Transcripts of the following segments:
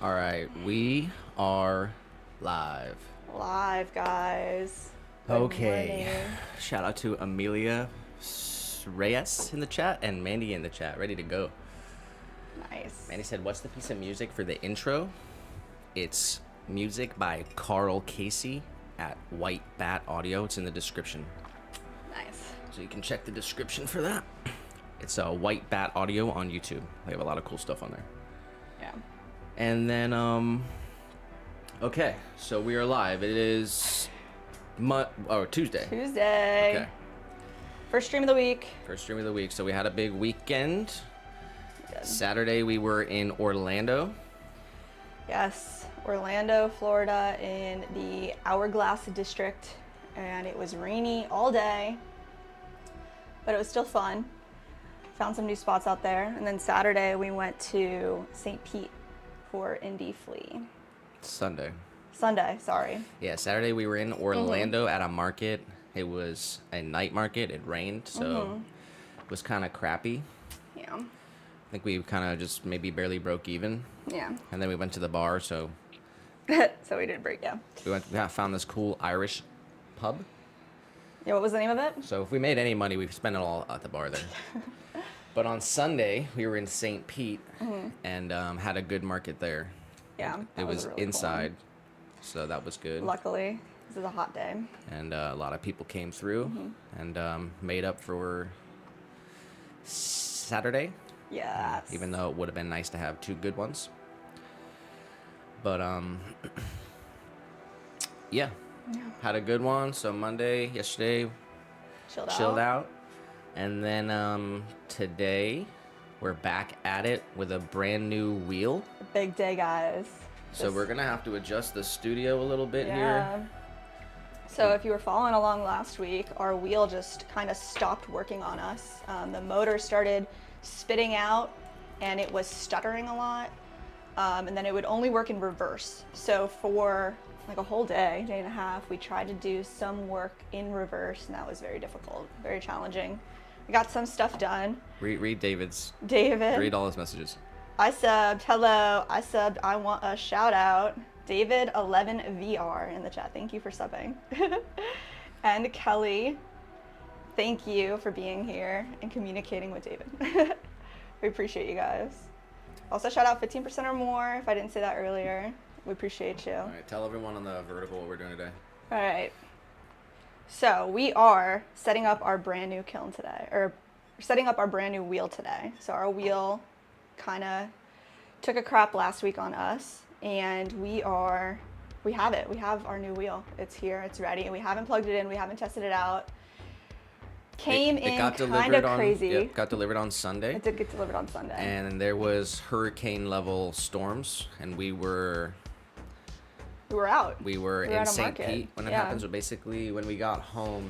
All right, we are live. Live, guys. Good Okay. morning. Shout out to Amelia Reyes in the chat and Mandy in the chat, ready to go. Nice. Mandy said, "What's the piece of music for the intro?" It's music by Carl Casey at White Bat Audio. It's in the description, Nice. so you can check the description for that. It's a White Bat Audio on YouTube. They have a lot of cool stuff on there. Yeah. And then, okay, so we are live. It is Tuesday. Tuesday. Okay, First stream of the week. first stream of the week. So we had a big weekend. Good. Saturday we were in Orlando. Yes. Orlando, Florida, in the Hourglass District. And it was rainy all day. But it was still fun. Found some new spots out there. And then Saturday we went to St. Pete for Indie Flea. Sunday. Sunday, sorry. Yeah, Saturday we were in Orlando at a market. It was a night market. It rained, so it was kind of crappy. Yeah. I think we kind of just maybe barely broke even. Yeah. And then we went to the bar, so So we didn't break, yeah. we found this cool Irish pub. Yeah, what was the name of it? So if we made any money, we spent it all at the bar there. But on Sunday, we were in St. Pete and had a good market there. Yeah. It that was a really cool inside, so that was good. one. Luckily, this is a hot day. And a lot of people came through and made up for Saturday, Yes. even though it would have been nice to have two good ones. But yeah, had a good one. So Monday, yesterday, chilled out. And then today, we're back at it with a brand new wheel. Big day, guys. So we're gonna have to adjust the studio a little bit here. Yeah. So if you were following along last week, our wheel just kind of stopped working on us. The motor started spitting out and it was stuttering a lot. And then it would only work in reverse. So for like a whole day, day and a half, we tried to do some work in reverse, and that was very difficult, very challenging. We got some stuff done. Read David's. David. Read all his messages. I subbed. Hello. I subbed. I want a shout out. David 11VR in the chat. Thank you for subbing. And Kelly, thank you for being here and communicating with David. We appreciate you guys. Also shout out 15% or more if I didn't say that earlier. We appreciate you. All right, tell everyone on the vertical what we're doing today. All right. So we are setting up our brand new kiln today, or setting up our brand new wheel today. So our wheel kind of took a crap last week on us, and we have it. We have our new wheel. It's here. It's ready. We haven't plugged it in. We haven't tested it out. Came in kind of crazy. Yep, got delivered on Sunday. It did get delivered on Sunday. And there was hurricane level storms, and we were out. We were in out on St. market. Pete when it Yeah. happened. So basically, when we got home,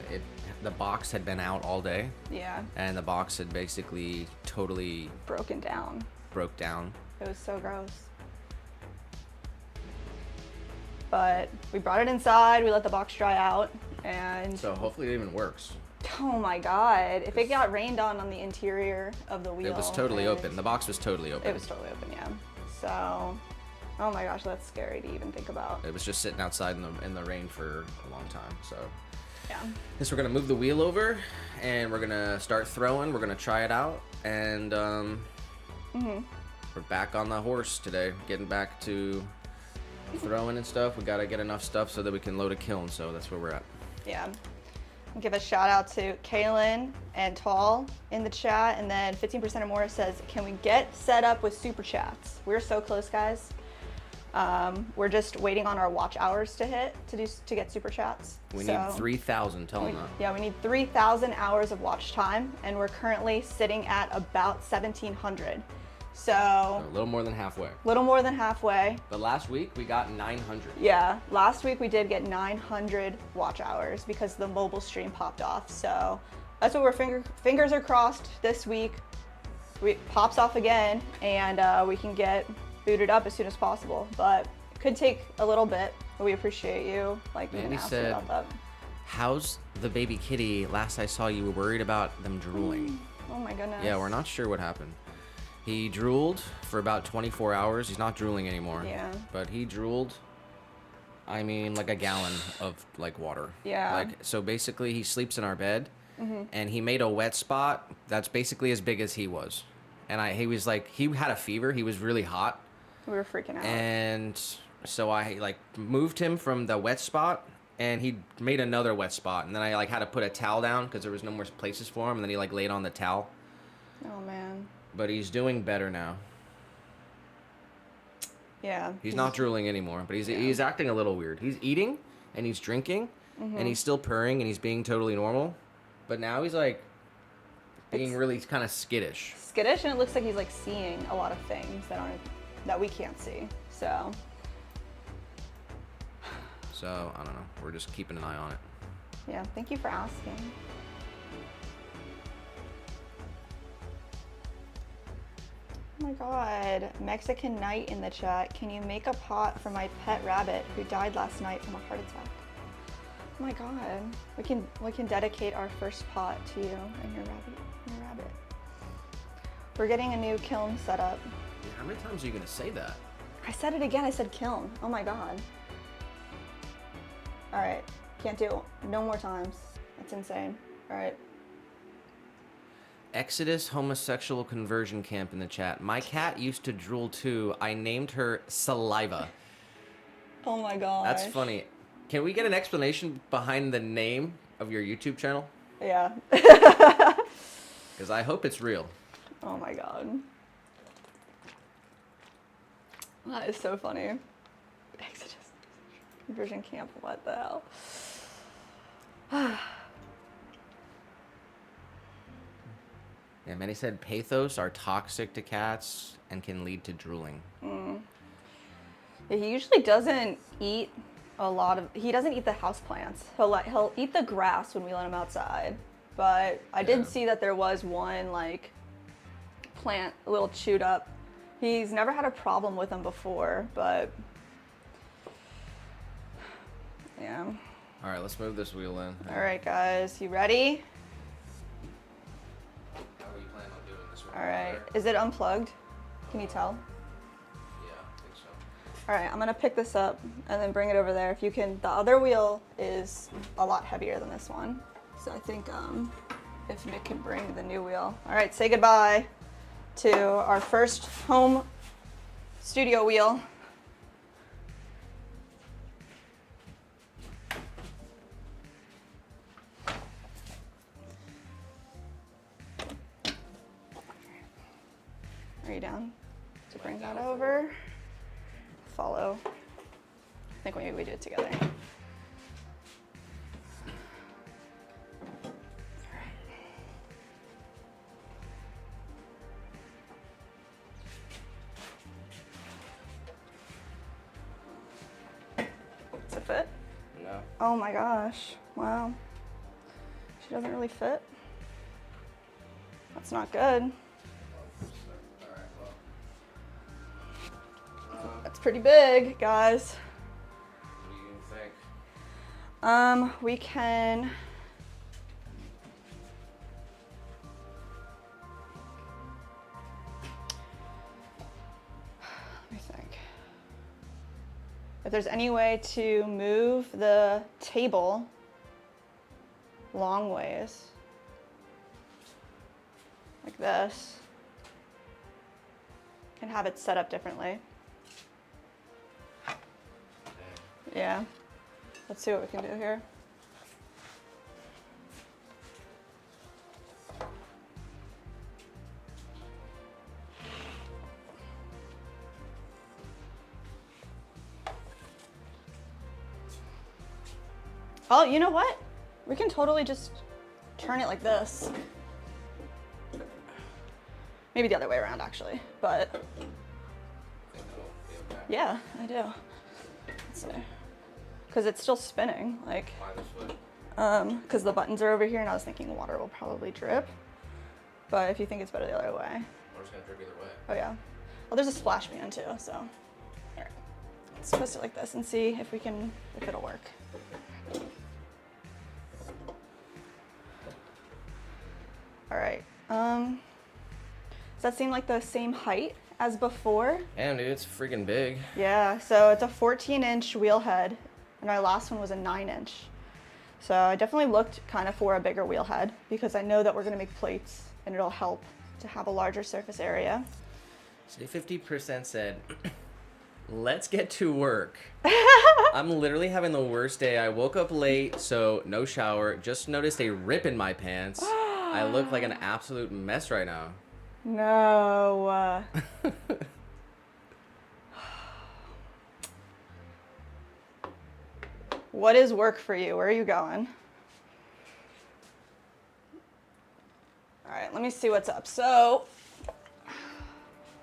the box had been out all day, Yeah. and the box had basically totally Broken down. broke down. It was so gross. But we brought it inside, we let the box dry out, and So hopefully it even works. oh my god, if it got rained on the interior of the wheel. It was totally and open. The box was totally open. It was totally open, yeah. So, oh my gosh, that's scary to even think about. It was just sitting outside in the rain for a long time. So Yeah. we're gonna move the wheel over, and we're gonna start throwing. We're gonna try it out, and we're back on the horse today. Getting back to throwing and stuff. We gotta get enough stuff so that we can load a kiln. So that's where we're at. Yeah. Give a shout out to Kaylin and Tall in the chat, and then 15% or more says, can we get set up with super chats? We're so close, guys. We're just waiting on our watch hours to hit to get super chats. We need 3,000. Tell them that. Yeah, we need 3,000 hours of watch time, and we're currently sitting at about 1,700. So a little more than halfway. Little more than halfway. But last week we got 900. Yeah, last week we did get 900 watch hours because the mobile stream popped off. So that's what we're fingers are crossed this week. It pops off again, and we can get booted up as soon as possible. But it could take a little bit. But we appreciate you even asking about that. How's the baby kitty? Last I saw you were worried about them drooling. Oh my goodness. Yeah, we're not sure what happened. He drooled for about 24 hours. He's not drooling anymore. Yeah. But he drooled, I mean, like a gallon of water. Yeah. So basically he sleeps in our bed, and he made a wet spot that's basically as big as he was. And he was he had a fever. He was really hot. We were freaking out. And so I moved him from the wet spot, and he made another wet spot. And then I had to put a towel down because there was no more places for him. And then he laid on the towel. Oh man. But he's doing better now. Yeah. He's not drooling anymore, but he's acting a little weird. He's eating and he's drinking and he's still purring and he's being totally normal. But now he's being really kind of skittish. Skittish, and it looks like he's seeing a lot of things that we can't see. So I don't know. We're just keeping an eye on it. Yeah, thank you for asking. Oh my god, Mexican Night in the chat. Can you make a pot for my pet rabbit who died last night from a heart attack? Oh my god, we can dedicate our first pot to you and your rabbit. We're getting a new kiln set up. Dude, how many times are you gonna say that? I said it again. I said kiln. Oh my god. All right, can't do it no more times. That's insane. All right. Exodus homosexual conversion camp in the chat. My cat used to drool too. I named her Saliva. Oh my god. That's funny. Can we get an explanation behind the name of your YouTube channel? Yeah. Because I hope it's real. Oh my god. That is so funny. Exodus conversion camp. What the hell? Yeah, many said pathos are toxic to cats and can lead to drooling. Yeah, he usually doesn't eat he doesn't eat the house plants. He'll eat the grass when we let him outside. But I did see that there was one plant a little chewed up. He's never had a problem with them before, but yeah. All right, let's move this wheel in. All right, guys, you ready? How are you planning on doing this one? All right. Is it unplugged? Can you tell? Yeah, I think so. All right, I'm gonna pick this up and then bring it over there. If you can, the other wheel is a lot heavier than this one. So I think if Nick can bring the new wheel. All right, say goodbye to our first home studio wheel. Are you down to bring that over? Follow. I think maybe we do it together. Does it fit? No. Oh my gosh. Wow. She doesn't really fit. That's not good. That's pretty big, guys. What do you think? We can. Let me think. If there's any way to move the table long ways, like this, and have it set up differently. Yeah. Let's see what we can do here. Oh, you know what? We can totally just turn it like this. Maybe the other way around, actually, but yeah, I do. Let's see. Because it's still spinning, like, because the buttons are over here, and I was thinking water will probably drip. But if you think it's better the other way. Water's gonna drip either way. Oh yeah. Well, there's a splash pan too, so. All right. Let's twist it like this and see if it'll work. All right. Does that seem like the same height as before? Damn, dude, it's freaking big. Yeah, so it's a 14-inch wheel head, and our last one was a 9-inch. So I definitely looked kind of for a bigger wheel head because I know that we're gonna make plates and it'll help to have a larger surface area. Say 50% said, let's get to work. I'm literally having the worst day. I woke up late, so no shower. Just noticed a rip in my pants. I look like an absolute mess right now. No. What is work for you? Where are you going? All right, let me see what's up. So,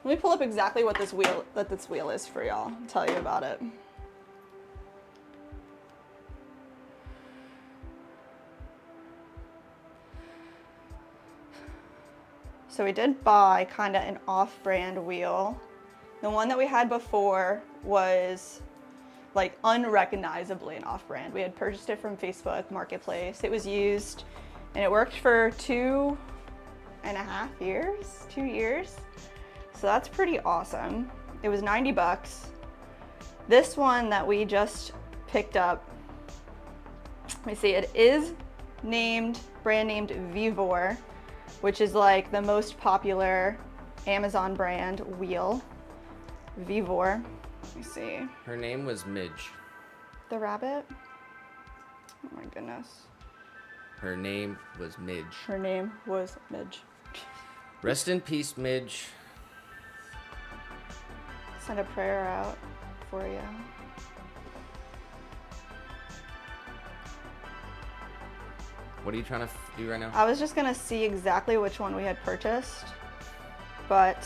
let me pull up exactly what this wheel is for y'all. I'll tell you about it. So we did buy kind of an off-brand wheel. The one that we had before was like unrecognizably an off-brand. We had purchased it from Facebook Marketplace. It was used and it worked for 2.5 years, 2 years. So that's pretty awesome. It was 90 bucks. This one that we just picked up, let me see, it is brand named Vivor, which is like the most popular Amazon brand wheel. Vivor. Let me see. Her name was Midge. The rabbit? Oh my goodness. Her name was Midge. Her name was Midge. Rest in peace, Midge. Send a prayer out for you. What are you trying to do right now? I was just gonna see exactly which one we had purchased, but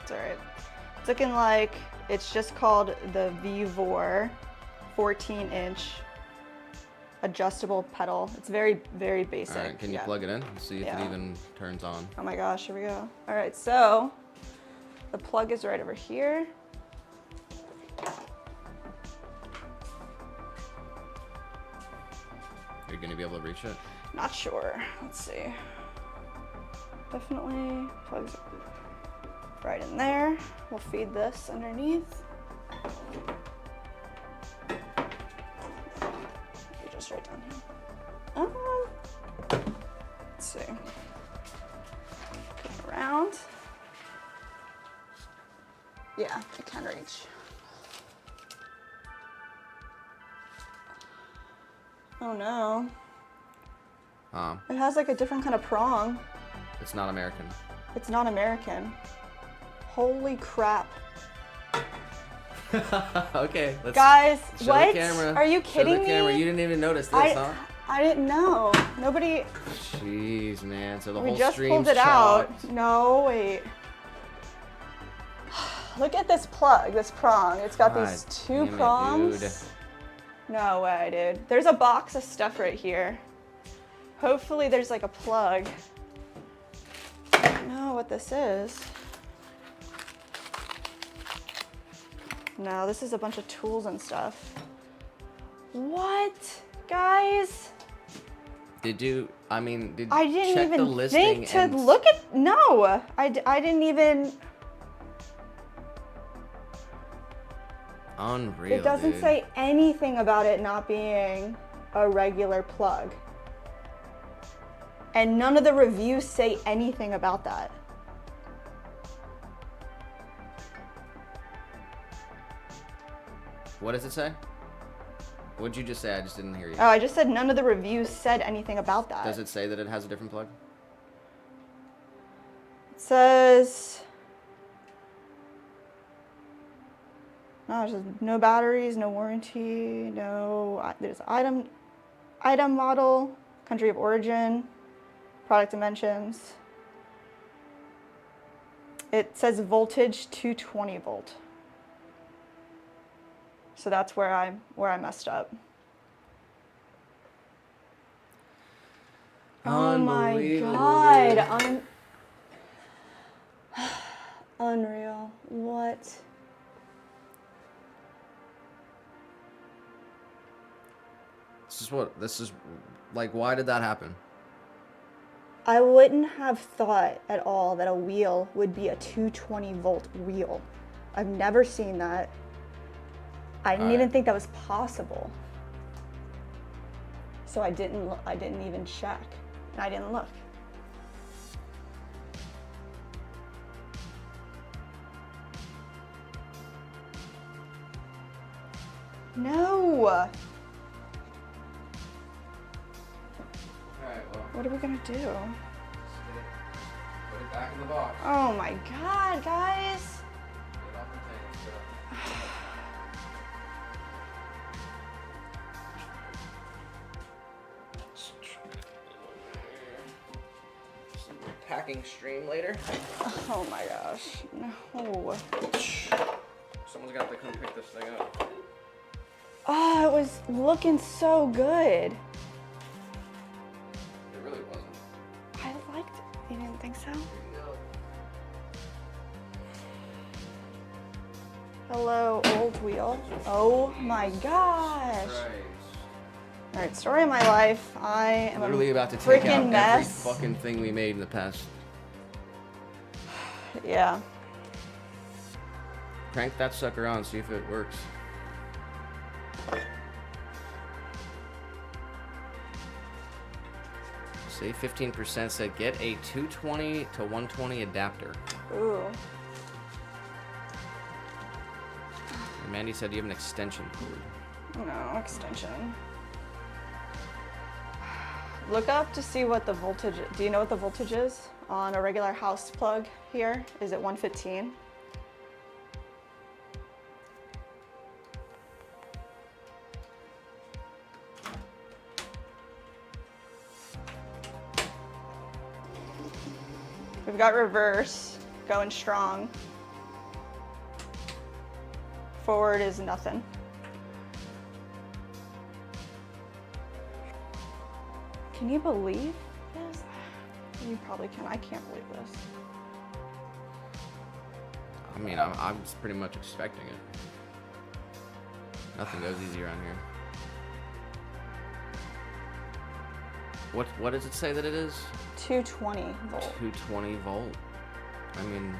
it's all right. It's looking like it's just called the Vivor 14-inch adjustable pedal. It's very, very basic. All right, can you plug it in and see if it even turns on? Oh my gosh, here we go. All right, so the plug is right over here. Are you going to be able to reach it? Not sure. Let's see. Definitely plugs right in there. We'll feed this underneath. Just right down here. Let's see. Come around. Yeah, it can reach. Oh no. It has like a different kind of prong. It's not American. It's not American. Holy crap. Okay, let's guys, show what? The camera. Are you kidding show the camera. me? You didn't even notice this, huh? I didn't know. Nobody. Jeez, man. So the we whole just stream's pulled it out. chopped. No, wait. Look at this plug, this prong. It's got these two prongs. Dude. No way, dude. There's a box of stuff right here. Hopefully there's like a plug. I don't know what this is. No, this is a bunch of tools and stuff. What, guys? Did you, I didn't check even the listing think to look at, no. I didn't even. Unreal, It doesn't dude. say anything about it not being a regular plug. And none of the reviews say anything about that. What does it say? What'd you just say? I just didn't hear you. Oh, I just said none of the reviews said anything about that. Does it say that it has a different plug? It says No, it's just no batteries, no warranty, no. There's item model, country of origin, product dimensions. It says voltage 220 volt. So that's where I messed up. Oh my God. Unreal. What? This is like, why did that happen? I wouldn't have thought at all that a wheel would be a 220 volt wheel. I've never seen that. I didn't even think that was possible. So I didn't even check. And I didn't look. No. Alright, well. What are we gonna do? Put it back in the box. Oh my God, guys. Get off the tank. Packing stream later. Oh my gosh, no. Someone's got to come pick this thing up. Oh, it was looking so good. It really wasn't. I liked it. You didn't think so? Hello, old wheel. Oh my gosh. Right. All right, story of my life. I am Literally about to take out freaking mess. every fucking thing we made in the past. Yeah. Crank that sucker on, see if it works. Say 15% said get a 220 to 120 adapter. Ooh. And Mandy said you have an extension cord. No, extension. Look up to see what the voltage, do you know what the voltage is on a regular house plug here? Is it 115? We've got reverse going strong. Forward is nothing. Can you believe this? You probably can. I can't believe this. I mean, I'm pretty much expecting it. Nothing goes easy around here. What does it say that it is? 220 volt. 220 volt. I mean,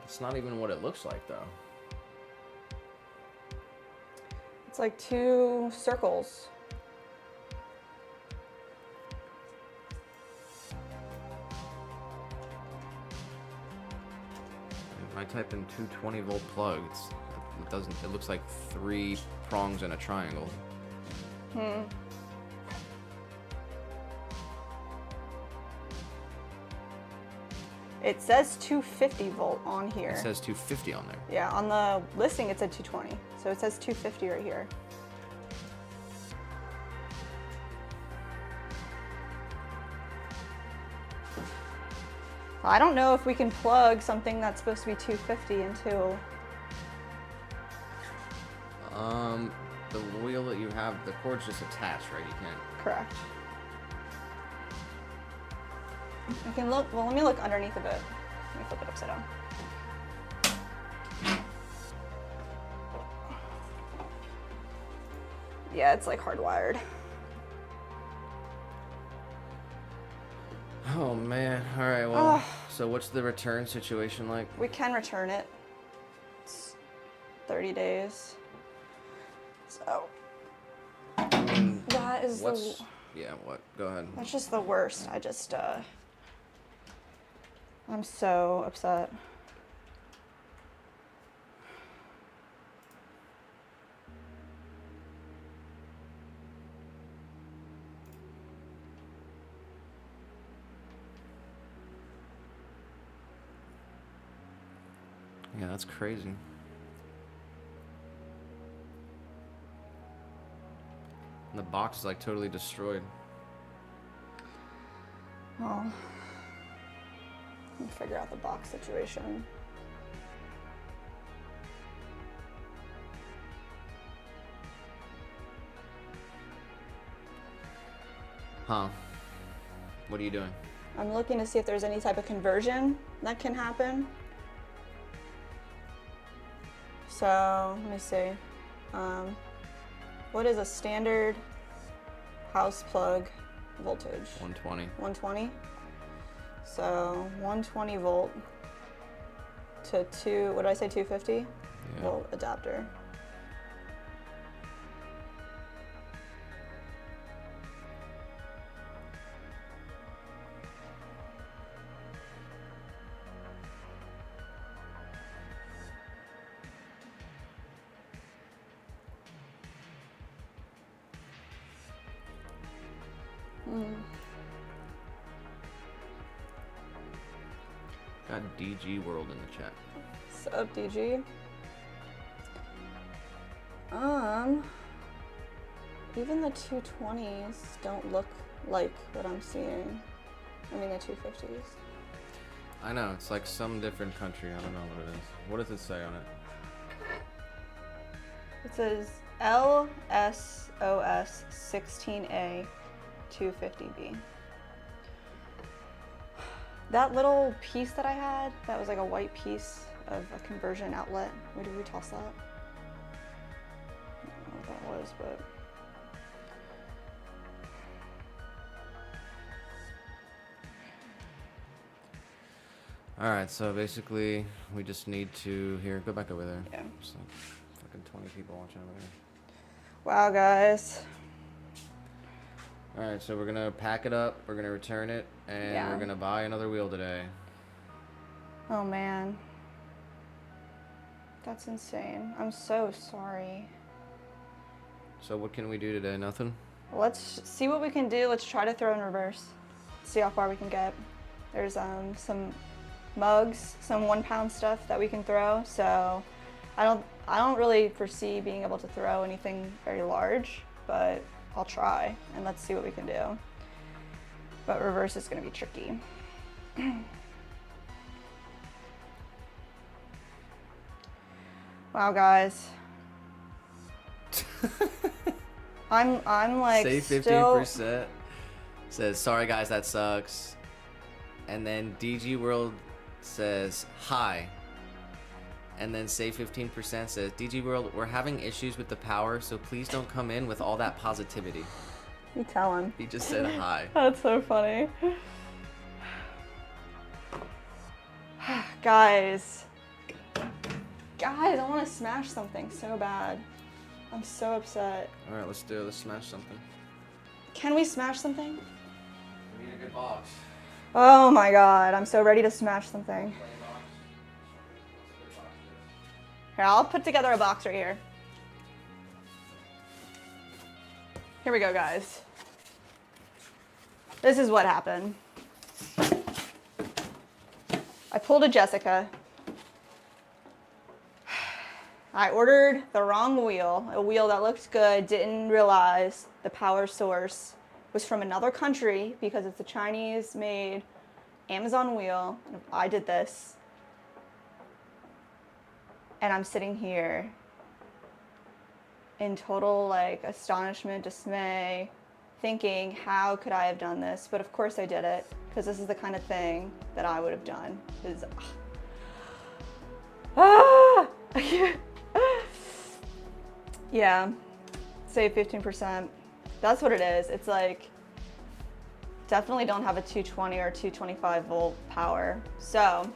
it's not even what it looks like, though. It's like two circles. If I type in 220 volt plug, it doesn't. It looks like 3 prongs in a triangle. It says 250 volt on here. It says 250 on there. Yeah, on the listing it said 220. So it says 250 right here. I don't know if we can plug something that's supposed to be 250 into. The wheel that you have, the cord's just attached, right? You can't. Correct. I can look, well, let me look underneath of it. Let me flip it upside down. Yeah, it's like hardwired. Oh man. All right. Well, so what's the return situation like? We can return it. It's 30 days. So that is yeah, what? Go ahead. That's just the worst. I'm so upset. Yeah, that's crazy. And the box is like totally destroyed. Well, let me figure out the box situation. Huh. What are you doing? I'm looking to see if there's any type of conversion that can happen. So, let me see. What is a standard house plug voltage? 120. 120? So, 120 volt to what did I say, 250 volt adapter. Got DG World in the chat. What's up, DG? Even the 220s don't look like what I'm seeing. I mean the 250s. I know, it's like some different country. I don't know what it is. What does it say on it? It says LSOS 16A 250B. That little piece that I had, that was like a white piece of a conversion outlet. Where did we toss that? I don't know what that was, but. Alright, so basically, we just need to, here, go back over there. Yeah. There's like fucking 20 people watching over there. Wow, guys. Alright, so we're gonna pack it up, we're gonna return it, and we're gonna buy another wheel today. Oh man. That's insane. I'm so sorry. So what can we do today? Nothing? Let's see what we can do. Let's try to throw in reverse. See how far we can get. There's some mugs, some 1 pound stuff that we can throw. So I don't really foresee being able to throw anything very large, but I'll try and let's see what we can do. But reverse is gonna be tricky. Wow, guys. I'm like say 15%. Says sorry guys, that sucks. And then DG World says hi. And then say 15% says DG World, we're having issues with the power, so please don't come in with all that positivity. You tell him. He just said hi. That's so funny. Guys, I want to smash something so bad. I'm so upset. All right, let's do it. Let's smash something. Can we smash something? We need a good box. Oh my god, I'm so ready to smash something. Here, I'll put together a box right here. Here we go, guys. This is what happened. I pulled a Jessica. I ordered the wrong wheel, a wheel that looked good, didn't realize the power source was from another country because it's a Chinese-made Amazon wheel. I did this. And I'm sitting here in total like astonishment, dismay, thinking, how could I have done this? But of course I did it, because this is the kind of thing that I would have done. Yeah, say 15%. That's what it is. It's like, definitely don't have a 220 or 225 volt power. So,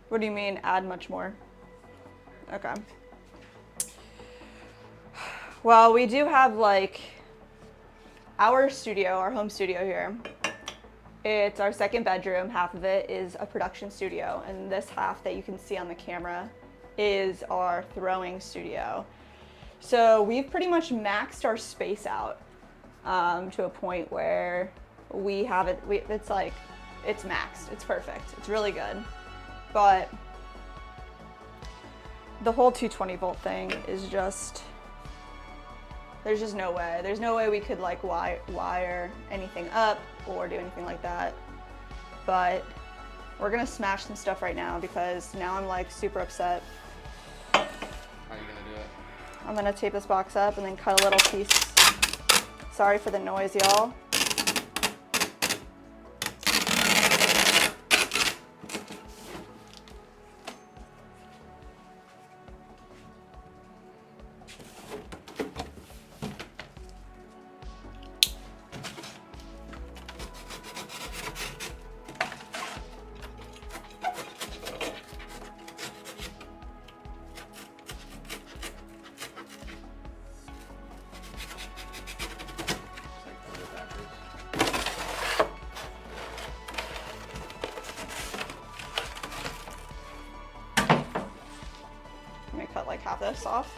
what do you mean add much more? Okay. Well, we do have like our studio, our home studio here. It's our second bedroom. Half of it is a production studio, and this half that you can see on the camera is our throwing studio. So we've pretty much maxed our space out to a point where we have it, it's like, it's maxed, it's perfect, it's really good. But the whole 220 volt thing is just, there's just no way. There's no way we could like wire anything up or do anything like that. But we're gonna smash some stuff right now because now I'm like super upset. How are you gonna do it? I'm gonna tape this box up and then cut a little piece. Sorry for the noise, y'all. Cut like half this off.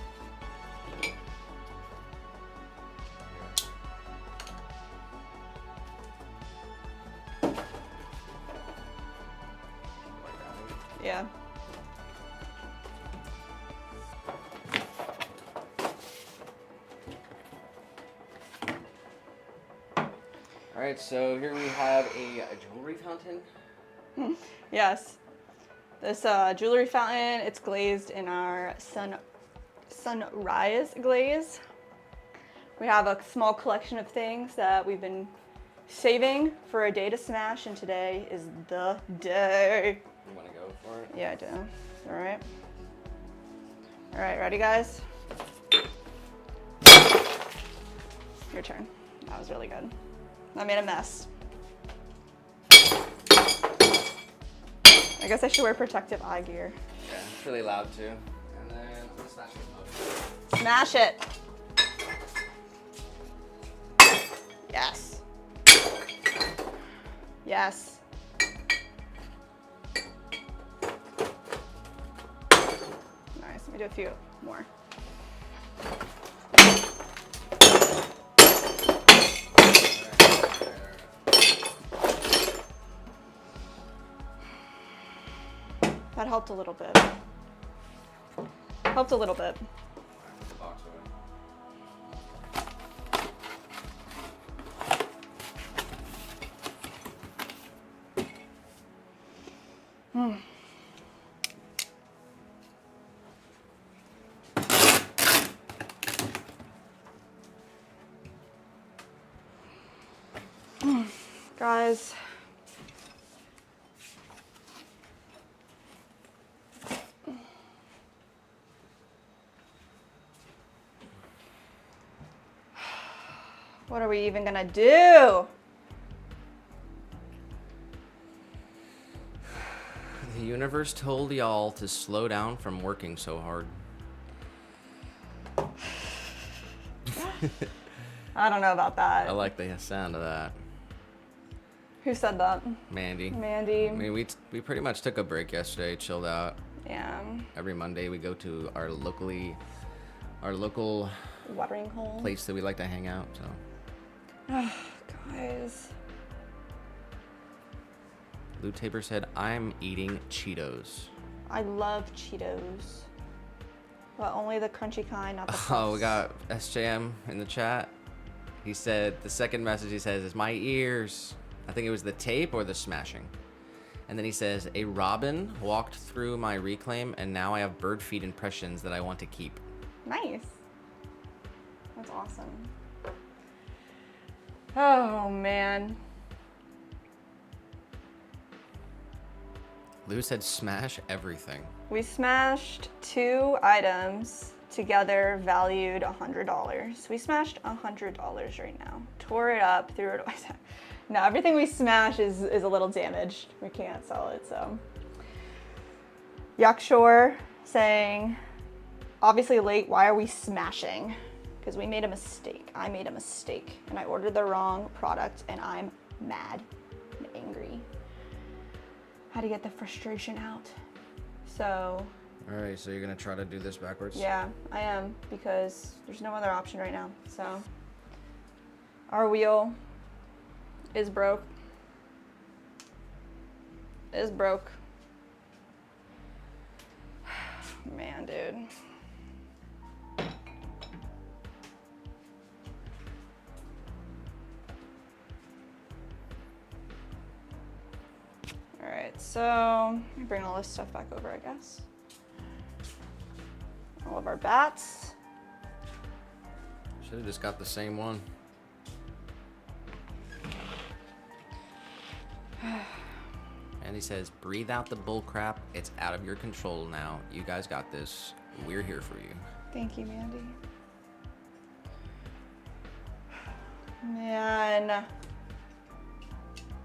Yeah. All right, so here we have a jewelry fountain. Yes. This jewelry fountain, it's glazed in our sunrise glaze. We have a small collection of things that we've been saving for a day to smash, and today is the day. You want to go for it? Yeah, I do. All right. All right, ready, guys? Your turn. That was really good. I made a mess. I guess I should wear protective eye gear. Yeah, it's really loud too. And then I'm gonna smash it up. Smash it. Yes. Yes. Nice, let me do a few more. That helped a little bit. Helped a little bit. Put the box away. Guys. What are we even gonna do? The universe told y'all to slow down from working so hard. I don't know about that. I like the sound of that. Who said that? Mandy. Mandy. I mean, we pretty much took a break yesterday, chilled out. Yeah. Every Monday we go to our local Watering hole. place that we like to hang out. So. Guys. Lou Tabor said, "I'm eating Cheetos." I love Cheetos, but only the crunchy kind, not the puffs. Oh, we got SJM in the chat. He said the second message he says is my ears. I think it was the tape or the smashing. And then he says, a robin walked through my reclaim and now I have bird feed impressions that I want to keep. Nice. That's awesome. Oh, man. Lou said smash everything. We smashed 2 items together valued $100. We smashed $100 right now. Tore it up, threw it away. No, everything we smash is a little damaged. We can't sell it, so. Yakshore saying, obviously late, why are we smashing? Because we made a mistake. I made a mistake and I ordered the wrong product and I'm mad and angry. How to get the frustration out. So All right, so you're gonna try to do this backwards? Yeah, I am, because there's no other option right now. So our wheel is broke. Is broke. Man, dude. All right, so let me bring all this stuff back over, I guess. All of our bats. Should have just got the same one. And he says, breathe out the bull crap. It's out of your control now. You guys got this. We're here for you. Thank you, Mandy. Man. All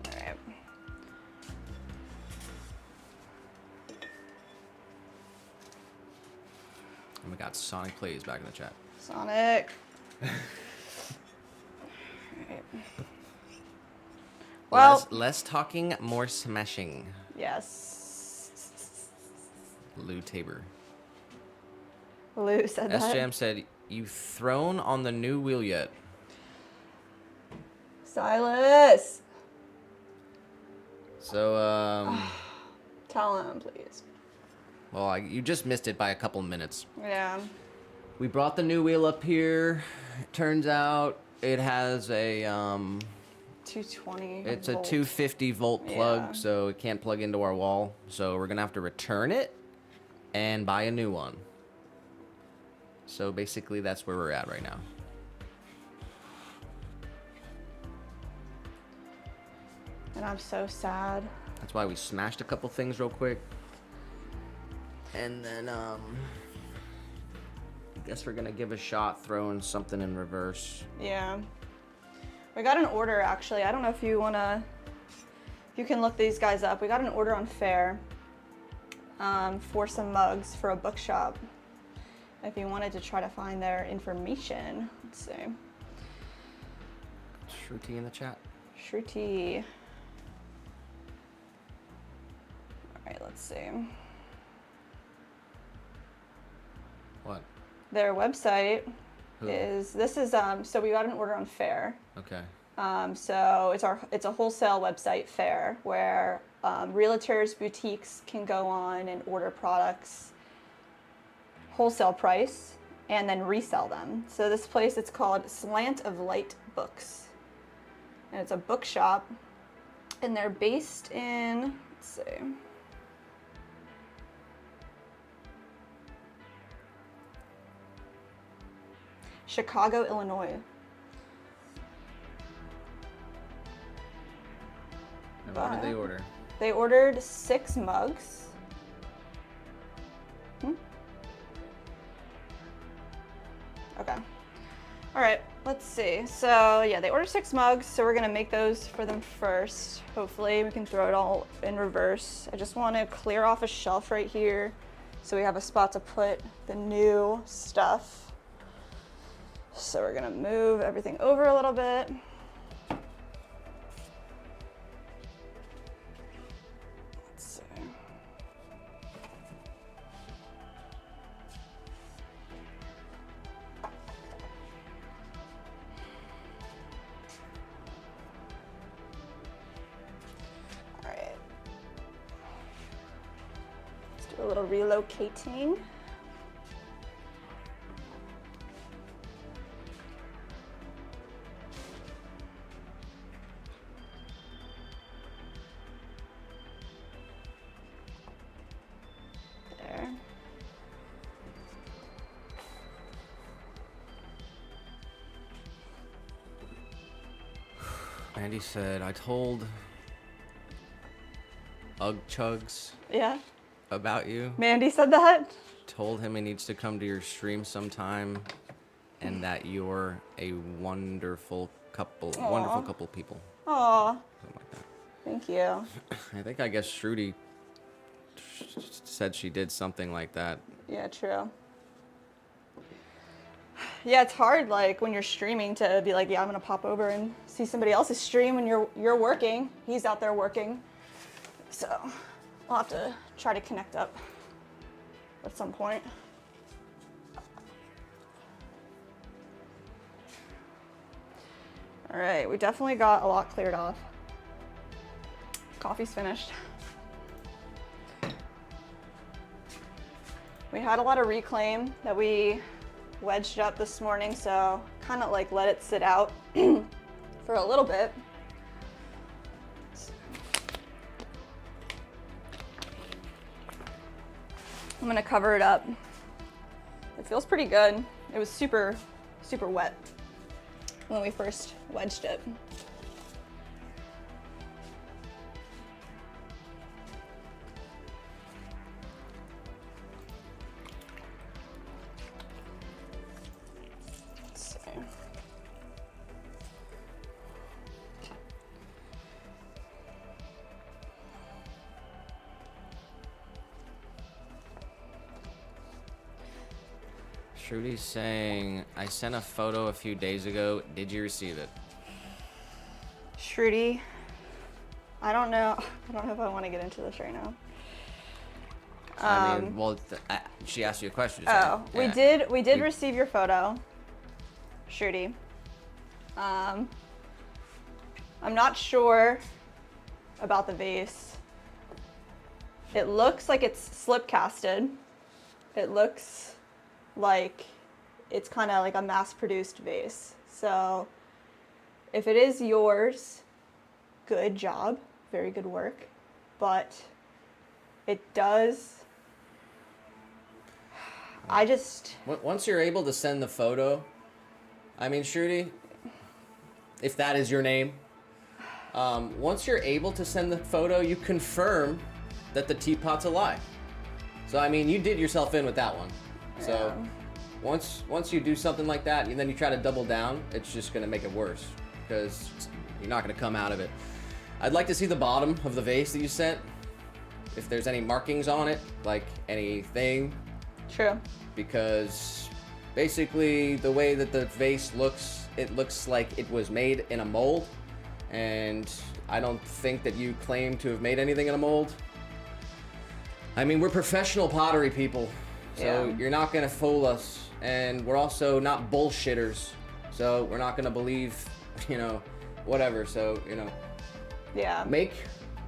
right. And we got Sonic Plays back in the chat. Sonic. All right. Well, less talking, more smashing. Yes. Lou Tabor. Lou said that. S-Jam said, you thrown on the new wheel yet? Silas. So, Tell him, please. well, you just missed it by a couple minutes. Yeah. We brought the new wheel up here. Turns out it has a 220. It's volt. a 250 volt plug, Yeah. so it can't plug into our wall. So we're gonna have to return it and buy a new one. So basically, that's where we're at right now. And I'm so sad. That's why we smashed a couple things real quick. And then, I guess we're gonna give a shot throwing something in reverse. Yeah. We got an order, actually. I don't know if you wanna, if you can look these guys up. We got an order on Faire for some mugs for a bookshop. If you wanted to try to find their information, let's see. Shruti in the chat. Shruti. All right, let's see. What? Their website Who? is, this is, so we got an order on Faire. Okay. So it's a wholesale website, Faire, where realtors, boutiques can go on and order products wholesale price and then resell them. So this place, it's called Slant of Light Books. And it's a bookshop. And they're based in, let's see. Chicago, Illinois. And what did they order? They ordered 6 mugs. Okay. All right, let's see. So yeah, they ordered 6 mugs, so we're gonna make those for them first. Hopefully we can throw it all in reverse. I just wanna clear off a shelf right here so we have a spot to put the new stuff. So we're gonna move everything over a little bit. Let's see. All right. Let's do a little relocating. There. Andy said, I told Ugg Chugs Yeah. about you. Mandy said that? Told him he needs to come to your stream sometime and that you're a wonderful couple people. Aw, Something like that. thank you. I guess Shruti said she did something like that. Yeah, true. Yeah, it's hard, like, when you're streaming to be like, yeah, I'm gonna pop over and see somebody else's stream when you're working. He's out there working. So, I'll have to try to connect up at some point. All right, we definitely got a lot cleared off. Coffee's finished. We had a lot of reclaim that we wedged up this morning, so kind of like let it sit out for a little bit. I'm gonna cover it up. It feels pretty good. It was super, super wet when we first wedged it. Let's see. Shrudi's saying, I sent a photo a few days ago. Did you receive it? Shrudi, I don't know if I want to get into this right now. I mean, well, she asked you a question. Oh, yeah. we did receive your photo, Shrudi. I'm not sure about the vase. It looks like it's slip casted. It looks like it's kind of like a mass-produced vase. So if it is yours, good job, very good work, but it does, Once you're able to send the photo, I mean, Shruti, if that is your name, once you're able to send the photo, you confirm that the teapot's a lie. So, I mean, you did yourself in with that one. So once you do something like that and then you try to double down, it's just going to make it worse because you're not going to come out of it. I'd like to see the bottom of the vase that you sent, if there's any markings on it, like anything. True. Because basically the way that the vase looks, it looks like it was made in a mold, and I don't think that you claim to have made anything in a mold. I mean, we're professional pottery people. So you're not gonna fool us, and we're also not bullshitters. So we're not gonna believe, whatever. So make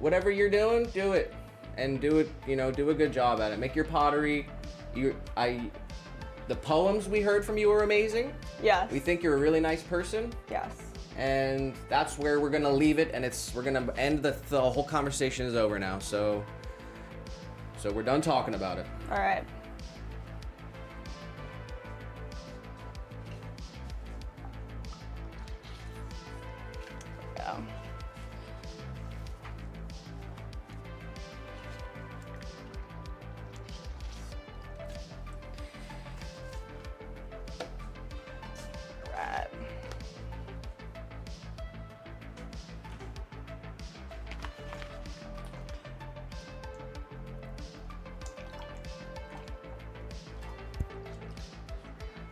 whatever you're doing, do it, and do it. Do a good job at it. Make your pottery. The poems we heard from you were amazing. Yes. We think you're a really nice person. Yes. And that's where we're gonna leave it, and we're gonna end the whole conversation is over now. So we're done talking about it. All right.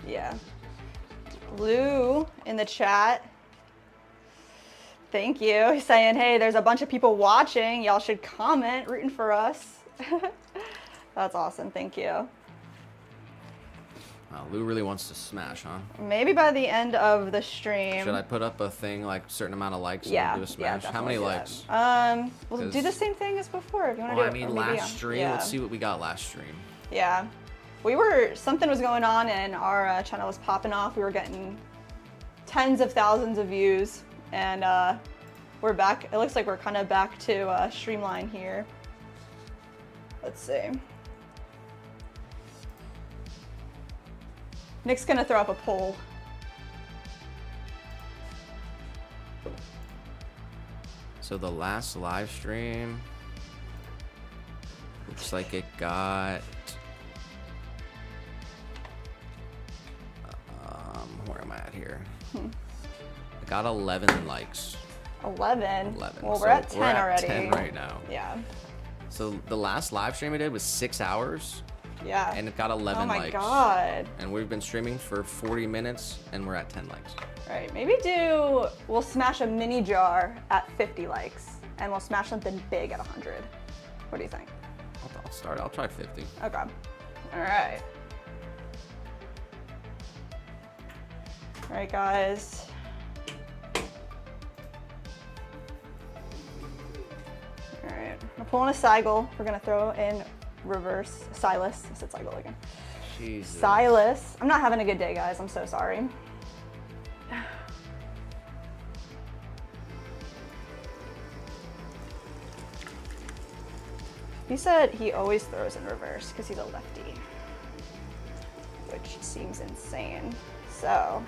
Yeah. Lou in the chat, thank you. He's saying, hey, there's a bunch of people watching. Y'all should comment, rooting for us. That's awesome. Thank you. Wow, Lou really wants to smash, huh? Maybe by the end of the stream. Should I put up a thing like a certain amount of likes and do a smash? Yeah, how many likes? We'll do the same thing as before if you want to do it. I mean, last stream. Let's see what we got last stream. Yeah. Something was going on and our channel was popping off. We were getting tens of thousands of views, and we're back. It looks like we're kind of back to streamline here. Let's see. Nick's gonna throw up a poll. So the last live stream looks like it got where am I at here? It got 11 likes. 11? 11. Well, So we're at 10 already. 10 right now. Yeah. So the last live stream I did was 6 hours. Yeah. And it got 11 likes. Oh my god. And we've been streaming for 40 minutes and we're at 10 likes. All right, maybe we'll smash a mini jar at 50 likes and we'll smash something big at 100. What do you think? I'll try 50. Okay. All right. All right, guys. All right, we're pulling a Seigel. We're gonna throw in reverse Silas. I said Seigel again. Jesus. Silas. I'm not having a good day, guys. I'm so sorry. He said he always throws in reverse because he's a lefty, which seems insane. So,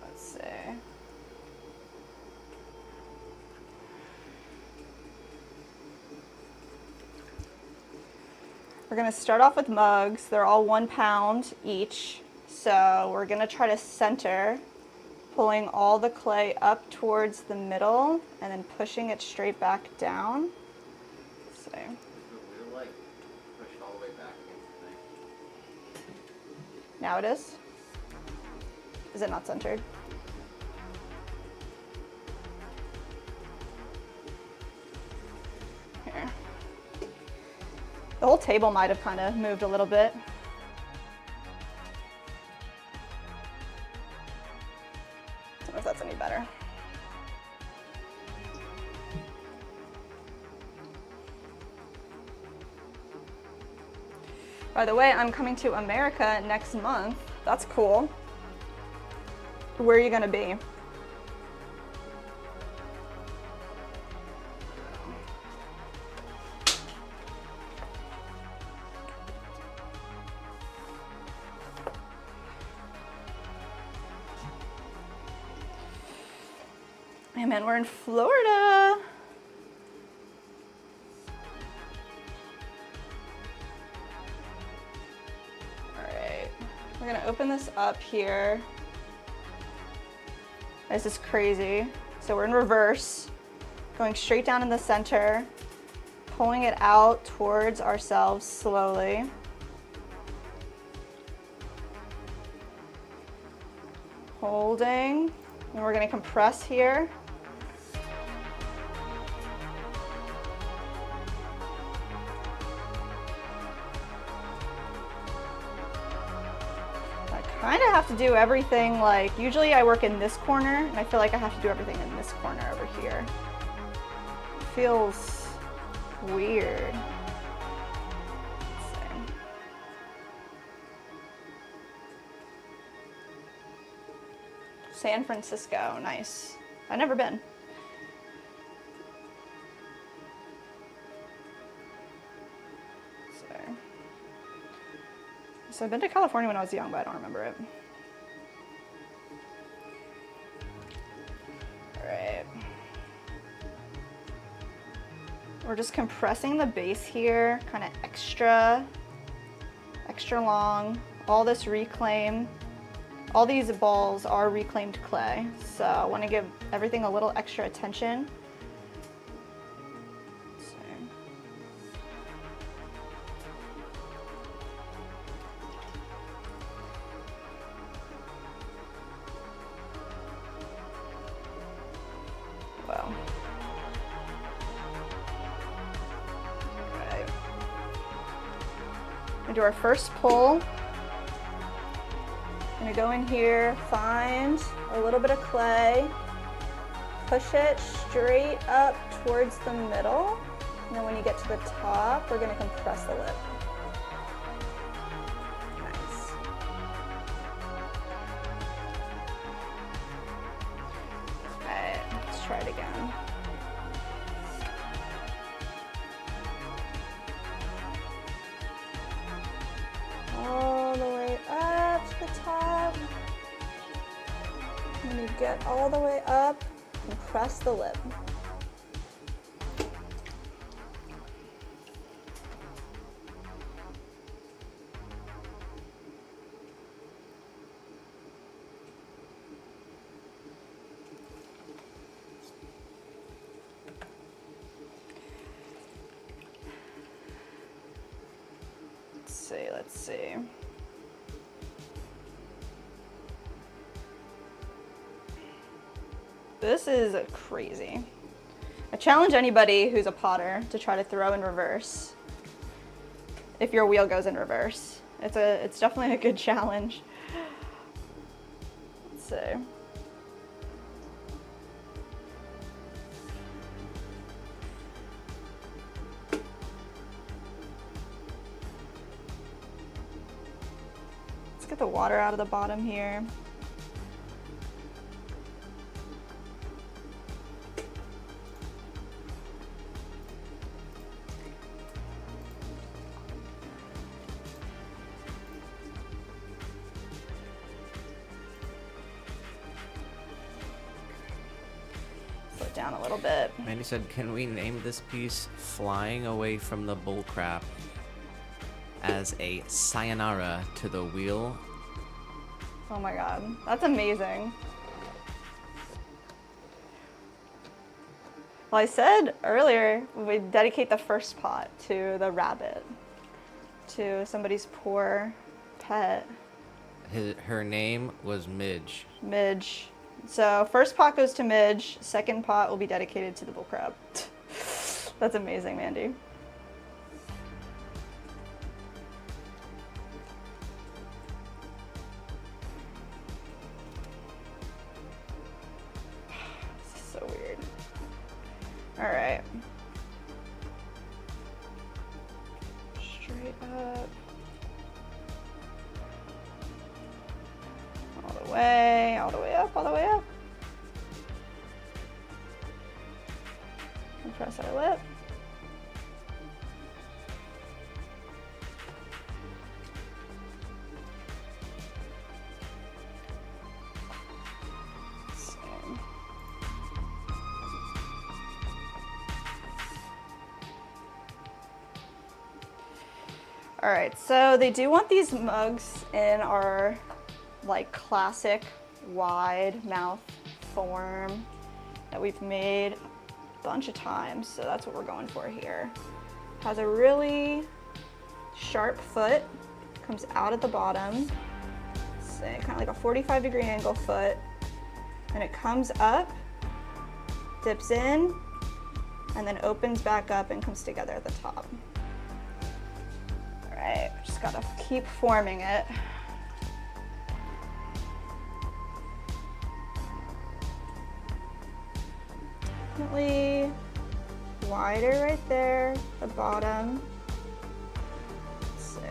let's see. We're gonna start off with mugs. They're all 1 pound each. So we're gonna try to center, pulling all the clay up towards the middle and then pushing it straight back down. So. We're like pushed all the way back against the thing. Now it is? Is it not centered? Here. The whole table might have kind of moved a little bit. I don't know if that's any better. By the way, I'm coming to America next month. That's cool. Where are you gonna be? Hey man, we're in Florida. We're gonna open this up here. This is crazy. So we're in reverse, going straight down in the center, pulling it out towards ourselves slowly. Holding, and we're gonna compress here. Kind of have to do everything, like usually I work in this corner and I feel like I have to do everything in this corner over here. It feels weird. Let's see. San Francisco, nice. I've never been. So I've been to California when I was young, but I don't remember it. All right. We're just compressing the base here, kind of extra long. All this reclaim. All these balls are reclaimed clay, so I want to give everything a little extra attention. Do our first pull. I'm gonna go in here, find a little bit of clay, push it straight up towards the middle, and then when you get to the top, we're gonna compress the lip. Nice. Okay, let's try it again. All the way up to the top. When you get all the way up, compress the lip. Let's see. This is crazy. I challenge anybody who's a potter to try to throw in reverse if your wheel goes in reverse. It's definitely a good challenge. Let's see. Let's get the water out of the bottom here. Slow it down a little bit. Mandy said, can we name this piece Flying Away from the Bullcrap as a sayonara to the wheel? Oh my god, that's amazing. Well, I said earlier we dedicate the first pot to the rabbit, to somebody's poor pet. Her name was Midge. Midge. So first pot goes to Midge, second pot will be dedicated to the bullcrab. That's amazing, Mandy. This is so weird. All right. Straight up. All the way up, all the way up. And press our lip. All right, so they do want these mugs in our like classic wide mouth form that we've made a bunch of times, so that's what we're going for here. Has a really sharp foot, comes out at the bottom, say kind of like a 45-degree angle foot, and it comes up, dips in, and then opens back up and comes together at the top. All right, just gotta keep forming it. Definitely wider right there, the bottom. Let's see.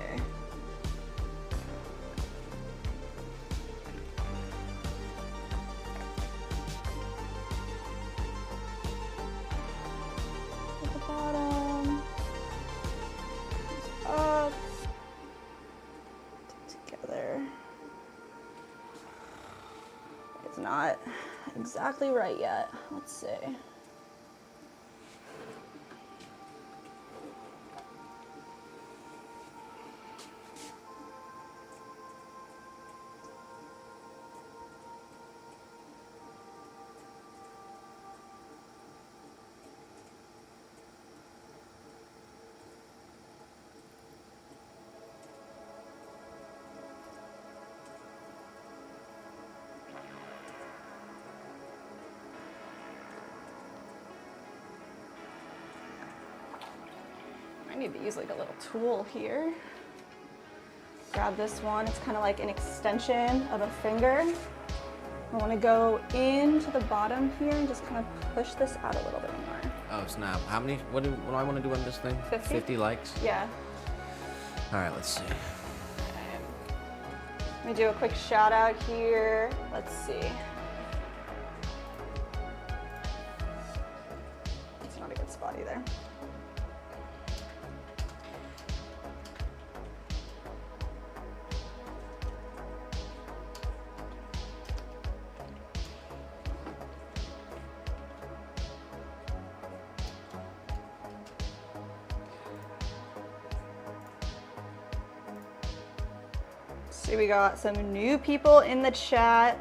At the bottom, up, together. It's not exactly right yet. Let's see. I need to use like a little tool here. Grab this one, it's kind of like an extension of a finger. I want to go into the bottom here and just kind of push this out a little bit more. Oh snap, how many, what do I want to do on this thing? 50? 50 likes? Yeah. All right, let's see. Let me do a quick shout out here. Let's see. It's not a good spot either. See, we got some new people in the chat.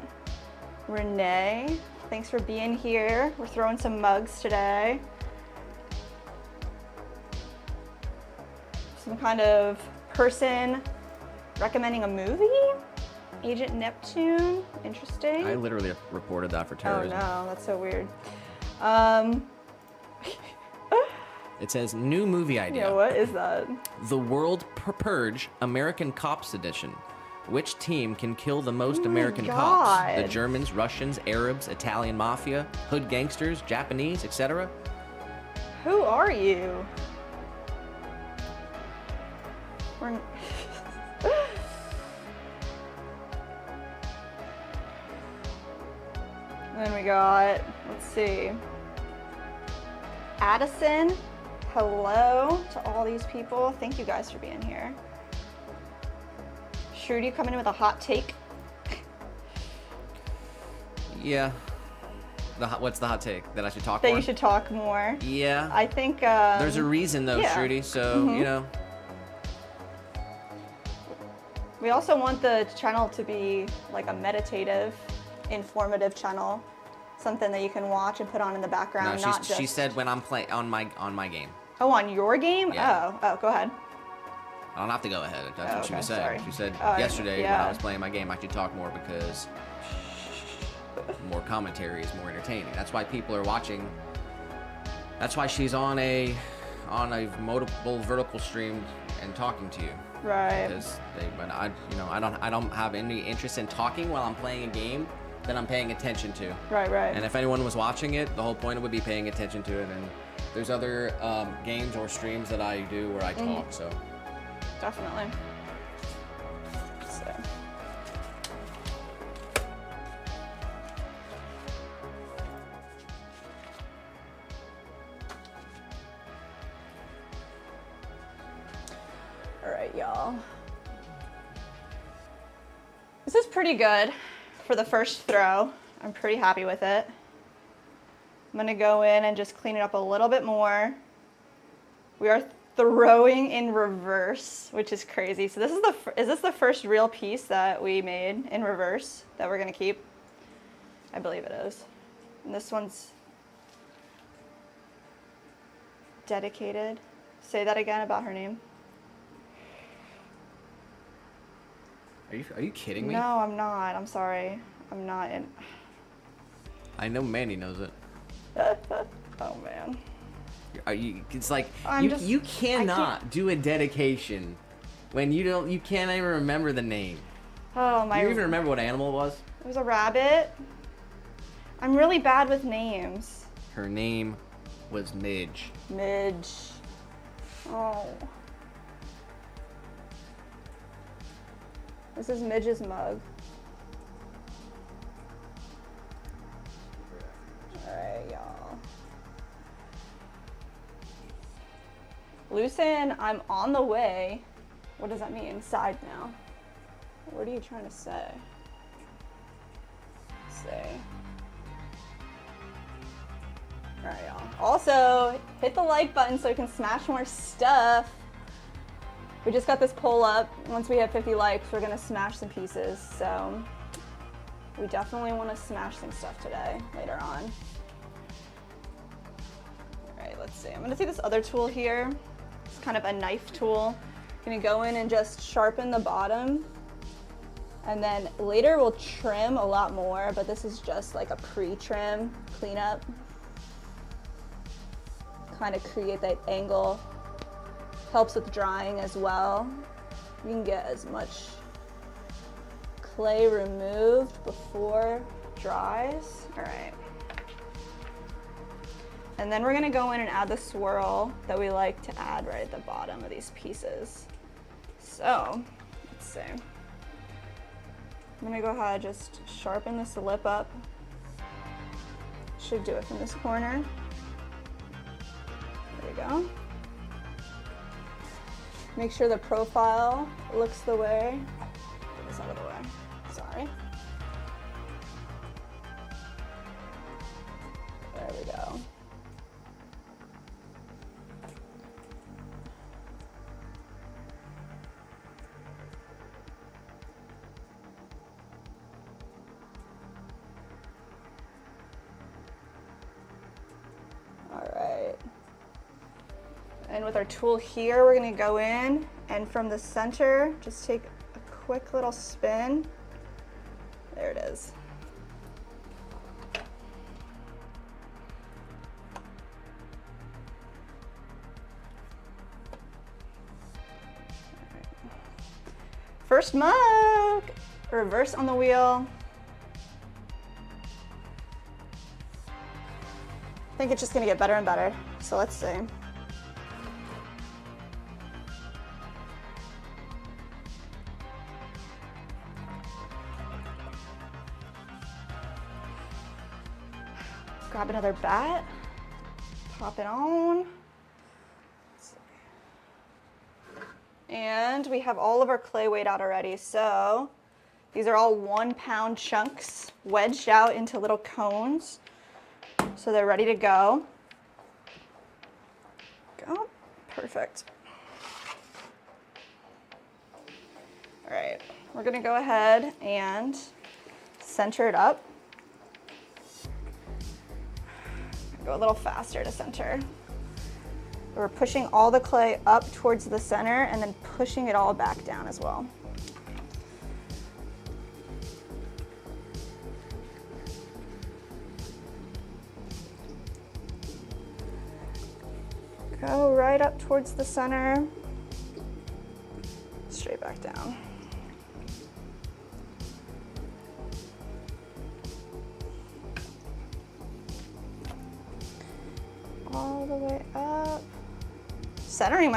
Renee, thanks for being here. We're throwing some mugs today. Some kind of person recommending a movie? Agent Neptune, interesting. I literally reported that for terrorism. Oh no, that's so weird. It says, new movie idea. Yeah, what is that? The World Purge American Cops Edition. Which team can kill the most American cops? The Germans, Russians, Arabs, Italian mafia, hood gangsters, Japanese, etc.? Who are you? We're... Then we got, let's see, Addison. Hello to all these people. Thank you guys for being here. Shruti coming in with a hot take. Yeah. What's the hot take? That I should talk more? That more? You should talk more. Yeah. I think... there's a reason though, yeah. Shruti, so, you know. We also want the channel to be like a meditative, informative channel. Something that you can watch and put on in the background, no, not just... She said when I'm playing on my game. Oh, on your game? Yeah. Oh, go ahead. I don't have to go ahead. That's what she was saying. Sorry. She said yesterday when I was playing my game, I should talk more because more commentary is more entertaining. That's why people are watching. That's why she's on a multiple vertical stream and talking to you. Right. Because I don't have any interest in talking while I'm playing a game that I'm paying attention to. Right. And if anyone was watching it, the whole point would be paying attention to it. And there's other games or streams that I do where I talk. So. Definitely. So. All right, y'all. This is pretty good for the first throw. I'm pretty happy with it. I'm gonna go in and just clean it up a little bit more. We are throwing in reverse, which is crazy. So is this the first real piece that we made in reverse that we're gonna keep? I believe it is. And this one's dedicated. Say that again about her name. Are you kidding me? No, I'm not. I'm sorry. I'm not in. I know Mandy knows it. Oh man. It's like you cannot do a dedication when you can't even remember the name. Oh my. Do you even remember what animal it was? It was a rabbit. I'm really bad with names. Her name was Midge. Midge. Oh. This is Midge's mug. Alright, y'all. Loosen, I'm on the way. What does that mean? Side now. What are you trying to say? Alright, y'all. Also, hit the like button so we can smash more stuff. We just got this poll up. Once we hit 50 likes, we're gonna smash some pieces. So we definitely want to smash some stuff today, later on. All right, let's see. I'm gonna take this other tool here. It's kind of a knife tool. I'm gonna go in and just sharpen the bottom. And then later we'll trim a lot more, but this is just like a pre-trim cleanup. Kind of create that angle. Helps with drying as well. You can get as much clay removed before it dries. All right. And then we're gonna go in and add the swirl that we like to add right at the bottom of these pieces. So, let's see. I'm gonna go ahead and just sharpen this lip up. Should do it from this corner. There we go. Make sure the profile looks the way. Get this out of the way. Sorry. There we go. All right. And with our tool here, we're gonna go in and from the center, just take a quick little spin. There it is. First mug. Reverse on the wheel. I think it's just gonna get better and better. So let's see. Grab another bat, pop it on. And we have all of our clay weighed out already. So these are all 1 pound chunks wedged out into little cones. So they're ready to go. Go, perfect. All right, we're gonna go ahead and center it up. Go a little faster to center. We're pushing all the clay up towards the center and then pushing it all back down as well. Go right up towards the center, straight back down. All the way up. Centering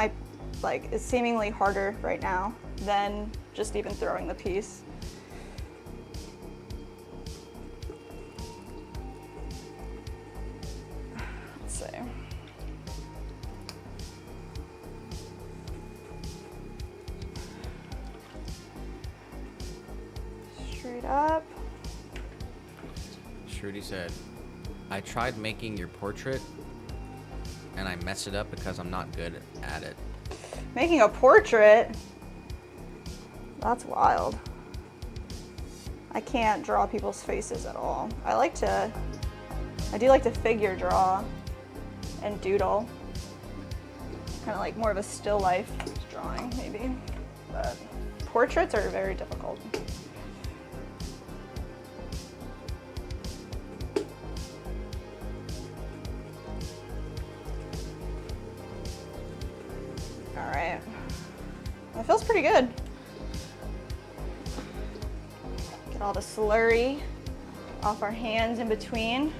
is seemingly harder right now than just even throwing the piece. Let's see. Straight up. Shruti said, I tried making your portrait and I messed it up because I'm not good at it. Making a portrait? That's wild. I can't draw people's faces at all. I do like to figure draw and doodle. Kind of like more of a still life drawing maybe, but portraits are very difficult. All right, that feels pretty good. Get all the slurry off our hands in between.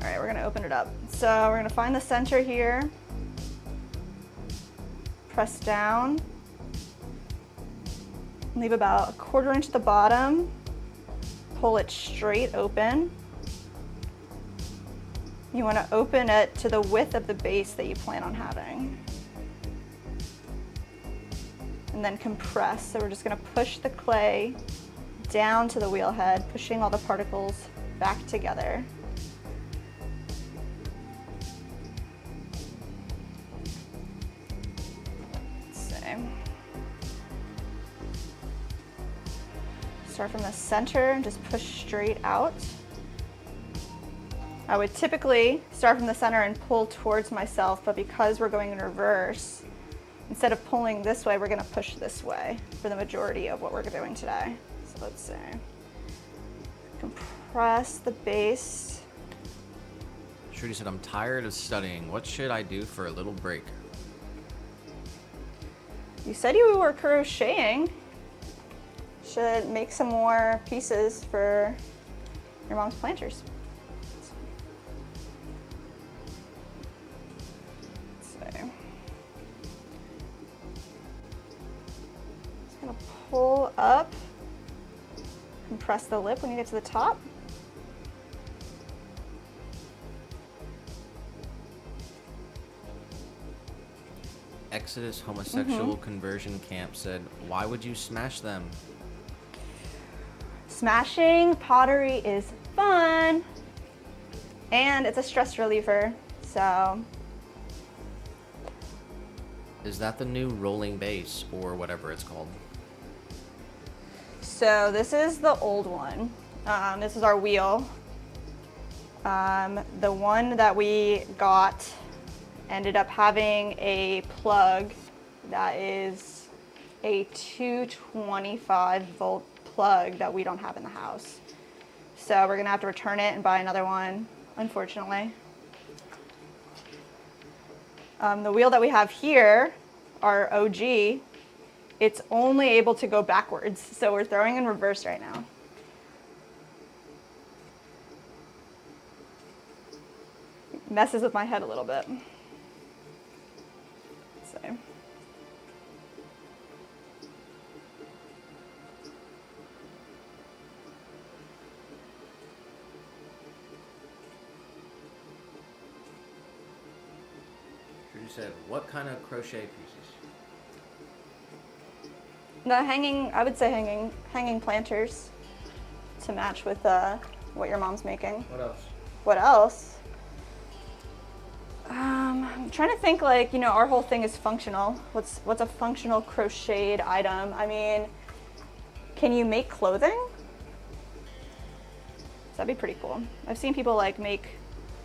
All right, we're gonna open it up. So we're gonna find the center here, press down, leave about 1/4 inch at the bottom, pull it straight open. You want to open it to the width of the base that you plan on having. And then compress. So we're just going to push the clay down to the wheel head, pushing all the particles back together. Let's see. Start from the center and just push straight out. I would typically start from the center and pull towards myself, but because we're going in reverse, instead of pulling this way, we're gonna push this way for the majority of what we're doing today. So let's see. Compress the base. Shruti said, I'm tired of studying. What should I do for a little break? You said you were crocheting. Should make some more pieces for your mom's planters. Pull up, compress the lip when you get to the top. Exodus Homosexual Conversion Camp said, why would you smash them? Smashing pottery is fun and it's a stress reliever, so. Is that the new rolling base or whatever it's called? So this is the old one. This is our wheel. The one that we got ended up having a plug that is a 225 volt plug that we don't have in the house. So we're gonna have to return it and buy another one, unfortunately. The wheel that we have here, our OG, it's only able to go backwards. So we're throwing in reverse right now. Messes with my head a little bit. So. You said, what kind of crochet pieces? The hanging, I would say hanging planters to match with what your mom's making. What else? What else? I'm trying to think, like, you know, our whole thing is functional. What's a functional crocheted item? I mean, can you make clothing? That'd be pretty cool. I've seen people like make,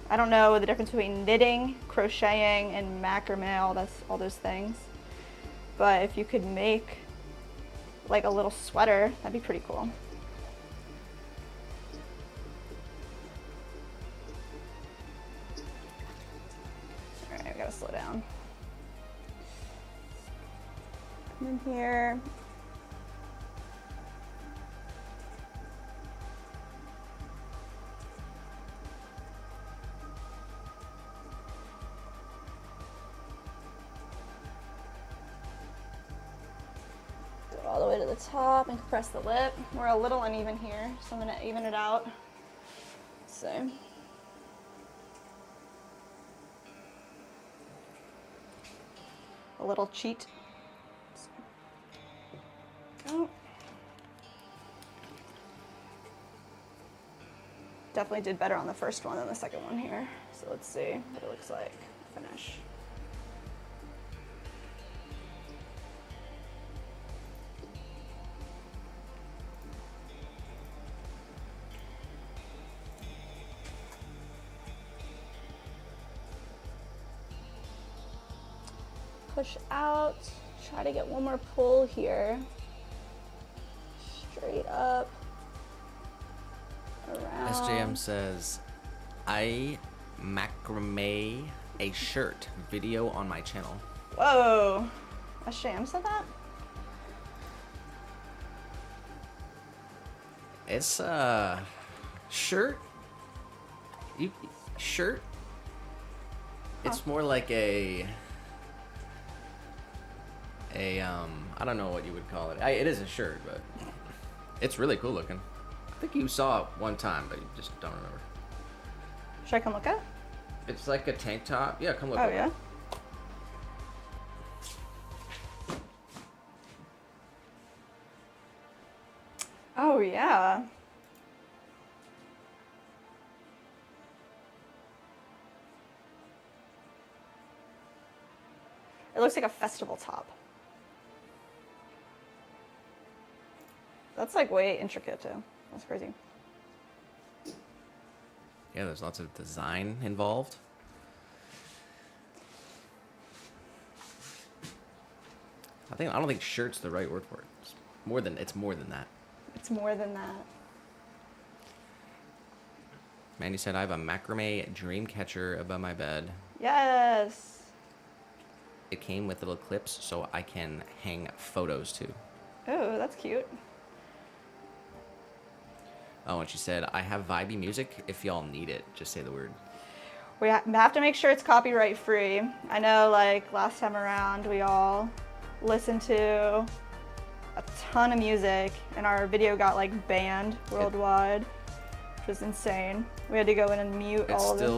I don't know the difference between knitting, crocheting, and macrame, all those things. But if you could make like a little sweater, that'd be pretty cool. All right, we gotta slow down. Come in here. All the way to the top and compress the lip. We're a little uneven here, so I'm gonna even it out. So. A little cheat. Go. Definitely did better on the first one than the second one here. So let's see what it looks like. Finish. Push out, try to get one more pull here. Straight up, around. SJM says, I macrame a shirt video on my channel. Whoa, SJM said that? It's shirt. Shirt? It's more like a I don't know what you would call it. It is a shirt, but it's really cool looking. I think you saw it one time, but you just don't remember. Should I come look at it? It's like a tank top. Yeah, come look Oh, at yeah? it. Oh, yeah. It looks like a festival top. That's like way intricate too. That's crazy. Yeah, there's lots of design involved. I don't think shirt's the right word for it. It's more than that. It's more than that. Mandy said I have a macrame dream catcher above my bed. Yes. It came with little clips so I can hang photos too. Oh, that's cute. Oh, and she said, I have vibey music. If y'all need it, just say the word. We have to make sure it's copyright free. I know, like, last time around, we all listened to a ton of music, and our video got, like, banned worldwide, which was insane. We had to go in and mute all of it.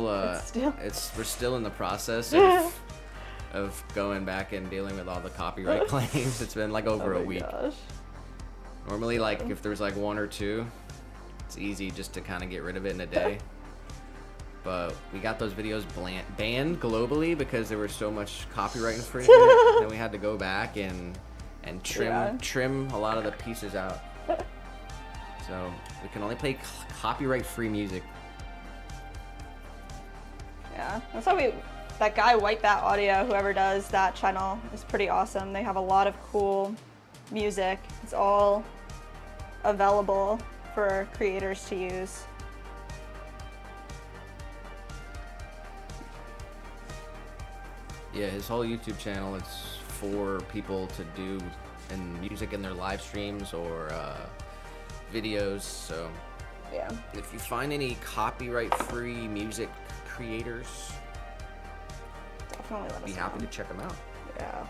We're still in the process of going back and dealing with all the copyright claims. It's been, like, over a week. Gosh. Normally, like, if there's, like, one or two, it's easy just to kind of get rid of it in a day. But we got those videos banned globally because there was so much copyright infringement. Then we had to go back and trim a lot of the pieces out. So we can only play copyright-free music. Yeah, that's why that guy Wipe That Audio, whoever does that channel, is pretty awesome. They have a lot of cool music. It's all available for creators to use. Yeah, his whole YouTube channel, it's for people to do and music in their live streams or videos. So yeah, if you find any copyright-free music creators, definitely let us know. Be happy to check them out. Yeah.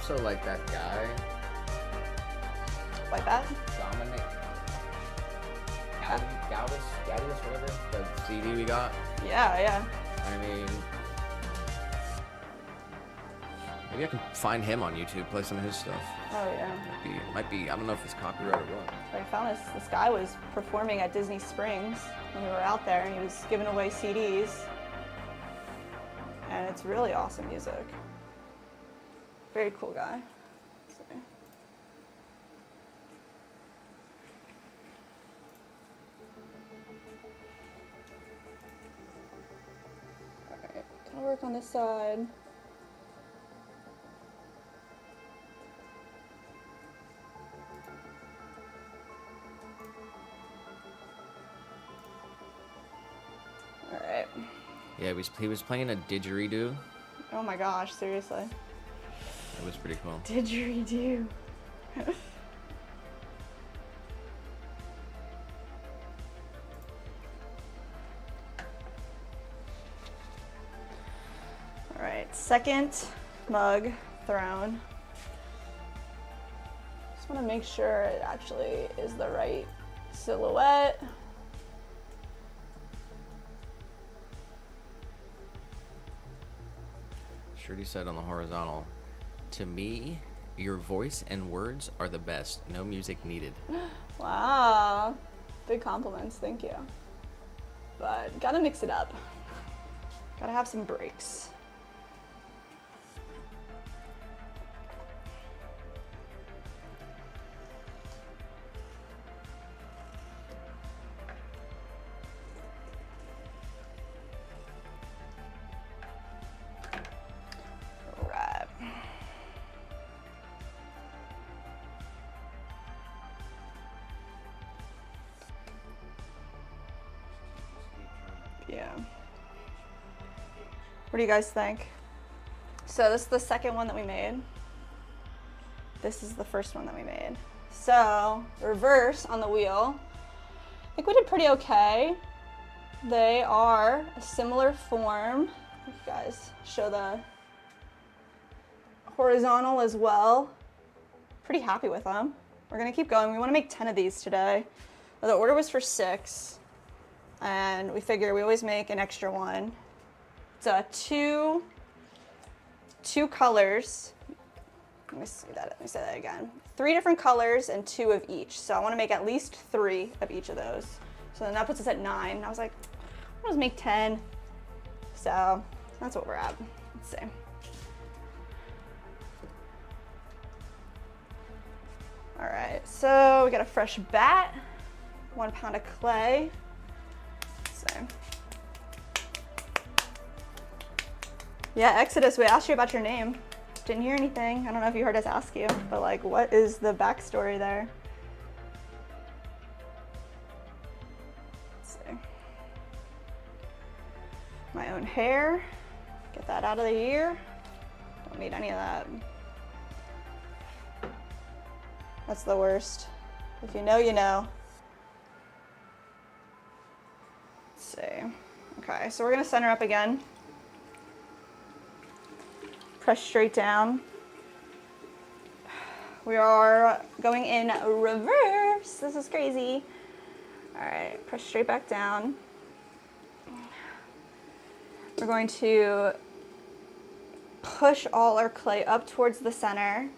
So like that guy. Like that? Dominic. Gaudis, whatever. The CD we got. Yeah, yeah. I mean, maybe I can find him on YouTube, play some of his stuff. Oh yeah. Might be. I don't know if it's copyright or what. I found this guy was performing at Disney Springs when we were out there, and he was giving away CDs. And it's really awesome music. Very cool guy. Alright, gonna work on this side. Alright. Yeah, he was playing a didgeridoo. Oh my gosh, seriously. It was pretty cool. Didgeridoo. Alright, second mug thrown. Just want to make sure it actually is the right silhouette. Shirley said on the horizontal, "To me, your voice and words are the best. No music needed." Wow. Big compliments, thank you. But gotta mix it up. Gotta have some breaks. Yeah. What do you guys think? So this is the second one that we made. This is the first one that we made. So reverse on the wheel. I think we did pretty okay. They are a similar form. You guys show the horizontal as well. Pretty happy with them. We're gonna keep going. We wanna make 10 of these today. The order was for 6. And we figure we always make an extra one. It's two colors. Let me say that again. 3 different colors and 2 of each. So I want to make at least 3 of each of those. So then that puts us at 9. I was like, let's make 10. So that's what we're at. Let's see. All right, so we got a fresh bat, 1 pound of clay. So. Yeah, Exodus, we asked you about your name. Didn't hear anything. I don't know if you heard us ask you, but like, what is the backstory there? Let's see. My own hair. Get that out of the ear. Don't need any of that. That's the worst. If you know, you know. Let's see. Okay, so we're gonna center up again. Press straight down. We are going in reverse. This is crazy. All right, press straight back down. We're going to push all our clay up towards the center,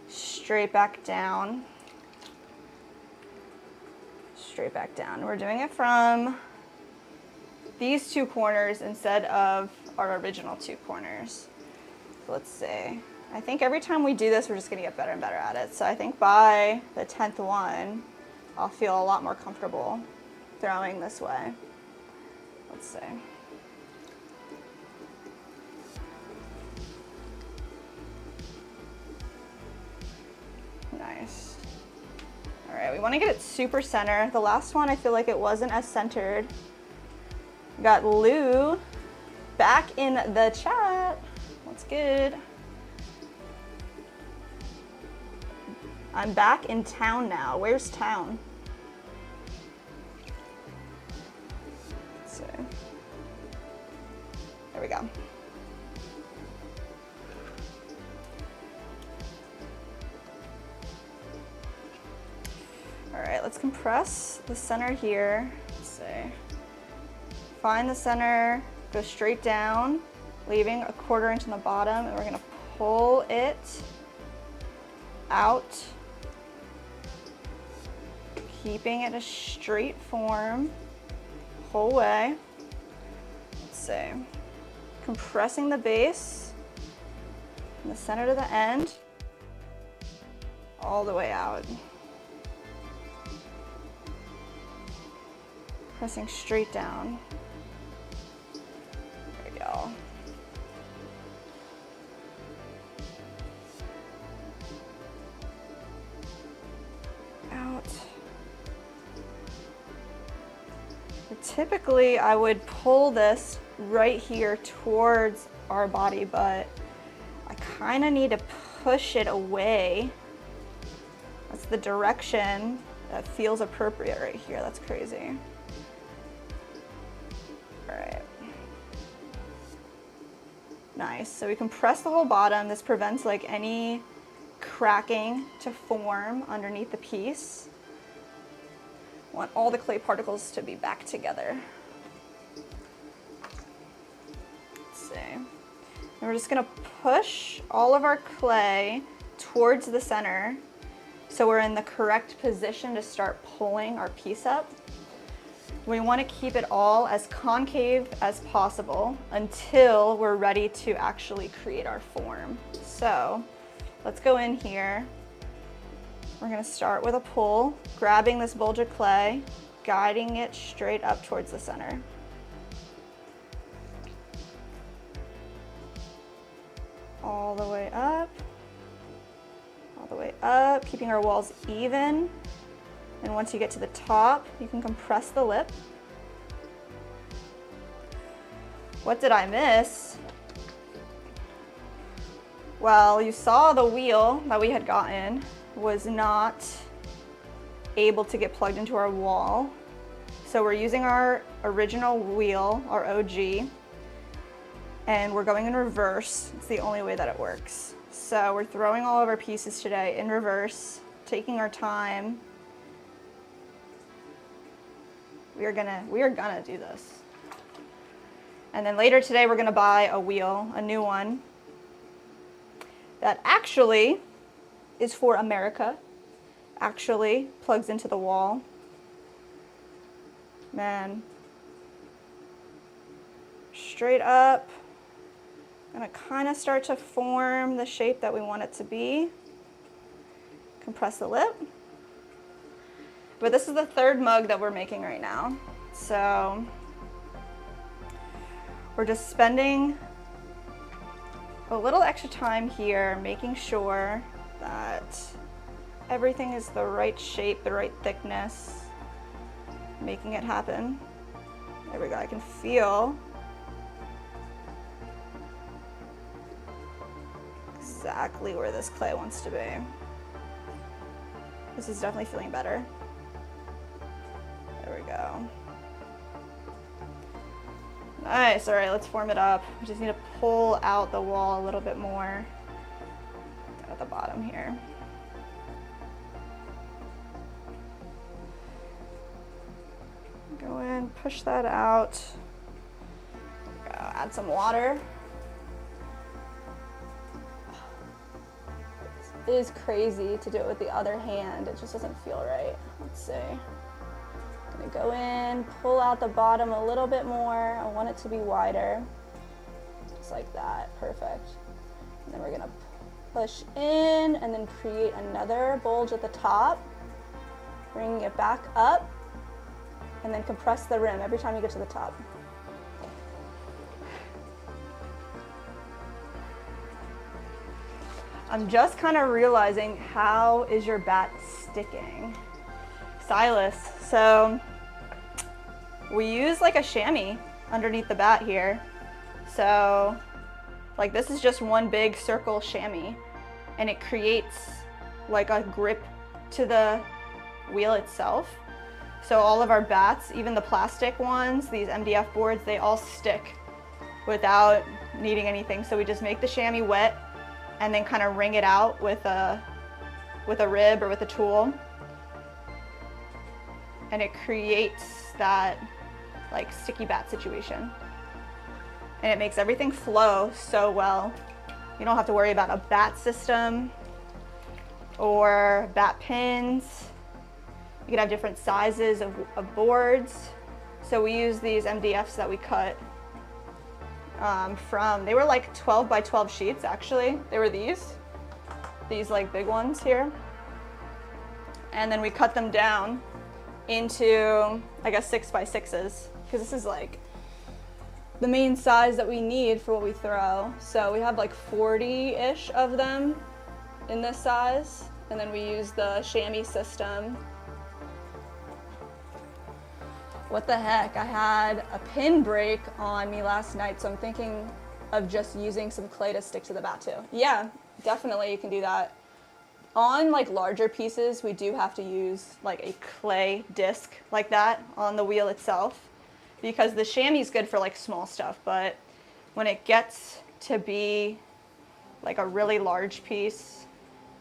straight back down, straight back down. We're doing it from these two corners instead of our original two corners. So let's see. I think every time we do this, we're just gonna get better and better at it. So I think by the 10th one, I'll feel a lot more comfortable throwing this way. Let's see. Nice. All right, we want to get it super center. The last one, I feel like it wasn't as centered. We got Lou back in the chat. That's good. I'm back in town now. Where's town? Let's see. There we go. All right, let's compress the center here. Let's see. Find the center, go straight down, leaving a 1/4 inch in the bottom, and we're gonna pull it out, keeping it a straight form whole way. Let's see. Compressing the base from the center to the end, all the way out. Pressing straight down. There we go. Out. So typically, I would pull this right here towards our body, but I kind of need to push it away. That's the direction that feels appropriate right here. That's crazy. All right. Nice. So we compress the whole bottom. This prevents like any cracking to form underneath the piece. Want all the clay particles to be back together. Let's see. And we're just gonna push all of our clay towards the center so we're in the correct position to start pulling our piece up. We want to keep it all as concave as possible until we're ready to actually create our form. So let's go in here. We're going to start with a pull, grabbing this bulge of clay, guiding it straight up towards the center. All the way up, all the way up, keeping our walls even. And once you get to the top, you can compress the lip. What did I miss? Well, you saw the wheel that we had gotten was not able to get plugged into our wall. So we're using our original wheel, our OG, and we're going in reverse. It's the only way that it works. So we're throwing all of our pieces today in reverse, taking our time. We are gonna do this. And then later today, we're gonna buy a wheel, a new one, that actually is for America, actually plugs into the wall. Man. Straight up. Gonna kind of start to form the shape that we want it to be. Compress the lip. But this is the third mug that we're making right now. So we're just spending a little extra time here, making sure that everything is the right shape, the right thickness, making it happen. There we go, I can feel exactly where this clay wants to be. This is definitely feeling better. There we go. Nice, all right, let's form it up. We just need to pull out the wall a little bit more at the bottom here. push that out. Add some water. It is crazy to do it with the other hand. It just doesn't feel right. Let's see. I'm gonna go in, pull out the bottom a little bit more. I want it to be wider. Just like that, perfect. And then we're gonna push in and then create another bulge at the top. Bring it back up and then compress the rim every time you get to the top. I'm just kind of realizing, how is your bat sticking? Silas, so we use like a chamois underneath the bat here. So like this is just one big circle chamois and it creates like a grip to the wheel itself. So all of our bats, even the plastic ones, these MDF boards, they all stick without needing anything. So we just make the chamois wet and then kind of wring it out with a rib or with a tool. And it creates that like sticky bat situation. And it makes everything flow so well. You don't have to worry about a bat system or bat pins. You can have different sizes of boards. So we use these MDFs that we cut they were like 12 by 12 sheets actually. They were these like big ones here. And then we cut them down into, I guess, 6 by 6s, because this is like the main size that we need for what we throw. So we have like 40-ish of them in this size. And then we use the chamois system. What the heck, I had a pin break on me last night, so I'm thinking of just using some clay to stick to the bat too. Yeah, definitely you can do that. On like larger pieces, we do have to use like a clay disc like that on the wheel itself, because the chamois is good for like small stuff, but when it gets to be like a really large piece,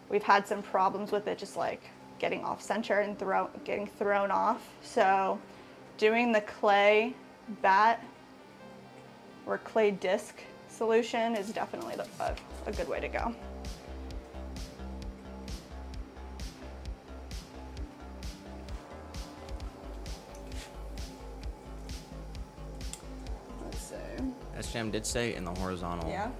we've had some problems with it just like getting off center and getting thrown off. So doing the clay bat or clay disc solution is definitely a good way to go. Let's see. SJM did say in the horizontal. Yeah.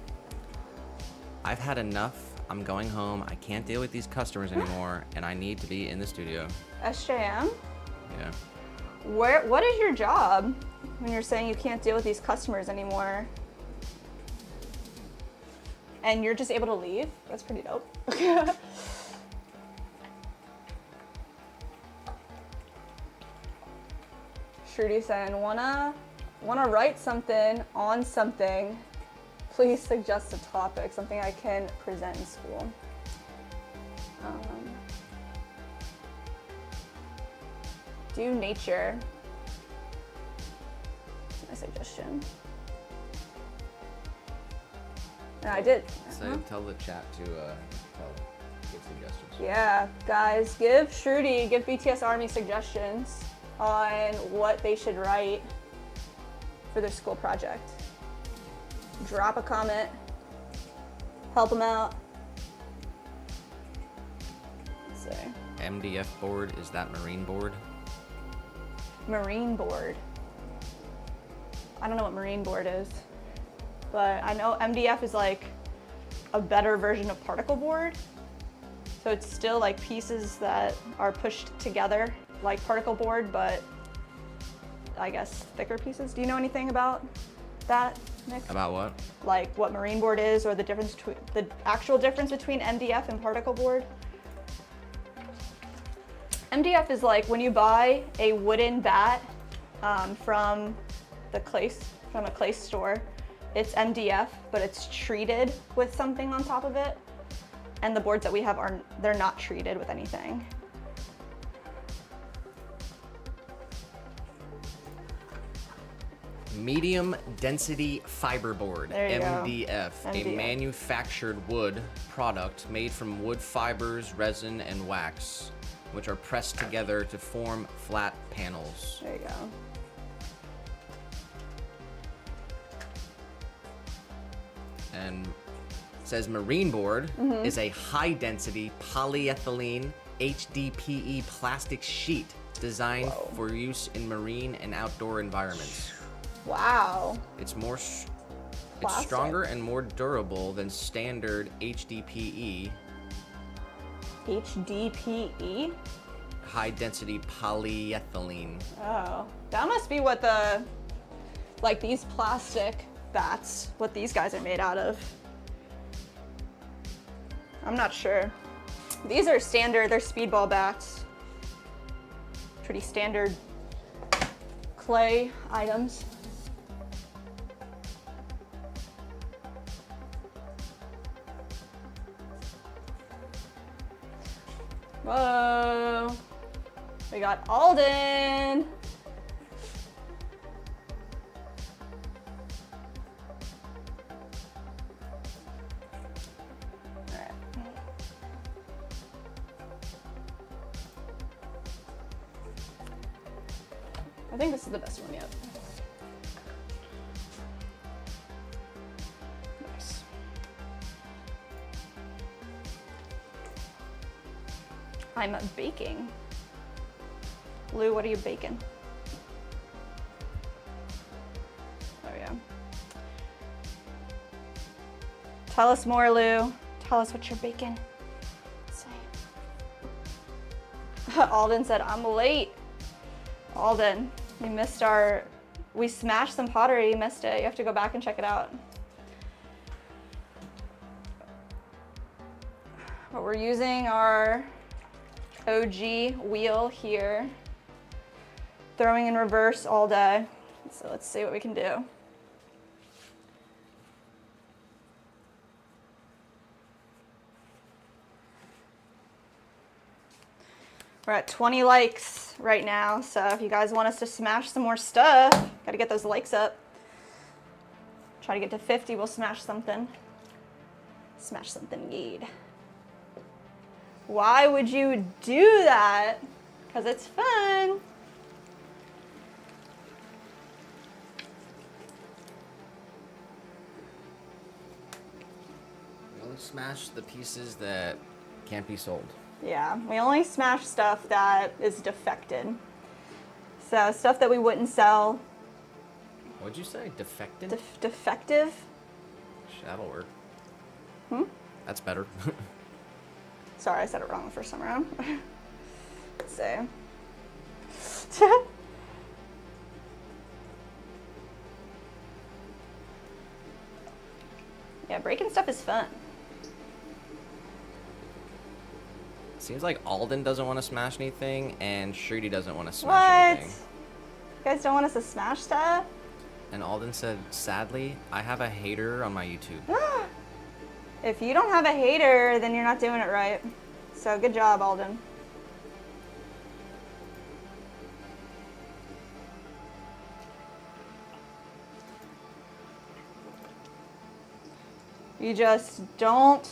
I've had enough. I'm going home. I can't deal with these customers anymore, and I need to be in the studio. SJM? Yeah. What is your job when you're saying you can't deal with these customers anymore? And you're just able to leave? That's pretty dope. Shruti saying, wanna write something on something? Please suggest a topic, something I can present in school. Do nature. My suggestion. No, I did. So tell the chat to give suggestions. Yeah, guys, give BTS Army suggestions on what they should write for their school project. Drop a comment, help them out. Let's see. MDF board, is that marine board? Marine board. I don't know what marine board is, but I know MDF is like a better version of particle board. So it's still like pieces that are pushed together like particle board, but I guess thicker pieces. Do you know anything about that, Nick? About what? Like what marine board is, or the actual difference between MDF and particle board? MDF is like when you buy a wooden bat from a clay store. It's MDF, but it's treated with something on top of it. And the boards that we have they're not treated with anything. Medium density fiberboard, There you go. MDF, a MDF. manufactured wood product made from wood fibers, resin, and wax, which are pressed together to form flat panels. There you go. And it says marine board is a high-density polyethylene HDPE plastic sheet designed for use in marine and outdoor environments. Wow. It's stronger and more durable than standard HDPE. HDPE? High-density polyethylene. Oh, that must be what these plastic bats, what these guys are made out of. I'm not sure. These are standard, they're speedball bats. Pretty standard clay items. Whoa, we got Alden. I think this is the best one yet. Nice. I'm baking. Lou, what are you baking? Oh yeah. Tell us more, Lou. Tell us what you're baking. Say. Alden said, I'm late. Alden, we smashed some pottery, you missed it. You have to go back and check it out. But we're using our OG wheel here, throwing in reverse all day. So let's see what we can do. We're at 20 likes right now, so if you guys want us to smash some more stuff, gotta get those likes up. Try to get to 50, we'll smash something. Smash something good. Why would you do that? Because it's fun. We only smash the pieces that can't be sold. Yeah, we only smash stuff that is defected. So stuff that we wouldn't sell. What'd you say? Defected? Defective? That'll work. That's better. Sorry, I said it wrong the first time around. Let's see. Yeah, breaking stuff is fun. Seems like Alden doesn't want to smash anything, and Shruti doesn't want to smash anything. You guys don't want us to smash stuff? And Alden said, sadly, I have a hater on my YouTube. If you don't have a hater, then you're not doing it right. So good job, Alden. You just don't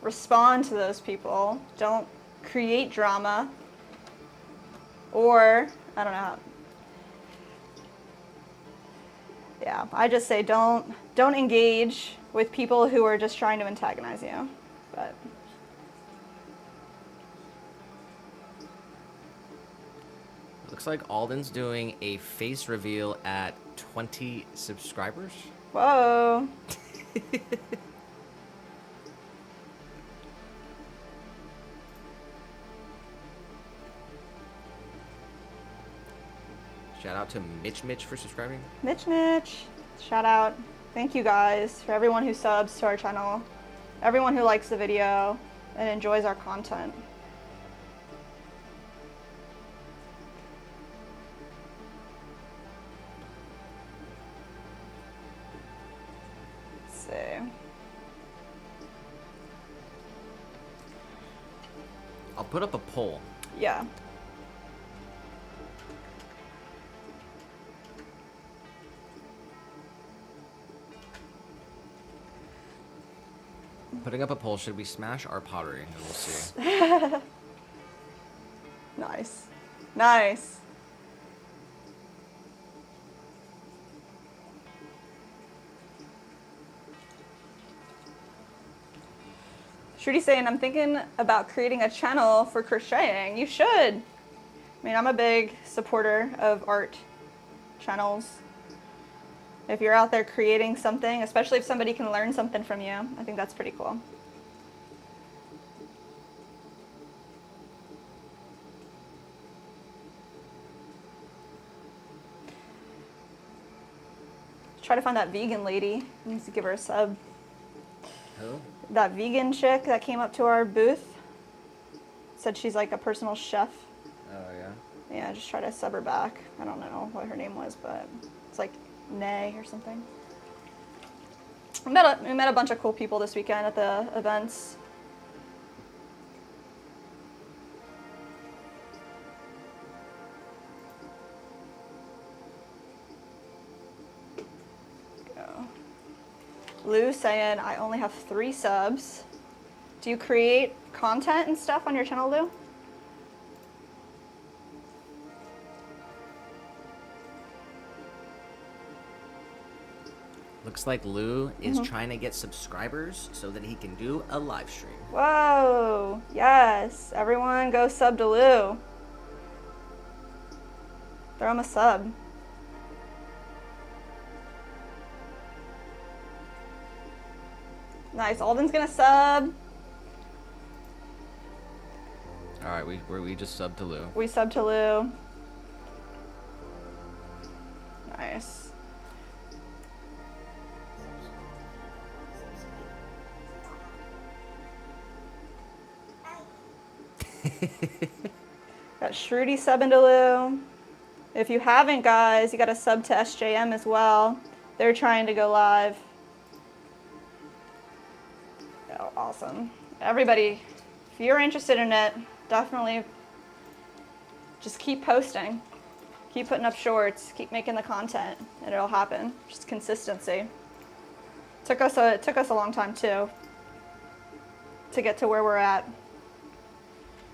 respond to those people. Don't create drama. Or, I don't know how. Yeah, I just say don't engage with people who are just trying to antagonize you. But looks like Alden's doing a face reveal at 20 subscribers. whoa. Shout out to Mitch for subscribing. Mitch. Shout out. Thank you guys for everyone who subs to our channel, everyone who likes the video and enjoys our content. Let's see. I'll put up a poll. Yeah. Putting up a poll, should we smash our pottery? And we'll see. Nice. Nice. Shruti's saying, I'm thinking about creating a channel for crocheting. You should. I mean, I'm a big supporter of art channels. If you're out there creating something, especially if somebody can learn something from you, I think that's pretty cool. Try to find that vegan lady. Needs to give her a sub. Who? That vegan chick that came up to our booth. Said she's like a personal chef. Oh, yeah? Yeah, just try to sub her back. I don't know what her name was, but it's like Nay or something. We met a bunch of cool people this weekend at the events. Go. Lou saying, I only have 3 subs. Do you create content and stuff on your channel, Lou? Looks like Lou is trying to get subscribers so that he can do a live stream. Whoa, yes. Everyone go sub to Lou. Throw him a sub. Nice, Alden's gonna sub. All right, we just subbed to Lou. We sub to Lou. Nice. Got Shruti subbing to Lou. If you haven't, guys, you got to sub to SJM as well. They're trying to go live. Oh, awesome. Everybody, if you're interested in it, definitely just keep posting. Keep putting up shorts. Keep making the content, and it'll happen. Just consistency. Took us a long time too to get to where we're at.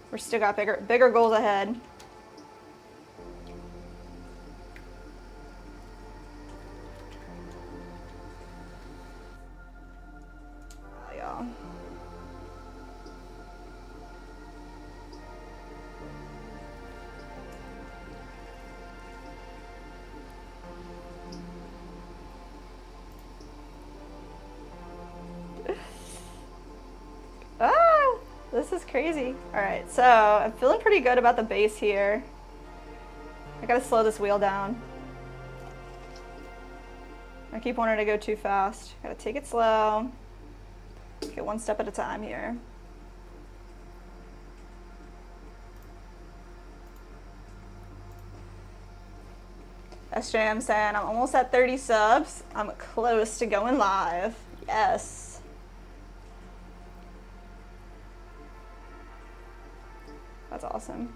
We're still got bigger goals ahead. Oh, y'all. Ah! This is crazy. All right, so I'm feeling pretty good about the base here. I gotta slow this wheel down. I keep wanting to go too fast. Gotta take it slow. Get one step at a time here. SJM saying, I'm almost at 30 subs. I'm close to going live. Yes. That's awesome.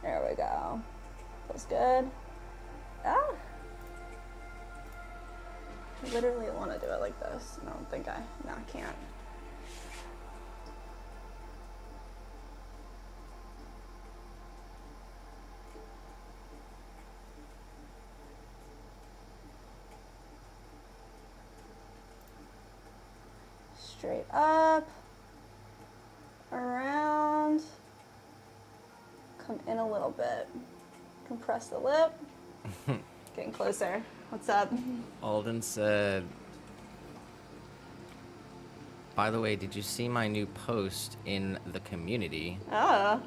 There we go. Feels good. Ah. I literally want to do it like this. I don't think no, I can't. Straight up, around, come in a little bit, compress the lip, getting closer. What's up? Alden said, by the way, did you see my new post in the community? Oh,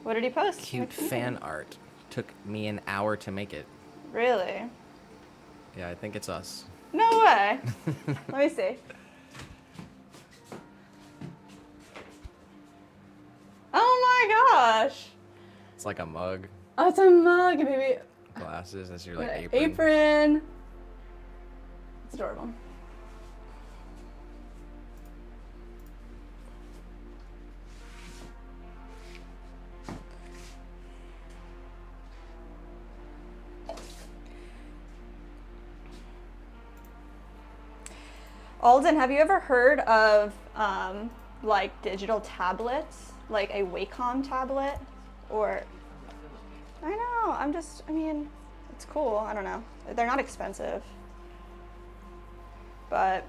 what did he post? Cute fan art. Took me an hour to make it. Really? Yeah, I think it's us. No way. Let me see. Oh my gosh. It's like a mug. Oh, it's a mug, baby. Glasses, that's your like apron. Apron. It's adorable. Alden, have you ever heard of like digital tablets, like a Wacom tablet? Or, I know, I mean, it's cool. I don't know. They're not expensive. But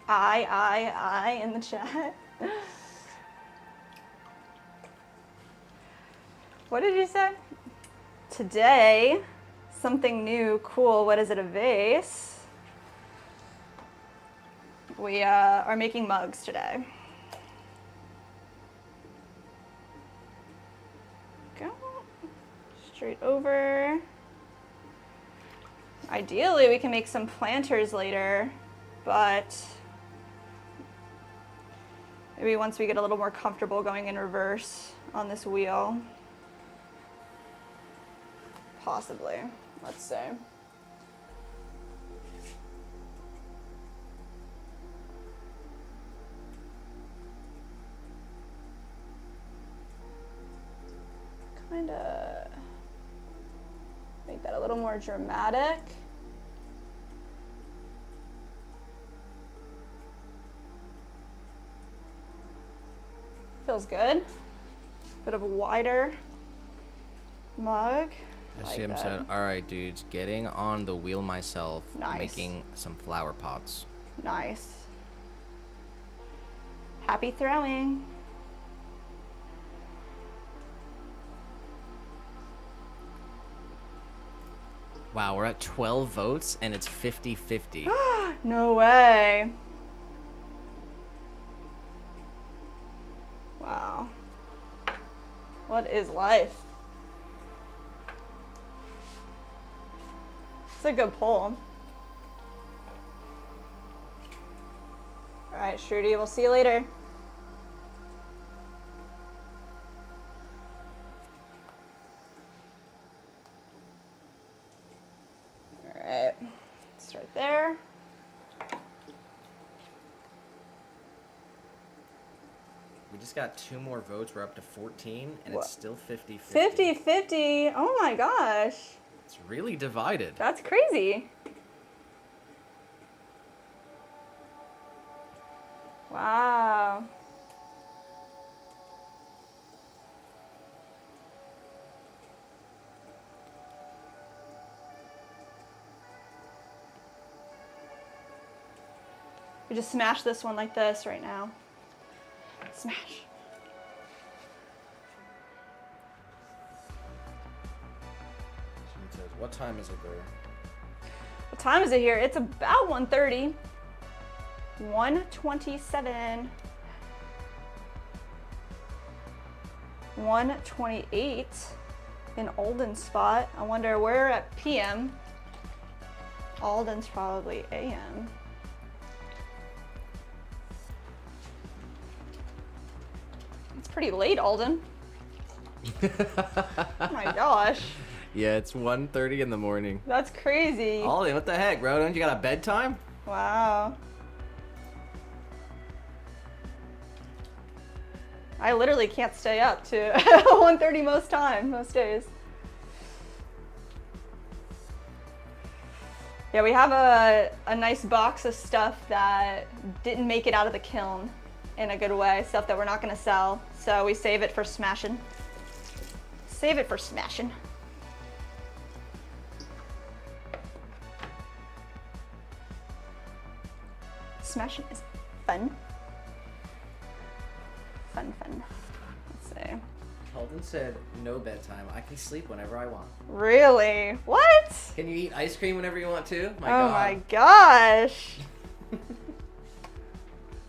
I in the chat. What did you say? Today, something new, cool. What is it, a vase? We are making mugs today. Go straight over. Ideally, we can make some planters later, but maybe once we get a little more comfortable going in reverse on this wheel. Possibly. Let's see. Kind of make that a little more dramatic. Feels good. Bit of a wider mug. Jim said, all right, dudes, getting on the wheel myself, Nice. making some flower pots. Nice. Happy throwing. Wow, we're at 12 votes, and it's 50-50. No way. Wow. What is life? It's a good poll. All right, Shruti, we'll see you later. All right, start there. We just got 2 more votes. We're up to 14, and What? it's still 50-50. 50-50. Oh my gosh. It's really divided. That's crazy. Wow. We just smash this one like this right now. Smash. She says, what time is it there? What time is it here? It's about 1:30. 1:27. 1:28 in Alden's spot. I wonder where at PM. Alden's probably AM. It's pretty late, Alden. Oh my gosh. Yeah, it's 1:30 in the morning. That's crazy. Ollie, what the heck, bro? Don't you got a bedtime? Wow. I literally can't stay up to 1:30 most days. Yeah, we have a nice box of stuff that didn't make it out of the kiln in a good way, stuff that we're not gonna sell. So we save it for smashing. Save it for smashing. Smashing is fun. Fun. Let's see. Holden said, no bedtime. I can sleep whenever I want. Really? What? Can you eat ice cream whenever you want to? My gosh.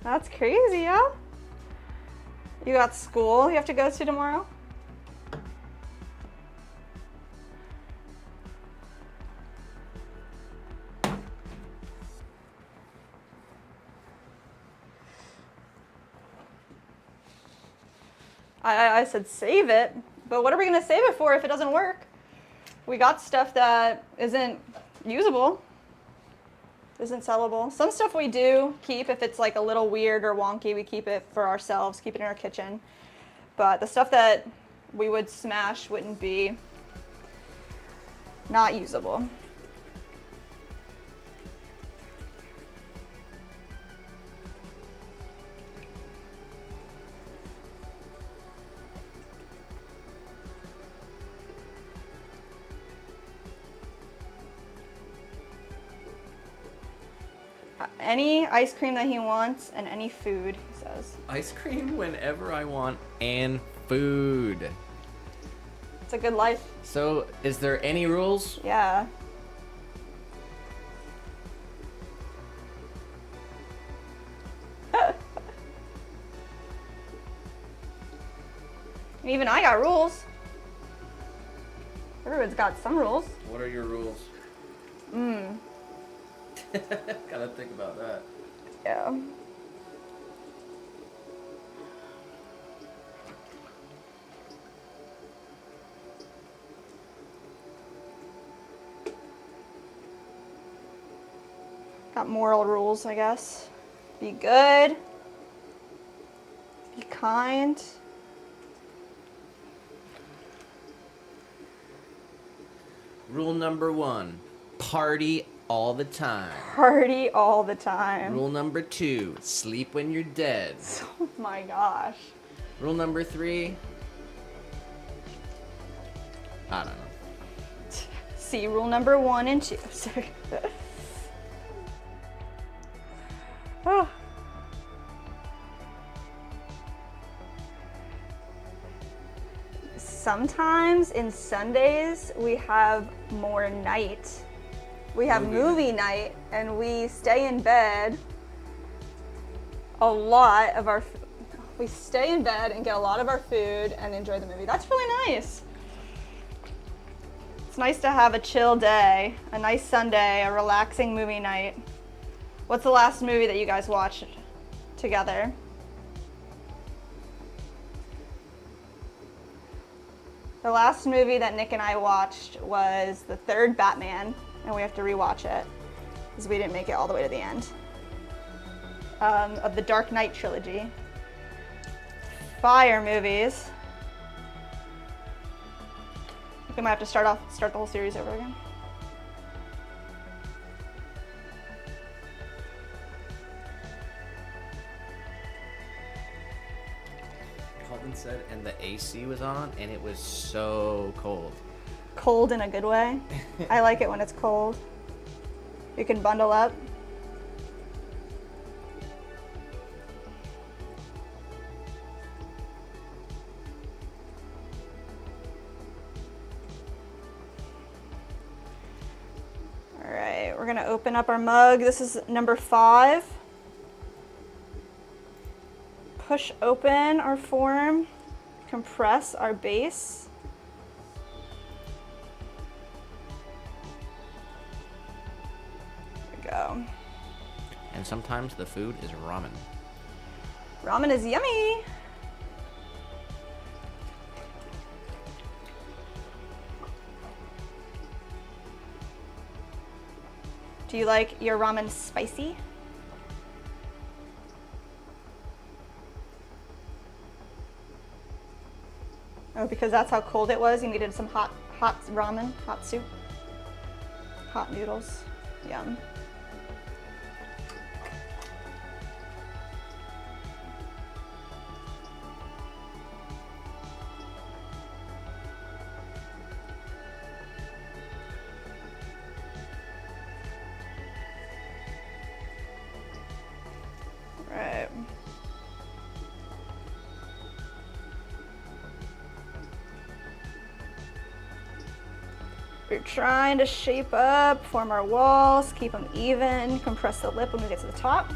That's crazy, yeah? You got school you have to go to tomorrow? I said save it, but what are we gonna save it for if it doesn't work? We got stuff that isn't usable. isn't sellable. Some stuff we do keep. If it's like a little weird or wonky, we keep it for ourselves, keep it in our kitchen. But the stuff that we would smash wouldn't be not usable. Any ice cream that he wants and any food, he says. Ice cream whenever I want and food. It's a good life. So, is there any rules? Yeah. Even I got rules. Everyone's got some rules. What are your rules? Gotta think about that. Yeah. Got moral rules, I guess. Be good. Be kind. Rule number 1, party all the time. Party all the time. Rule number 2, sleep when you're dead. Oh my gosh. Rule number 3, I don't know. See rule number 1 and 2. Sorry. Oh. Sometimes in Sundays we have more night. We have movie night and we stay in bed we stay in bed and get a lot of our food and enjoy the movie. That's really nice. It's nice to have a chill day, a nice Sunday, a relaxing movie night. What's the last movie that you guys watched together? The last movie that Nick and I watched was the third Batman, and we have to rewatch it because we didn't make it all the way to the end. Of the Dark Knight trilogy. Fire movies. I think I might have to start the whole series over again. Colton said, and the AC was on, and it was so cold. Cold in a good way. I like it when it's cold. You can bundle up. All right, we're gonna open up our mug. This is number 5. Push open our form, compress our base. There we go. And sometimes the food is ramen. Ramen is yummy. Do you like your ramen spicy? Oh, because that's how cold it was, you needed some hot ramen, hot soup, hot noodles. Yum. Right. We're trying to shape up, form our walls, keep them even, compress the lip when we get to the top.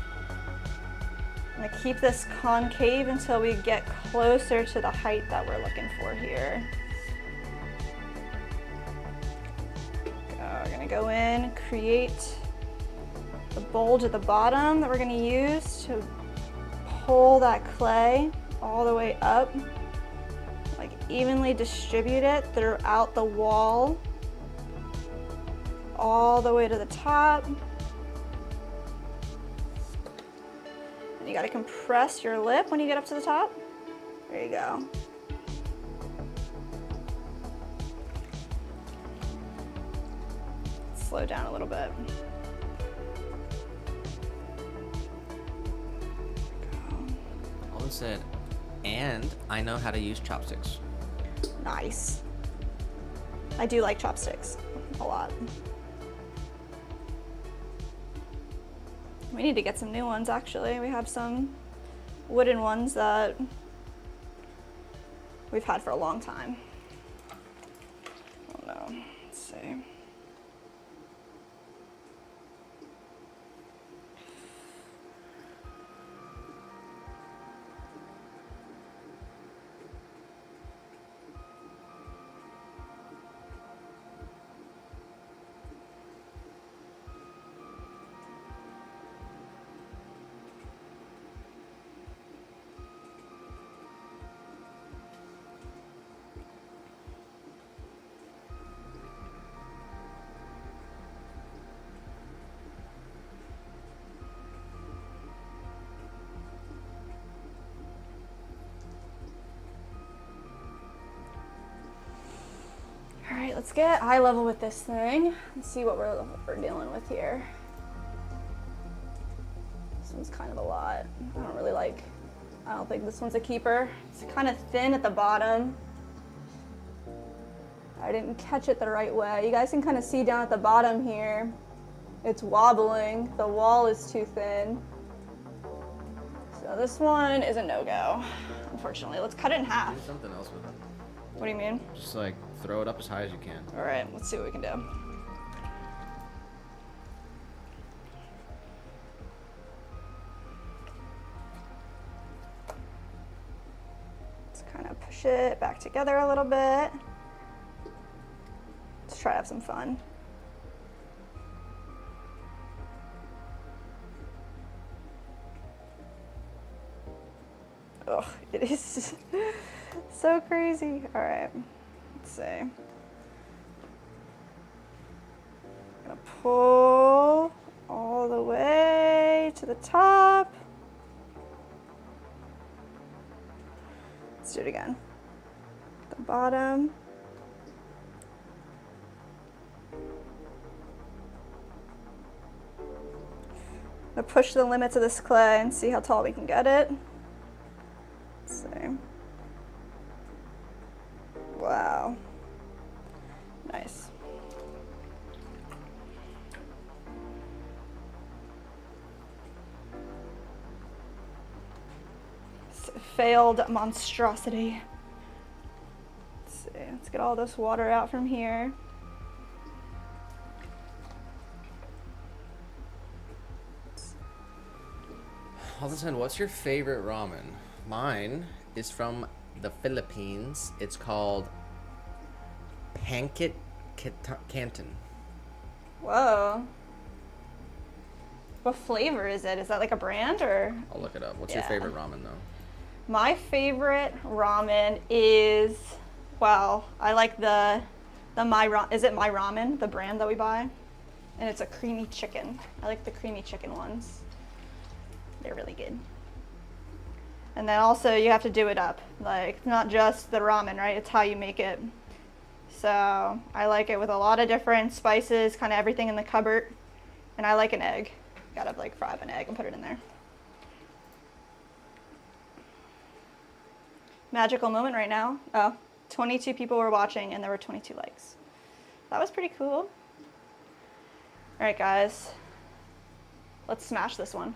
I'm gonna keep this concave until we get closer to the height that we're looking for here. We're gonna go in, create the bulge at the bottom that we're gonna use to pull that clay all the way up, like evenly distribute it throughout the wall, all the way to the top. gotta compress your lip when you get up to the top. There you go. Slow down a little bit. Alden said, and I know how to use chopsticks. Nice. I do like chopsticks a lot. We need to get some new ones, actually. We have some wooden ones that we've had for a long time. Oh no, let's see. All right, let's get eye level with this thing and see what we're dealing with here. This one's kind of a lot. I don't think this one's a keeper. It's kind of thin at the bottom. I didn't catch it the right way. You guys can kind of see down at the bottom here. It's wobbling. The wall is too thin. So this one is a no-go, unfortunately. Let's cut it in half. Do something else with it. What do you mean? Just like throw it up as high as you can. All right, let's see what we can do. Let's kind of push it back together a little bit. Let's try to have some fun. Ugh, it is so crazy. All right, let's see. I'm gonna pull all the way to the top. Let's do it again. The bottom. I'm gonna push the limits of this clay and see how tall we can get it. Let's see. Wow. Nice. Failed monstrosity. Let's see. Let's get all this water out from here. Alden, what's your favorite ramen? Mine is from the Philippines. It's called Pancit Canton. Whoa. What flavor is it? Is that like a brand or? I'll look it up. What's your favorite ramen though? My favorite ramen is, well, I like the is it My Ramen, the brand that we buy? And it's a creamy chicken. I like the creamy chicken ones. They're really good. And then also you have to do it up. Like, not just the ramen, right? It's how you make it. So I like it with a lot of different spices, kind of everything in the cupboard. And I like an egg. Gotta like fry up an egg and put it in there. Magical moment right now. Oh, 22 people were watching and there were 22 likes. That was pretty cool. All right, guys. Let's smash this one.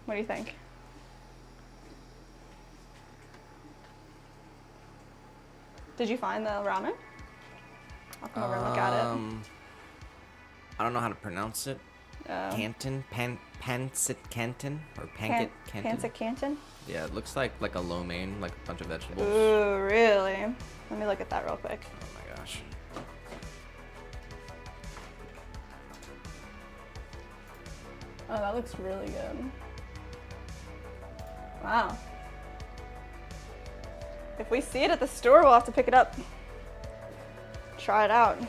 What do you think? Did you find the ramen? I'll come over and look at it. I don't know how to pronounce it. Canton, Pancit Canton, or Pancit Canton. Pancit Canton? Yeah, it looks like a lo mein, like a bunch of vegetables. Ooh, really? Let me look at that real quick. Oh my gosh. Oh, that looks really good. Wow. If we see it at the store, we'll have to pick it up. Try it out. No,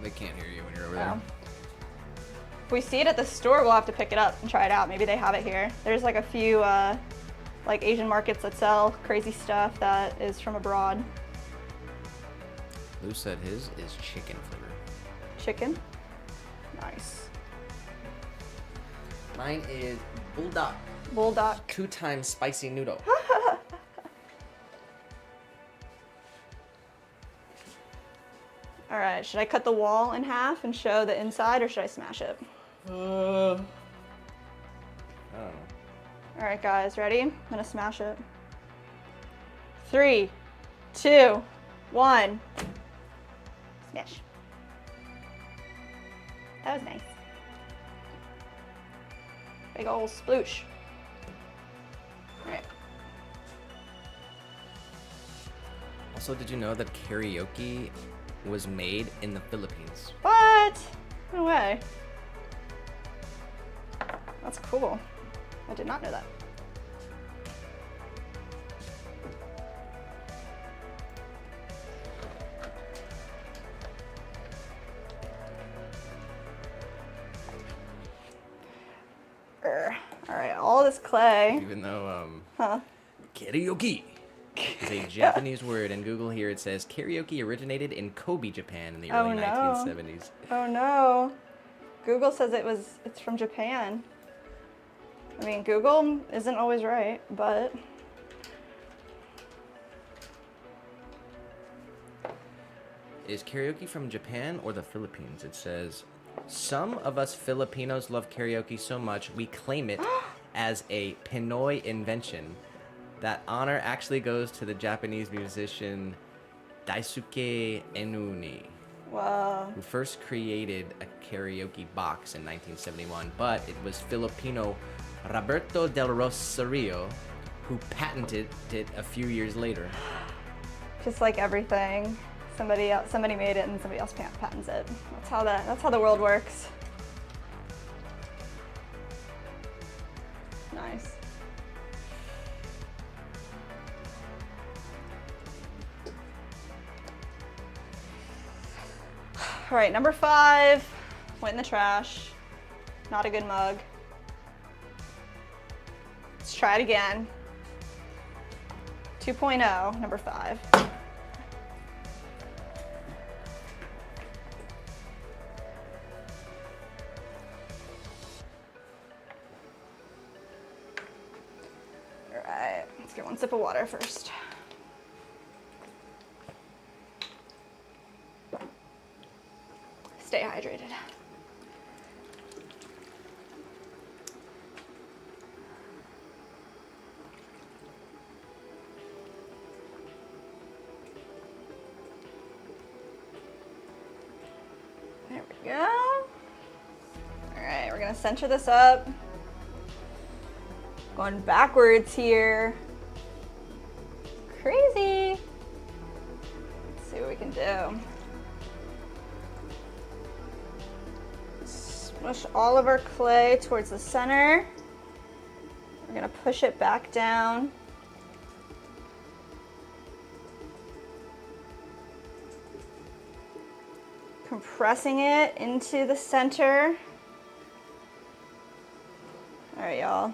they can't hear you when you're over there. we see it at the store, we'll have to pick it up and try it out. Maybe they have it here. There's like a few like Asian markets that sell crazy stuff that is from abroad. Lou said his is chicken flavor. Chicken? Nice. Mine is bulldog. Bulldog. 2 times spicy noodle. All right, should I cut the wall in half and show the inside, or should I smash it? I don't know. All right, guys, ready? I'm gonna smash it. 3, 2, 1. Smash. That was nice. Big ol' sploosh. All right. Also, did you know that karaoke was made in the Philippines? What? No way. That's cool. I did not know that. All right, all this clay. Even though karaoke is a Japanese word, and Google here it says karaoke originated in Kobe, Japan in the early 1970s. Oh no. Google says it's from Japan. I mean, Google isn't always right, but Is karaoke from Japan or the Philippines? It says, some of us Filipinos love karaoke so much we claim it as a Pinoy invention. That honor actually goes to the Japanese musician Daisuke Enuni, wow. who first created a karaoke box in 1971, but it was Filipino Roberto del Rosario who patented it a few years later. Just like everything, somebody made it and somebody else patents it. That's how the world works. Nice. All right, number 5 went in the trash. Not a good mug. Let's try it again. 2.0, number 5. All right, let's get one sip of water first. Stay hydrated. There we go. All right, we're gonna center this up. Going backwards here. Crazy. Let's see what we can do. Push all of our clay towards the center. We're gonna push it back down. Compressing it into the center. All right, y'all.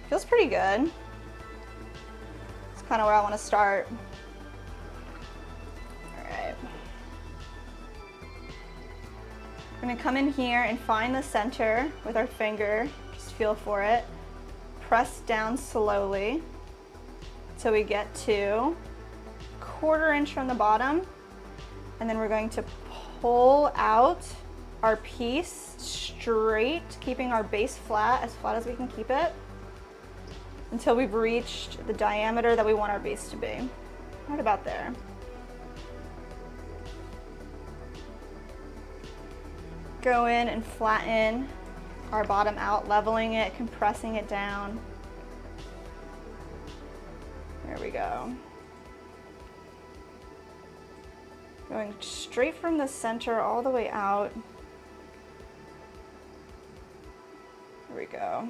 Feels pretty good. It's kind of where I want to start. We're gonna come in here and find the center with our finger, just feel for it. Press down slowly till we get to 1/4 inch from the bottom. And then we're going to pull out our piece straight, keeping our base flat as we can keep it, until we've reached the diameter that we want our base to be. Right about there. Go in and flatten our bottom out, leveling it, compressing it down. There we go. Going straight from the center all the way out. There we go.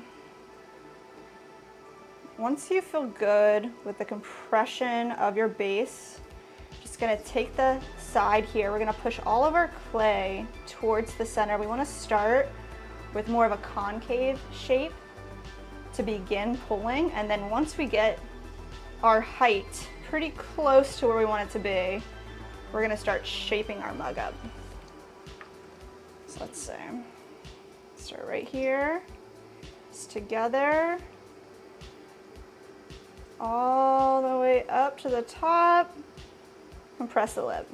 Once you feel good with the compression of your base, just gonna take the side here. We're gonna push all of our clay towards the center. We wanna start with more of a concave shape to begin pulling. And then once we get our height pretty close to where we want it to be, we're gonna start shaping our mug up. So let's see. Start right here. It's together. All the way up to the top. Compress the lip.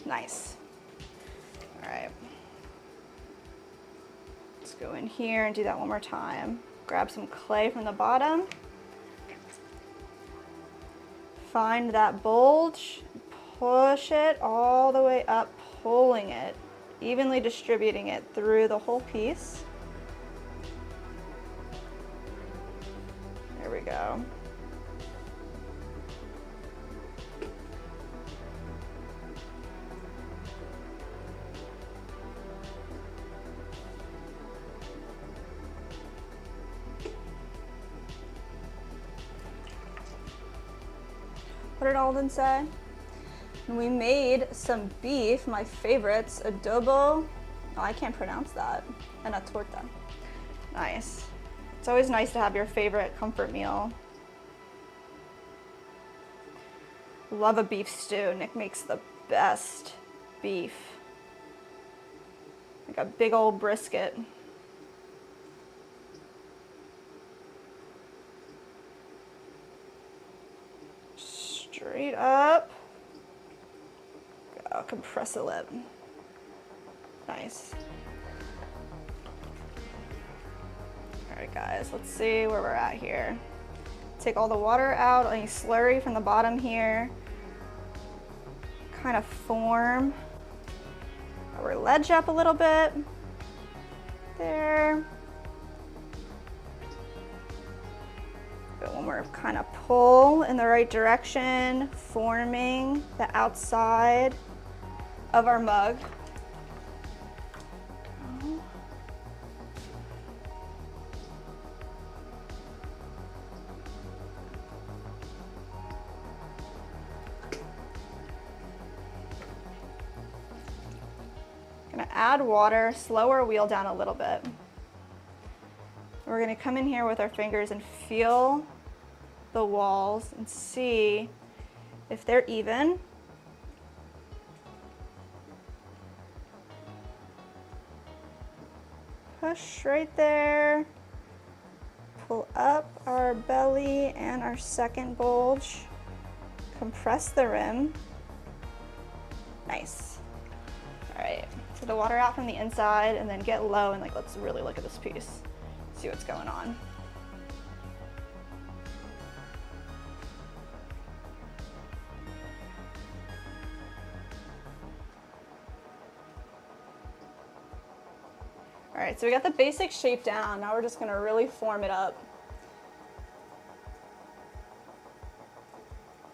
Nice. All right. Let's go in here and do that one more time. Grab some clay from the bottom. Find that bulge, push it all the way up, pulling it, evenly distributing it through the whole piece. There we go. What did Alden say? And we made some beef, my favorites, adobo. Oh, I can't pronounce that. And a torta. Nice. It's always nice to have your favorite comfort meal. Love a beef stew. Nick makes the best beef. Like a big old brisket. Straight up. Go, compress the lip. Nice. All right, guys, let's see where we're at here. Take all the water out, any slurry from the bottom here. Kind of form our ledge up a little bit. There. But when we're kind of pull in the right direction, forming the outside of our mug. Gonna add water, slow our wheel down a little bit. We're gonna come in here with our fingers and feel the walls and see if they're even. Push right there. Pull up our belly and our second bulge. Compress the rim. Nice. All right, so the water out from the inside and then get low and let's really look at this piece. See what's going on. All right, so we got the basic shape down. Now we're just gonna really form it up.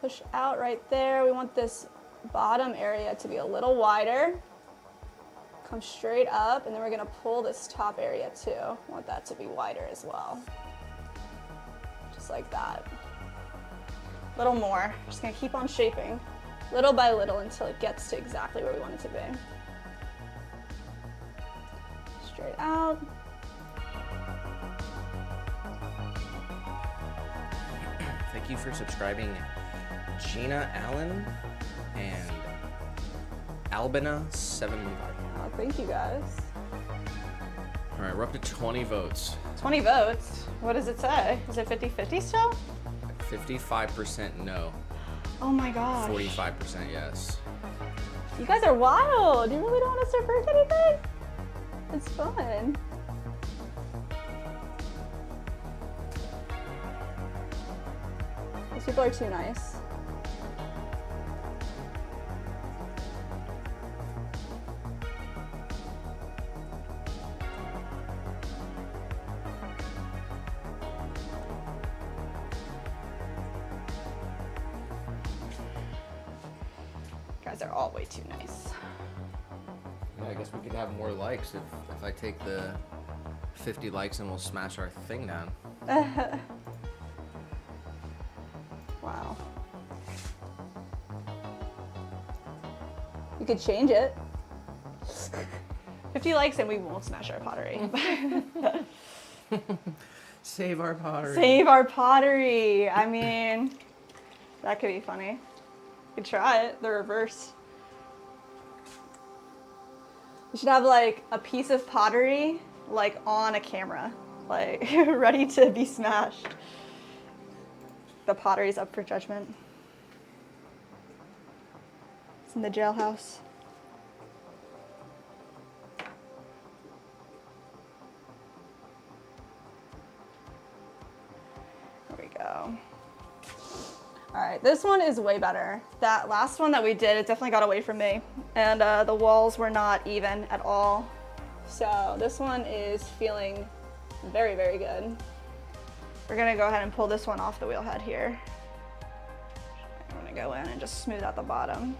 Push out right there. We want this bottom area to be a little wider. Come straight up, and then we're gonna pull this top area too. Want that to be wider as well. Just like that. A little more. Just gonna keep on shaping, little by little, until it gets to exactly where we want it to be. Straight out. Thank you for subscribing, Gina Allen and Albina715. Oh, thank you guys. All right, we're up to 20 votes. 20 votes? What does it say? Is it 50-50 still? 55% no. Oh my gosh. 45% yes. You guys are wild. You really don't want to start birth anything? It's fun. These people are too nice. Guys are all way too nice. Yeah, I guess we could have more likes if I take the 50 likes and we'll smash our thing down. Wow. You could change it. 50 likes and we won't smash our pottery. Save our pottery. Save our pottery. I mean, that could be funny. You could try it, the reverse. You should have like a piece of pottery like on a camera, like ready to be smashed. The pottery's up for judgment. It's in the jailhouse. There we go. All right, this one is way better. That last one that we did, it definitely got away from me. And the walls were not even at all. So this one is feeling very, very good. We're gonna go ahead and pull this one off the wheel head here. I'm gonna go in and just smooth out the bottom.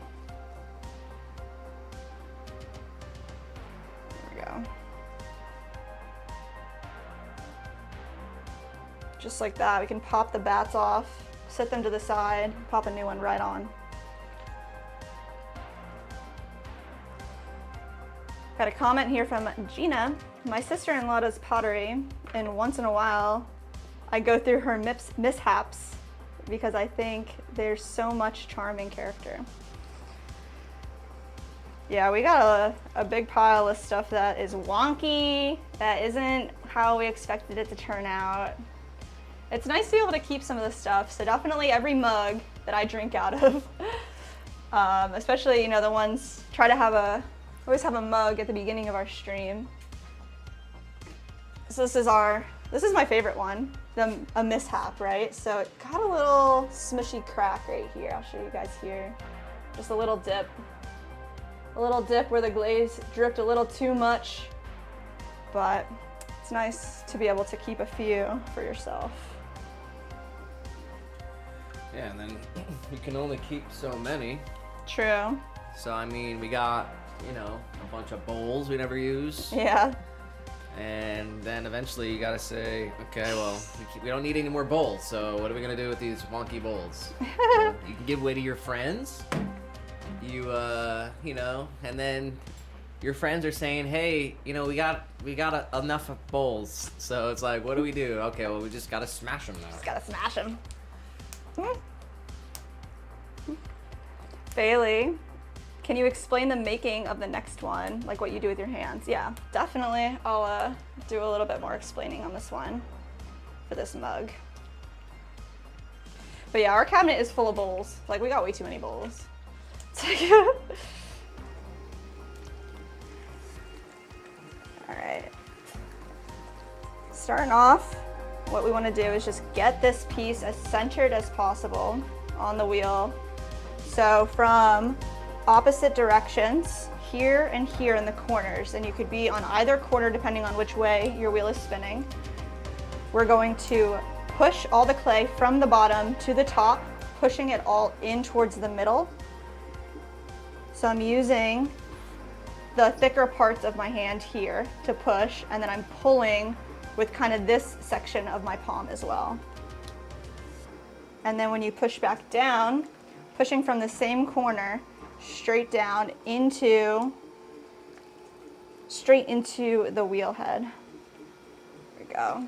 There we go. Just like that, we can pop the bats off, set them to the side, pop a new one right on. Got a comment here from Gina. My sister-in-law does pottery, and once in a while, I go through her mishaps because I think there's so much charm and character. Yeah, we got a big pile of stuff that is wonky, that isn't how we expected it to turn out. It's nice to be able to keep some of this stuff, so definitely every mug that I drink out of, especially, you know, the ones, try to always have a mug at the beginning of our stream. So this is my favorite one, a mishap, right? So it got a little smushy crack right here. I'll show you guys here. Just a little dip. A little dip where the glaze dripped a little too much, but it's nice to be able to keep a few for yourself. Yeah, and then you can only keep so many. True. So, I mean, we got, you know, a bunch of bowls we never use. Yeah. And then eventually you gotta say, okay, well, we don't need any more bowls, so what are we gonna do with these wonky bowls? You can give away to your friends. You know, and then your friends are saying, hey, you know, we got enough of bowls. So it's like, what do we do? Okay, well, we just gotta smash them now. Just gotta smash them. Bailey, can you explain the making of the next one, like what you do with your hands? Yeah, definitely. I'll do a little bit more explaining on this one for this mug. But yeah, our cabinet is full of bowls. Like, we got way too many bowls. All right. Starting off, what we want to do is just get this piece as centered as possible on the wheel. So from opposite directions, here and here in the corners, and you could be on either corner depending on which way your wheel is spinning. We're going to push all the clay from the bottom to the top, pushing it all in towards the middle. So I'm using the thicker parts of my hand here to push, and then I'm pulling with kind of this section of my palm as well. And then when you push back down, pushing from the same corner, straight down straight into the wheel head. There we go.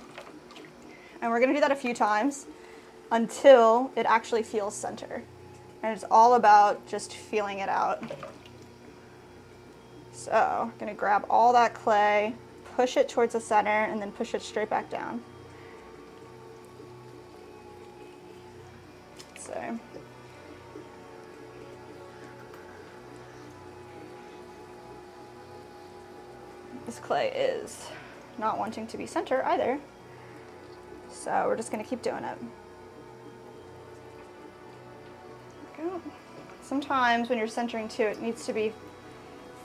And we're gonna do that a few times until it actually feels center. And it's all about just feeling it out. So, I'm gonna grab all that clay, push it towards the center, and then push it straight back down. So, this clay is not wanting to be center either. So we're just gonna keep doing it. Go. Sometimes when you're centering too, it needs to be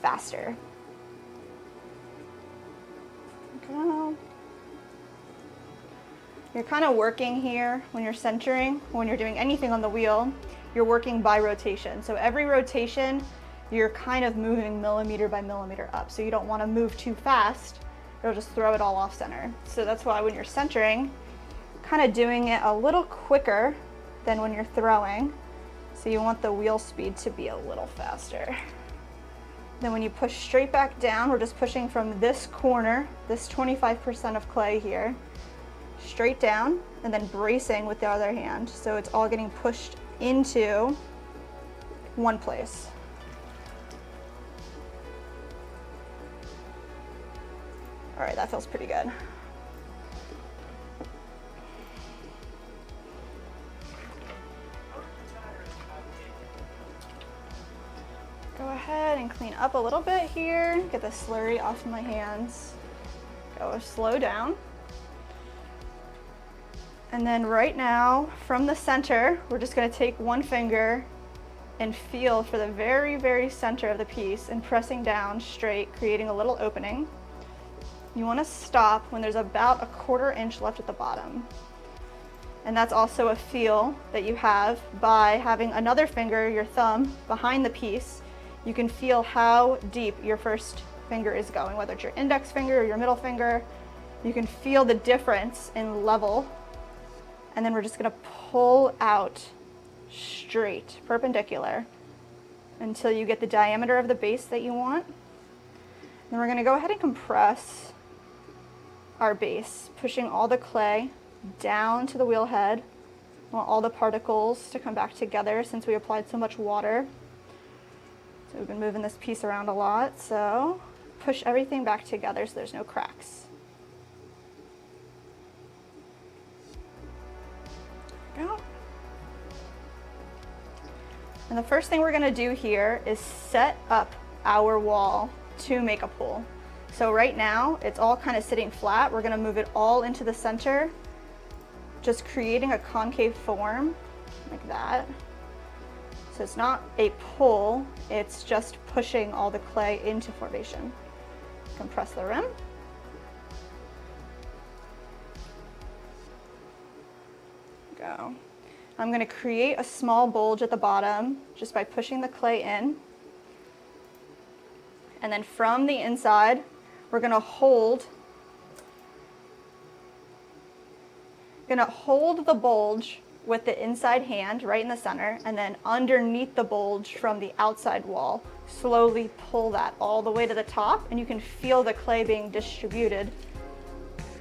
faster. Go. You're kind of working here when you're centering, when you're doing anything on the wheel, you're working by rotation. So every rotation, you're kind of moving millimeter by millimeter up. So you don't want to move too fast. It'll just throw it all off center. So that's why when you're centering, kind of doing it a little quicker than when you're throwing. So you want the wheel speed to be a little faster. Then when you push straight back down, we're just pushing from this corner, this 25% of clay here, straight down, and then bracing with the other hand. So it's all getting pushed into one place. All right, that feels pretty good. Go ahead and clean up a little bit here. Get the slurry off my hands. Go slow down. And then right now, from the center, we're just gonna take one finger and feel for the very, very center of the piece and pressing down straight, creating a little opening. You wanna stop when there's about a 1/4 inch left at the bottom. And that's also a feel that you have by having another finger, your thumb, behind the piece. You can feel how deep your first finger is going, whether it's your index finger or your middle finger. You can feel the difference in level. And then we're just gonna pull out straight, perpendicular, until you get the diameter of the base that you want. Then we're gonna go ahead and compress our base, pushing all the clay down to the wheel head. I want all the particles to come back together since we applied so much water. So we've been moving this piece around a lot, so push everything back together so there's no cracks. Go. And the first thing we're gonna do here is set up our wall to make a pool. So right now, it's all kind of sitting flat. We're gonna move it all into the center, just creating a concave form like that. So it's not a pull, it's just pushing all the clay into formation. Compress the rim. Go. I'm gonna create a small bulge at the bottom just by pushing the clay in. And then from the inside, we're gonna hold the bulge with the inside hand right in the center, and then underneath the bulge from the outside wall, slowly pull that all the way to the top, and you can feel the clay being distributed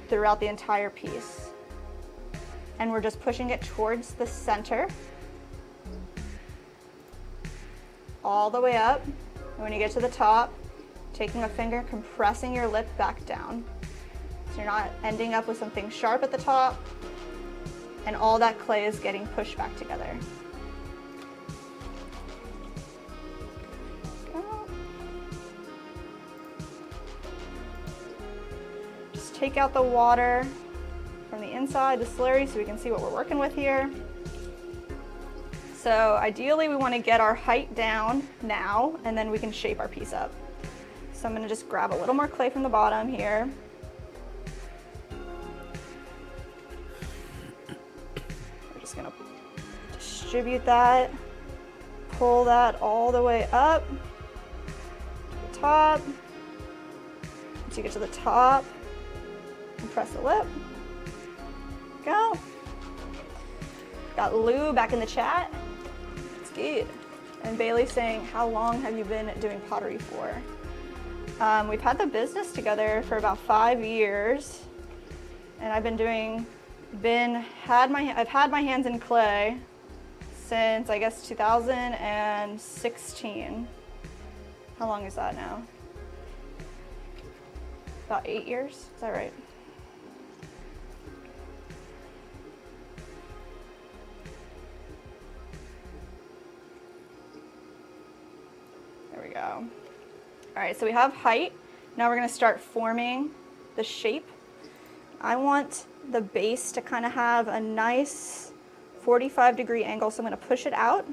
throughout the entire piece. And we're just pushing it towards the center, all the way up. And when you get to the top, taking a finger, compressing your lip back down. So you're not ending up with something sharp at the top, and all that clay is getting pushed back together. Just take out the water from the inside, the slurry, so we can see what we're working with here. So ideally we want to get our height down now, and then we can shape our piece up. So I'm going to just grab a little more clay from the bottom here. We're just going to distribute that, pull that all the way up to the top. Once you get to the top, compress the lip. Go. Got Lou back in the chat. It's good. And Bailey saying, how long have you been doing pottery for? We've had the business together for about 5 years, and I've had my hands in clay since I guess 2016. How long is that now? About 8 years, is that right? There we go. All right, so we have height. Now we're gonna start forming the shape. I want the base to kind of have a nice 45-degree angle, so I'm gonna push it out,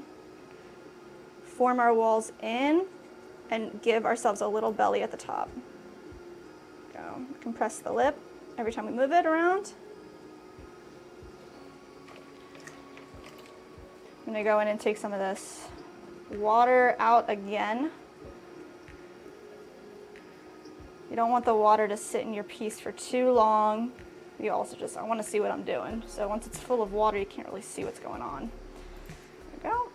form our walls in, and give ourselves a little belly at the top. Go. Compress the lip every time we move it around. I'm gonna go in and take some of this water out again. You don't want the water to sit in your piece for too long. You also I want to see what I'm doing. So once it's full of water, you can't really see what's going on. There we go.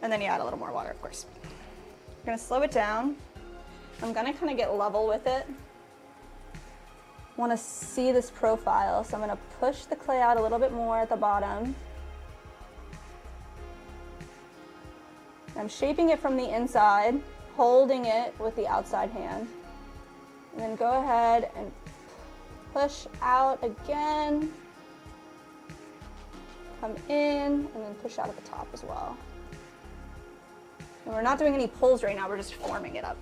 And then you add a little more water, of course. I'm gonna slow it down. I'm gonna kind of get level with it. Want to see this profile, so I'm gonna push the clay out a little bit more at the bottom. I'm shaping it from the inside, holding it with the outside hand. And then go ahead and push out again. Come in, and then push out at the top as well. And we're not doing any pulls right now, we're just forming it up.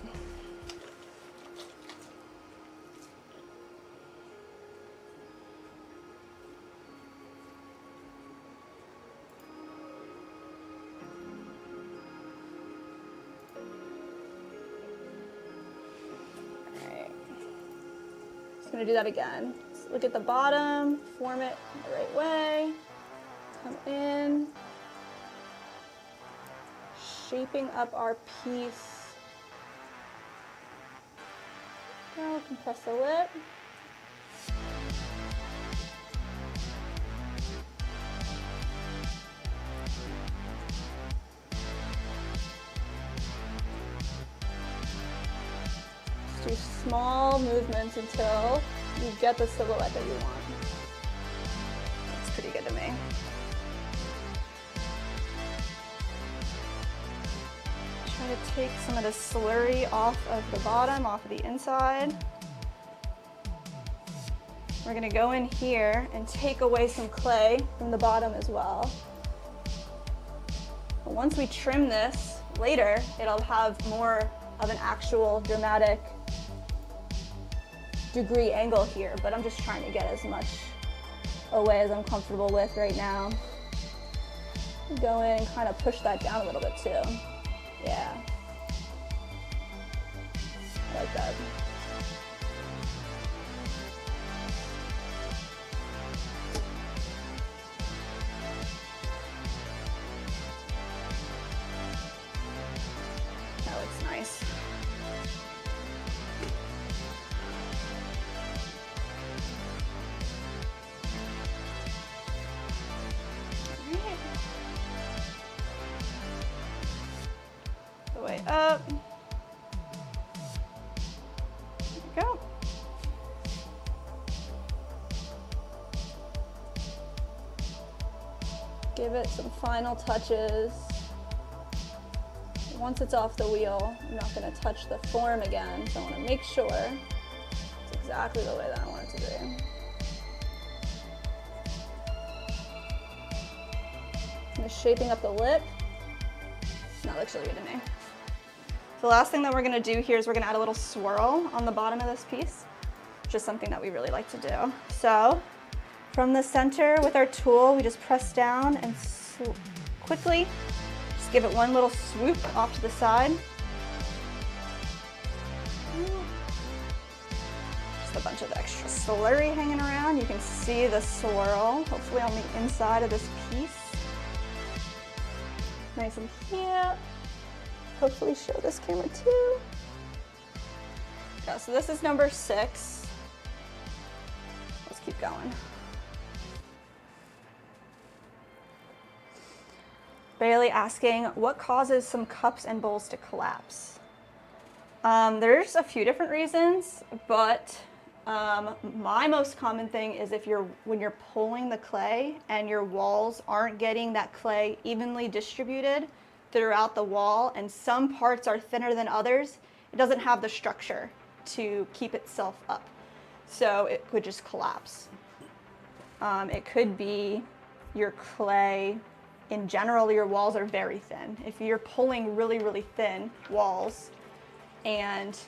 Gonna do that again. Just look at the bottom, form it the right way, come in, shaping up our piece. Go, compress the lip. Do small movements until you get the silhouette that you want. That's pretty good to me. Try to take some of the slurry off of the bottom, off of the inside. We're gonna go in here and take away some clay from the bottom as well. But once we trim this later, it'll have more of an actual dramatic degree angle here, but I'm just trying to get as much away as I'm comfortable with right now. Go in and kind of push that down a little bit too. Yeah. I like that. That looks nice. Way up. There we go. Give it some final touches. Once it's off the wheel, I'm not going to touch the form again, so I want to make sure it's exactly the way that I want it to be. I'm just shaping up the lip. That looks really good to me. The last thing that we're gonna do here is we're gonna add a little swirl on the bottom of this piece, which is something that we really like to do. So from the center with our tool, we just press down and quickly just give it one little swoop off to the side. Just a bunch of extra slurry hanging around. You can see the swirl, hopefully on the inside of this piece. Nice and here. Hopefully show this camera too. Yeah, so this is number 6. Let's keep going. Bailey asking, what causes some cups and bowls to collapse? There's a few different reasons, but my most common thing is when you're pulling the clay and your walls aren't getting that clay evenly distributed throughout the wall, and some parts are thinner than others, it doesn't have the structure to keep itself up. So it could just collapse. It could be your clay, in general, your walls are very thin. If you're pulling really, really thin walls and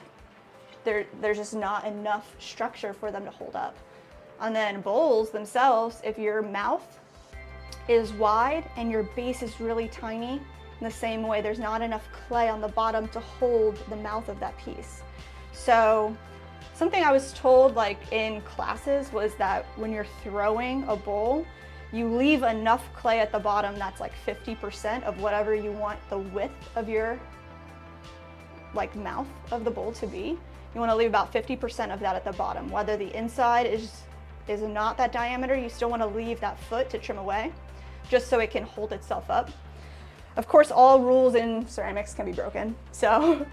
there's just not enough structure for them to hold up. And then bowls themselves, if your mouth is wide and your base is really tiny, in the same way, there's not enough clay on the bottom to hold the mouth of that piece. So something I was told like in classes was that when you're throwing a bowl, you leave enough clay at the bottom that's like 50% of whatever you want the width of your like mouth of the bowl to be. You want to leave about 50% of that at the bottom. Whether the inside is not that diameter, you still want to leave that foot to trim away just so it can hold itself up. Of course, all rules in ceramics can be broken, so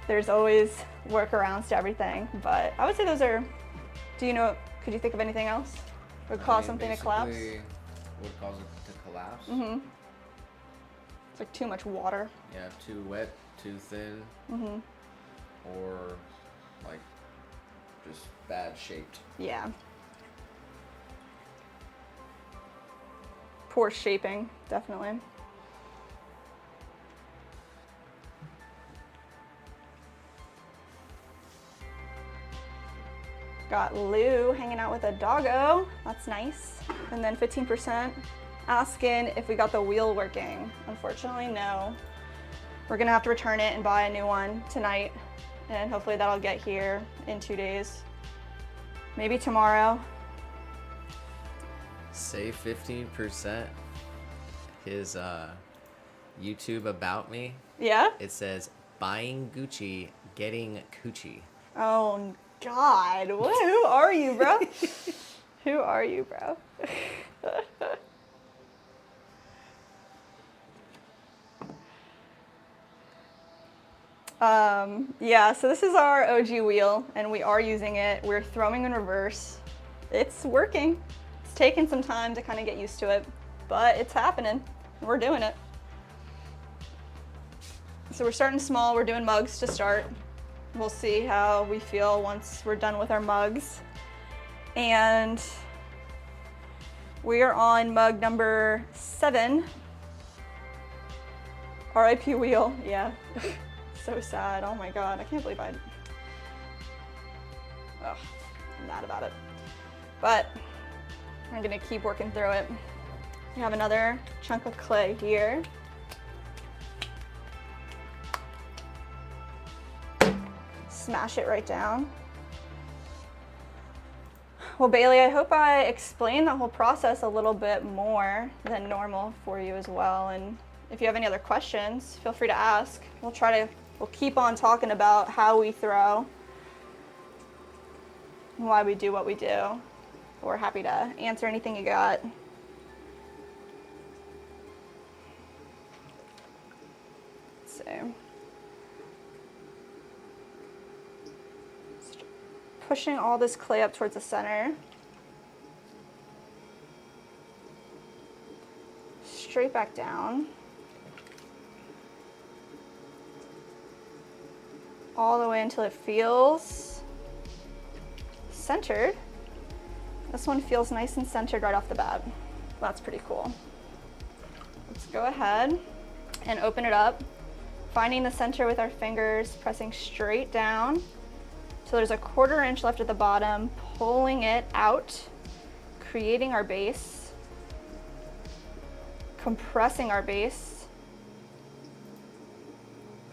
there's always workarounds to everything. But I would say those are, could you think of anything else that would cause something to collapse? Would cause it to collapse? Mm-hmm. It's like too much water. Yeah, too wet, too thin. Mm-hmm. Or like just bad shaped. Yeah. Poor shaping, definitely. Got Lou hanging out with a doggo. That's nice. And then 15% asking if we got the wheel working. Unfortunately, no. We're gonna have to return it and buy a new one tonight. And hopefully that'll get here in 2 days. Maybe tomorrow. Save 15%. His YouTube about me. Yeah? It says buying Gucci, getting coochie. Oh God, who are you, bro? Who are you, bro? Yeah, so this is our OG wheel and we are using it. We're throwing in reverse. It's working. It's taken some time to kind of get used to it, but it's happening. We're doing it. So we're starting small. We're doing mugs to start. We'll see how we feel once we're done with our mugs. And we are on mug number 7. RIP wheel, yeah. So sad, oh my God, I can't believe I'm mad about it. But I'm gonna keep working through it. We have another chunk of clay here. Smash it right down. Well, Bailey, I hope I explained the whole process a little bit more than normal for you as well. And if you have any other questions, feel free to ask. We'll keep on talking about how we throw and why we do what we do. We're happy to answer anything you got. Let's see. Pushing all this clay up towards the center. Straight back down. All the way until it feels centered. This one feels nice and centered right off the bat. That's pretty cool. Let's go ahead and open it up. Finding the center with our fingers, pressing straight down. So there's a 1/4 inch left at the bottom, pulling it out, creating our base, compressing our base,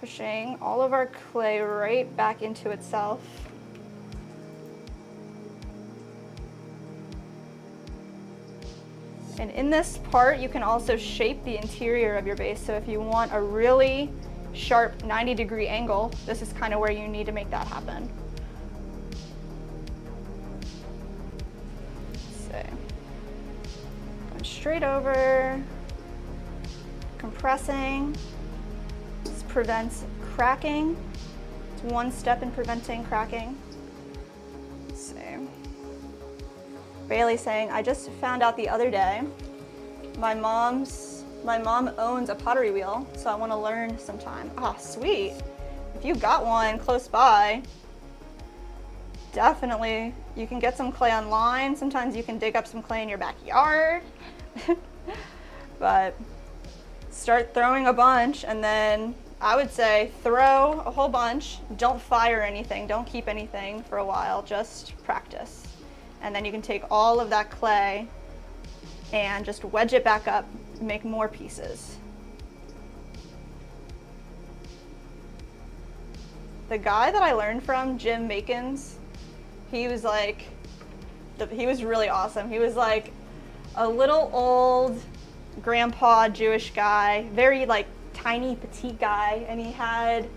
pushing all of our clay right back into itself. And in this part, you can also shape the interior of your base. So if you want a really sharp 90-degree angle, this is kind of where you need to make that happen. Going straight over, compressing. This prevents cracking. It's one step in preventing cracking. Let's see. Bailey saying, I just found out the other day, my mom owns a pottery wheel, so I want to learn sometime. Ah, sweet. If you got one close by, definitely you can get some clay online. Sometimes you can dig up some clay in your backyard. But start throwing a bunch, and then I would say throw a whole bunch. Don't fire anything. Don't keep anything for a while. Just practice. And then you can take all of that clay and just wedge it back up, make more pieces. The guy that I learned from, Jim Makins, he was really awesome. He was like a little old grandpa Jewish guy, very like tiny petite guy, and he had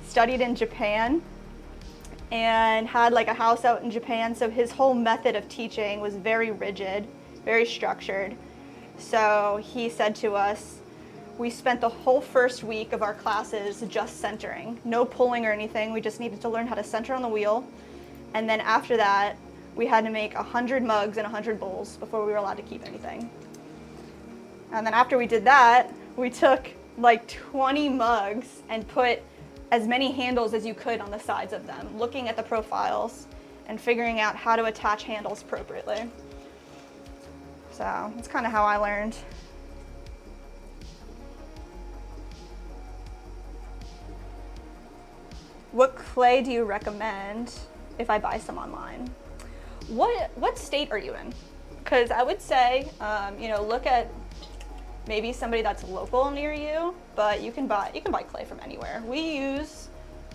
studied in Japan and had like a house out in Japan, so his whole method of teaching was very rigid, very structured. So he said to us, we spent the whole first week of our classes just centering. No pulling or anything. We just needed to learn how to center on the wheel. And then after that, we had to make 100 mugs and 100 bowls before we were allowed to keep anything. And then after we did that, we took like 20 mugs and put as many handles as you could on the sides of them, looking at the profiles and figuring out how to attach handles appropriately. So that's kind of how I learned. What clay do you recommend if I buy some online? What state are you in? Because I would say, look at maybe somebody that's local near you, but you can buy clay from anywhere. We use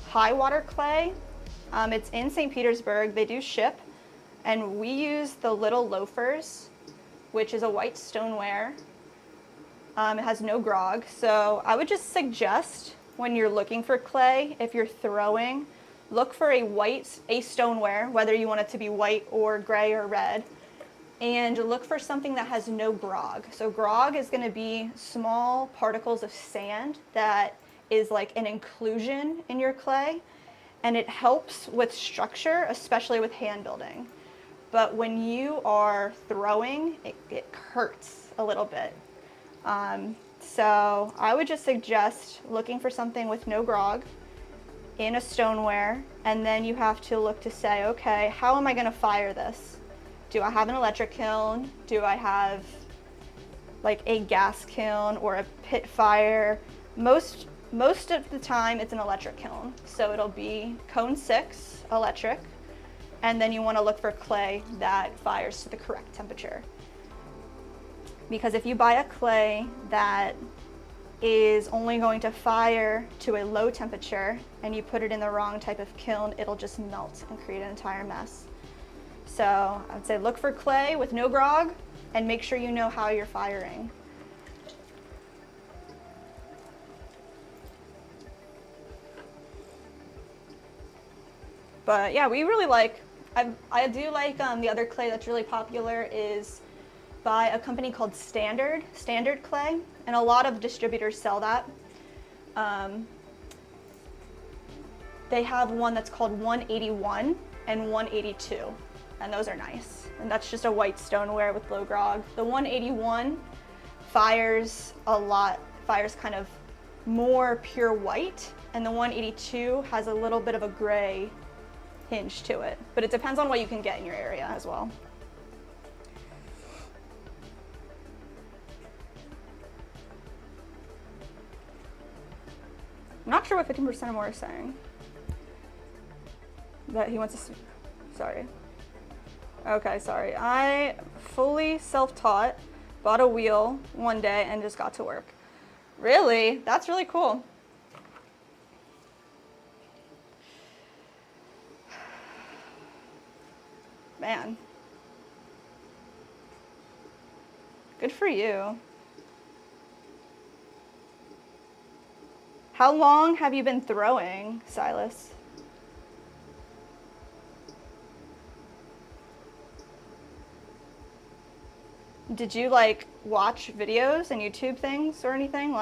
high water clay. It's in St. Petersburg. They do ship, and we use the little loafers, which is a white stoneware. It has no grog, so I would just suggest when you're looking for clay, if you're throwing, look for a stoneware, whether you want it to be white or gray or red, and look for something that has no grog. So grog is going to be small particles of sand that is like an inclusion in your clay, and it helps with structure, especially with hand building. But when you are throwing, it hurts a little bit. So I would just suggest looking for something with no grog in a stoneware, and then you have to look to say, okay, how am I going to fire this? Do I have an electric kiln? Do I have like a gas kiln or a pit fire? Most of the time it's an electric kiln. So it'll be cone 6 electric, and then you want to look for clay that fires to the correct temperature. Because if you buy a clay that is only going to fire to a low temperature and you put it in the wrong type of kiln, it'll just melt and create an entire mess. So I would say look for clay with no grog and make sure you know how you're firing. But yeah, we really I do like the other clay that's really popular is by a company called Standard Clay, and a lot of distributors sell that. They have one that's called 181 and 182, and those are nice. And that's just a white stoneware with low grog. The 181 fires a lot, fires kind of more pure white, and the 182 has a little bit of a gray hinge to it, but it depends on what you can get in your area as well. I'm not sure what 15% or more is saying. That he wants to, sorry. Okay, sorry. I fully self-taught, bought a wheel one day and just got to work. Really? That's really cool. Man. Good for you. How long have you been throwing, Silas? Did you watch videos and YouTube things or anything?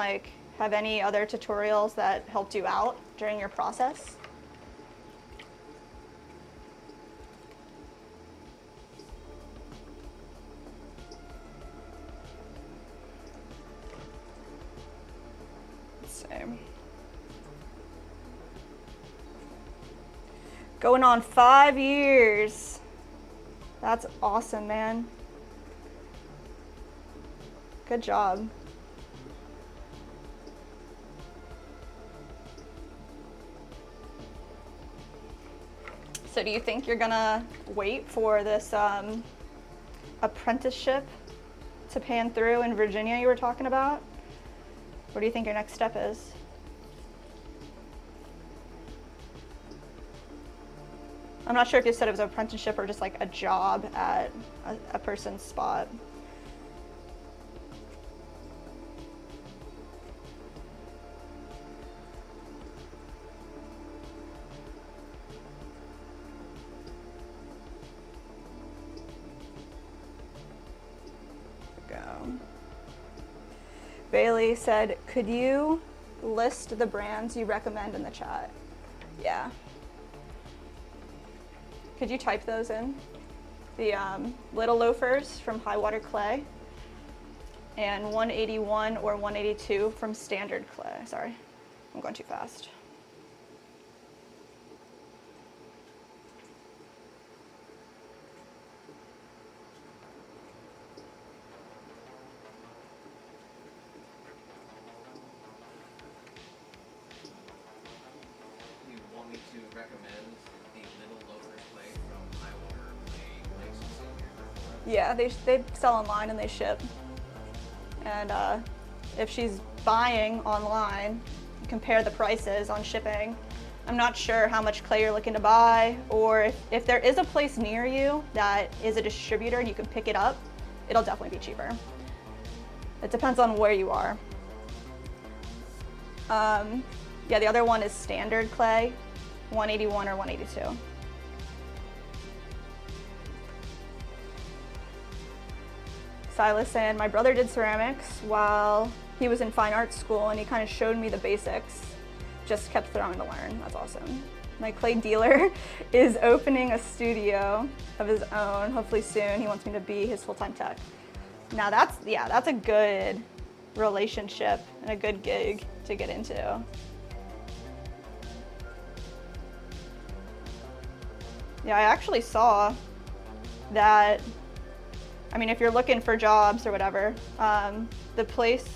Have any other tutorials that helped you out during your process? Let's see. Going on 5 years. That's awesome, man. Good job. So do you think you're gonna wait for this apprenticeship to pan through in Virginia you were talking about? What do you think your next step is? I'm not sure if you said it was an apprenticeship or just a job at a person's spot. Bailey said, could you list the brands you recommend in the chat? Yeah. Could you type those in? The Little Loafers from High Water Clay and 181 or 182 from Standard Clay. Sorry, I'm going too fast. Yeah, they sell online and they ship. And if she's buying online, compare the prices on shipping. I'm not sure how much clay you're looking to buy, or if there is a place near you that is a distributor and you can pick it up, it'll definitely be cheaper. It depends on where you are. Yeah, the other one is Standard Clay, 181 or 182. Silas and my brother did ceramics while he was in fine arts school, and he kind of showed me the basics. Just kept throwing to learn. That's awesome. My clay dealer is opening a studio of his own. Hopefully soon. He wants me to be his full-time tech. Now that's a good relationship and a good gig to get into. Yeah, I actually saw that. I mean, if you're looking for jobs or whatever, the place,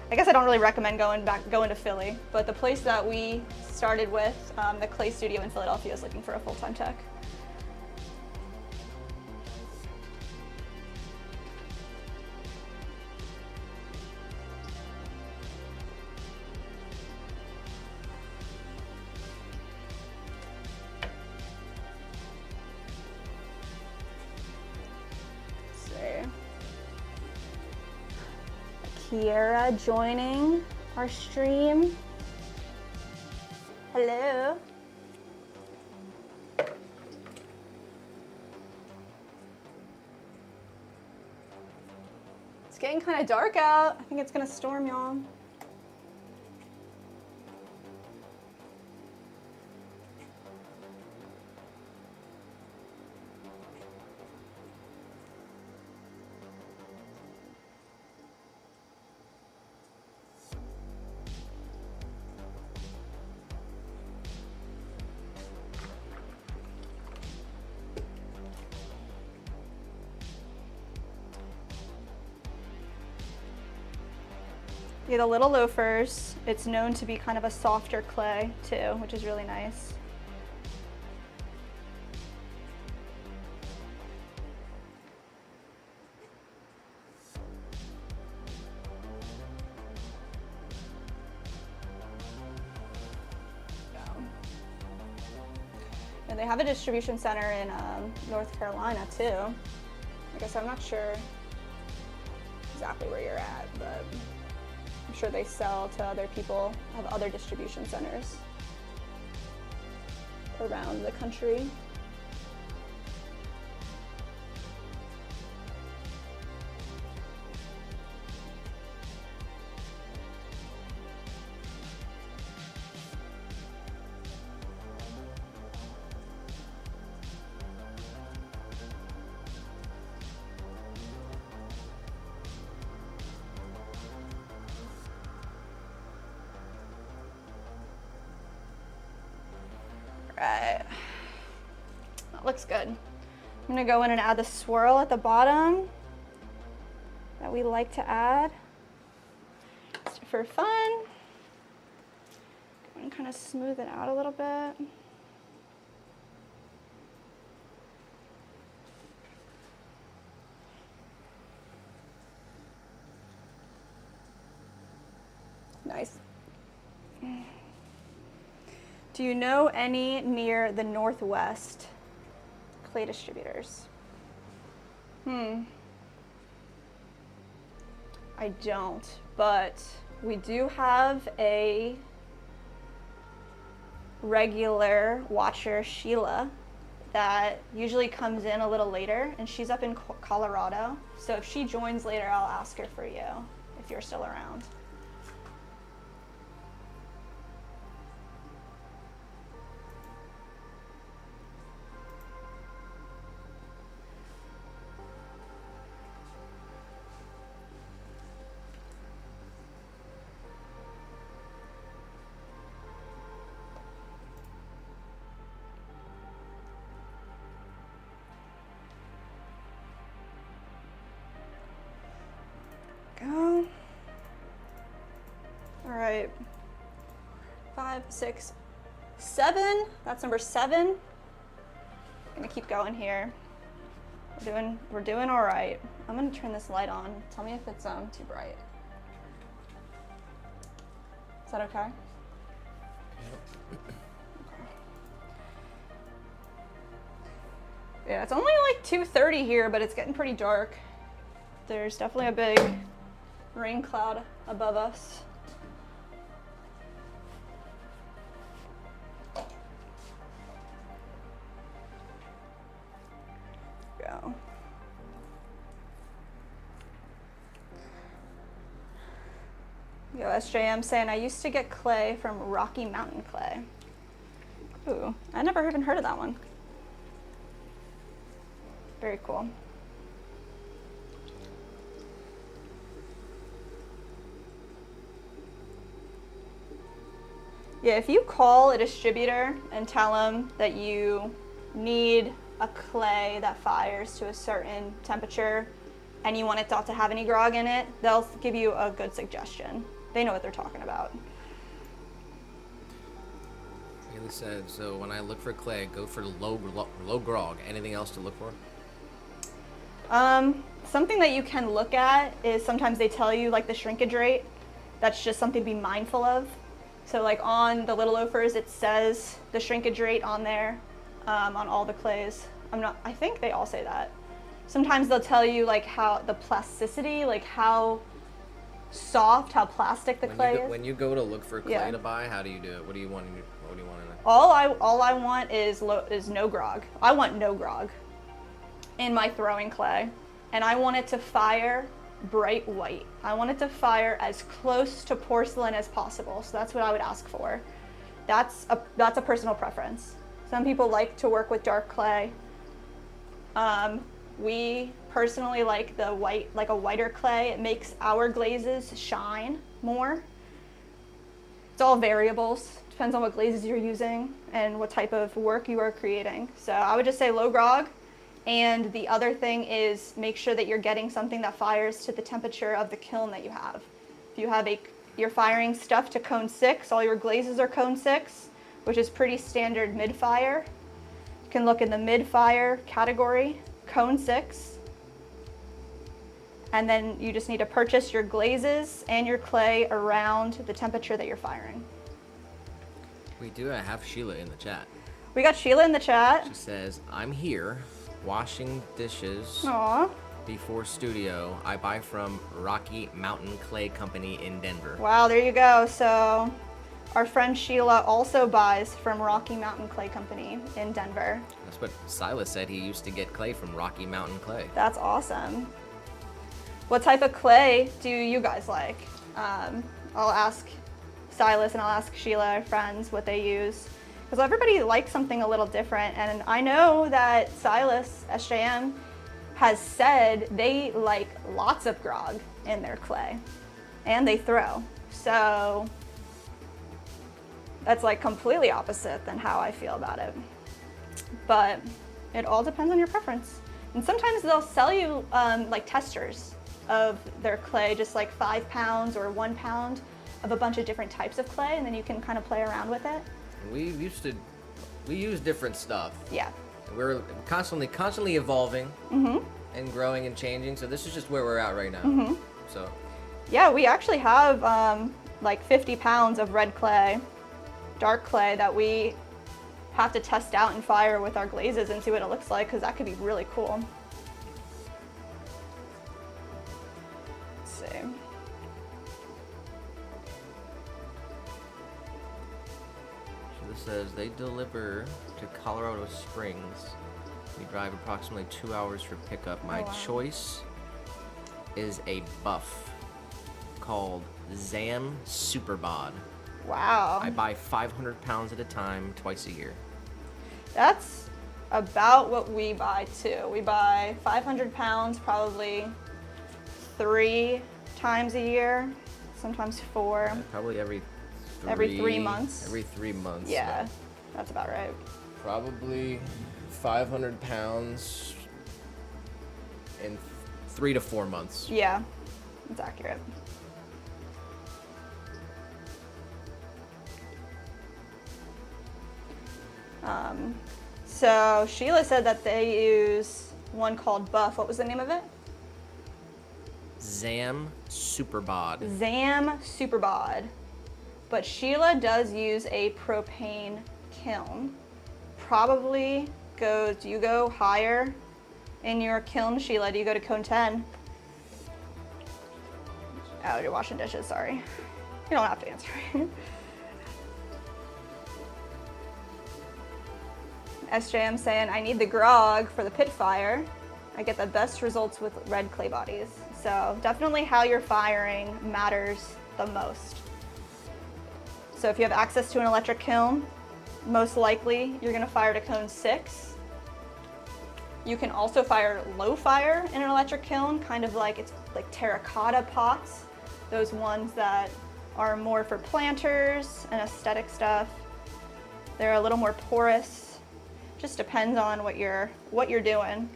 I guess I don't really recommend going to Philly, but the place that we started with, the clay studio in Philadelphia, is looking for a full-time tech. Kiera joining our stream. Hello. It's getting kind of dark out. I think it's gonna storm, y'all. Yeah, the Little Loafers, it's known to be kind of a softer clay too, which is really nice. And they have a distribution center in North Carolina too. I guess I'm not sure exactly where you're at, but I'm sure they sell to other people, have other distribution centers around the country. Right, that looks good. I'm gonna go in and add the swirl at the bottom that we like to add just for fun. Go and kind of smooth it out a little bit. Nice. Do you know any near the Northwest clay distributors? I don't, but we do have a regular watcher, Sheila, that usually comes in a little later, and she's up in Colorado. So if she joins later, I'll ask her for you if you're still around. Go. All right. 5, 6, 7. That's number 7. Gonna keep going here. We're doing all right. I'm gonna turn this light on. Tell me if it's too bright. Is that okay? Yeah, it's only like 2:30 here, but it's getting pretty dark. There's definitely a big rain cloud above us. Go. Yo, SJM saying, I used to get clay from Rocky Mountain clay. Ooh, I never even heard of that one. Very cool. Yeah, if you call a distributor and tell them that you need a clay that fires to a certain temperature and you want it not to have any grog in it, they'll give you a good suggestion. They know what they're talking about. Haley said, so when I look for clay, go for low grog. Anything else to look for? Something that you can look at is sometimes they tell you like the shrinkage rate. That's just something to be mindful of. So like on the little loafers, it says the shrinkage rate on there, on all the clays. I think they all say that. Sometimes they'll tell you like how the plasticity, like how soft, how plastic the clay is. When you go to look for clay to buy, how do you do it? What do you want in it? All I want is no grog. I want no grog in my throwing clay, and I want it to fire bright white. I want it to fire as close to porcelain as possible. So that's what I would ask for. That's a personal preference. Some people like to work with dark clay. We personally like the white, like a whiter clay. It makes our glazes shine more. It's all variables. Depends on what glazes you're using and what type of work you are creating. So I would just say low grog. And the other thing is make sure that you're getting something that fires to the temperature of the kiln that you have. If you have you're firing stuff to cone 6, all your glazes are cone 6, which is pretty standard mid-fire. You can look in the mid-fire category, cone 6. And then you just need to purchase your glazes and your clay around the temperature that you're firing. We do have Sheila in the chat. We got Sheila in the chat. She says, I'm here washing dishes. Aww. Before studio. I buy from Rocky Mountain Clay Company in Denver. Wow, there you go. So our friend Sheila also buys from Rocky Mountain Clay Company in Denver. That's what Silas said. He used to get clay from Rocky Mountain Clay. That's awesome. What type of clay do you guys like? I'll ask Silas and I'll ask Sheila, our friends, what they use. Because everybody likes something a little different. And I know that Silas, SJM, has said they like lots of grog in their clay. And they throw. So that's like completely opposite than how I feel about it. But it all depends on your preference. And sometimes they'll sell you like testers of their clay, just like 5 pounds or 1 pound of a bunch of different types of clay, and then you can kind of play around with it. We use different stuff. Yeah. We're constantly evolving and growing and changing. So this is just where we're at right now. So. Yeah, we actually have like 50 pounds of red clay, dark clay that we have to test out and fire with our glazes and see what it looks like, because that could be really cool. Let's see. This says they deliver to Colorado Springs. We drive approximately 2 hours for pickup. My choice is a buff called Zam Superbod. Wow. I buy 500 pounds at a time, twice a year. That's about what we buy too. We buy 500 pounds probably 3 times a year, sometimes 4. Yeah, probably every 3 months. Every 3 months. Yeah, that's about right. Probably 500 pounds in 3 to 4 months. Yeah, that's accurate. So Sheila said that they use one called Buff. What was the name of it? Zam Superbod. Zam Superbod. But Sheila does use a propane kiln. Probably do you go higher in your kiln, Sheila? Do you go to cone 10? Oh, you're washing dishes, sorry. You don't have to answer. SJM saying, I need the grog for the pit fire. I get the best results with red clay bodies. So definitely how you're firing matters the most. So if you have access to an electric kiln, most likely you're gonna fire to cone 6. You can also fire low fire in an electric kiln, kind of like it's like terracotta pots, those ones that are more for planters and aesthetic stuff. They're a little more porous. Just depends on what you're doing.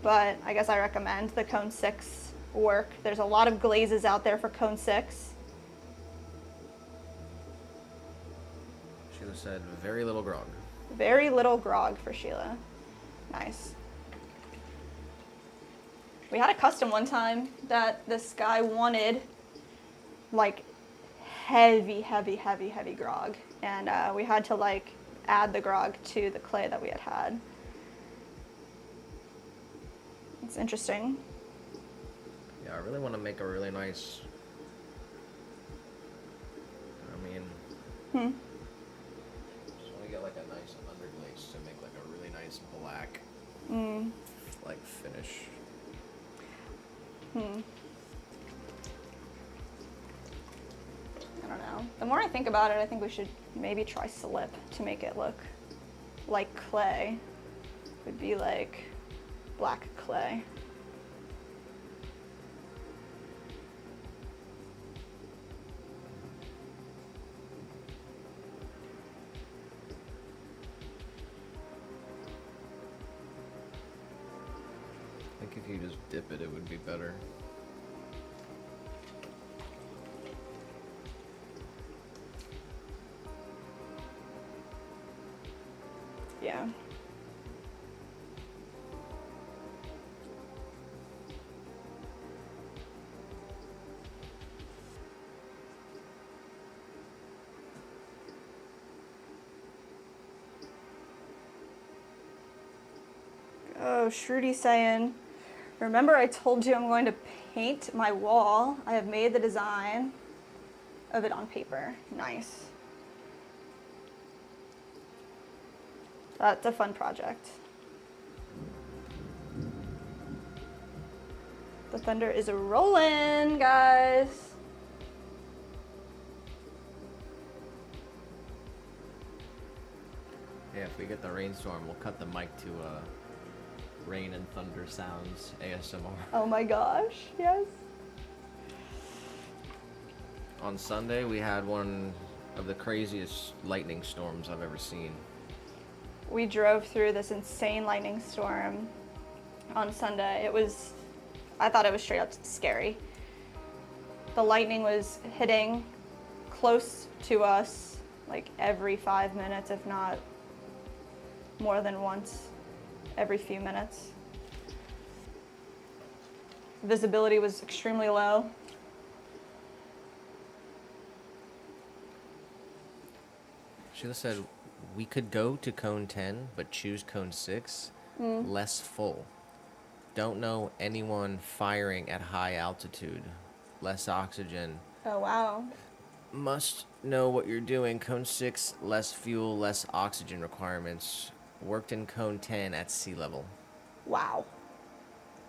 But I guess I recommend the cone 6 work. There's a lot of glazes out there for cone 6. Sheila said very little grog. Very little grog for Sheila. Nice. We had a custom one time that this guy wanted like heavy grog. And we had to like add the grog to the clay that we had. It's interesting. Yeah, I really want to make a really nice, just want to get like a nice underglaze to make like a really nice black, like finish. I don't know. The more I think about it, I think we should maybe try slip to make it look like clay. It would be like black clay. I think if you just dip it, it would be better. Yeah. Oh, Shruti saying, remember I told you I'm going to paint my wall. I have made the design of it on paper. Nice. That's a fun project. The thunder is rolling, guys. Yeah, if we get the rainstorm, we'll cut the mic to rain and thunder sounds ASMR. Oh my gosh, yes. On Sunday, we had one of the craziest lightning storms I've ever seen. We drove through this insane lightning storm on Sunday. I thought it was straight up scary. The lightning was hitting close to us like every 5 minutes, if not more than once every few minutes. Visibility was extremely low. Sheila said we could go to cone 10, but choose cone 6, less full. Don't know anyone firing at high altitude, less oxygen. Oh, wow. Must know what you're doing. Cone 6, less fuel, less oxygen requirements. Worked in cone 10 at sea level. Wow.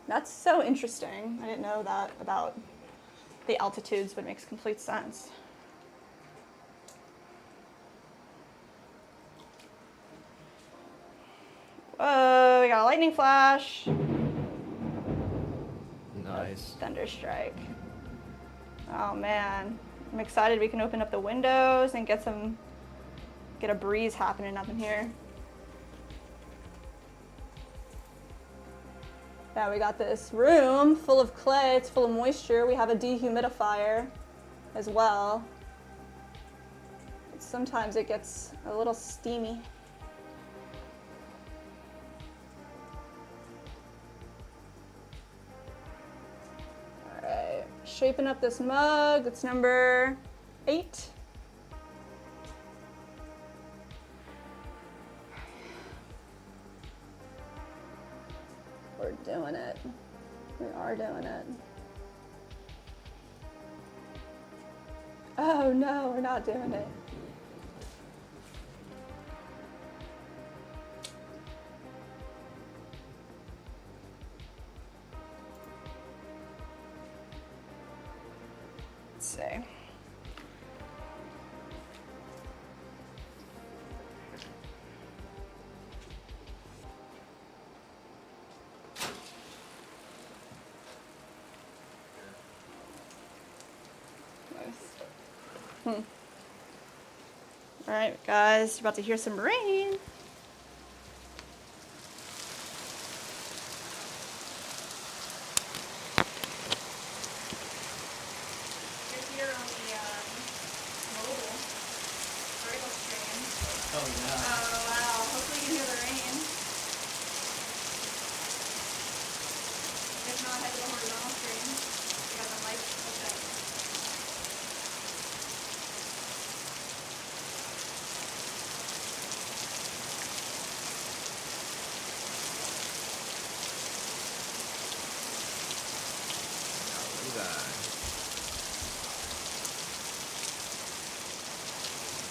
That's so interesting. I didn't know that about the altitudes would make complete sense. Whoa, we got a lightning flash. Nice. Thunder strike. Oh man, I'm excited we can open up the windows and get a breeze happening up in here. Now we got this room full of clay, it's full of moisture. We have a dehumidifier as well. Sometimes it gets a little steamy. All right, shaping up this mug. It's number 8. We're doing it. We are doing it. Oh no, we're not doing it. Let's see. All right, guys, you're about to hear some rain. You're here on the mobile vertical stream. Oh, yeah. Oh, wow. Hopefully you can hear the rain. If not, head to the horizontal stream. We got the mic hooked up.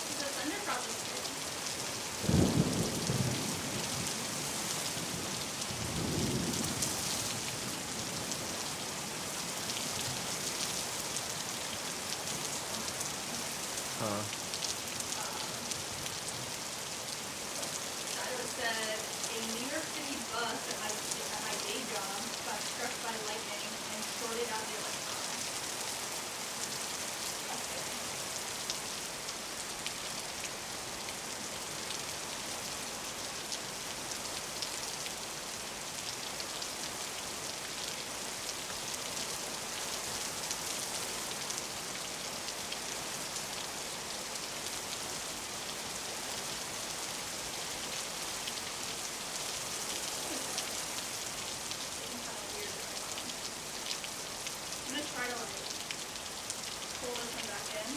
It's a thunder process stream. Huh. It said a New York City bus at my day job got struck by lightning and shorted out the electronics. That's scary. I'm gonna try to pull this one back in.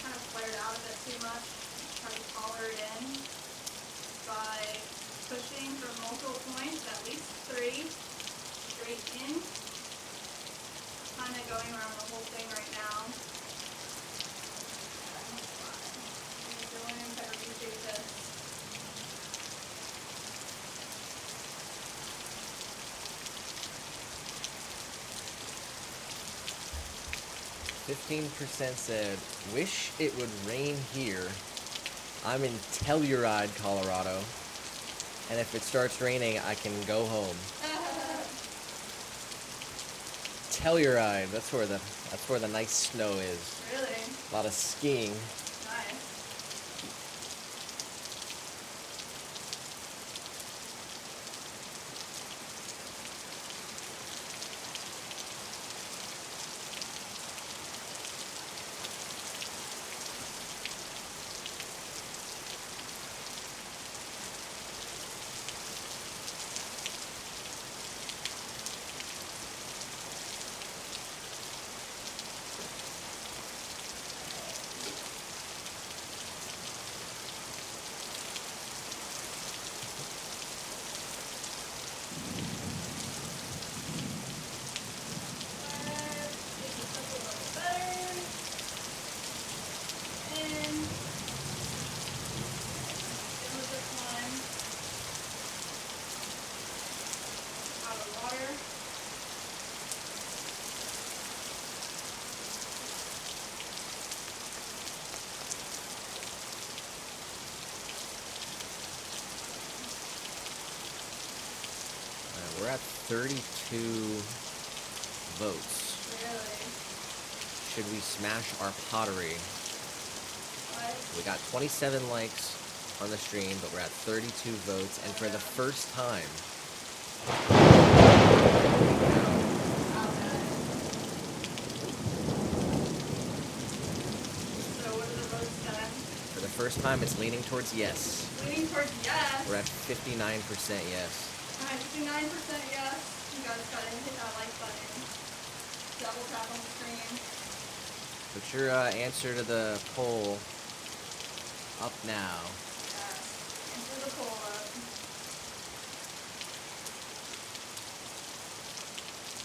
Kind of flared out a bit too much. Try to collar it in by pushing from multiple points, at least 3, straight in. Kind of going around the whole thing right now. This. 15% said, wish it would rain here. I'm in Telluride, Colorado. And if it starts raining, I can go home. Telluride, that's where the nice snow is. Really? A lot of skiing. Nice. at 32 votes. Really? Should we smash our pottery? What? We got 27 likes on the stream, but we're at 32 votes, and for the first time, So what are the votes done? for the first time, it's leaning towards yes. Leaning towards yes. We're at 59% yes. Alright, 59% yes. You guys gotta hit that like button. Double tap on the screen. Put your answer to the poll up now. Yes. Answer the poll up.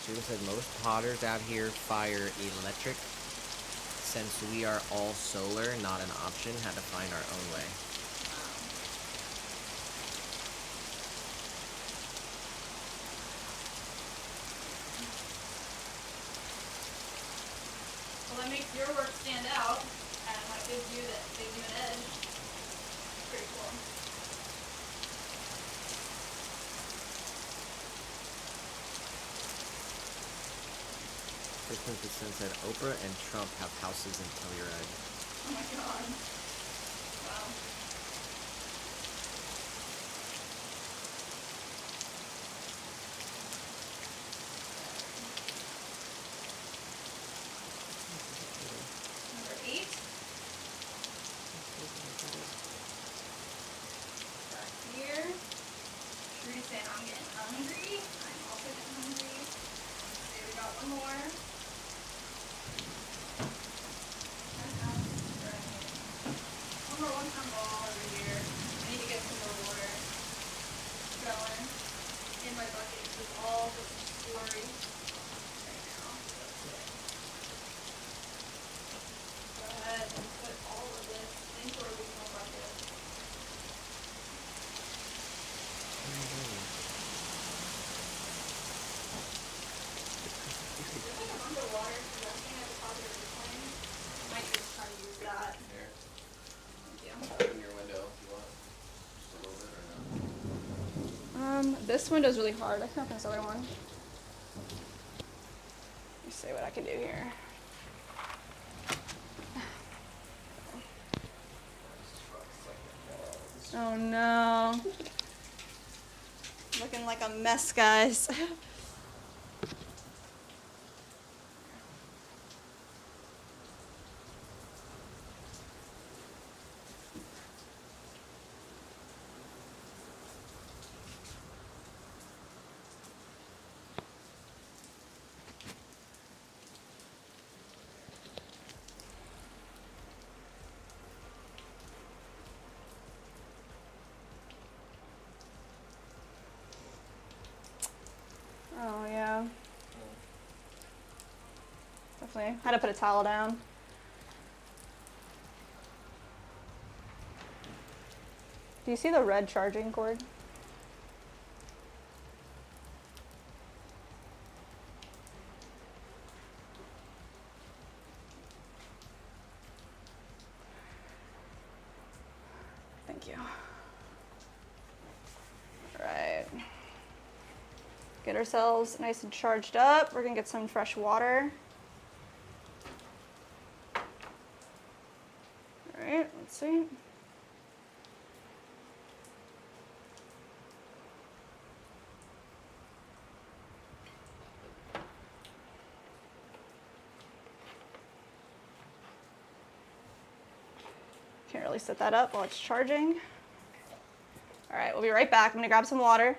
Judah said most potters out here fire electric. Since we are all solar, not an option, had to find our own way. Well, that makes your work stand out, and that gives you an edge. Pretty cool. Kristen said Oprah and Trump have houses in Telluride. Oh my god. Wow. Number 8. Back here. Trudy's saying I'm getting hungry. I'm also getting hungry. Okay, we got one more. One more one-time ball over here. I need to get some more water going in my bucket because it's all just slurry right now. Go ahead and put all of this into our regional bucket. Is there like an underwater suggesting at the top of your recording? I might just try to use that. Here, Thank you. open your window if you want. Just a little bit or no? This window's really hard. I can open this other one. Let me see what I can do here. Oh no. Looking like a mess, guys. Oh yeah. Definitely. Had to put a towel down. Do you see the red charging cord? Thank you. All right. Get ourselves nice and charged up. We're gonna get some fresh water. All right, let's see. Can't really set that up while it's charging. All right, we'll be right back. I'm gonna grab some water.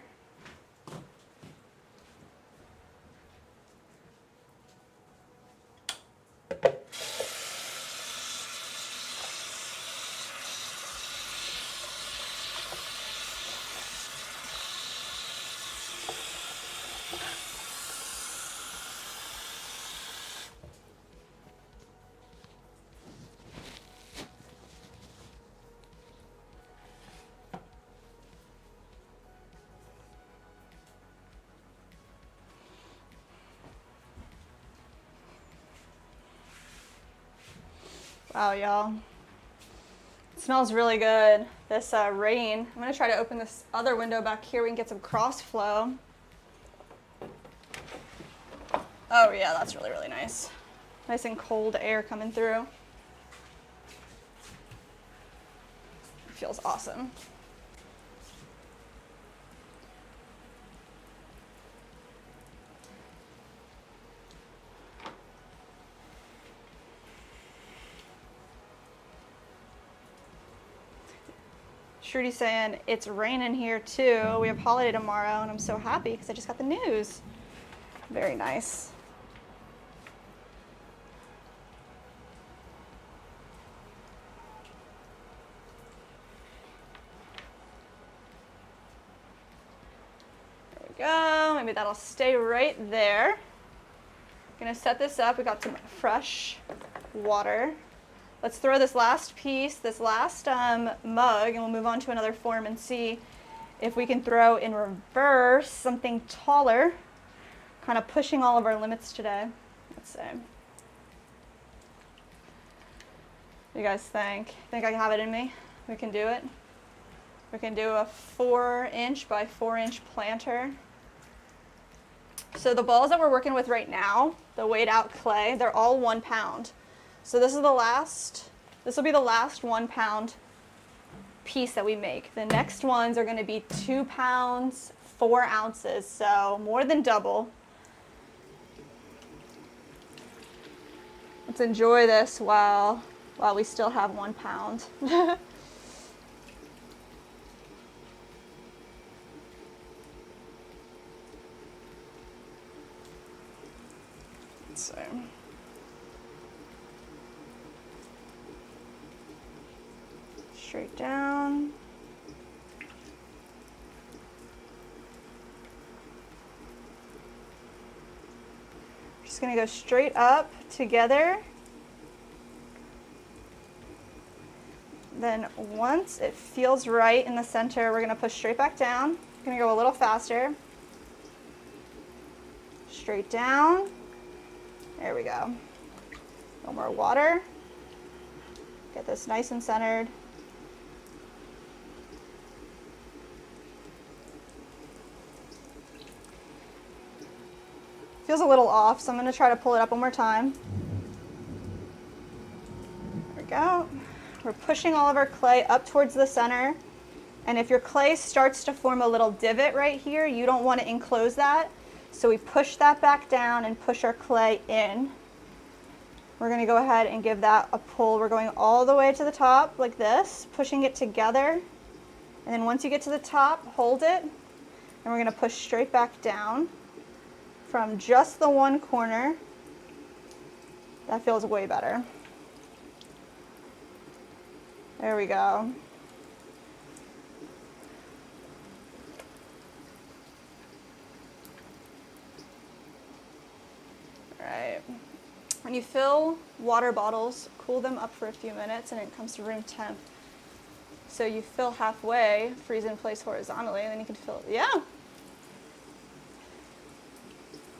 Wow, y'all. It smells really good. This rain. I'm gonna try to open this other window back here. We can get some cross flow. Oh yeah, that's really, really nice. Nice and cold air coming through. It feels awesome. Shruti's saying, it's raining here too. We have holiday tomorrow, and I'm so happy because I just got the news. Very nice. There we go. Maybe that'll stay right there. Gonna set this up. We got some fresh water. Let's throw this last piece, this last mug, and we'll move on to another form and see if we can throw in reverse something taller, kind of pushing all of our limits today. Let's see. What do you guys think? Think I have it in me? We can do it? We can do a 4-inch by 4-inch planter. So the balls that we're working with right now, the weighed out clay, they're all 1 pound. So this will be the last 1 pound piece that we make. The next ones are gonna be 2 pounds, 4 ounces, so more than double. Let's enjoy this while we still have 1 pound. Let's see. Straight down. Just gonna go straight up together. Then once it feels right in the center, we're gonna push straight back down. Gonna go a little faster. Straight down. There we go. A little more water. Get this nice and centered. Feels a little off, so I'm gonna try to pull it up one more time. There we go. We're pushing all of our clay up towards the center. And if your clay starts to form a little divot right here, you don't want to enclose that. So we push that back down and push our clay in. We're going to go ahead and give that a pull. We're going all the way to the top like this, pushing it together. And then once you get to the top, hold it. And we're going to push straight back down from just the one corner. That feels way better. There we go. All right. When you fill water bottles, cool them up for a few minutes and it comes to room temp. So you fill halfway, freeze in place horizontally, and then you can fill it. Yeah.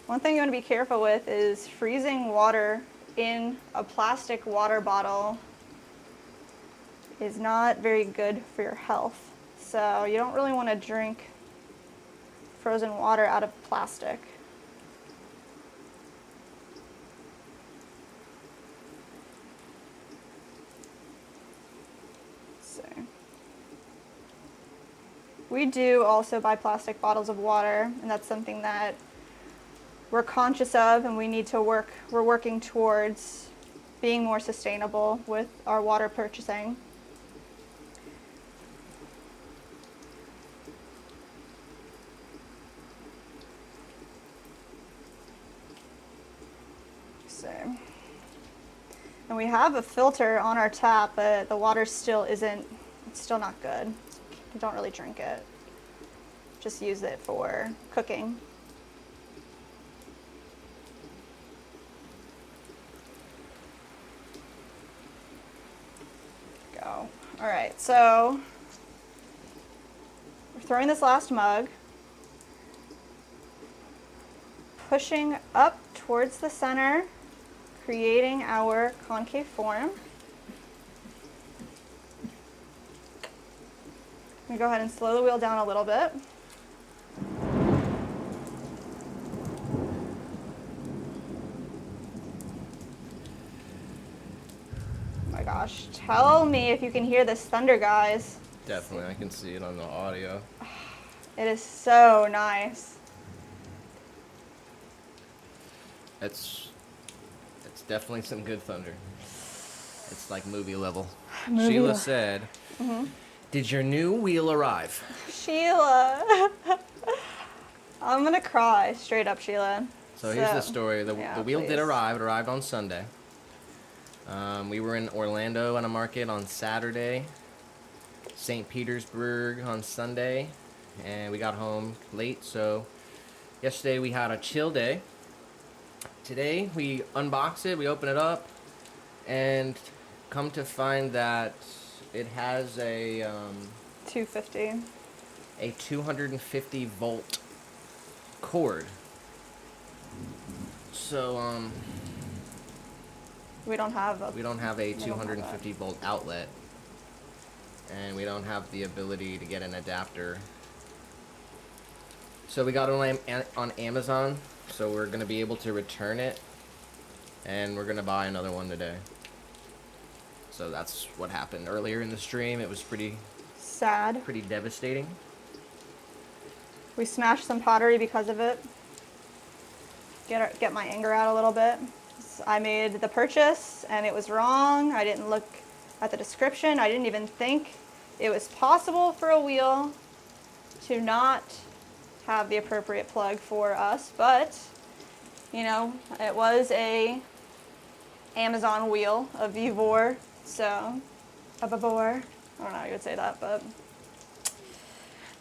One thing you want to be careful with is freezing water in a plastic water bottle is not very good for your health. So you don't really want to drink frozen water out of plastic. So we do also buy plastic bottles of water, and that's something that we're conscious of, and we're working towards being more sustainable with our water purchasing. And we have a filter on our tap, but the water still isn't, it's still not good. You don't really drink it. Just use it for cooking. Go. All right, so we're throwing this last mug, pushing up towards the center, creating our concave form. I'm going to go ahead and slow the wheel down a little bit. Tell me if you can hear this thunder, guys. Definitely, I can see it on the audio. It is so nice. It's definitely some good thunder. It's like movie level. Sheila said, "Did your new wheel arrive?" Sheila. I'm gonna cry, straight up, Sheila. So here's the story. The wheel please. did arrive. It arrived on Sunday. We were in Orlando on a market on Saturday, St. Petersburg on Sunday, and we got home late. So yesterday we had a chill day. Today we unbox it, we open it up, and come to find that it has a 250. A 250 volt cord. So we don't have a 250 volt outlet, and we don't have the ability to get an adapter. So we got it on Amazon, so we're gonna be able to return it, and we're gonna buy another one today. So that's what happened earlier in the stream. It was pretty sad, pretty devastating. We smashed some pottery because of it. Get my anger out a little bit. I made the purchase and it was wrong. I didn't look at the description. I didn't even think it was possible for a wheel to not have the appropriate plug for us, but you know, it was a Amazon wheel, a Vivor, so a Vivor. I don't know how you would say that, but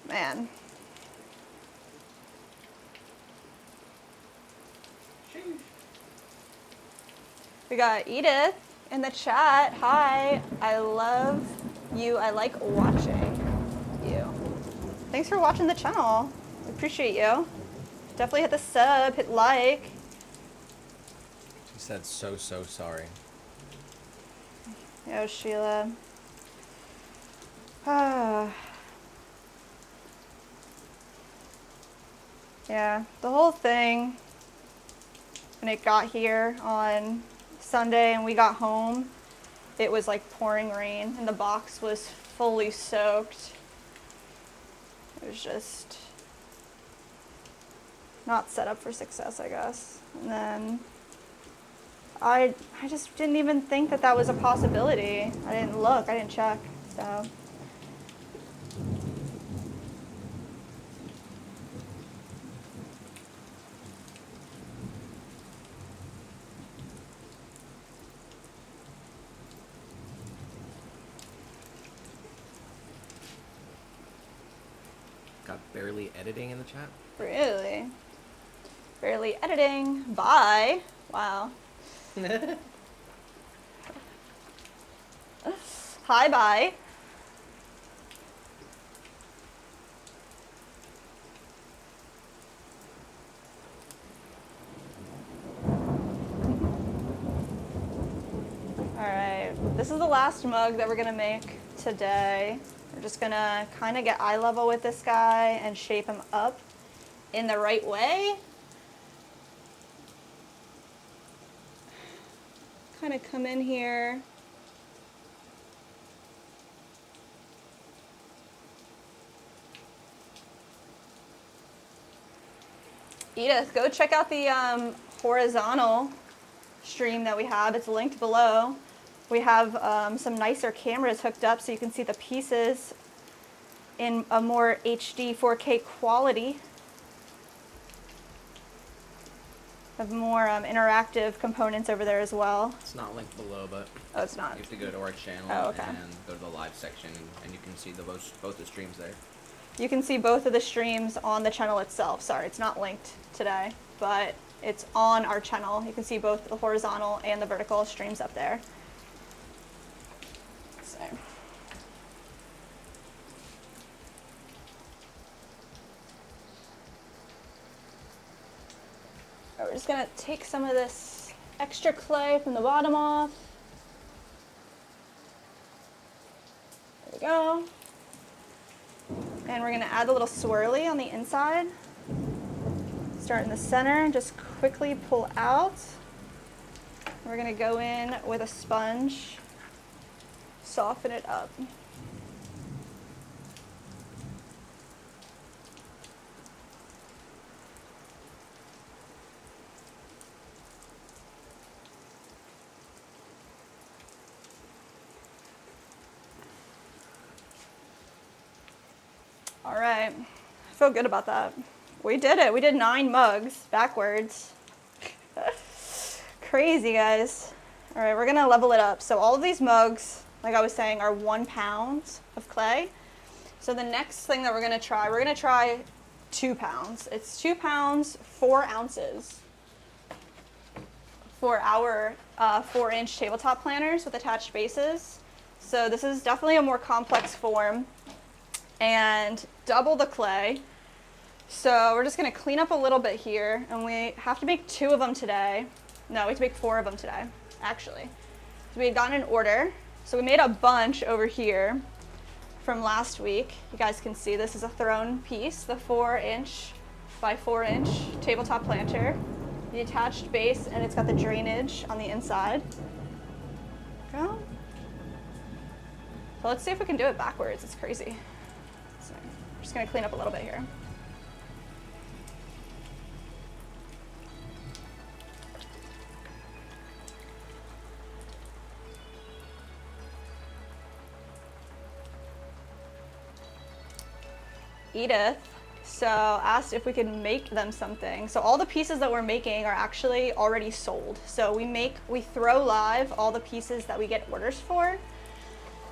man. We got Edith in the chat. Hi, I love you. I like watching you. Thanks for watching the channel. I appreciate you. Definitely hit the sub, hit like. She said so sorry. Yo, Sheila. Yeah, the whole thing, when it got here on Sunday and we got home, it was like pouring rain and the box was fully soaked. It was just not set up for success, I guess. And then I just didn't even think that was a possibility. I didn't look, I didn't check, so. Got barely editing in the chat. Really? Barely editing. Bye. Wow. Hi, bye. Alright, this is the last mug that we're gonna make today. We're just gonna kind of get eye level with this guy and shape him up in the right way. Kind of come in here. Edith, go check out the horizontal stream that we have. It's linked below. We have some nicer cameras hooked up so you can see the pieces in a more HD 4K quality. Have more interactive components over there as well. It's not linked below, but oh, it's not. You have to go to our channel and go to the live section, and you can see both the streams there. You can see both of the streams on the channel itself. Sorry, it's not linked today, but it's on our channel. You can see both the horizontal and the vertical streams up there. So. We're just gonna take some of this extra clay from the bottom off. There we go. And we're gonna add a little swirly on the inside. Start in the center and just quickly pull out. We're gonna go in with a sponge, soften it up. All right, I feel good about that. We did it. We did 9 mugs backwards. Crazy, guys. All right, we're gonna level it up. So all of these mugs, like I was saying, are 1 pound of clay. So the next thing that we're gonna try 2 pounds. It's 2 pounds, 4 ounces for our 4-inch tabletop planters with attached bases. So this is definitely a more complex form, and double the clay. So we're just gonna clean up a little bit here, and we have to make 2 of them today. No, we have to make 4 of them today, actually. So we had gotten an order. So we made a bunch over here from last week. You guys can see this is a throne piece, the 4-inch by 4-inch tabletop planter, the attached base, and it's got the drainage on the inside. Go. So let's see if we can do it backwards. It's crazy. So I'm just gonna clean up a little bit here. Edith asked if we could make them something. So all the pieces that we're making are actually already sold. So we throw live all the pieces that we get orders for.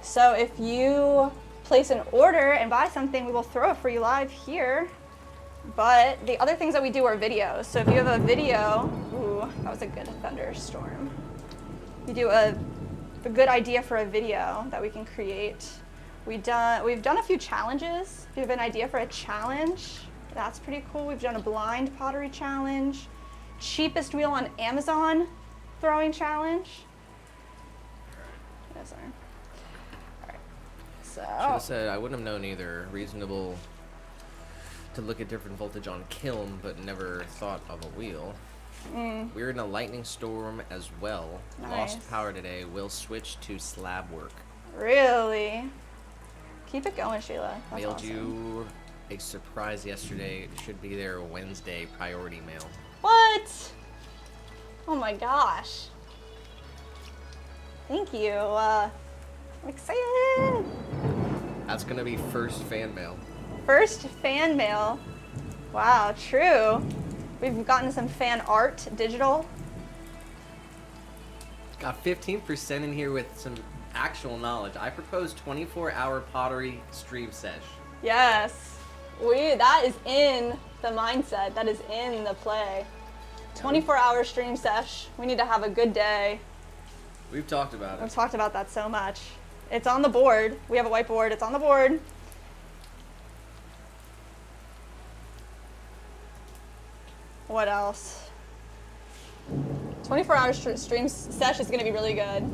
So if you place an order and buy something, we will throw it for you live here. But the other things that we do are videos. So if you have a video, ooh, that was a good thunderstorm. You do a good idea for a video that we can create. We've done a few challenges. If you have an idea for a challenge, that's pretty cool. We've done a blind pottery challenge, cheapest wheel on Amazon throwing challenge. Yeah, sorry. All right. So. Should have said I wouldn't have known either. Reasonable to look at different voltage on kiln, but never thought of a wheel. We're in a lightning storm as well. Nice. Lost power today. Will switch to slab work. Really? Keep it going, Sheila. That's Mailed awesome. you a surprise yesterday. Should be there Wednesday. Priority mail. What? Oh my gosh. Thank you. I'm excited. That's gonna be first fan mail. First fan mail. Wow, true. We've gotten some fan art, digital. Got 15% in here with some actual knowledge. I propose 24-hour pottery stream sesh. Yes. That is in the mindset. That is in the play. 24-hour stream sesh. We need to have a good day. We've talked about it. We've talked about that so much. It's on the board. We have a whiteboard. It's on the board. What else? 24-hour stream sesh is going to be really good.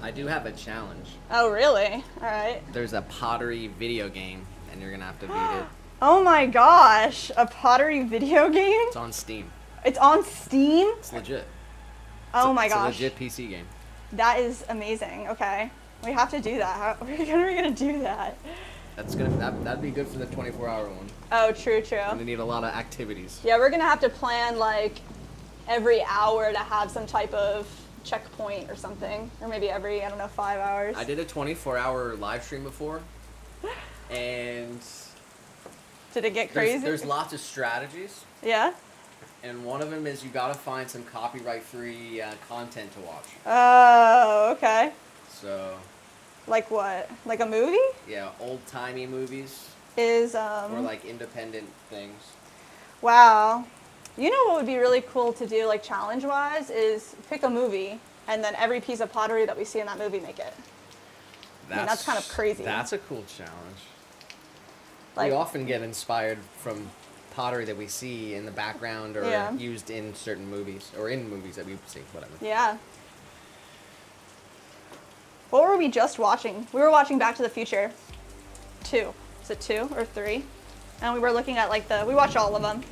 I do have a challenge. Oh, really? All right. There's a pottery video game, and you're gonna have to beat it. Oh my gosh, a pottery video game? It's on Steam. It's on Steam? It's legit. Oh my gosh. It's a legit PC game. That is amazing. Okay. We have to do that. How are we gonna do that? That'd be good for the 24-hour one. Oh, true. And they need a lot of activities. Yeah, we're gonna have to plan like every hour to have some type of checkpoint or something, or maybe every, I don't know, 5 hours. I did a 24-hour live stream before, and did it get crazy? There's lots of strategies. Yeah. And one of them is you gotta find some copyright-free content to watch. Oh, okay. So. Like what? Like a movie? Yeah, old-timey movies. Or like independent things. Wow. You know what would be really cool to do, like challenge-wise, is pick a movie, and then every piece of pottery that we see in that movie, make it. That's kind of crazy. That's a cool challenge. Like, we often get inspired from pottery that we see in the background or used in certain movies, or in movies that we see, whatever. Yeah. What were we just watching? We were watching Back to the Future 2. Is it 2 or 3? And we were looking at we watched all of them,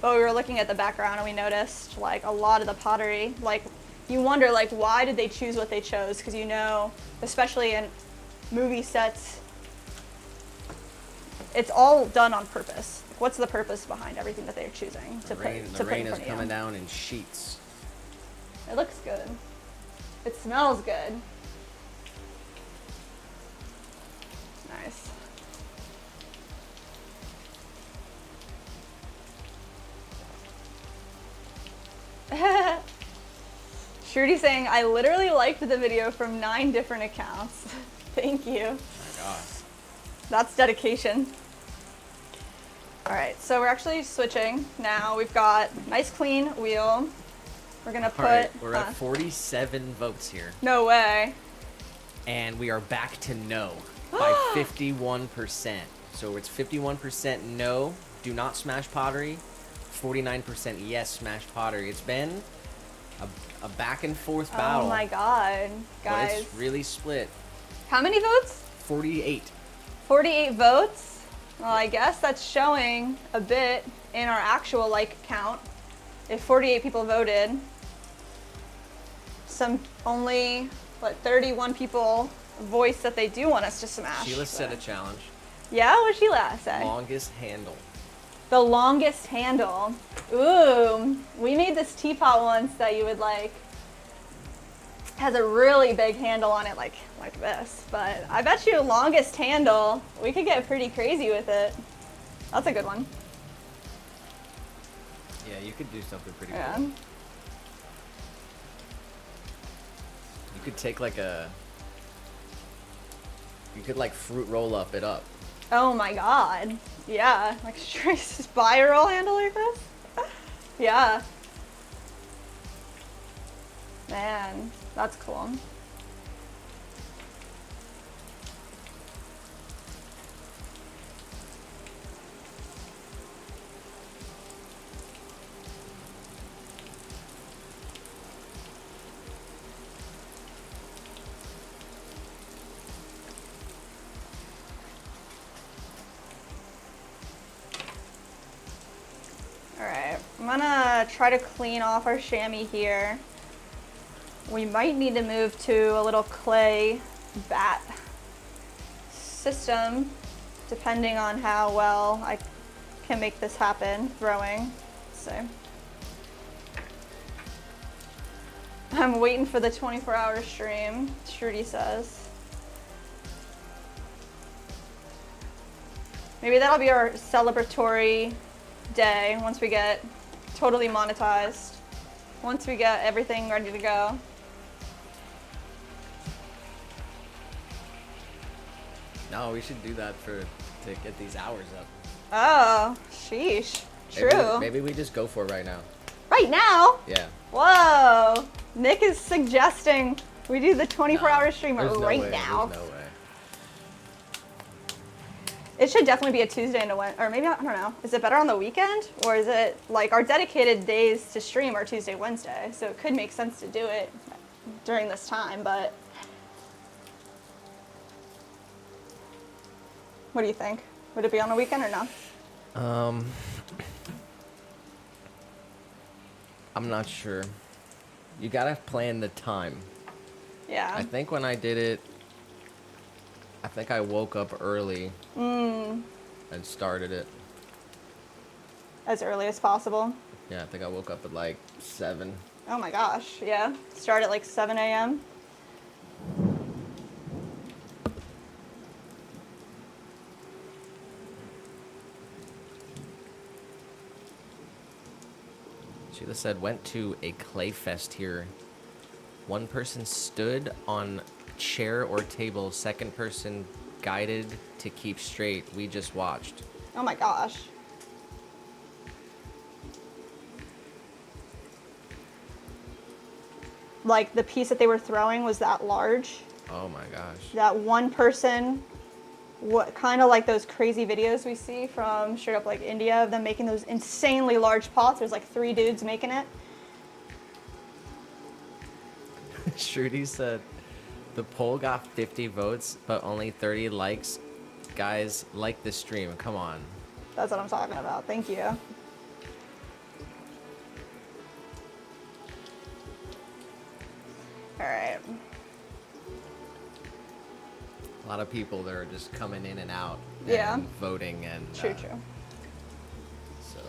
but we were looking at the background and we noticed like a lot of the pottery, like you wonder, like, why did they choose what they chose? Because you know, especially in movie sets, it's all done on purpose. What's the purpose behind everything that they're choosing to put in front of you? The rain is coming down in sheets. It looks good. It smells good. Nice. Shruti saying, I literally liked the video from 9 different accounts. Thank you. Oh my gosh. That's dedication. All right, so we're actually switching now. We've got nice clean wheel. We're gonna put. All right, we're at 47 votes here. No way. And we are back to no by 51%. So it's 51% no, do not smash pottery. 49% yes, smash pottery. It's been a back and forth battle. Oh my god, guys. But it's really split. How many votes? 48. 48 votes? Well, I guess that's showing a bit in our actual like count. If 48 people voted, only 31 people voiced that they do want us to smash. Sheila set a challenge. Yeah, what'd Sheila say? Longest handle. The longest handle. Ooh, we made this teapot once that you would like. Has a really big handle on it, like this. But I bet you longest handle, we could get pretty crazy with it. That's a good one. Yeah, you could do something pretty Yeah. cool. You could take like you could like fruit roll up it up. Oh my god. Yeah, like straight spiral handle like this? Yeah. Man, that's cool. Alright, I'm gonna try to clean off our chamois here. We might need to move to a little clay bat system, depending on how well I can make this happen, throwing. So I'm waiting for the 24-hour stream, Shruti says. Maybe that'll be our celebratory day once we get totally monetized. Once we get everything ready to go. No, we should do that to get these hours up. Oh, sheesh. True. Maybe we just go for it right now. Right now? Yeah. Whoa. Nick is suggesting we do the 24-hour stream right now. There's no way. It should definitely be a Tuesday and a Wednesday, or maybe, I don't know. Is it better on the weekend? Or is it, like, our dedicated days to stream are Tuesday, Wednesday, so it could make sense to do it during this time, but what do you think? Would it be on a weekend or no? I'm not sure. You gotta plan the time. Yeah. I think when I did it, I think I woke up early and started it. As early as possible? Yeah, I think I woke up at like 7. Oh my gosh, yeah. Start at like 7 a.m. Sheila said, went to a clay fest here. One person stood on chair or table, second person guided to keep straight. We just watched. Oh my gosh. Like the piece that they were throwing was that large. Oh my gosh. That one person, what kind of like those crazy videos we see from straight up like India of them making those insanely large pots. There's like 3 dudes making it. Shruti said, the poll got 50 votes, but only 30 likes. Guys, like the stream. Come on. That's what I'm talking about. Thank you. A lot of people that are just coming in and out. Yeah. And voting and. True. So.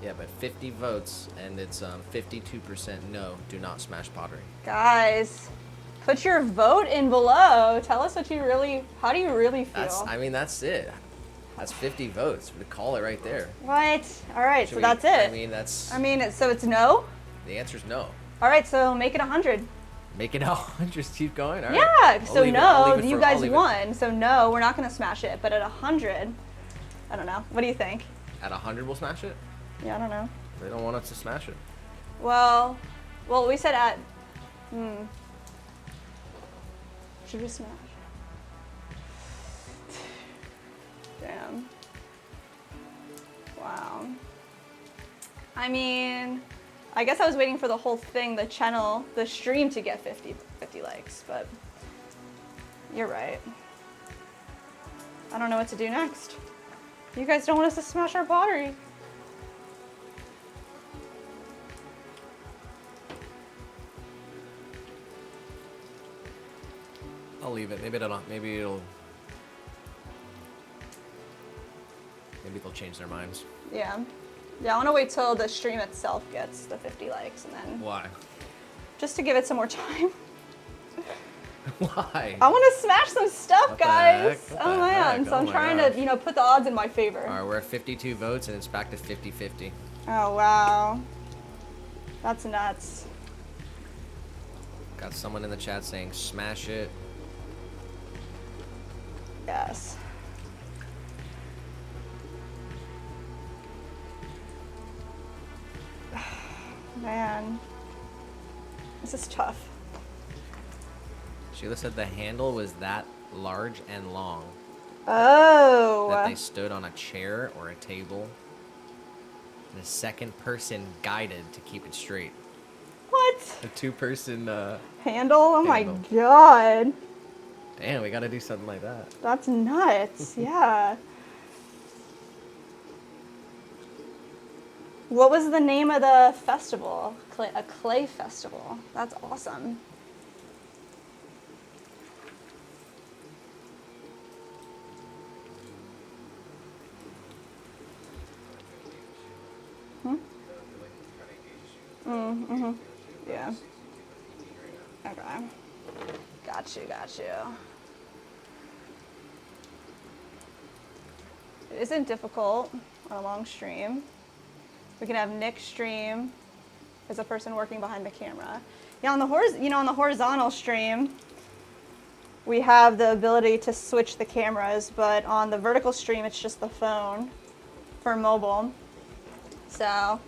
Yeah, but 50 votes, and it's 52% no. Do not smash pottery. Guys, put your vote in below. Tell us what you really. How do you really feel? That's it. That's 50 votes. We call it right there. What? All right, so that's it. I mean, so it's no? The answer's no. All right, so make it 100. Make it 100. Keep going. All right. Yeah, so no, you guys won. So no, we're not going to smash it. But at 100, I don't know. What do you think? At 100, we'll smash it? Yeah, I don't know. They don't want us to smash it. Well, we said at. Should we smash? Damn. Wow. I mean, I guess I was waiting for the whole thing, the stream to get 50 likes, but you're right. I don't know what to do next. You guys don't want us to smash our pottery. I'll leave it. Maybe they'll change their minds. Yeah. Yeah, I want to wait till the stream itself gets the 50 likes and then. Why? Just to give it some more time. Why? I want to smash some stuff, What guys. the Oh man, heck? so I'm trying to, put the odds in my favor. All right, we're at 52 votes and it's back to 50-50. Oh wow. That's nuts. Got someone in the chat saying smash it. Yes. Man, this is tough. Sheila said the handle was that large and long. Oh. That they stood on a chair or a table. And a second person guided to keep it straight. What? A two-person handle? Oh my handle. god. Damn, we gotta do something like that. That's nuts. Yeah. What was the name of the festival? A clay festival. That's awesome. Yeah. Okay. Got you. It isn't difficult on a long stream. We can have Nick stream as a person working behind the camera. Yeah, on the horizontal stream, we have the ability to switch the cameras, but on the vertical stream, it's just the phone for mobile. So,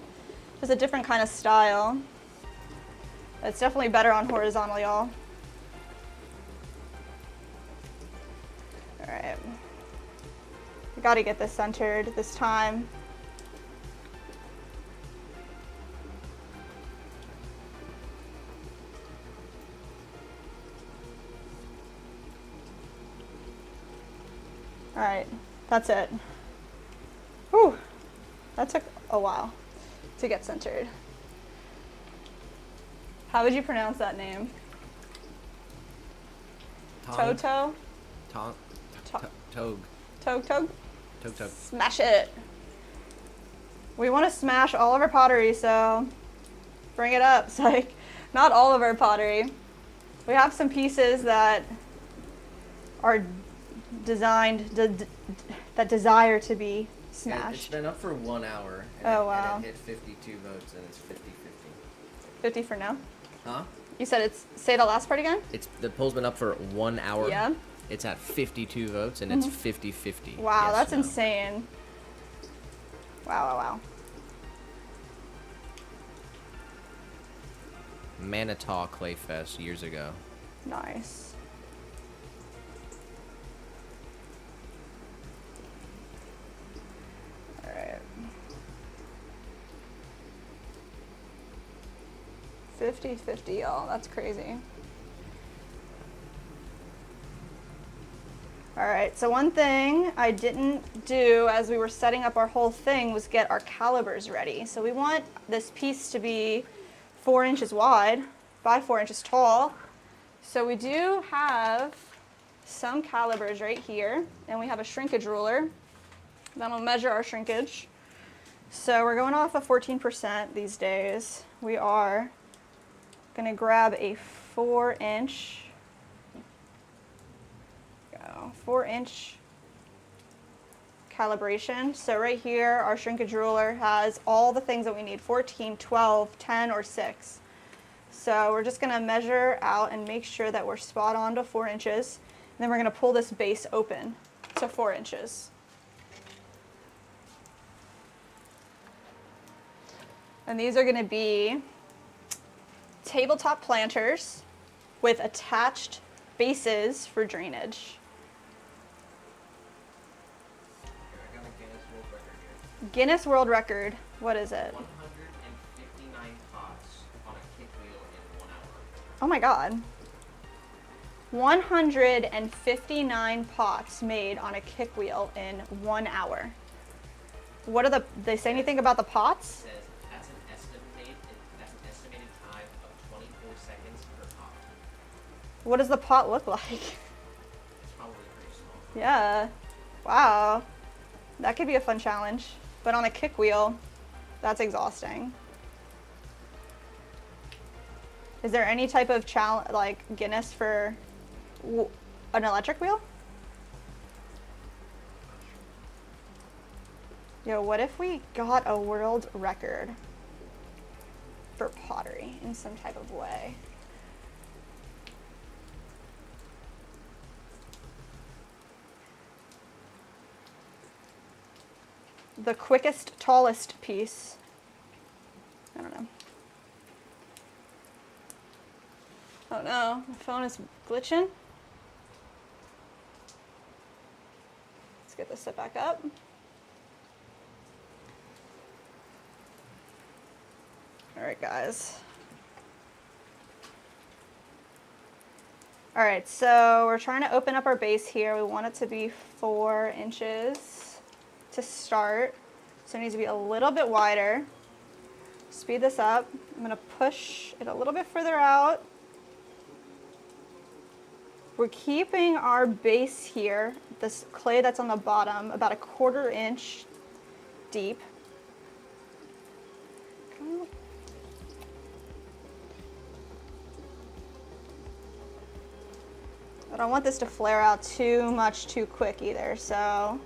it's a different kind of style. It's definitely better on horizontal, y'all. All right. We got to get this centered this time. All right, that's it. Whew, that took a while to get centered. How would you pronounce that name? Toto? Tog. Tog? Tog. Smash it. We want to smash all of our pottery, so bring it up. It's like, not all of our pottery. We have some pieces that are designed, that desire to be smashed. It's been up for 1 hour. Wow. And it hit 52 votes, and it's 50-50. 50 for no? Huh? You said say the last part again? The poll's been up for 1 hour. Yeah. It's at 52 votes, and it's 50-50. Wow, yes, that's no. insane. Wow. Manitow Clay Fest years ago. Nice. All right. 50-50, y'all. That's crazy. All right, so one thing I didn't do as we were setting up our whole thing was get our calibers ready. So we want this piece to be 4 inches wide. by 4 inches tall. So we do have some calibers right here, and we have a shrinkage ruler that'll measure our shrinkage. So we're going off of 14% these days. We are gonna grab a 4-inch, 4-inch calibration. So right here, our shrinkage ruler has all the things that we need, 14, 12, 10, or 6. So we're just gonna measure out and make sure that we're spot on to 4 inches. And then we're gonna pull this base open to 4 inches. And these are gonna be tabletop planters with attached bases for drainage. Guinness World Record. What is it? 159 pots on a kick wheel in 1 hour. Oh my God. 159 pots made on a kick wheel in 1 hour. What are they say anything about the pots? It says that's an estimated time of 24 seconds per pot. What does the pot look like? It's probably pretty small. Yeah. Wow. That could be a fun challenge. But on a kick wheel, that's exhausting. Is there any type of challenge, like Guinness for an electric wheel? Yo, what if we got a world record for pottery in some type of way? The quickest, tallest piece. I don't know. Oh no, my phone is glitching. Let's get this set back up. All right, guys. All right, so we're trying to open up our base here. We want it to be 4 inches to start. So it needs to be a little bit wider. Speed this up. I'm gonna push it a little bit further out. We're keeping our base here, this clay that's on the bottom, about 1/4 inch deep. I don't want this to flare out too much too quick either, so I'm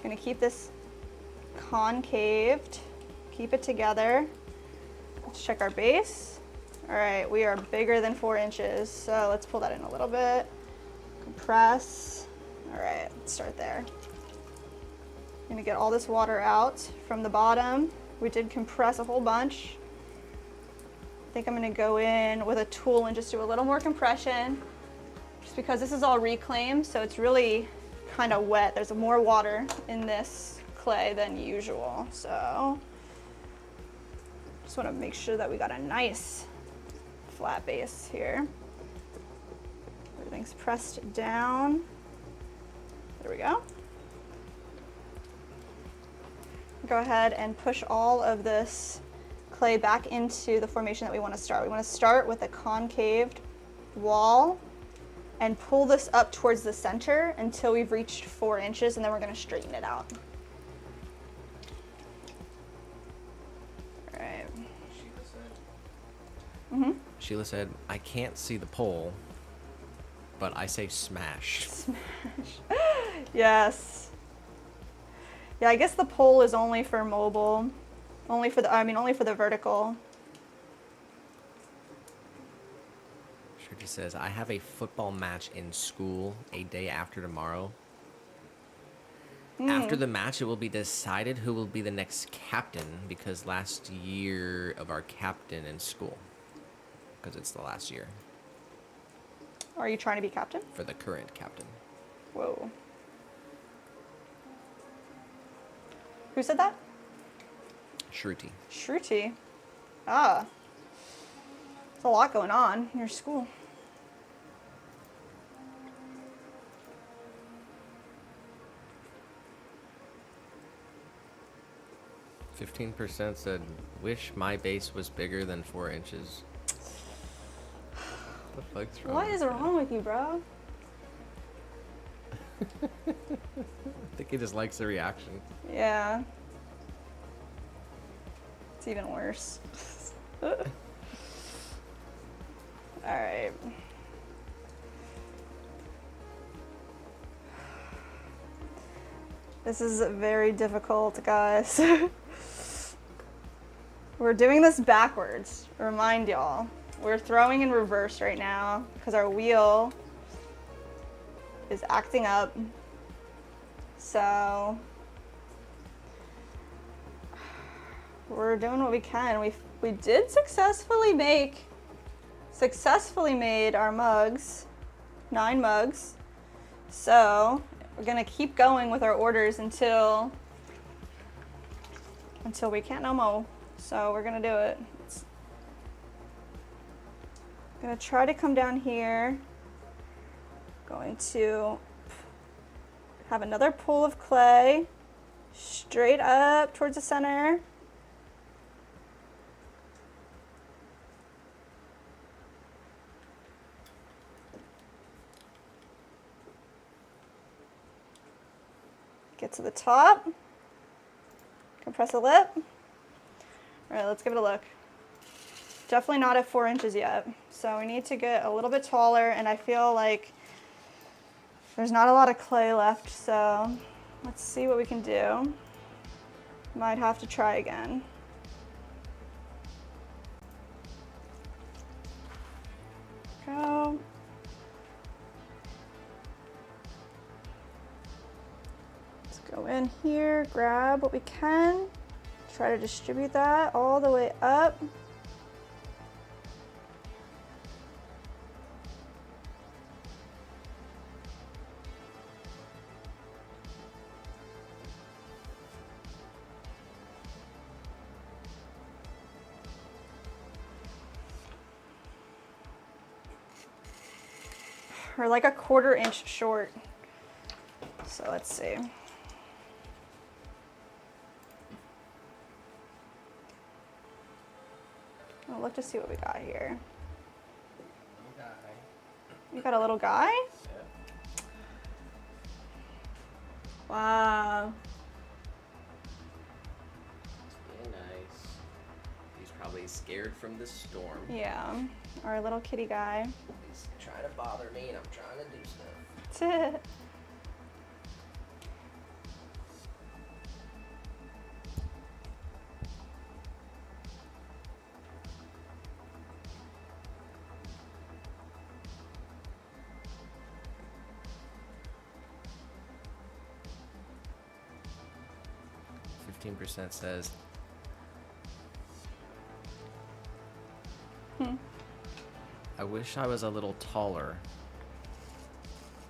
gonna keep this concaved, keep it together. Let's check our base. All right, we are bigger than 4 inches, so let's pull that in a little bit. Compress. All right, let's start there. I'm gonna get all this water out from the bottom. We did compress a whole bunch. I think I'm gonna go in with a tool and just do a little more compression, just because this is all reclaimed, so it's really kind of wet. There's more water in this clay than usual, so just want to make sure that we got a nice flat base here. Everything's pressed down. There we go. Go ahead and push all of this clay back into the formation that we want to start. We want to start with a concaved wall and pull this up towards the center until we've reached 4 inches, and then we're going to straighten it out. All right. Sheila said, I can't see the pole, but I say smash. Smash. Yes. Yeah, I guess the pole is only for mobile, only for the vertical. Shirty says, I have a football match in school a day after tomorrow. After the match, it will be decided who will be the next captain, because last year of our captain in school, because it's the last year. Are you trying to be captain? For the current captain. Whoa. Who said that? Shruti. Shruti. Ah. There's a lot going on in your school. %15 said, wish my base was bigger than 4 inches. The fuck's wrong? What is wrong with you, bro? I think he just likes the reaction. Yeah. It's even worse. Alright. This is very difficult, guys. We're doing this backwards. Remind y'all. We're throwing in reverse right now because our wheel is acting up. So we're doing what we can. We did successfully made our mugs, 9 mugs. So we're gonna keep going with our orders until we can't no more. So we're gonna do it. I'm gonna try to come down here. Going to have another pool of clay straight up towards the center. Get to the top, compress the lip. All right, let's give it a look. Definitely not at 4 inches yet. So we need to get a little bit taller, and I feel like there's not a lot of clay left, so let's see what we can do. Might have to try again. Go. Go in here, grab what we can, try to distribute that all the way up. We're like a 1/4 inch short. So let's see. I'll look to see what we got here. You got a little guy? Yeah. Wow. Very nice. He's probably scared from the storm. Yeah, our little kitty guy. He's trying to bother me and I'm trying to do stuff. 15% says. I wish I was a little taller.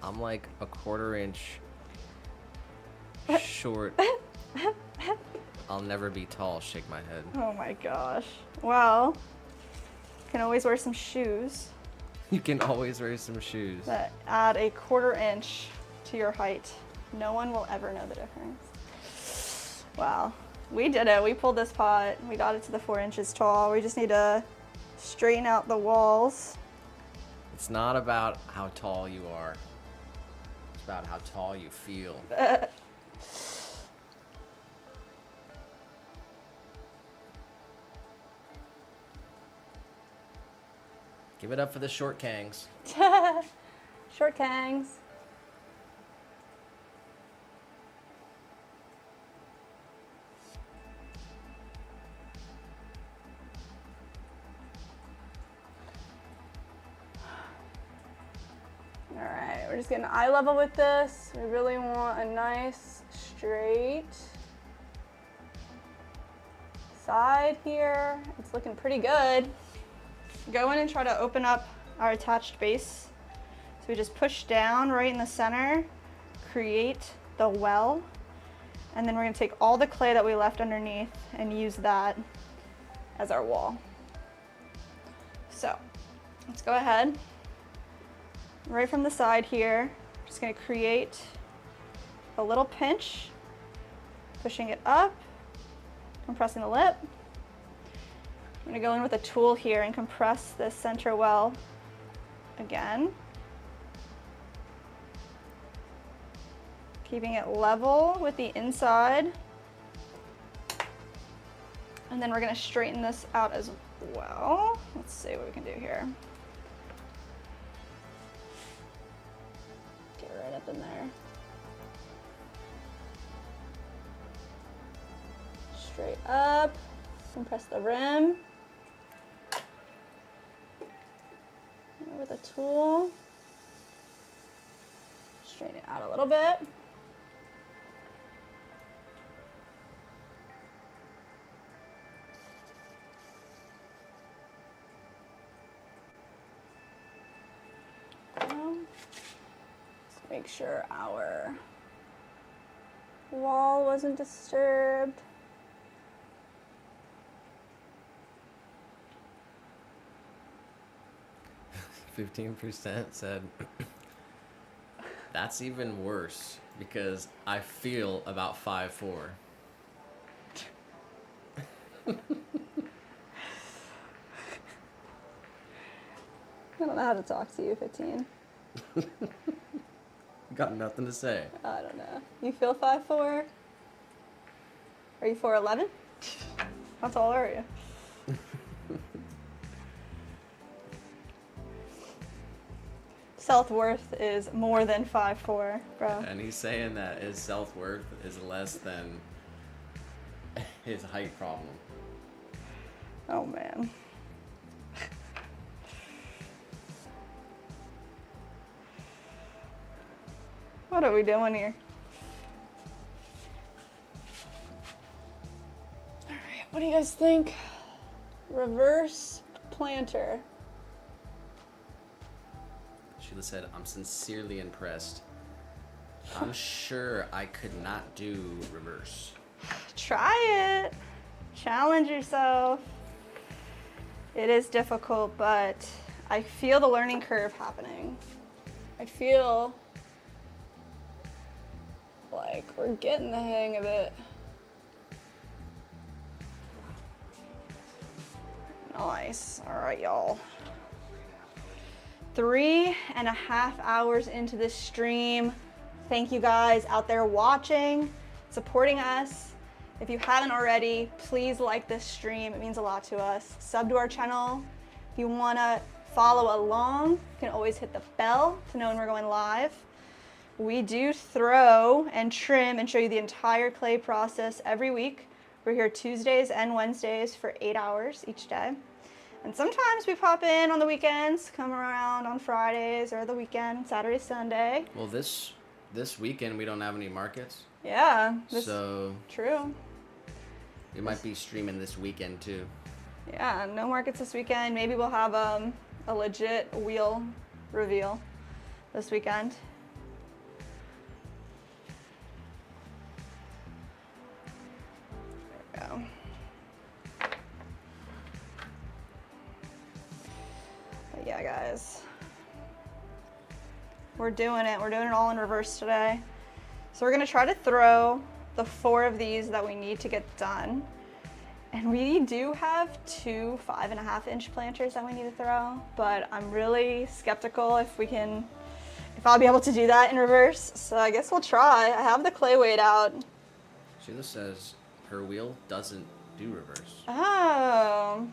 I'm like a 1/4 inch short. I'll never be tall, shake my head. Oh my gosh. Well, you can always wear some shoes You can always wear some shoes. that add a 1/4 inch to your height. No one will ever know the difference. Wow. We did it. We pulled this pot. We got it to the 4 inches tall. We just need to straighten out the walls. It's not about how tall you are. It's about how tall you feel. Give it up for the short kangs. Short kangs. All right, we're just getting eye level with this. We really want a nice straight side here. It's looking pretty good. Go in and try to open up our attached base. So we just push down right in the center, create the well, and then we're gonna take all the clay that we left underneath and use that as our wall. So let's go ahead. Right from the side here, just gonna create a little pinch, pushing it up, compressing the lip. I'm gonna go in with a tool here and compress this center well again. Keeping it level with the inside. And then we're gonna straighten this out as well. Let's see what we can do here. Get right up in there. Straight up, compress the rim. With a tool, straighten it out a little bit. Let's make sure our wall wasn't disturbed. 15% said, that's even worse because I feel about 5'4". I don't know how to talk to you, 15. Got nothing to say. I don't know. You feel 5'4"? Are you 4'11"? How tall are you? Self-worth is more than 5'4", bro. And he's saying that his self-worth is less than his height problem. Oh, man. What are we doing here? All right, what do you guys think? Reverse planter. Sheila said, I'm sincerely impressed. I'm sure I could not do reverse. Try it. Challenge yourself. It is difficult, but I feel the learning curve happening. I feel like we're getting the hang of it. Nice. All right, y'all. 3.5 hours into this stream. Thank you guys out there watching, supporting us. If you haven't already, please like this stream. It means a lot to us. Sub to our channel. If you want to follow along, you can always hit the bell to know when we're going live. We do throw and trim and show you the entire clay process every week. We're here Tuesdays and Wednesdays for 8 hours each day. And sometimes we pop in on the weekends, come around on Fridays or the weekend, Saturday, Sunday. Well, this weekend we don't have any markets. Yeah. So true. We might be streaming this weekend too. Yeah, no markets this weekend. Maybe we'll have a legit wheel reveal this weekend. There we go. But yeah, guys. We're doing it. We're doing it all in reverse today. So we're gonna try to throw the 4 of these that we need to get done. And we do have 2 5.5-inch planters that we need to throw, but I'm really skeptical if I'll be able to do that in reverse. So I guess we'll try. I have the clay weighed out. Sheila says her wheel doesn't do reverse. Oh,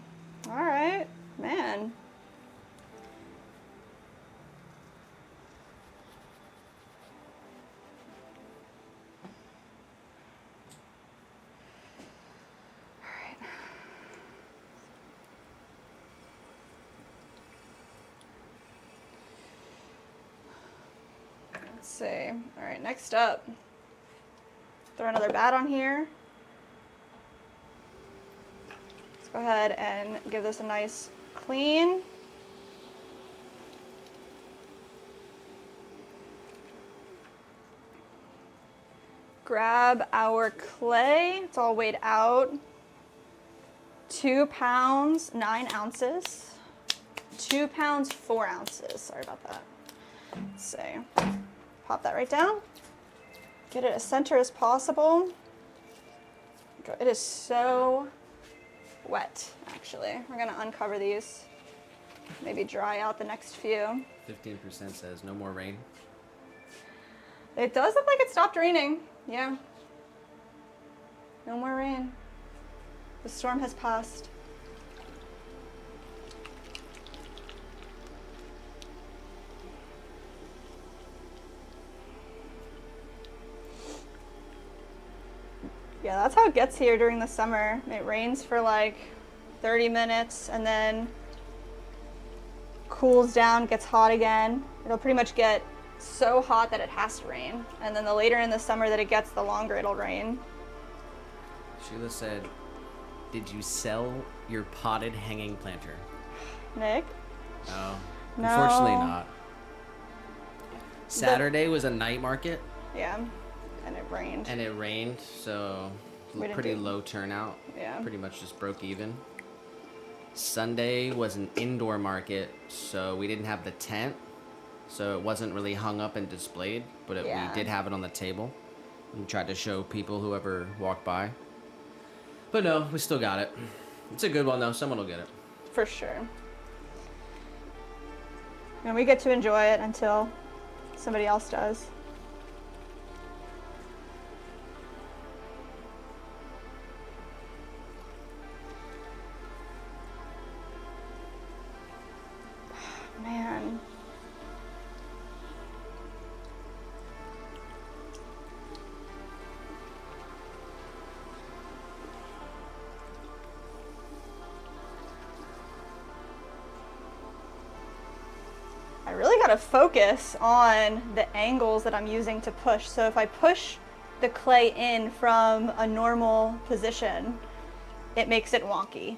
all right, man. Let's see. All right, next up, throw another bat on here. Let's go ahead and give this a nice clean. Grab our clay. It's all weighed out. 2 pounds, 9 ounces. 2 pounds, 4 ounces. Sorry about that. Let's see. Pop that right down. Get it as center as possible. It is so wet, actually. We're gonna uncover these. maybe dry out the next few. 15% says no more rain. It does look like it stopped raining. Yeah. No more rain. The storm has passed. Yeah, that's how it gets here during the summer. It rains for like 30 minutes and then cools down, gets hot again. It'll pretty much get so hot that it has to rain. And then the later in the summer that it gets, the longer it'll rain. Sheila said, did you sell your potted hanging planter? Nick? No. No. Unfortunately not. Saturday was a night market. Yeah. And it rained. And it rained, so pretty low turnout. Yeah. Pretty much just broke even. Sunday was an indoor market, so we didn't have the tent, so it wasn't really hung up and displayed, but we did have it on the table. We tried to show people, whoever walked by. But no, we still got it. It's a good one, though. Someone will get it. For sure. And we get to enjoy it until somebody else does. Man. I really gotta focus on the angles that I'm using to push. So if I push the clay in from a normal position, it makes it wonky.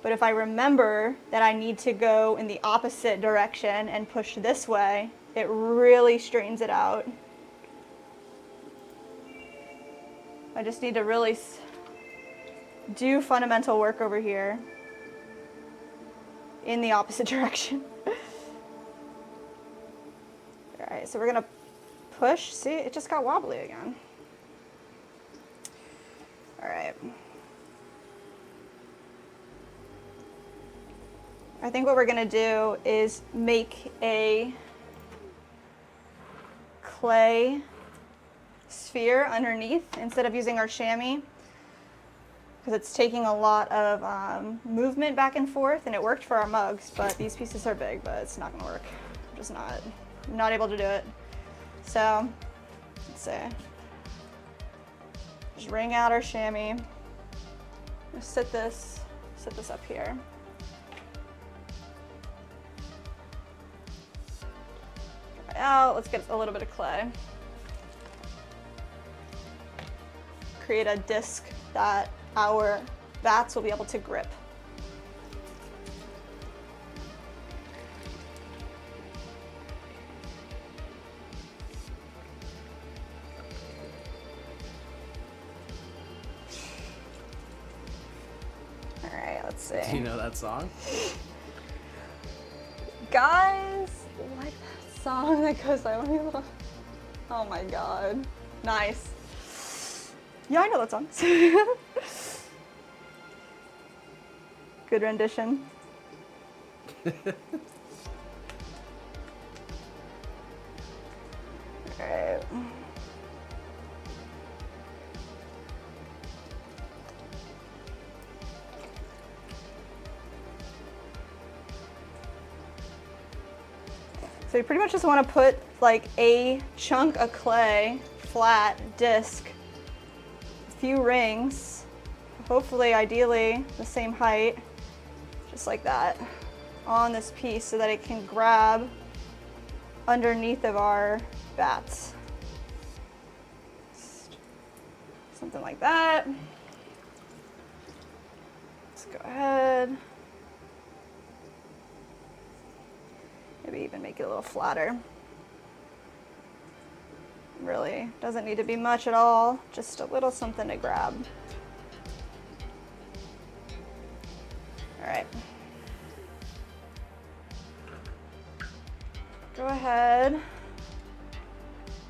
But if I remember that I need to go in the opposite direction and push this way, it really straightens it out. I just need to really do fundamental work over here in the opposite direction. All right, so we're gonna push. See, it just got wobbly again. All right. I think what we're gonna do is make a clay sphere underneath instead of using our chamois, because it's taking a lot of movement back and forth, and it worked for our mugs, but these pieces are big, but it's not gonna work. I'm not able to do it. So, let's see. Just wring out our chamois. Just sit this up here. Out. Let's get a little bit of clay. Create a disc that our bats will be able to grip. All right, let's see. Do you know that song? Guys, like that song that goes like, oh my god, nice. Yeah, I know that song. Good rendition. Alright. So you pretty much just want to put like a chunk of clay, flat disc, a few rings, hopefully ideally the same height, just like that, on this piece so that it can grab underneath of our bats. Just something like that. Let's go ahead. Maybe even make it a little flatter. Really doesn't need to be much at all, just a little something to grab. All right. Go ahead,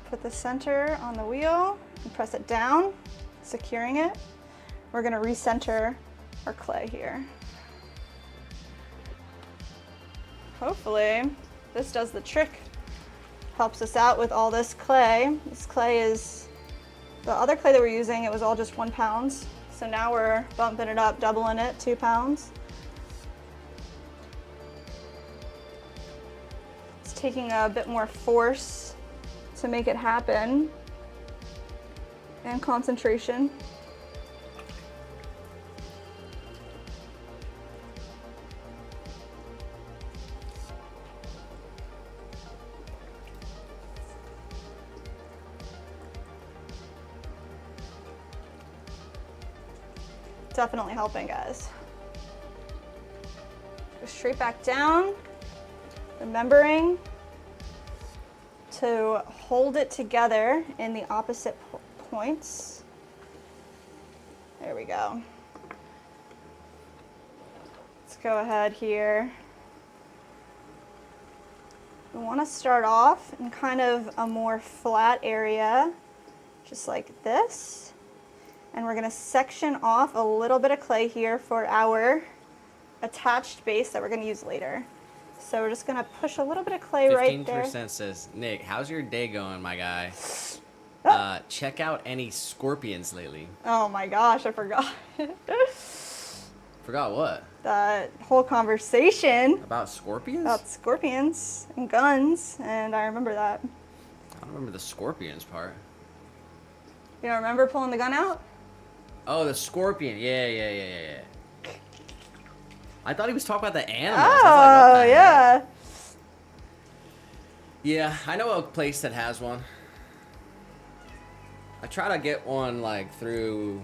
put the center on the wheel and press it down, securing it. We're gonna recenter our clay here. hopefully this does the trick. Helps us out with all this clay. This clay is, the other clay that we're using, it was all just 1 pound. So now we're bumping it up, doubling it, 2 pounds. It's taking a bit more force to make it happen, and concentration. Definitely helping, guys. Go straight back down, remembering to hold it together in the opposite points. There we go. Let's go ahead here. We want to start off in kind of a more flat area, just like this. And we're gonna section off a little bit of clay here for our attached base that we're gonna use later. So we're just gonna push a little bit of clay right there. 15% says, Nick, how's your day going, my guy? Check out any scorpions lately. Oh my gosh, I forgot. Forgot what? That whole conversation. About scorpions? About scorpions and guns, and I remember that. I don't remember the scorpions part. You don't remember pulling the gun out? Oh, the scorpion. Yeah. I thought he was talking about the animals. I was Oh, like, what the yeah. heck? Yeah, I know a place that has one. I try to get one like through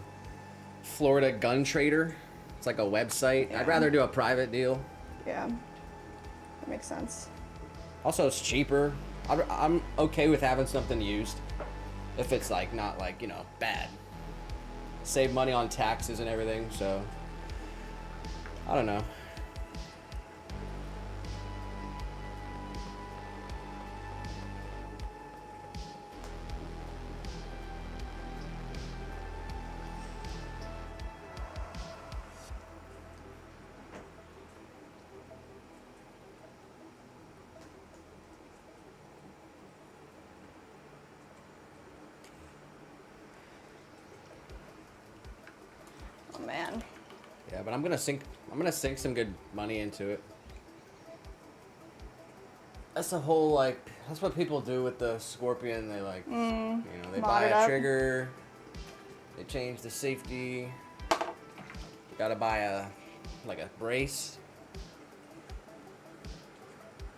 Florida Gun Trader. It's like a website. Yeah. I'd rather do a private deal. Yeah, that makes sense. Also, it's cheaper. I'm okay with having something used if it's like not like, you know, bad. Save money on taxes and everything, so I don't know. Oh man. Yeah, but I'm gonna sink some good money into it. That's the whole like that's what people do with the Scorpion. They like you know, they mod buy it a up. trigger, they change the safety. You gotta buy a brace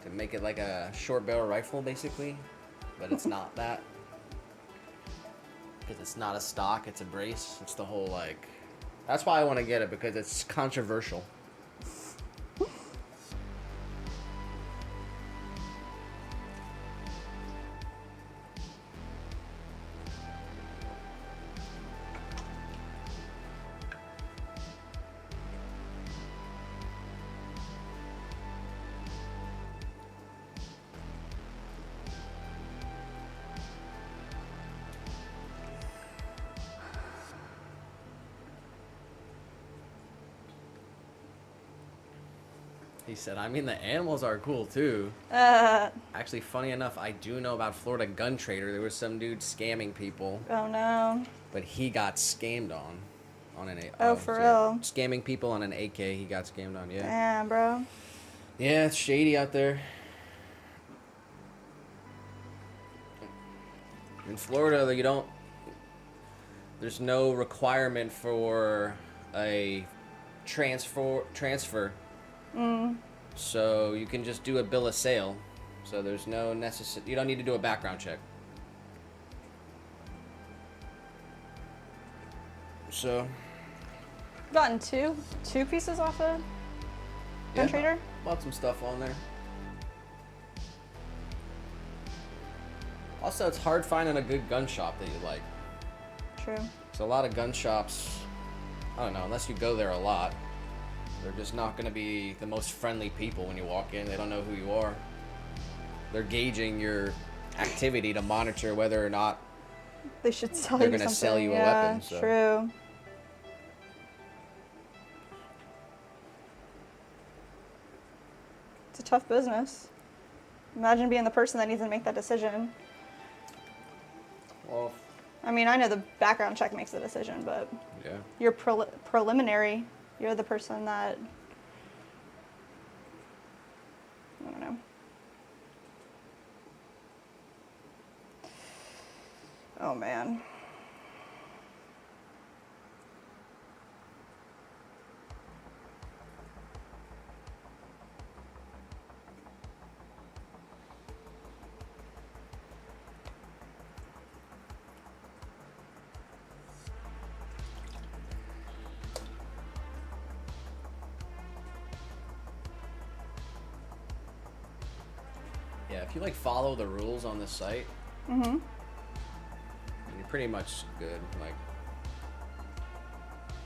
to make it like a short barrel rifle basically, but it's not that. Because it's not a stock, it's a brace. It's the whole like that's why I want to get it, because it's controversial. He said, I mean, the animals are cool too. Actually, funny enough, I do know about Florida Gun Trader. There was some dude scamming people. Oh no. But he got scammed on an For real? Scamming people on an AK, he got scammed on, yeah. Damn, bro. Yeah, it's shady out there. In Florida, there's no requirement for a transfer. So you can just do a bill of sale. So there's no you don't need to do a background check. So Gotten two pieces off of Gun Trader? Bought some stuff on there. Also, it's hard finding a good gun shop that you like. True. So a lot of gun shops, I don't know, unless you go there a lot, they're just not going to be the most friendly people when you walk in. They don't know who you are. They're gauging your activity to monitor whether or not they should sell they're you going to something. sell you a weapon. So. True. It's a tough business. Imagine being the person that needs to make that decision. Well, I mean, I know the background check makes the decision, but yeah. you're preliminary. You're the person that, I don't know. Oh, man. Yeah, if you like follow the rules on the site, Mm-hmm. you're pretty much good. Like,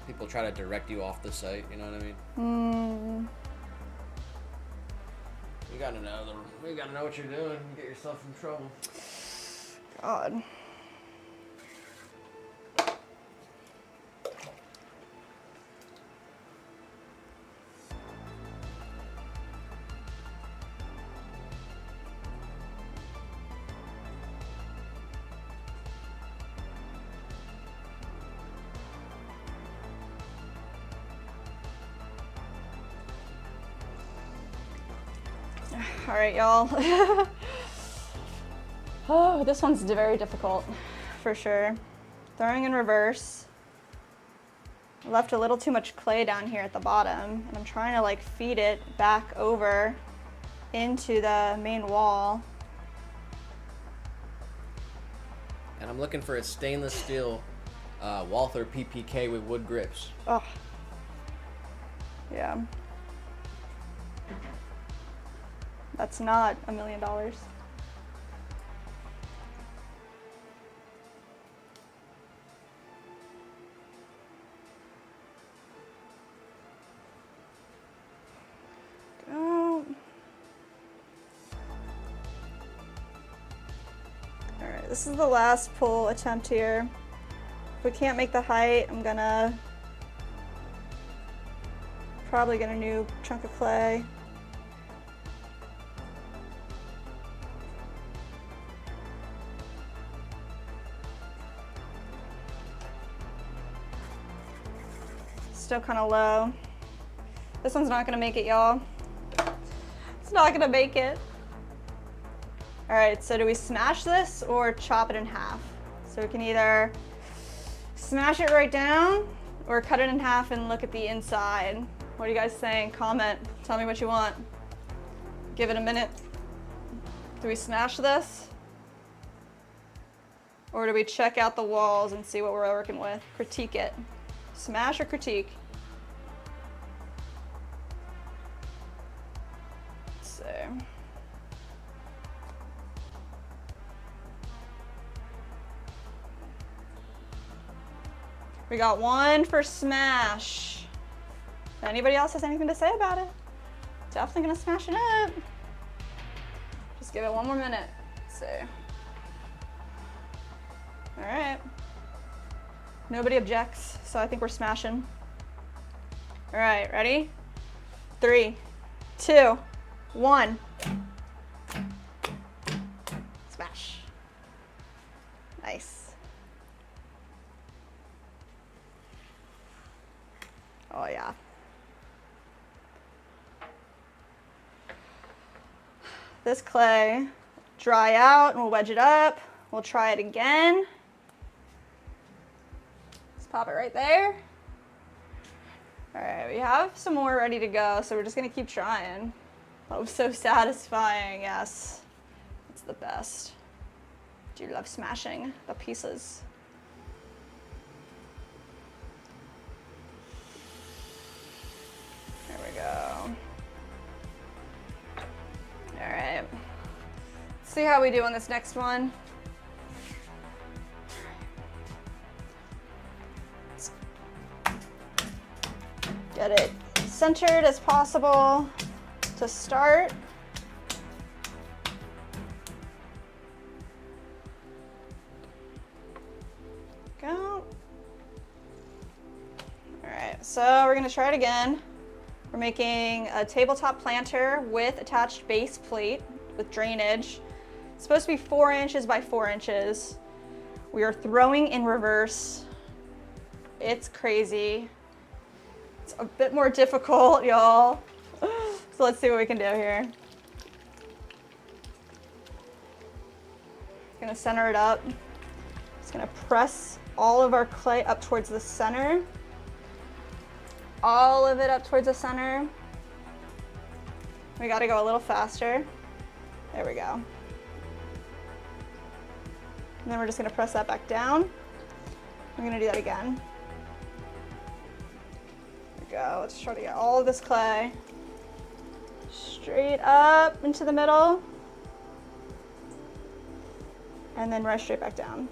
people try to direct you off the site, you know what I mean? You gotta know what you're doing and get yourself in trouble. God. All right, y'all. Oh, this one's very difficult, for sure. Throwing in reverse. I left a little too much clay down here at the bottom, and I'm trying to like feed it back over into the main wall. And I'm looking for a stainless steel Walther PPK with wood grips. Oh, yeah. That's not $1 million. All right, this is the last pull attempt here. If we can't make the height, I'm gonna probably get a new chunk of clay. Still kind of low. This one's not gonna make it, y'all. It's not gonna make it. All right, so do we smash this or chop it in half? So we can either smash it right down or cut it in half and look at the inside. What are you guys saying? Comment, tell me what you want. Give it a minute. Do we smash this? Or do we check out the walls and see what we're working with? Critique it. Smash or critique? So. We got one for smash. If anybody else has anything to say about it, definitely gonna smash it up. Just give it one more minute. Let's see. All right. Nobody objects, so I think we're smashing. All right, ready? 3, 2, 1. Smash. Nice. Oh yeah. This clay, dry out and we'll wedge it up. We'll try it again. Let's pop it right there. All right, we have some more ready to go, so we're just gonna keep trying. Oh, so satisfying, yes. It's the best. Do love smashing the pieces. There we go. All right. Let's see how we do on this next one. Let's get it centered as possible to start. Go. All right, so we're gonna try it again. We're making a tabletop planter with attached base plate with drainage. It's supposed to be 4 inches by 4 inches. We are throwing in reverse. It's crazy. It's a bit more difficult, y'all. So let's see what we can do here. Gonna center it up. Just gonna press all of our clay up towards the center. All of it up towards the center. We gotta go a little faster. There we go. And then we're just gonna press that back down. We're gonna do that again. There we go. Let's try to get all of this clay straight up into the middle. And then right straight back down.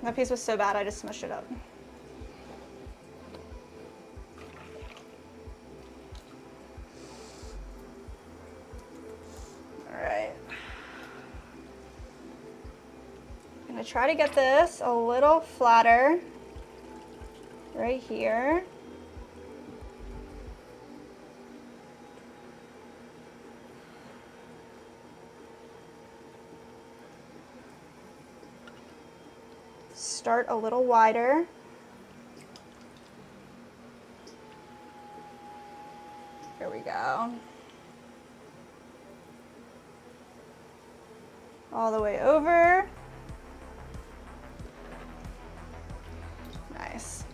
That piece was so bad, I just smushed it up. All right. I'm gonna try to get this a little flatter right here. Start a little wider. Here we go. All the way over. Nice.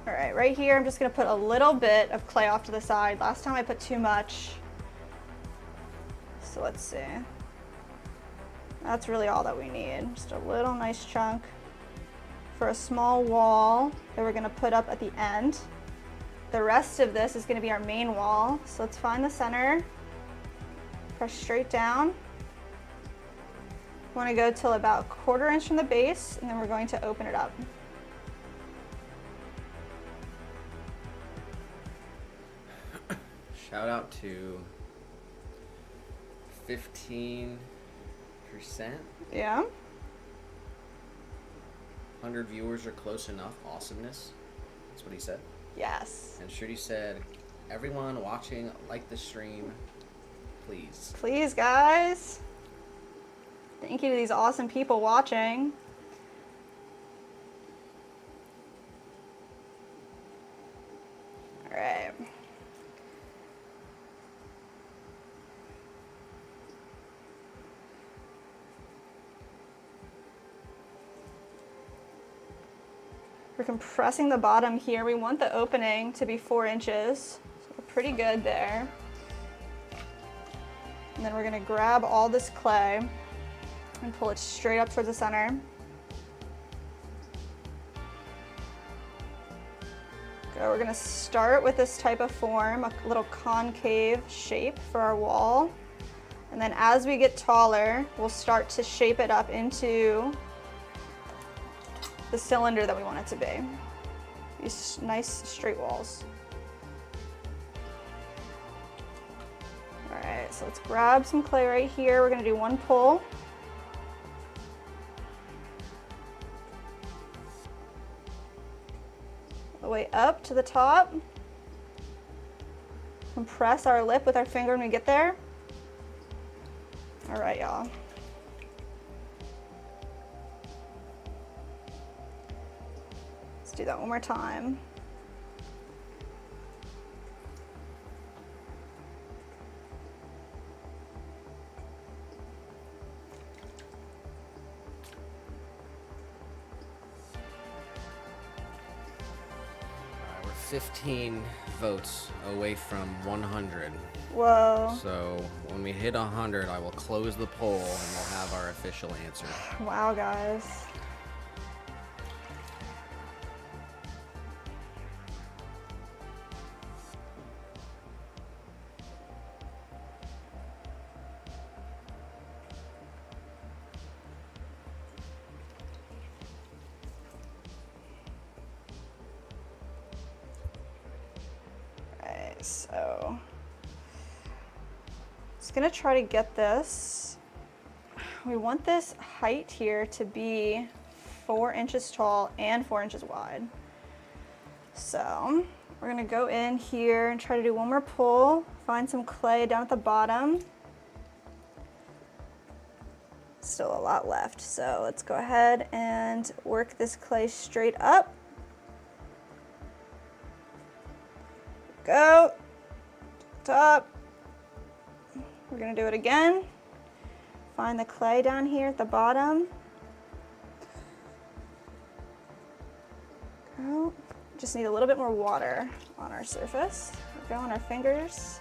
All right, right here, I'm just gonna put a little bit of clay off to the side. Last time I put too much. So let's see. That's really all that we need. Just a little nice chunk for a small wall that we're gonna put up at the end. The rest of this is gonna be our main wall. So let's find the center, press straight down. We wanna go till about 1/4 inch from the base, and then we're going to open it up. Shout out to 15%. Yeah. 100 viewers are close enough. Awesomeness. That's what he said. Yes. And Shruti said, everyone watching, like the stream, please. Please, guys. Thank you to these awesome people watching. All right. We're compressing the bottom here. We want the opening to be 4 inches. So we're pretty good there. And then we're gonna grab all this clay and pull it straight up towards the center. So we're gonna start with this type of form, a little concave shape for our wall. And then as we get taller, we'll start to shape it up into the cylinder that we want it to be. These nice straight walls. All right, so let's grab some clay right here. We're gonna do one pull. All the way up to the top. Compress our lip with our finger when we get there. All right, y'all. Let's do that one more time. We're 15 votes away from 100. Whoa. So when we hit 100, I will close the poll and we'll have our official answer. Wow, guys. So Just gonna try to get this. We want this height here to be 4 inches tall and 4 inches wide. So we're gonna go in here and try to do one more pull, find some clay down at the bottom. Still a lot left, so let's go ahead and work this clay straight up. Go, top. We're gonna do it again. Find the clay down here at the bottom. Go. Just need a little bit more water on our surface. Go on our fingers.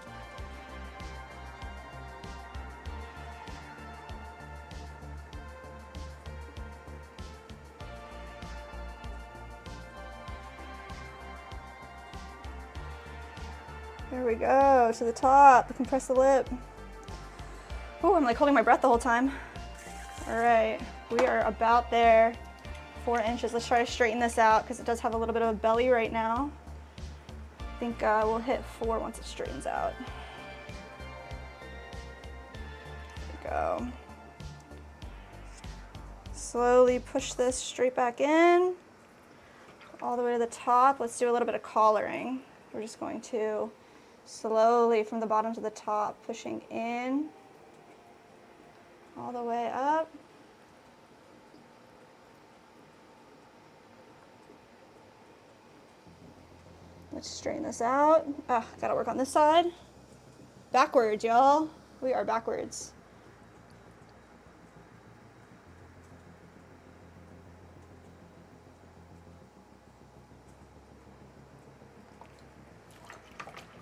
There we go, to the top. Compress the lip. Oh, I'm like holding my breath the whole time. All right, we are about there. 4 inches. Let's try to straighten this out because it does have a little bit of a belly right now. I think we'll hit 4 once it straightens out. There we go. Slowly push this straight back in, all the way to the top. Let's do a little bit of collaring. We're just going to slowly from the bottom to the top, pushing in, all the way up. Let's straighten this out. Ah, gotta work on this side. Backwards, y'all. We are backwards.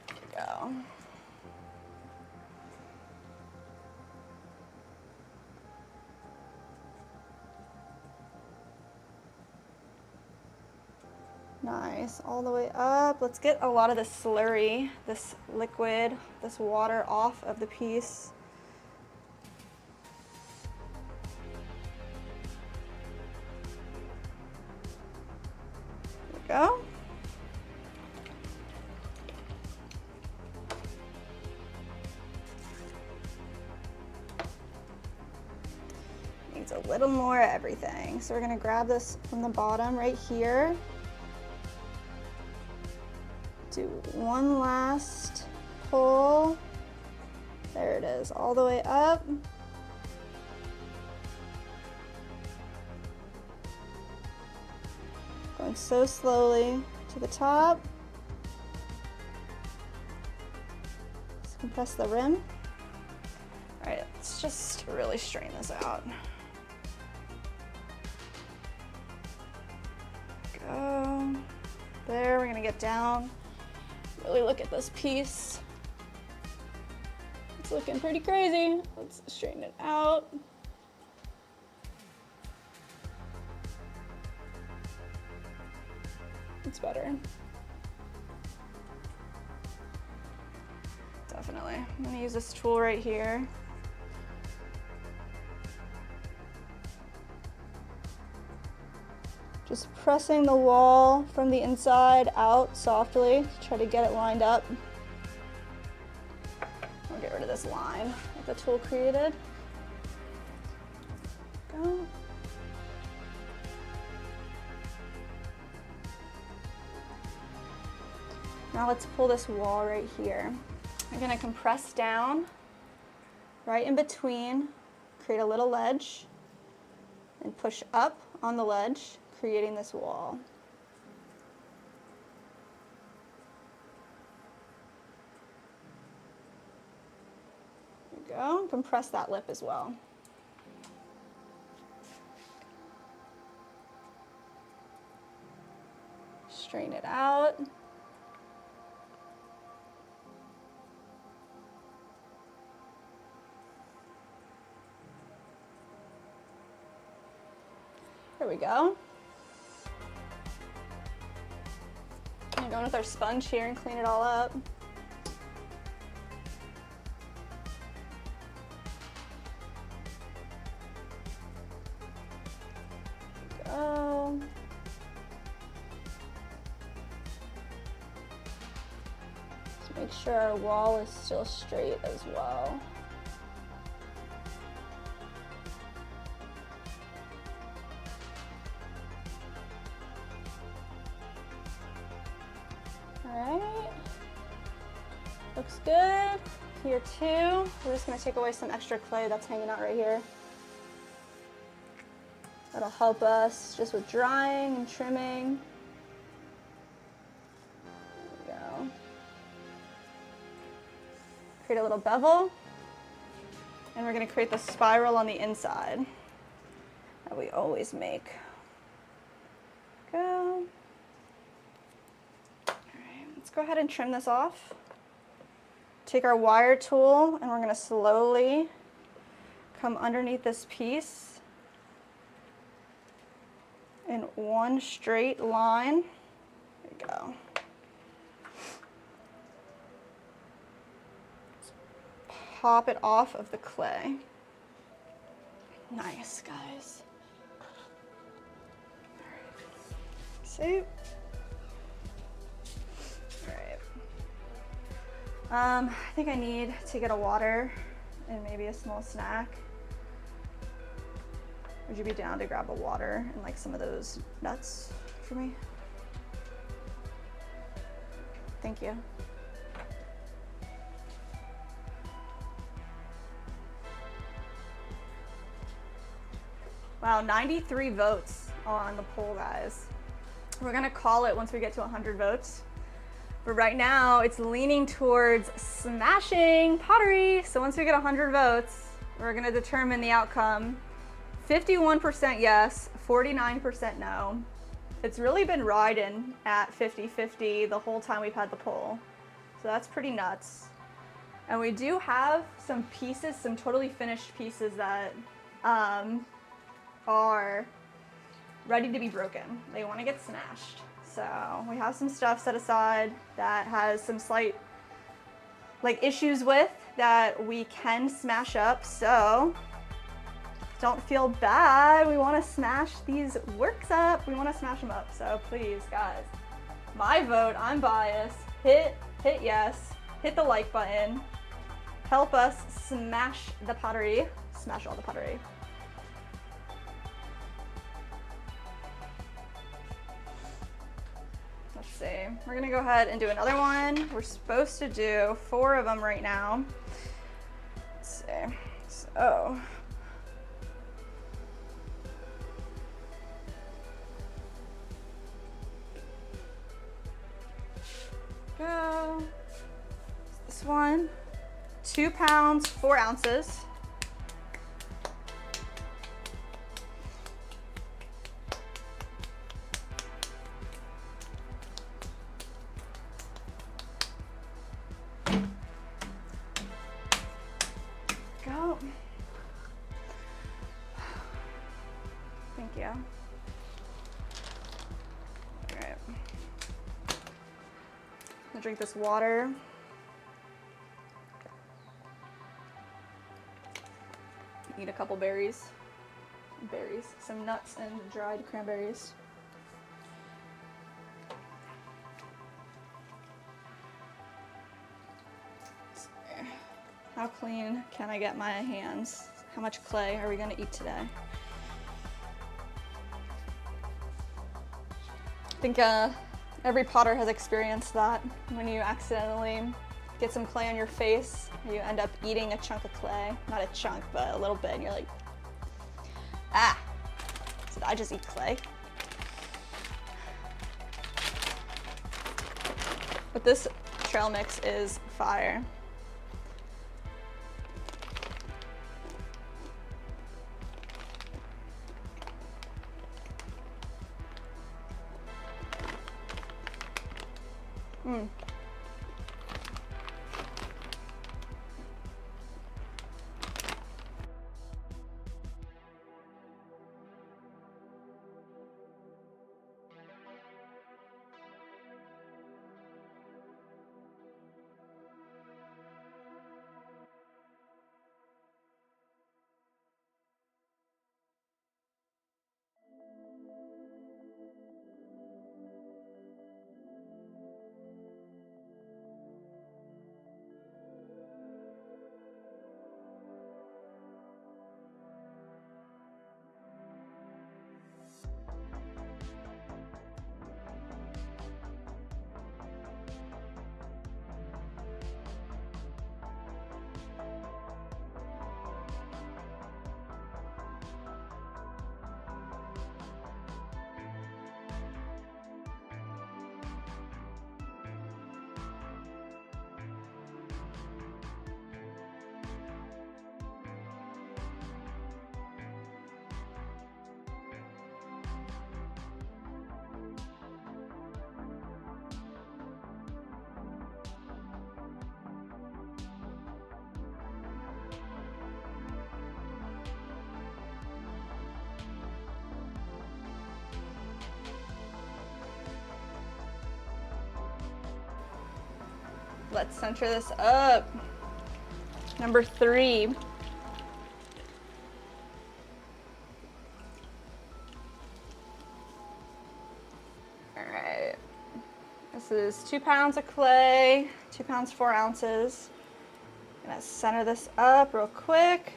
There we go. Nice, all the way up. Let's get a lot of this slurry, this liquid, this water off of the piece. There we go. Needs a little more of everything. So we're gonna grab this from the bottom right here. Do one last pull. There it is, all the way up. Going so slowly to the top. Let's compress the rim. All right, let's just really straighten this out. Go. There, we're gonna get down. Really look at this piece. It's looking pretty crazy. Let's straighten it out. It's better. Definitely. I'm gonna use this tool right here. Just pressing the wall from the inside out softly to try to get it lined up. I'll get rid of this line that the tool created. Go. Now let's pull this wall right here. I'm gonna compress down right in between, create a little ledge, and push up on the ledge, creating this wall. There we go. Compress that lip as well. Straighten it out. There we go. I'm going with our sponge here and clean it all up. Go. Just make sure our wall is still straight as well. All right. Looks good. Here too. We're just gonna take away some extra clay that's hanging out right here. That'll help us just with drying and trimming. There we go. Create a little bevel. And we're gonna create the spiral on the inside that we always make. Go. All right, let's go ahead and trim this off. Take our wire tool and we're gonna slowly come underneath this piece in one straight line. There we go. Pop it off of the clay. Nice, guys. See? All right. I think I need to get a water and maybe a small snack. Would you be down to grab a water and like some of those nuts for me? Thank you. Wow, 93 votes on the poll, guys. We're gonna call it once we get to 100 votes. But right now, it's leaning towards smashing pottery. So once we get 100 votes, we're gonna determine the outcome. 51% yes, 49% no. It's really been riding at 50-50 the whole time we've had the poll. So that's pretty nuts. And we do have some pieces, some totally finished pieces that are ready to be broken. They want to get smashed. So we have some stuff set aside that has some slight like issues with that we can smash up. So don't feel bad. We want to smash these works up. We want to smash them up. So please, guys, my vote, I'm biased. Hit yes. Hit the like button. Help us smash the pottery. Smash all the pottery. Let's see. We're gonna go ahead and do another one. We're supposed to do 4 of them right now. Let's see. So. Go. This one. 2 pounds, 4 ounces. Go. Thank you. All right. I'll drink this water. Eat a couple berries, some nuts and dried cranberries. How clean can I get my hands? How much clay are we gonna eat today? I think every potter has experienced that when you accidentally get some clay on your face, you end up eating a chunk of clay. Not a chunk, but a little bit, and you're like, ah, did I just eat clay? But this trail mix is fire. let's center this up. Number 3. All right. This is 2 pounds of clay, 2 pounds, 4 ounces. Gonna center this up real quick.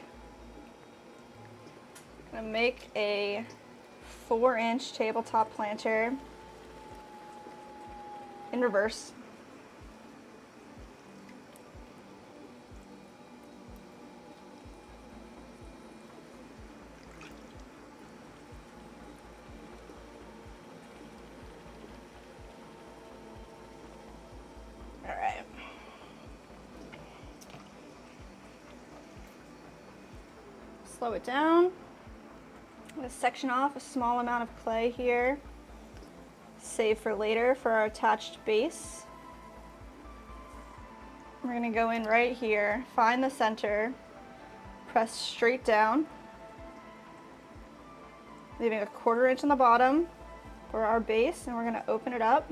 Gonna make a 4-inch tabletop planter in reverse. All right. Slow it down. I'm going to section off a small amount of clay here. Save for later for our attached base. We're going to go in right here, find the center, press straight down, leaving a 1/4 inch on the bottom for our base, and we're going to open it up.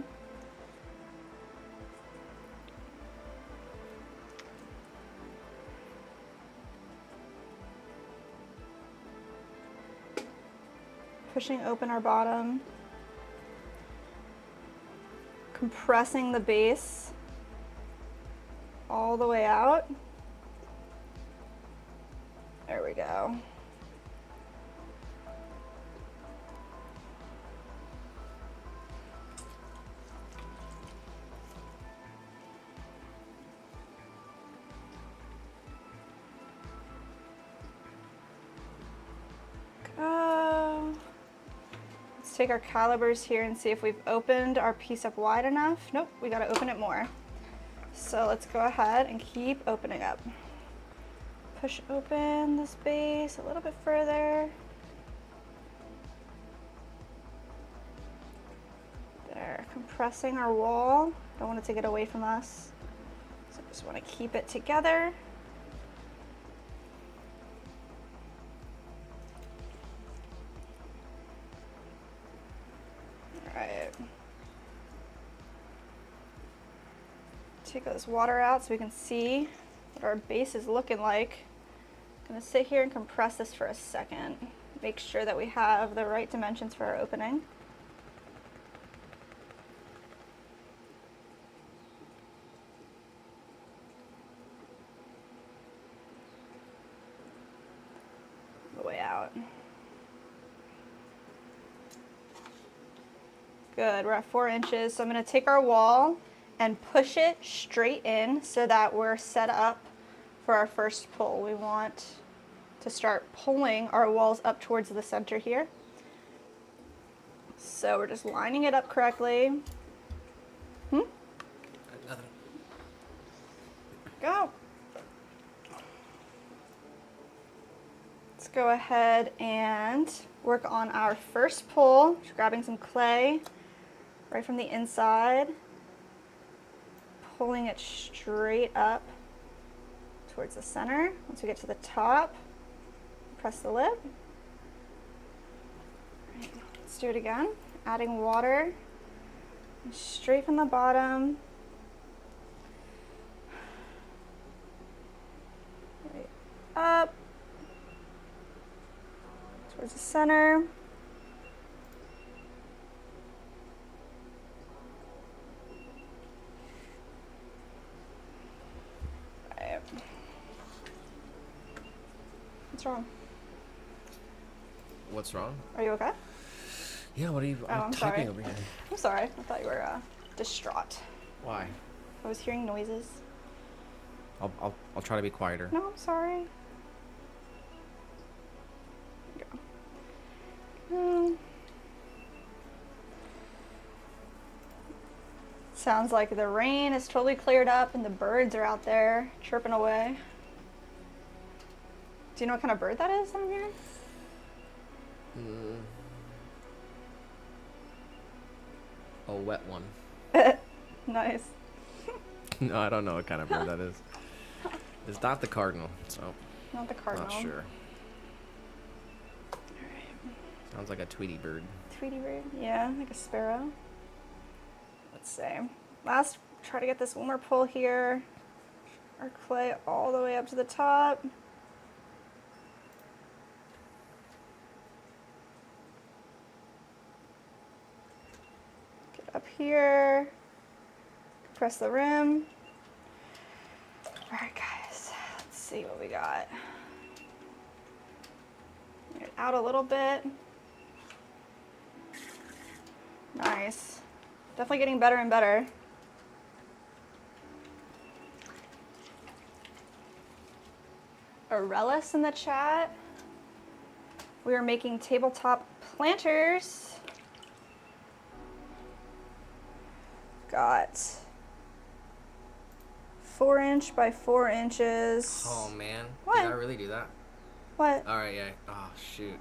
Pushing open our bottom, compressing the base all the way out. There we go. Let's take our calipers here and see if we've opened our piece up wide enough. Nope, we gotta open it more. So let's go ahead and keep opening up. Push open this base a little bit further. There, compressing our wall. Don't want to take it away from us. So just want to keep it together. Take this water out so we can see what our base is looking like. I'm gonna sit here and compress this for a second. Make sure that we have the right dimensions for our opening. The way out. Good, we're at 4 inches. So I'm gonna take our wall and push it straight in so that we're set up for our first pull. We want to start pulling our walls up towards the center here. So we're just lining it up correctly. Go. Let's go ahead and work on our first pull. Just grabbing some clay right from the inside. Pulling it straight up towards the center. Once we get to the top, press the lid. Right, let's do it again. Adding water straight from the bottom. Right up towards the center. What's wrong? What's wrong? Are you okay? Yeah, what are you I'm typing sorry. over here? I'm sorry. I thought you were distraught. Why? I was hearing noises. I'll try to be quieter. No, I'm sorry. There you go. Sounds like the rain is totally cleared up and the birds are out there chirping away. Do you know what kind of bird that is down here? A wet one. Nice. No, I don't know what kind of bird that is. It's not the cardinal, so. Not the cardinal. Not sure. Alright. Sounds like a Tweety bird. Tweety bird? Yeah, like a sparrow. Let's see. Last Try to get this one more pull here. Our clay all the way up to the top. Get up here. Press the rim. All right, guys, let's see what we got. Get it out a little bit. Nice. Definitely getting better and better. Aurelius in the chat. We are making tabletop planters. Got 4" by 4 inches. Oh man. What? Did I really do that? What? All right, yeah. Oh shoot.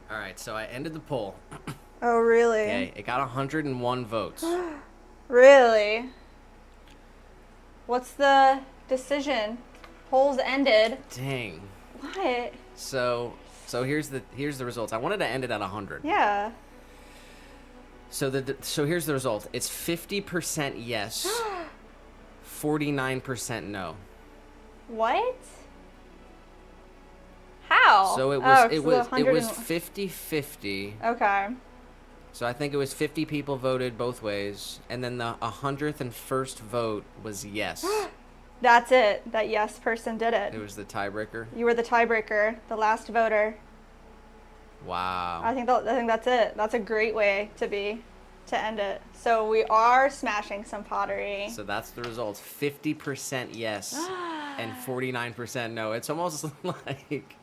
All right, so I ended the poll. Oh really? Okay, it got 101 votes. Really? What's the decision? Polls ended. Dang. What? So here's the results. I wanted to end it at 100. Yeah. So here's the result. It's 50% yes, 49% no. What? How? So it was 50-50. Okay. So I think it was 50 people voted both ways, and then the 101st vote was yes. That's it. That yes person did it. It was the tiebreaker. You were the tiebreaker, the last voter. Wow. I think that's it. That's a great way to end it. So we are smashing some pottery. So that's the results. 50% yes and 49% no. It's almost like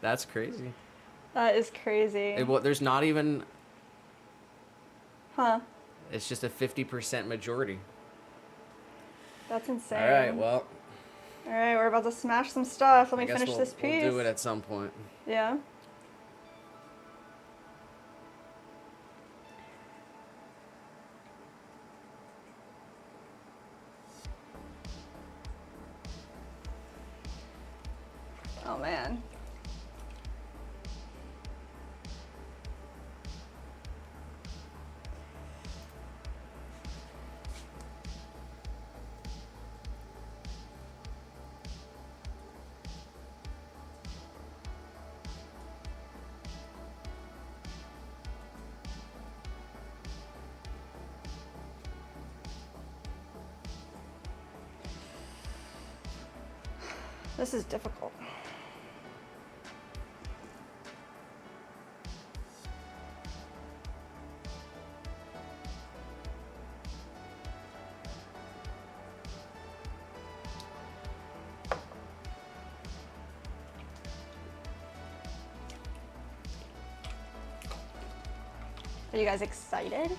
that's crazy. That is crazy. There's not even. Huh. It's just a 50% majority. That's insane. All right, well. All right, we're about to smash some stuff. Let me finish this piece. We'll do it at some point. Yeah. Oh man. This is difficult. Are you guys excited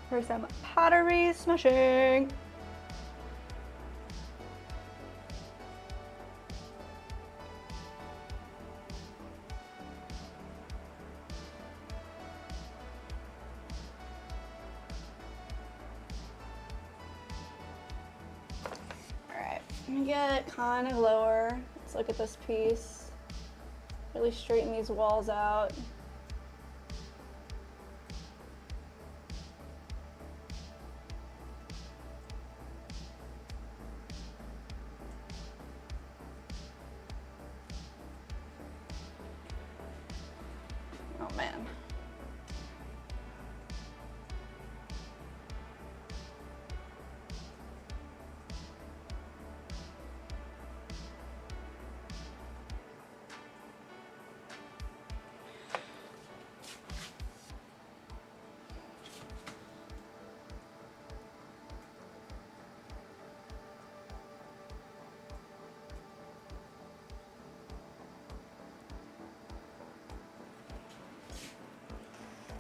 for some pottery smashing? Let me get kind of lower. Let's look at this piece. Really straighten these walls out. Oh man.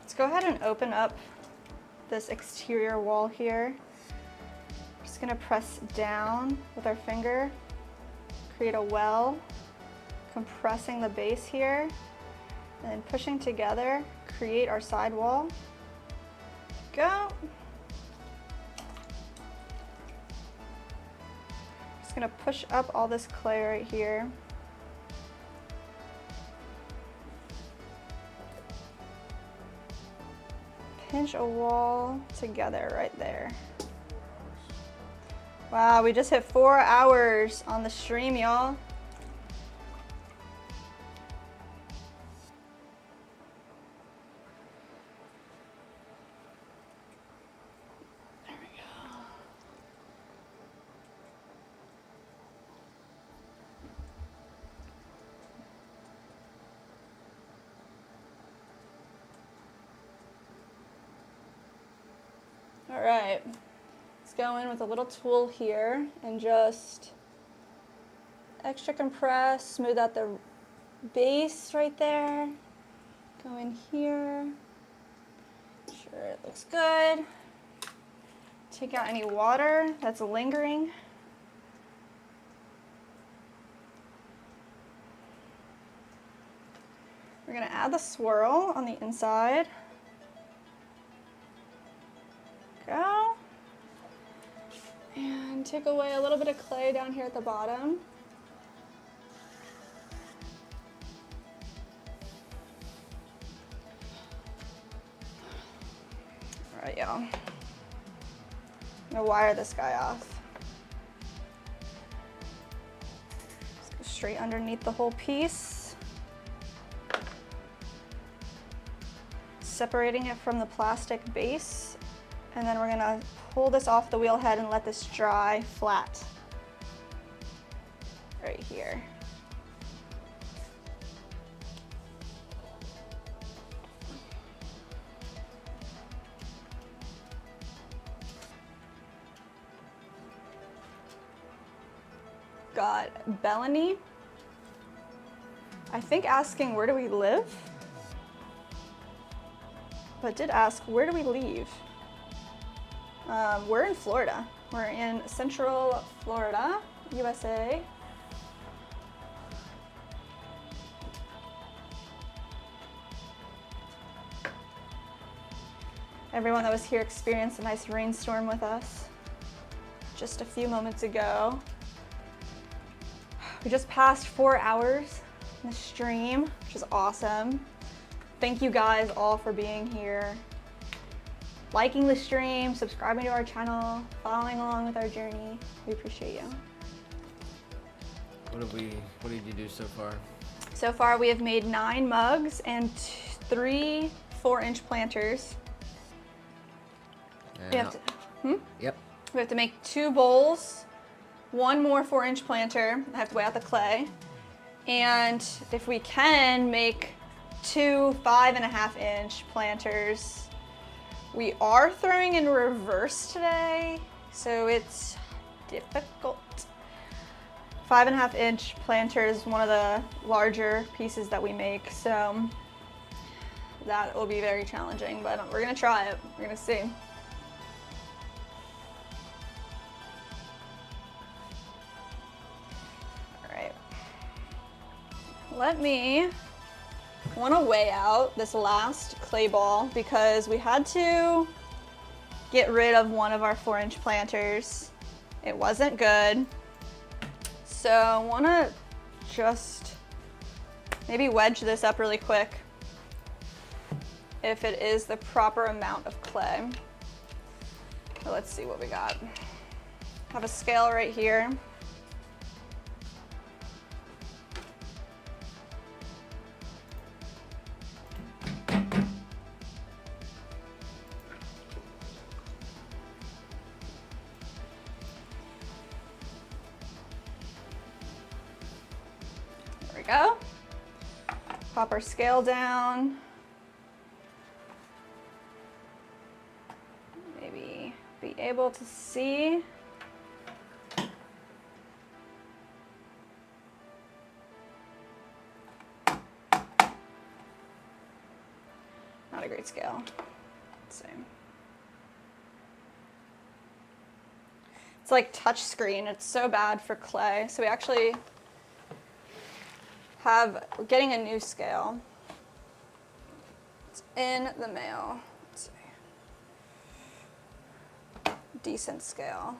Let's go ahead and open up this exterior wall here. Just gonna press down with our finger, create a well, compressing the base here, and then pushing together, create our side wall. Go. Just gonna push up all this clay right here. pinch a wall together right there. Wow, we just hit 4 hours on the stream, y'all. There we go. All right, let's go in with a little tool here and just extra compress, smooth out the base right there. Go in here, make sure it looks good. Take out any water that's lingering. We're gonna add the swirl on the inside. Go. And take away a little bit of clay down here at the bottom. All right, y'all. I'm gonna wire this guy off. Just go straight underneath the whole piece. Separating it from the plastic base. And then we're gonna pull this off the wheel head and let this dry flat right here. Got Bellany, I think asking where do we live? But did ask where do we leave? We're in Florida. We're in Central Florida, USA. Everyone that was here experienced a nice rainstorm with us just a few moments ago. We just passed 4 hours in the stream, which is awesome. Thank you guys all for being here, liking the stream, subscribing to our channel, following along with our journey. We appreciate you. What did you do so far? So far we have made 9 mugs and 3 4-inch planters. We have to, Yep. We have to make 2 bowls, 1 more 4-inch planter. I have to weigh out the clay. And if we can, make 2 5.5-inch planters. We are throwing in reverse today, so it's difficult. 5.5-inch planter is one of the larger pieces that we make, so that will be very challenging, but we're gonna try it. We're gonna see. All right. I want to weigh out this last clay ball because we had to get rid of one of our 4-inch planters. It wasn't good. So I want to just maybe wedge this up really quick if it is the proper amount of clay. So let's see what we got. I have a scale right here. Go. Pop our scale down. Maybe be able to see. Not a great scale. Let's see. It's like touch screen. It's so bad for clay. So we actually we're getting a new scale. It's in the mail. Let's see. Decent scale.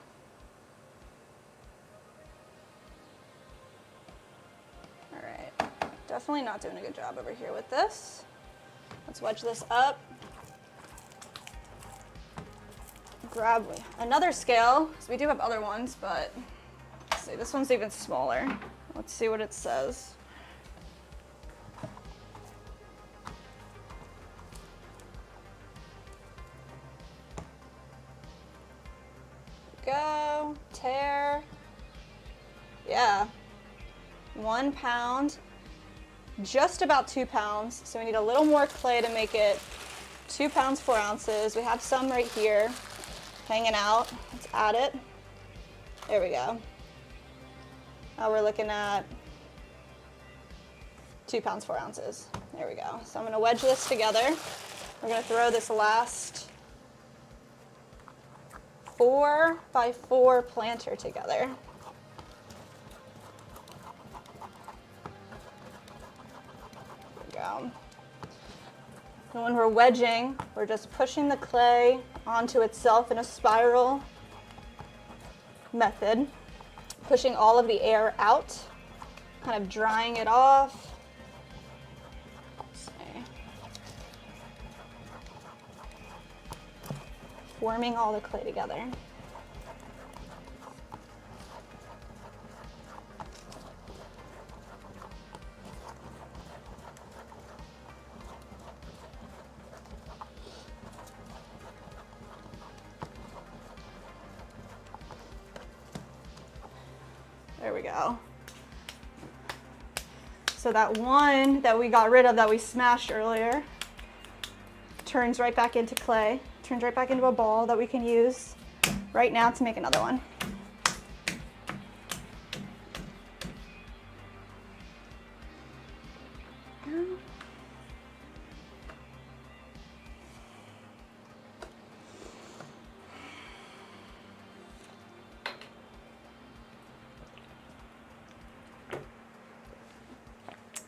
All right, definitely not doing a good job over here with this. Let's wedge this up. grab another scale, because we do have other ones, but let's see, this one's even smaller. Let's see what it says. Go, tear. Yeah, 1 pound, just about 2 pounds. So we need a little more clay to make it 2 pounds, 4 ounces. We have some right here hanging out. Let's add it. There we go. Now we're looking at 2 pounds, 4 ounces. There we go. So I'm gonna wedge this together. We're gonna throw this last 4 by 4 planter together. There we go. And when we're wedging, we're just pushing the clay onto itself in a spiral method, pushing all of the air out, kind of drying it off. Forming all the clay together. There we go. So that one that we got rid of, that we smashed earlier, turns right back into clay, turns right back into a ball that we can use right now to make another one.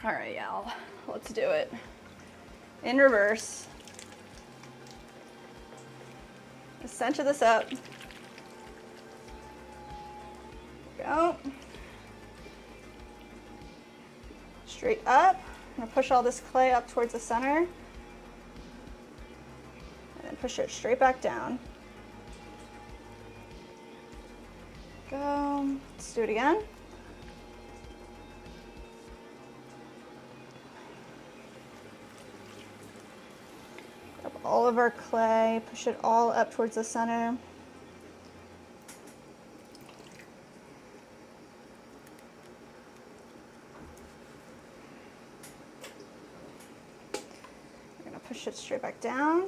All right, Al, let's do it in reverse. Let's center this up. Go. Straight up. I'm gonna push all this clay up towards the center. And then push it straight back down. Go. Let's do it again. Grab all of our clay, push it all up towards the center. We're gonna push it straight back down.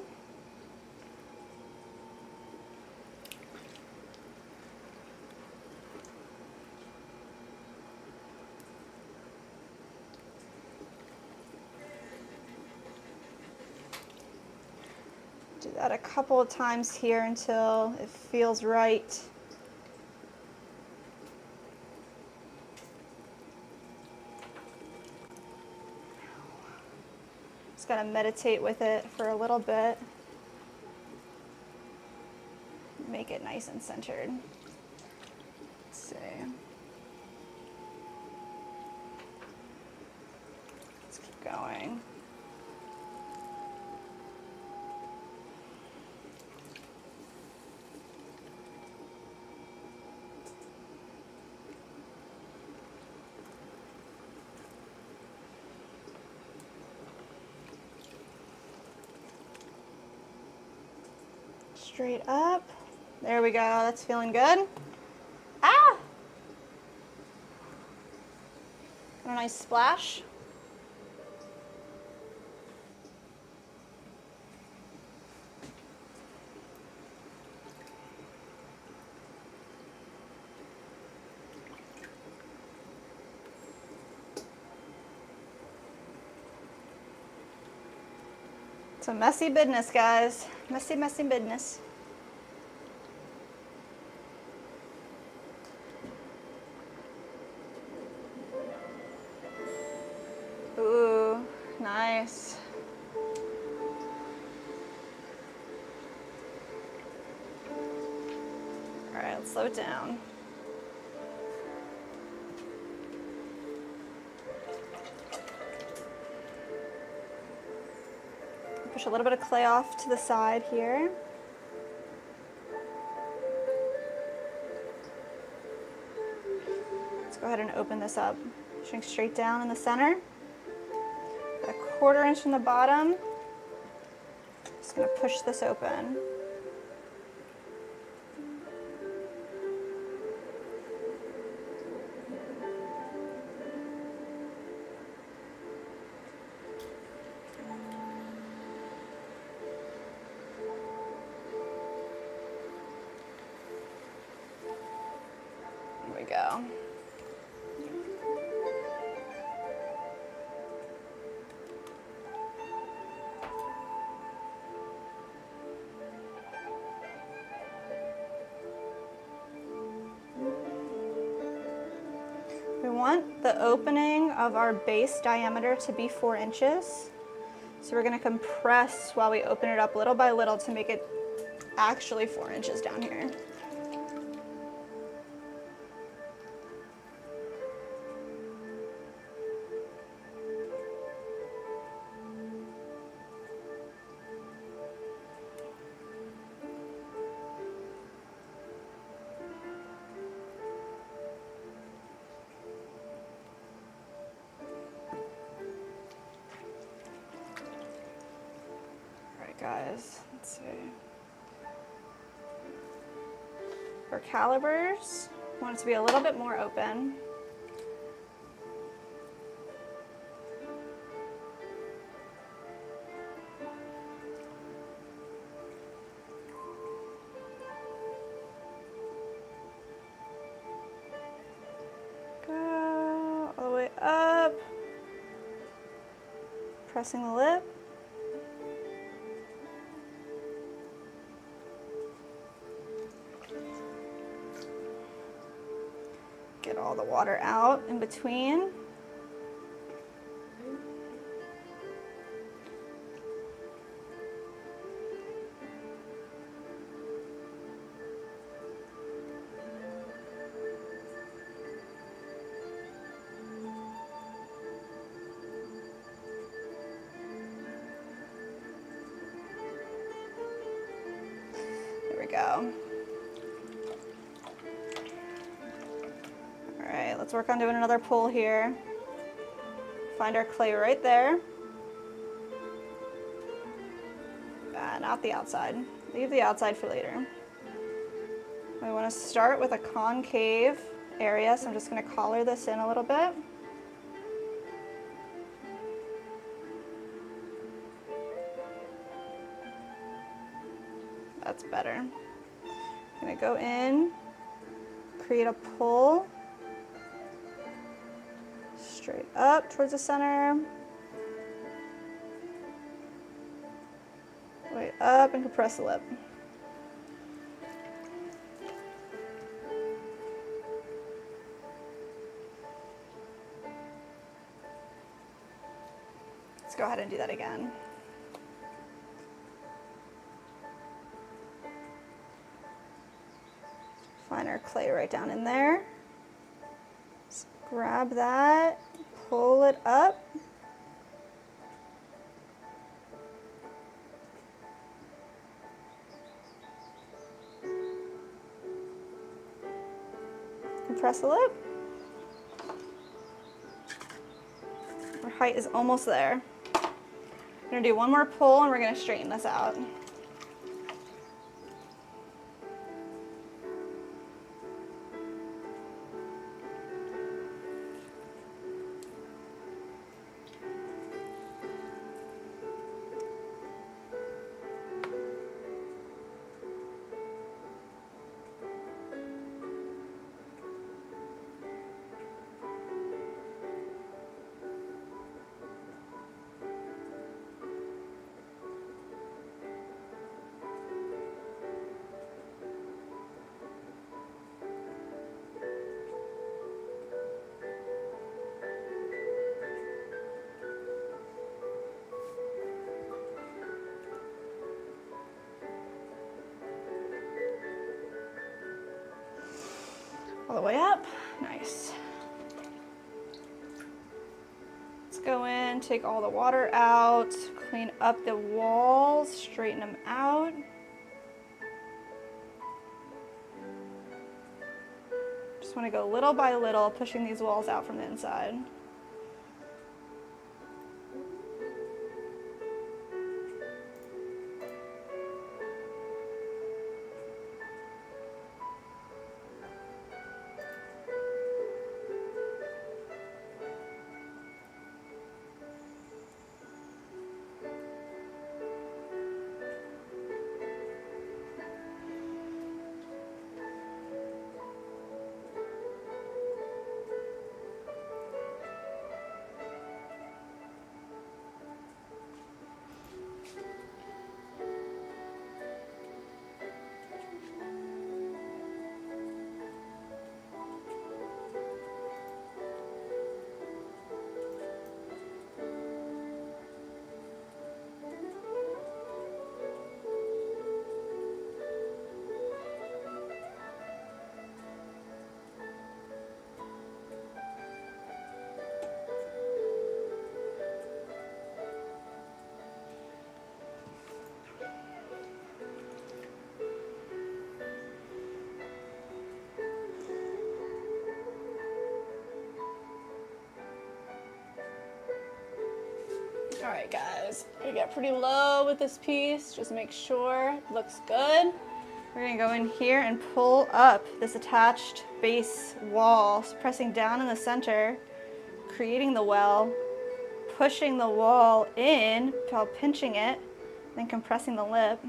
Do that a couple of times here until it feels right. Just gotta meditate with it for a little bit. Make it nice and centered. Let's see. Let's keep going. Straight up. There we go. That's feeling good. Ah! Got a nice splash. It's a messy business, guys. Messy, messy business. Ooh, nice. All right, let's slow it down. Push a little bit of clay off to the side here. ahead and open this up. Shrink straight down in the center. A 1/4 inch from the bottom. Just gonna push this open. There we go. We want the opening of our base diameter to be 4 inches. So we're gonna compress while we open it up little by little to make it actually 4 inches down here. Guys, let's see. For calibers, I want it to be a little bit more open. Go all the way up, pressing the lip. Get all the water out in between. There we go. Let's work on doing another pull here. Find our clay right there. Not the outside. Leave the outside for later. We want to start with a concave area, so I'm just going to collar this in a little bit. That's better. I'm going to go in, create a pull. Straight up towards the center. Way up and compress the lip. Let's go ahead and do that again. Find our clay right down in there. Just grab that. Pull it up. Compress the lip. Our height is almost there. We're gonna do one more pull and we're gonna straighten this out. All the way up, nice. Let's go in, take all the water out, clean up the walls, straighten them out. Just want to go little by little, pushing these walls out from the inside. All right, guys, we get pretty low with this piece. Just make sure it looks good. We're gonna go in here and pull up this attached base wall, pressing down in the center, creating the well, pushing the wall in while pinching it, then compressing the lip.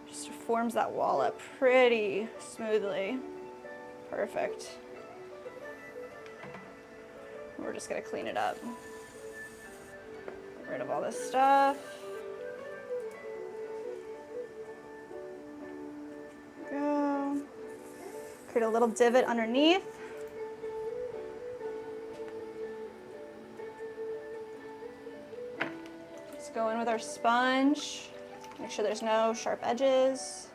Just forms that wall up pretty smoothly. Perfect. We're just gonna clean it up. Get rid of all this stuff. Go. Create a little divot underneath. Just go in with our sponge. Make sure there's no sharp edges.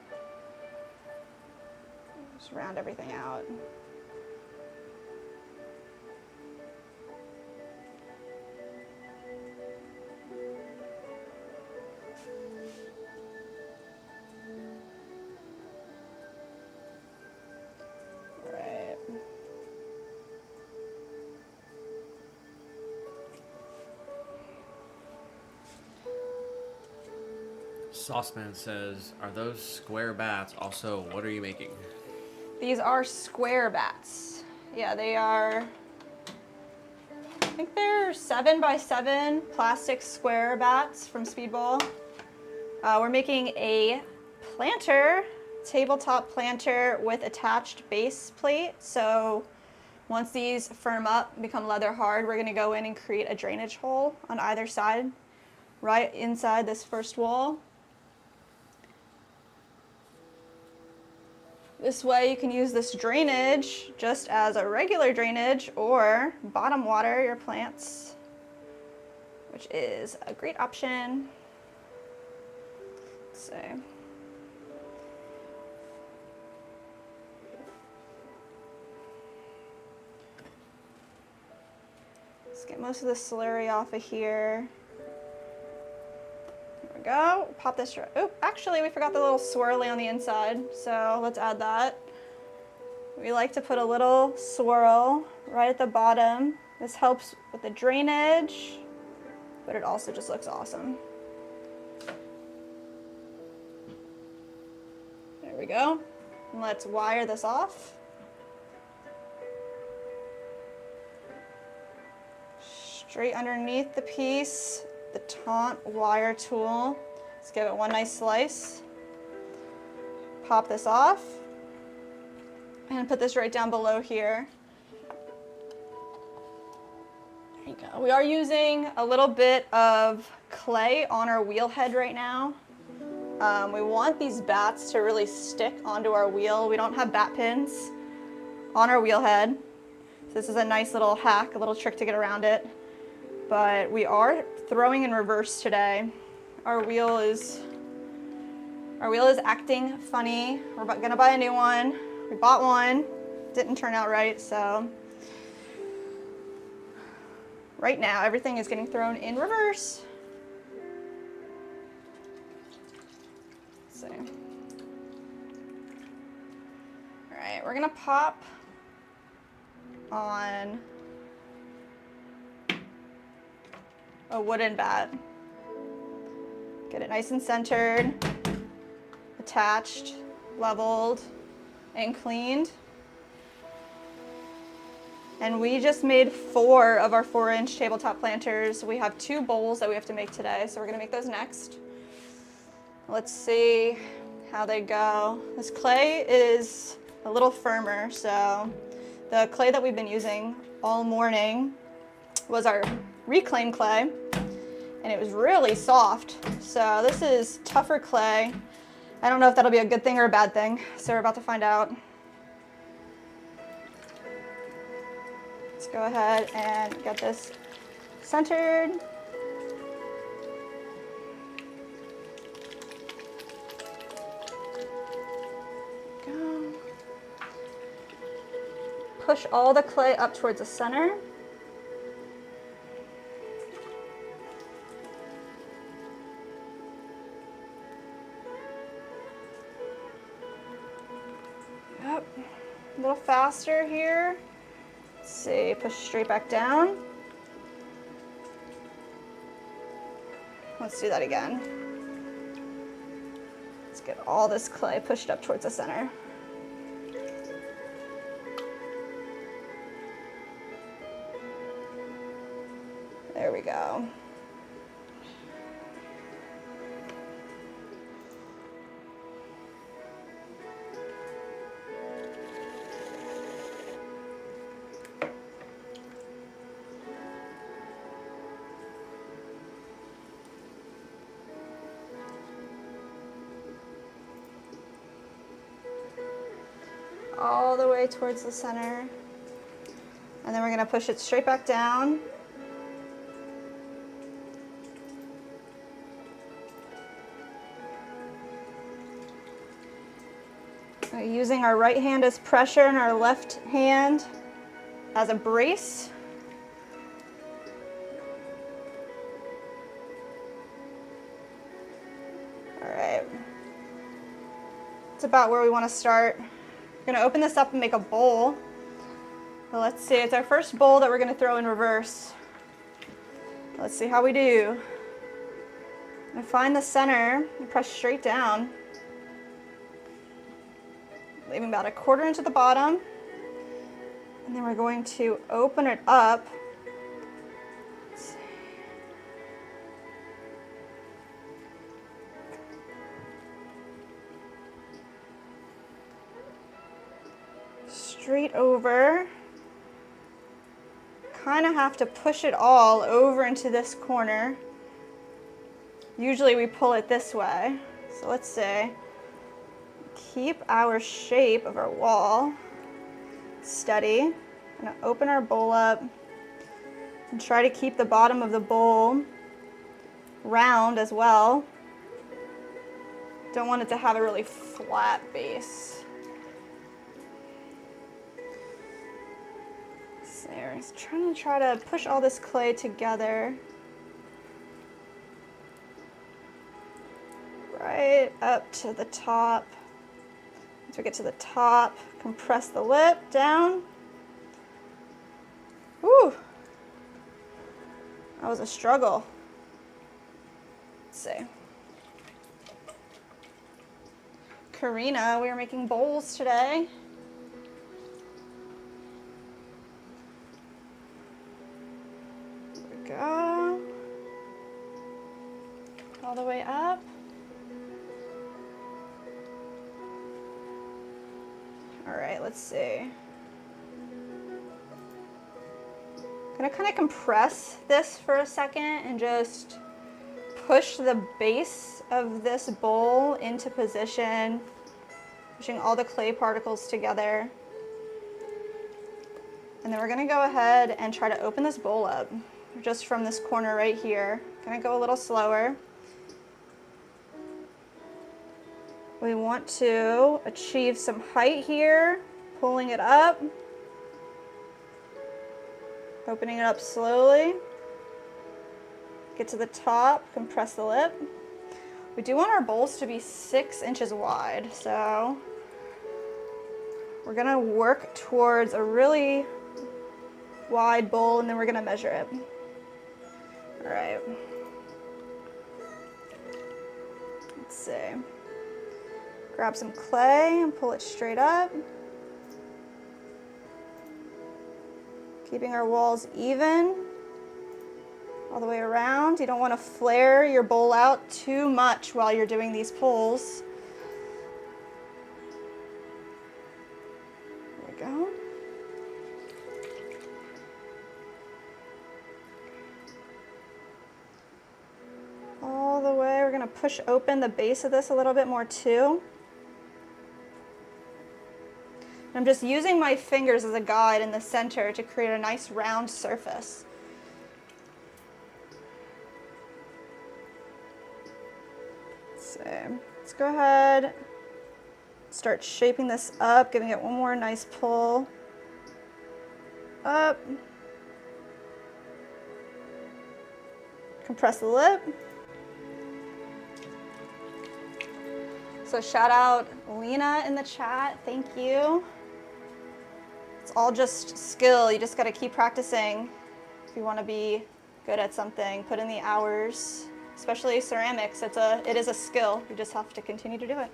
Just round everything out. Sauceman says, are those square bats? Also, what are you making? These are square bats. Yeah, they are, I think they're 7x7 plastic square bats from Speedball. We're making a planter, tabletop planter with attached base plate. So once these firm up and become leather hard, we're gonna go in and create a drainage hole on either side, right inside this first wall. This way you can use this drainage just as a regular drainage or bottom water your plants, which is a great option. So let's get most of the slurry off of here. There we go. Pop this. Oh, actually, we forgot the little swirly on the inside, so let's add that. We like to put a little swirl right at the bottom. This helps with the drainage, but it also just looks awesome. There we go. And let's wire this off. Straight underneath the piece, the taunt wire tool. Let's give it one nice slice. Pop this off and put this right down below here. There you go. We are using a little bit of clay on our wheel head right now. We want these bats to really stick onto our wheel. We don't have bat pins on our wheel head. So this is a nice little hack, a little trick to get around it. But we are throwing in reverse today. Our wheel is acting funny. We're gonna buy a new one. We bought one, didn't turn out right, so. Right now, everything is getting thrown in reverse. Let's see. All right, we're gonna pop on a wooden bat. Get it nice and centered, attached, leveled, and cleaned. And we just made 4 of our 4-inch tabletop planters. We have 2 bowls that we have to make today, so we're gonna make those next. Let's see how they go. This clay is a little firmer, so the clay that we've been using all morning was our reclaimed clay, and it was really soft. So this is tougher clay. I don't know if that'll be a good thing or a bad thing, so we're about to find out. Let's go ahead and get this centered. Go. Push all the clay up towards the center. Yep, a little faster here. Let's see, push straight back down. Let's do that again. Let's get all this clay pushed up towards the center. There we go. All the way towards the center. And then we're going to push it straight back down. We're using our right hand as pressure and our left hand as a brace. All right. It's about where we want to start. We're going to open this up and make a bowl. Well, let's see, it's our first bowl that we're going to throw in reverse. Let's see how we do. And find the center and press straight down, leaving about 1/4 inch at the bottom. And then we're going to open it up. Let's see. Straight over. Kind of have to push it all over into this corner. Usually we pull it this way. So let's say, keep our shape of our wall steady. I'm gonna open our bowl up and try to keep the bottom of the bowl round as well. Don't want it to have a really flat base. There, just trying to push all this clay together. Right up to the top. Once we get to the top, compress the lip down. Whew. That was a struggle. Let's see. Karina, we are making bowls today. Go all the way up. All right, let's see. I'm gonna kind of compress this for a second and just push the base of this bowl into position, pushing all the clay particles together. And then we're gonna go ahead and try to open this bowl up. Just from this corner right here. Gonna go a little slower. We want to achieve some height here, pulling it up, opening it up slowly. Get to the top, compress the lip. We do want our bowls to be 6 inches wide, so we're gonna work towards a really wide bowl, and then we're gonna measure it. All right. Let's see. Grab some clay and pull it straight up. Keeping our walls even all the way around. You don't want to flare your bowl out too much while you're doing these pulls. There we go. All the way, we're going to push open the base of this a little bit more too. I'm just using my fingers as a guide in the center to create a nice round surface. Let's go ahead, start shaping this up, giving it one more nice pull up. Compress the lip. So shout out Lena in the chat, thank you. It's all just skill. You just got to keep practicing if you want to be good at something. Put in the hours, especially ceramics. It is a skill. You just have to continue to do it.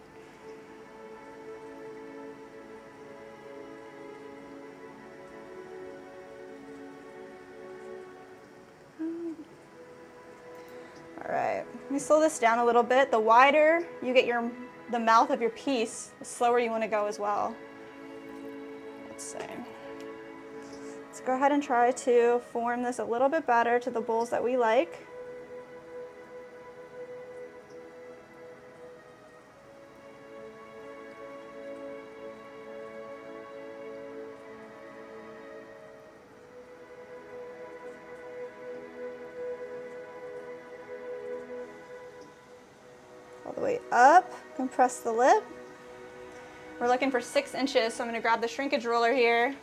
All right, let me slow this down a little bit. The wider you get the mouth of your piece, the slower you want to go as well. Let's see. Let's go ahead and try to form this a little bit better to the bowls that we like. All the way up, compress the lip. We're looking for 6 inches, so I'm going to grab the shrinkage ruler here.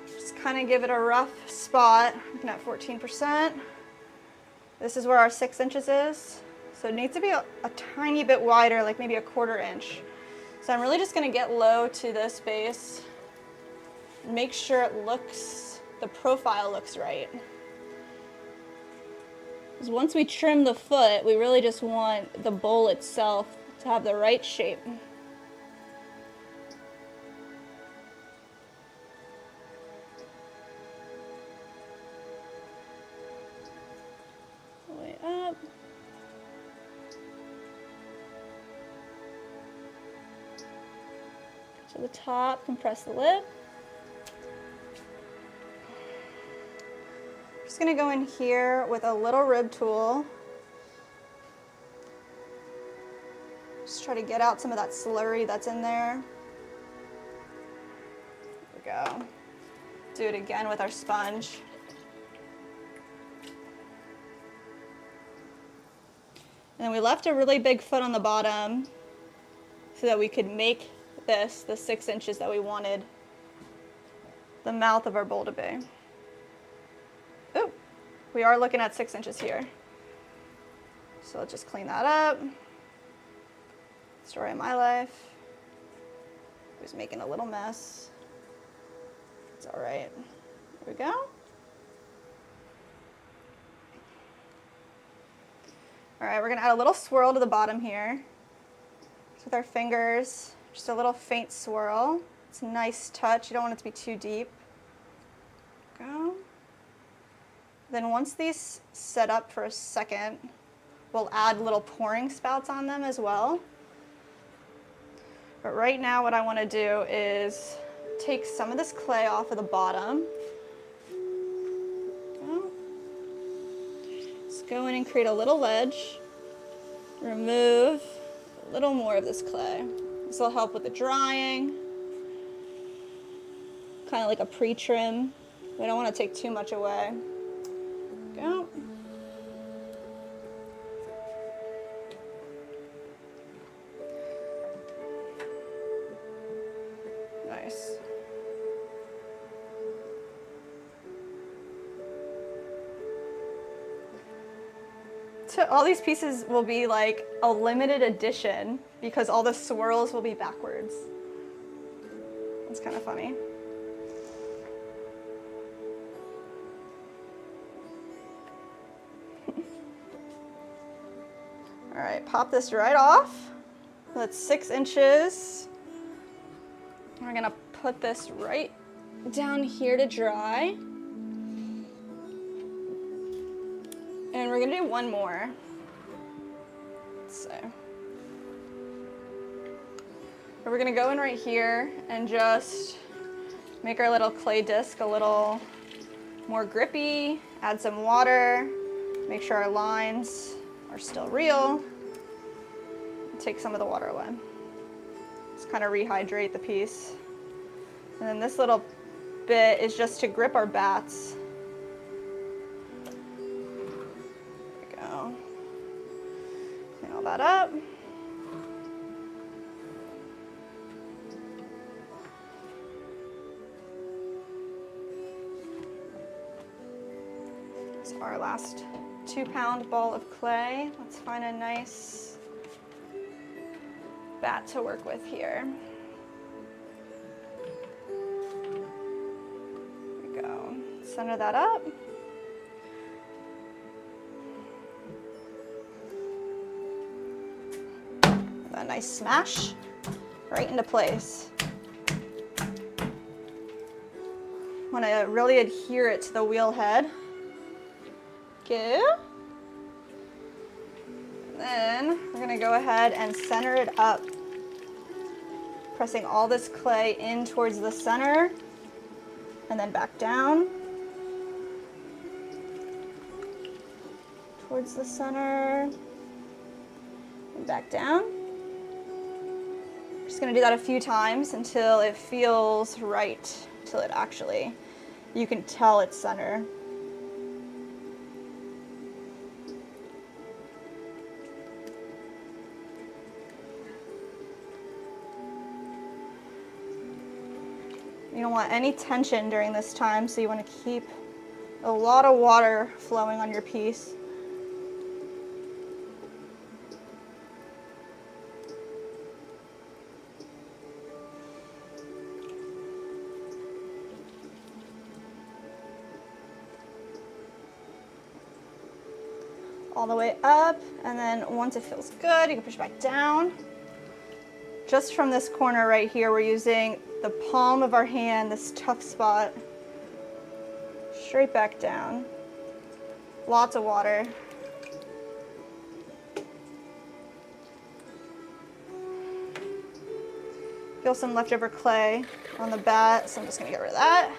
Just kind of give it a rough spot. Looking at 14%. This is where our 6 inches is. So it needs to be a tiny bit wider, like maybe a 1/4 inch. So I'm really just going to get low to this base. Make sure the profile looks right. Because once we trim the foot, we really just want the bowl itself to have the right shape. Way up. To the top, compress the lip. Just gonna go in here with a little rib tool. Just try to get out some of that slurry that's in there. There we go. Do it again with our sponge. And then we left a really big foot on the bottom so that we could make this the 6 inches that we wanted the mouth of our bowl to be. Ooh, we are looking at 6 inches here. So let's just clean that up. Story of my life. I was making a little mess. It's all right. There we go. All right, we're gonna add a little swirl to the bottom here. Just with our fingers, just a little faint swirl. It's a nice touch. You don't want it to be too deep. Go. Then once these set up for a second, we'll add little pouring spouts on them as well. But right now what I want to do is take some of this clay off of the bottom. Go. Let's go in and create a little ledge. Remove a little more of this clay. This will help with the drying. Kind of like a pre-trim. We don't want to take too much away. Go. Nice. So all these pieces will be like a limited edition because all the swirls will be backwards. It's kind of funny. All right, pop this right off. That's 6 inches. We're gonna put this right down here to dry. And we're gonna do one more. So we're gonna go in right here and just make our little clay disc a little more grippy, add some water, make sure our lines are still real, take some of the water away. Just kind of rehydrate the piece. And then this little bit is just to grip our bats. Clean all that up. So our last 2-pound ball of clay. Let's find a nice bat to work with here. There we go. Center that up. A nice smash right into place. Want to really adhere it to the wheel head. Good. Then we're going to go ahead and center it up, pressing all this clay in towards the center and then back down towards the center and back down. Just gonna do that a few times until it feels right, until it actually, you can tell it's center. You don't want any tension during this time, so you want to keep a lot of water flowing on your piece. All the way up, and then once it feels good, you can push it back down. Just from this corner right here, we're using the palm of our hand, this tough spot, straight back down. Lots of water. Feel some leftover clay on the bat, so I'm just gonna get rid of that.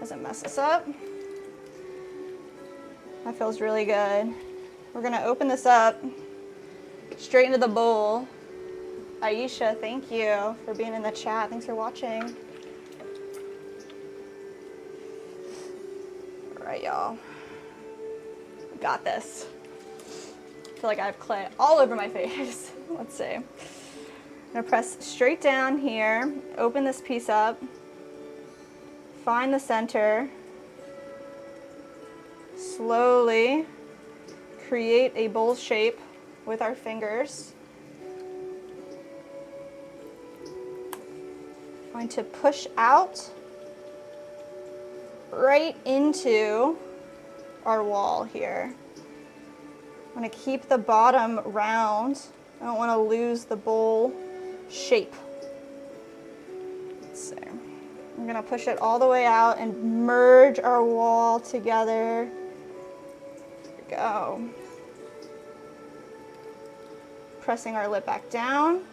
Doesn't mess us up. That feels really good. We're gonna open this up straight into the bowl. Aisha, thank you for being in the chat. Thanks for watching. All right, y'all. We got this. I feel like I have clay all over my face. Let's see. I'm gonna press straight down here, open this piece up, find the center, slowly create a bowl shape with our fingers. Going to push out right into our wall here. I'm going to keep the bottom round. I don't want to lose the bowl shape. Let's see. I'm going to push it all the way out and merge our wall together. There we go. Pressing our lip back down.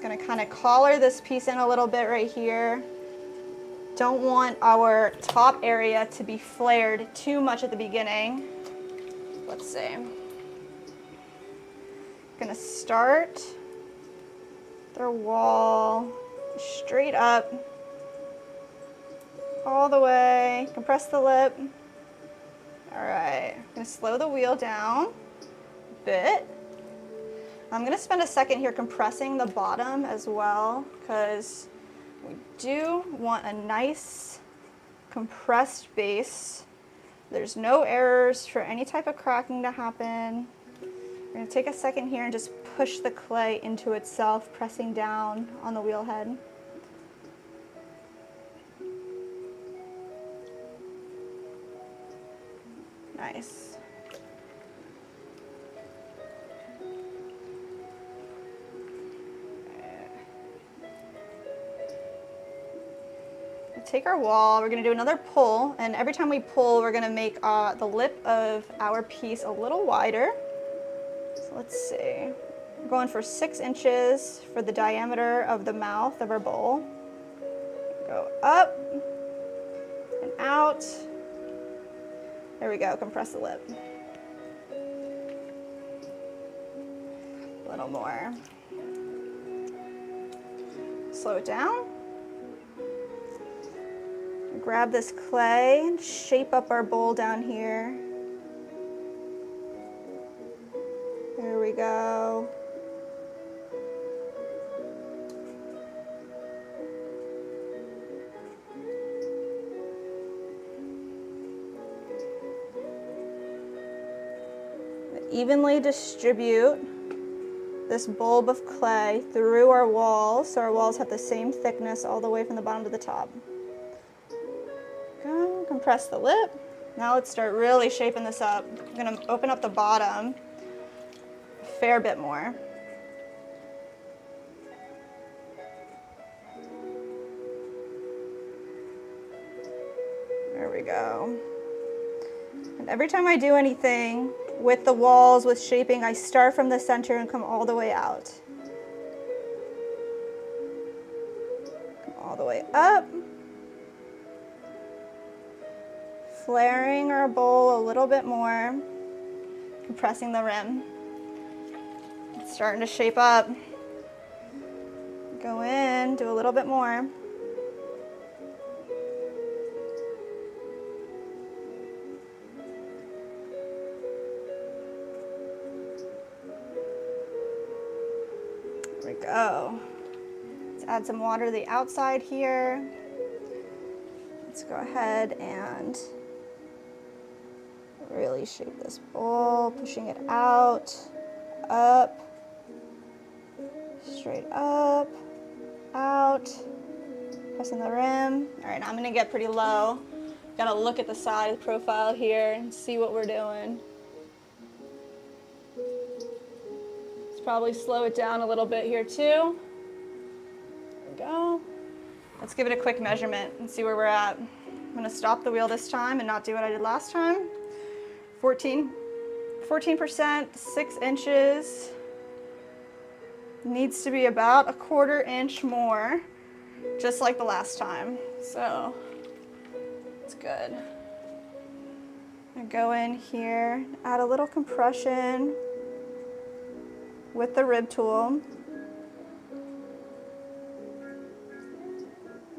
Gonna kind of collar this piece in a little bit right here. Don't want our top area to be flared too much at the beginning. Let's see. Gonna start their wall straight up, all the way. Compress the lip. All right, I'm gonna slow the wheel down a bit. I'm gonna spend a second here compressing the bottom as well, because we do want a nice compressed base. There's no errors for any type of cracking to happen. We're gonna take a second here and just push the clay into itself, pressing down on the wheel head. Nice. take our wall, we're gonna do another pull, and every time we pull, we're gonna make the lip of our piece a little wider. So let's see. We're going for 6 inches for the diameter of the mouth of our bowl. Go up and out. There we go, compress the lip. A little more. Slow it down. Grab this clay and shape up our bowl down here. There we go. Evenly distribute this bulb of clay through our walls so our walls have the same thickness all the way from the bottom to the top. Go, compress the lip. Now let's start really shaping this up. I'm gonna open up the bottom a fair bit more. There we go. And every time I do anything with the walls, with shaping, I start from the center and come all the way out. Come all the way up. Flaring our bowl a little bit more. Compressing the rim. It's starting to shape up. Go in, do a little bit more. There we go. Let's add some water to the outside here. Let's go ahead and really shape this bowl, pushing it out, up, straight up, out, pressing the rim. All right, now I'm gonna get pretty low. Gotta look at the side profile here and see what we're doing. Probably slow it down a little bit here too. There we go. Let's give it a quick measurement and see where we're at. I'm gonna stop the wheel this time and not do what I did last time. 14%, 6 inches. Needs to be about a 1/4 inch more, just like the last time. So it's good. I'm gonna go in here, add a little compression with the rib tool.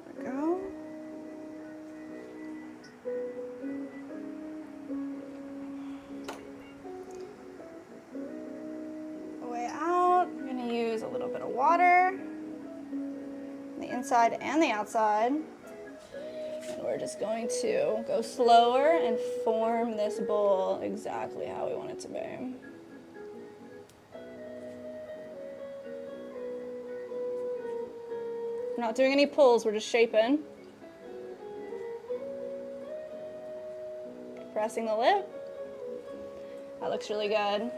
There we go. The way out, I'm gonna use a little bit of water on the inside and the outside. And we're just going to go slower and form this bowl exactly how we want it to be. We're not doing any pulls, we're just shaping. Pressing the lip. That looks really good. All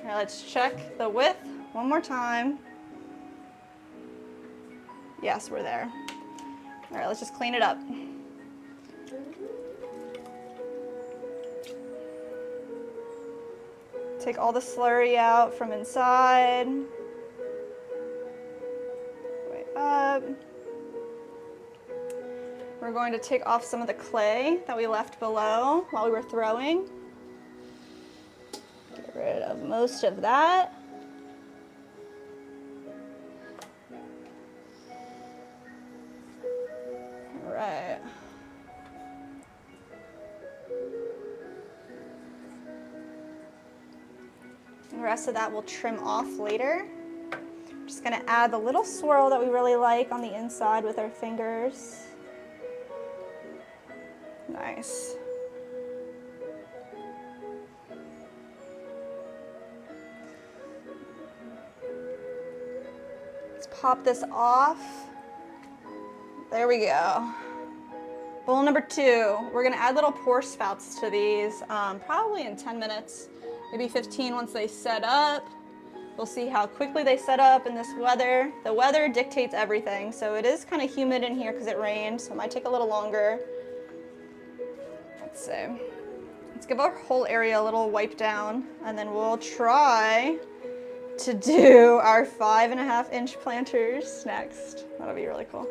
right, let's check the width one more time. Yes, we're there. All right, let's just clean it up. Take all the slurry out from inside. Way up. We're going to take off some of the clay that we left below while we were throwing. Get rid of most of that. All right. The rest of that we'll trim off later. I'm just gonna add the little swirl that we really like on the inside with our fingers. Nice. Let's pop this off. There we go. Bowl number 2. We're gonna add little pour spouts to these, probably in 10 minutes, maybe 15 once they set up. We'll see how quickly they set up in this weather. The weather dictates everything, so it is kind of humid in here because it rained, so it might take a little longer. Let's see. Let's give our whole area a little wipe down, and then we'll try to do our 5.5-inch planters next. That'll be really cool.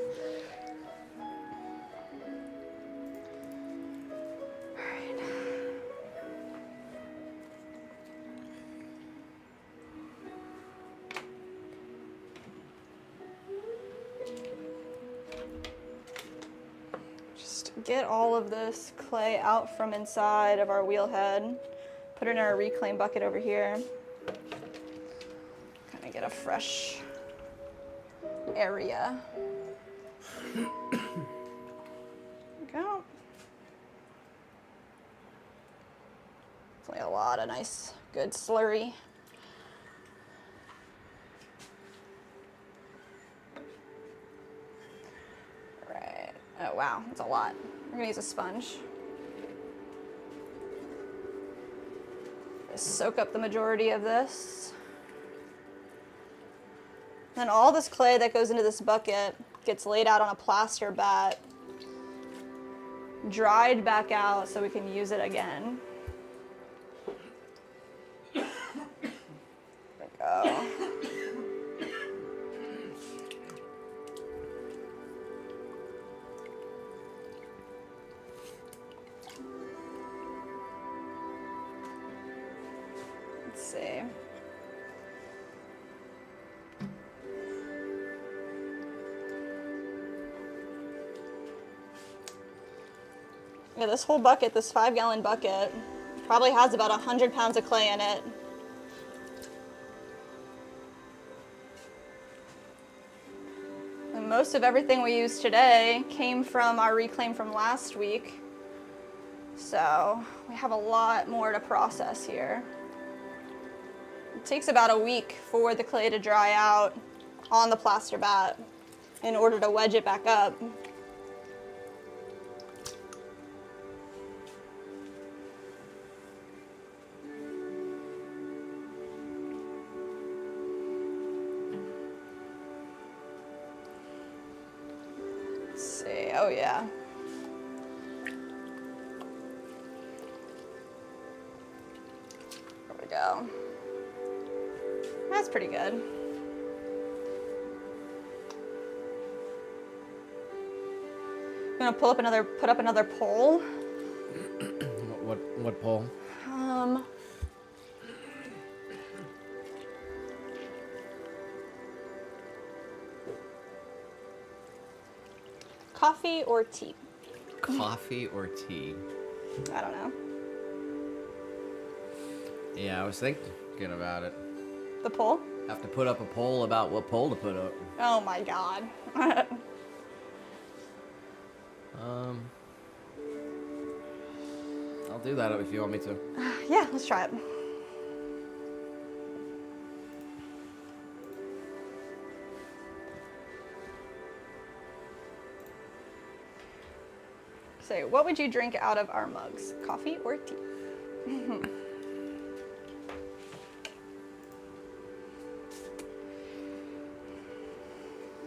Get all of this clay out from inside of our wheel head. Put it in our reclaim bucket over here. Kind of get a fresh area. There we go. Definitely a lot of nice, good slurry. Right. Oh wow, that's a lot. We're gonna use a sponge. Just soak up the majority of this. Then all this clay that goes into this bucket gets laid out on a plaster bat, dried back out so we can use it again. There we go. See. Yeah, this whole bucket, this 5-gallon bucket, probably has about 100 pounds of clay in it. And most of everything we used today came from our reclaim from last week. So we have a lot more to process here. It takes about a week for the clay to dry out on the plaster bat in order to wedge it back up. Let's see, oh yeah. There we go. That's pretty good. I'm gonna put up another pole. What pole? Coffee or tea? Coffee or tea? I don't know. Yeah, I was thinking about it. The pole? Have to put up a poll about what pole to put up. Oh my god. I'll do that if you want me to. Yeah, let's try it. So, what would you drink out of our mugs? Coffee or tea?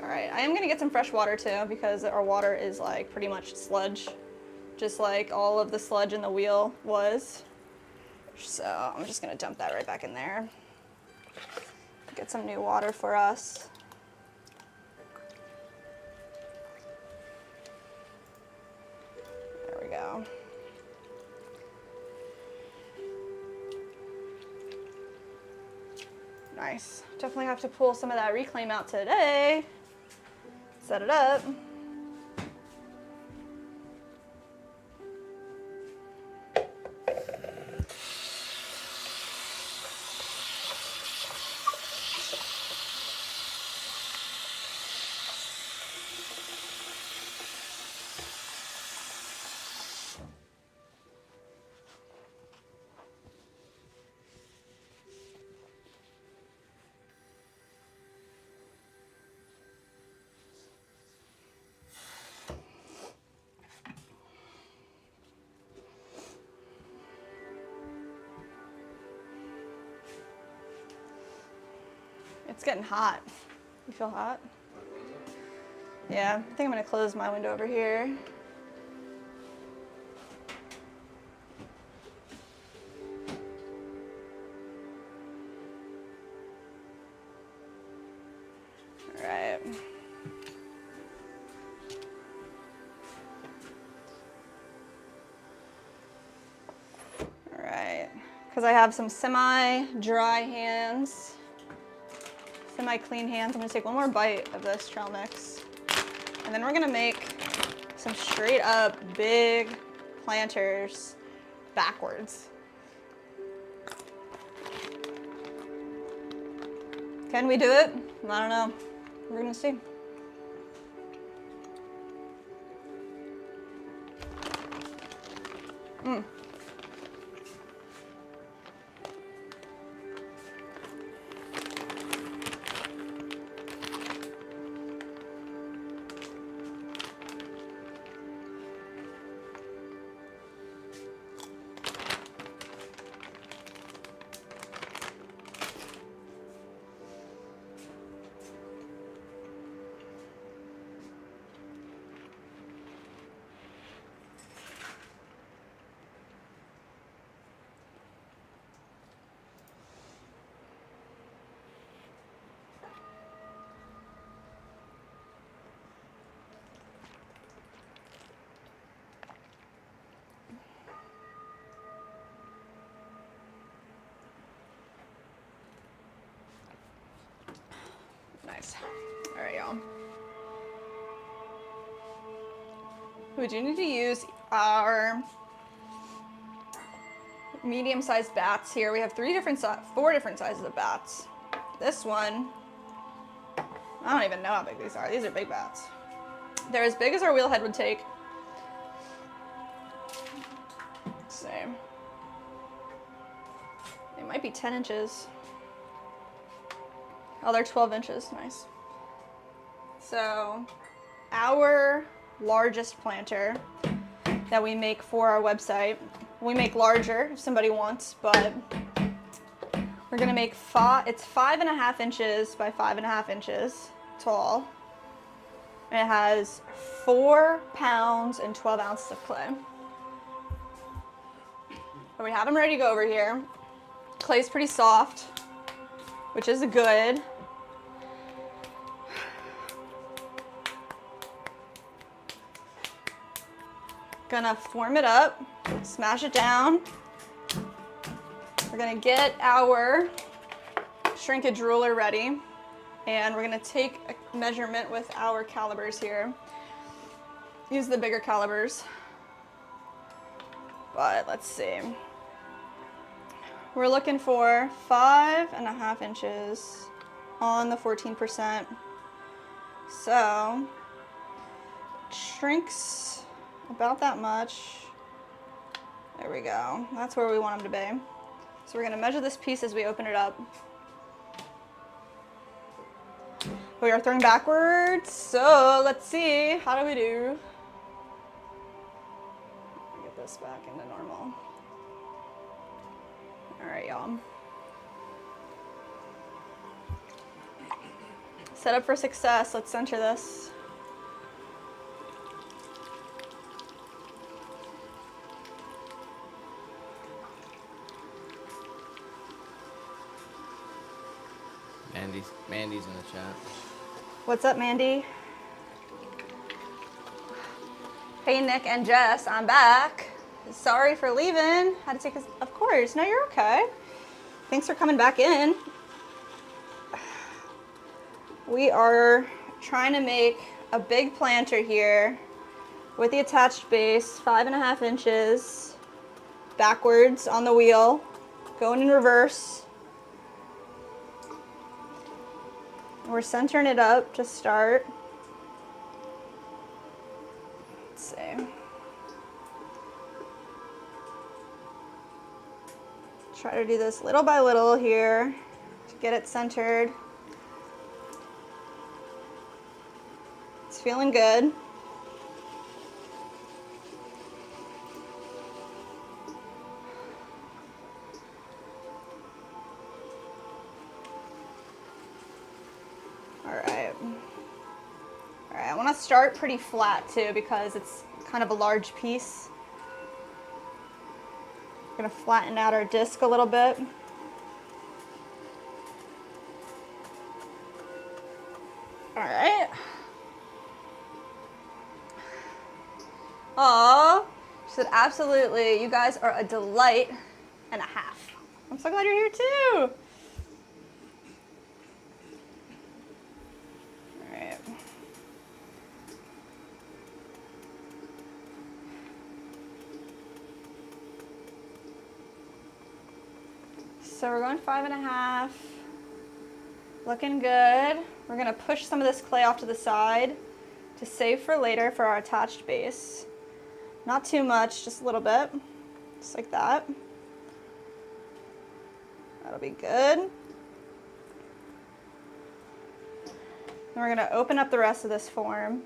All right, I am gonna get some fresh water too because our water is like pretty much sludge, just like all of the sludge in the wheel was. So I'm just gonna dump that right back in there. Get some new water for us. There we go. Nice. Definitely have to pull some of that reclaim out today. Set it up. It's getting hot. You feel hot? Yeah, I think I'm gonna close my window over here. All right. All right, because I have some semi-dry hands, semi-clean hands, I'm gonna take one more bite of this trail mix. And then we're gonna make some straight up big planters backwards. Can we do it? I don't know. We're gonna see. Nice. All right, y'all. We do need to use our medium-sized bats here. We have four different sizes of bats. This one, I don't even know how big these are. These are big bats. They're as big as our wheel head would take. Let's see. They might be 10 inches. Oh, they're 12 inches. Nice. So, our largest planter that we make for our website, we make larger if somebody wants, but we're gonna make it's 5.5 inches by 5.5 inches tall. And it has 4 pounds and 12 ounces of clay. But we have them ready to go over here. Clay's pretty soft, which is good. Gonna form it up, smash it down. We're gonna get our shrinkage ruler ready, and we're gonna take a measurement with our calipers here. Use the bigger calipers, but let's see. We're looking for 5.5 inches on the 14%. So, shrinks about that much. There we go. That's where we want them to be. So we're gonna measure this piece as we open it up. We are throwing backwards, so let's see. How do we do? Get this back into normal. All right, y'all. Set up for success. Let's center this. Mandy's in the chat. What's up, Mandy? Hey, Nick and Jess, I'm back. Sorry for leaving. Had to take us. Of course. No, you're okay. Thanks for coming back in. We are trying to make a big planter here with the attached base, 5.5 inches backwards on the wheel, going in reverse. We're centering it up to start. Let's see. Try to do this little by little here to get it centered. It's feeling good. start pretty flat too because it's kind of a large piece. We're gonna flatten out our disc a little bit. All right. Oh, she said absolutely. You guys are a delight and a half. I'm so glad you're here too. All right. So we're going 5.5. Looking good. We're gonna push some of this clay off to the side to save for later for our attached base. Not too much, just a little bit, just like that. That'll be good. Then we're gonna open up the rest of this form.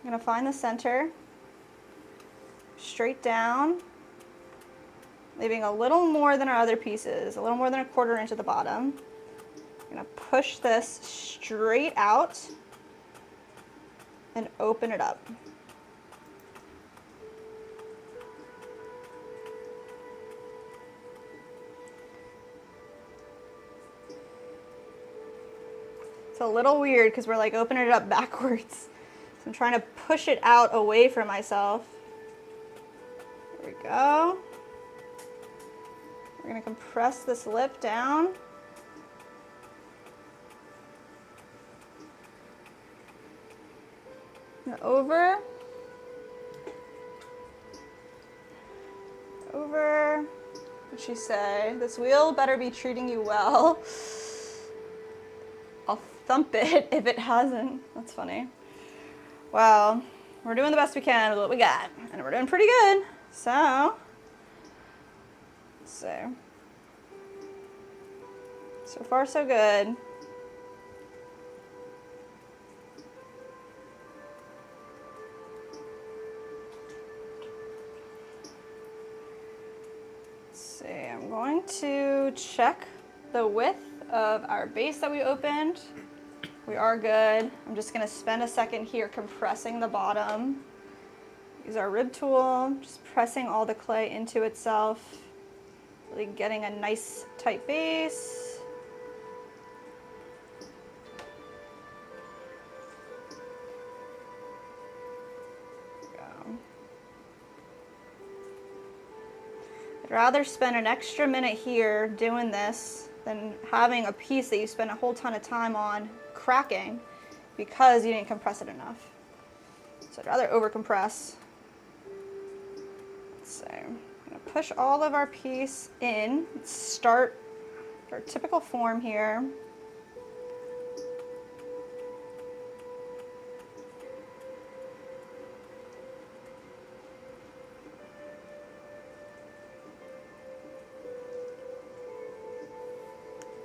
I'm gonna find the center, straight down, leaving a little more than our other pieces, a little more than 1/4 inch at the bottom. I'm gonna push this straight out and open it up. It's a little weird because we're like opening it up backwards. So I'm trying to push it out away from myself. There we go. We're gonna compress this lip down. And over. Over. What'd she say? This wheel better be treating you well. I'll thump it if it hasn't. That's funny. Well, we're doing the best we can with what we got, and we're doing pretty good. So, let's see. So far, so good. Let's see. I'm going to check the width of our base that we opened. We are good. I'm just gonna spend a second here compressing the bottom. Use our rib tool, just pressing all the clay into itself, really getting a nice tight base. I'd rather spend an extra minute here doing this than having a piece that you spend a whole ton of time on cracking because you didn't compress it enough. So I'd rather over compress. So I'm gonna push all of our piece in. Let's start our typical form here.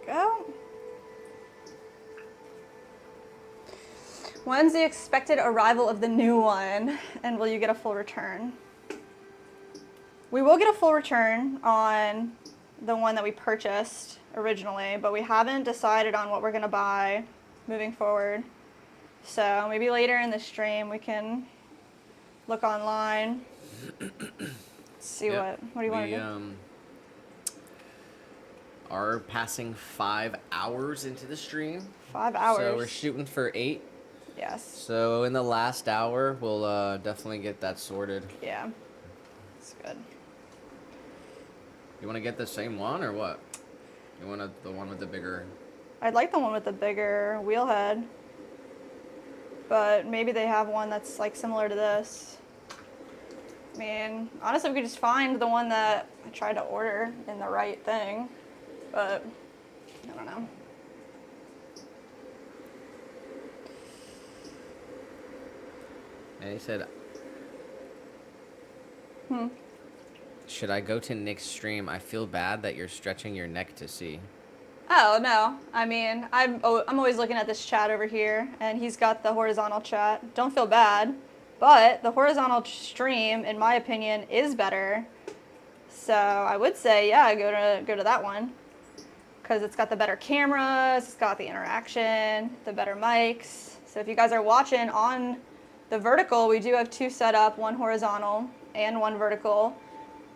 Go. When's the expected arrival of the new one, and will you get a full return? We will get a full return on the one that we purchased originally, but we haven't decided on what we're gonna buy moving forward. So maybe later in the stream we can look online, see what do you want to do? Are passing 5 hours into the stream. 5 hours. So we're shooting for 8. Yes. So in the last hour, we'll definitely get that sorted. Yeah. That's good. You want to get the same one or what? You want the one with the bigger... I'd like the one with the bigger wheel head. But maybe they have one that's like similar to this. I mean, honestly, we could just find the one that I tried to order in the right thing. But, I don't know. And he said... Should I go to Nick's stream? I feel bad that you're stretching your neck to see. Oh, no. I mean, I'm always looking at this chat over here, and he's got the horizontal chat. Don't feel bad. But the horizontal stream, in my opinion, is better. So I would say, yeah, go to that one. Because it's got the better cameras, it's got the interaction, the better mics. So if you guys are watching on the vertical, we do have 2 set up, 1 horizontal and 1 vertical.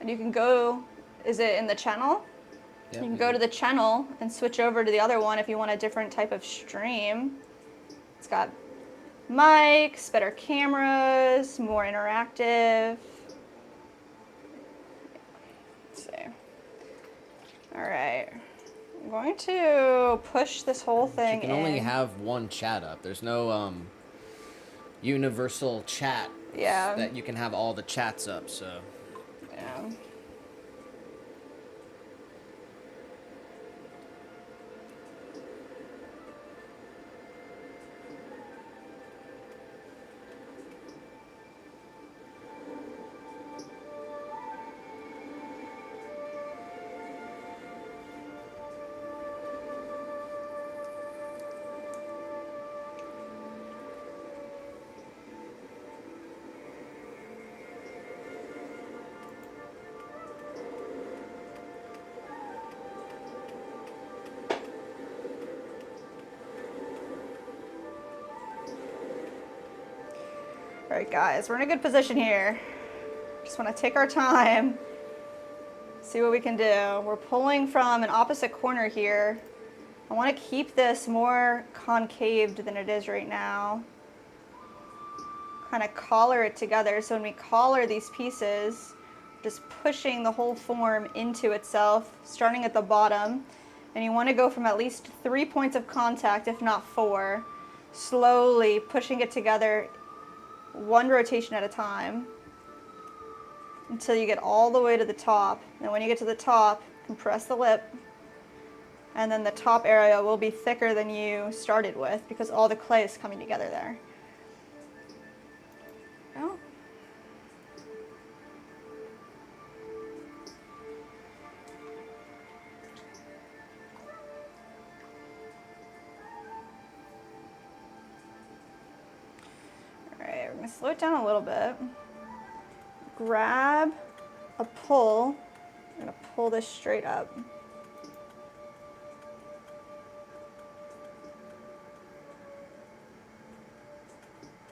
And you can go, is it in the channel? Yep, you can go to the channel and switch over to the other one if you want a different type of stream. It's got mics, better cameras, more interactive. Let's see. All right. I'm going to push this whole thing in. You can only have 1 chat up. There's no universal chat that you can have all the chats up, so. Yeah. All right, guys, we're in a good position here. Just want to take our time, see what we can do. We're pulling from an opposite corner here. I want to keep this more concaved than it is right now. Kind of collar it together. So when we collar these pieces, just pushing the whole form into itself, starting at the bottom. And you want to go from at least 3 points of contact, if not 4, slowly pushing it together 1 rotation at a time until you get all the way to the top. And when you get to the top, compress the lip, and then the top area will be thicker than you started with because all the clay is coming together there. Oh. Alright, we're going to slow it down a little bit. Grab a pull. I'm going to pull this straight up.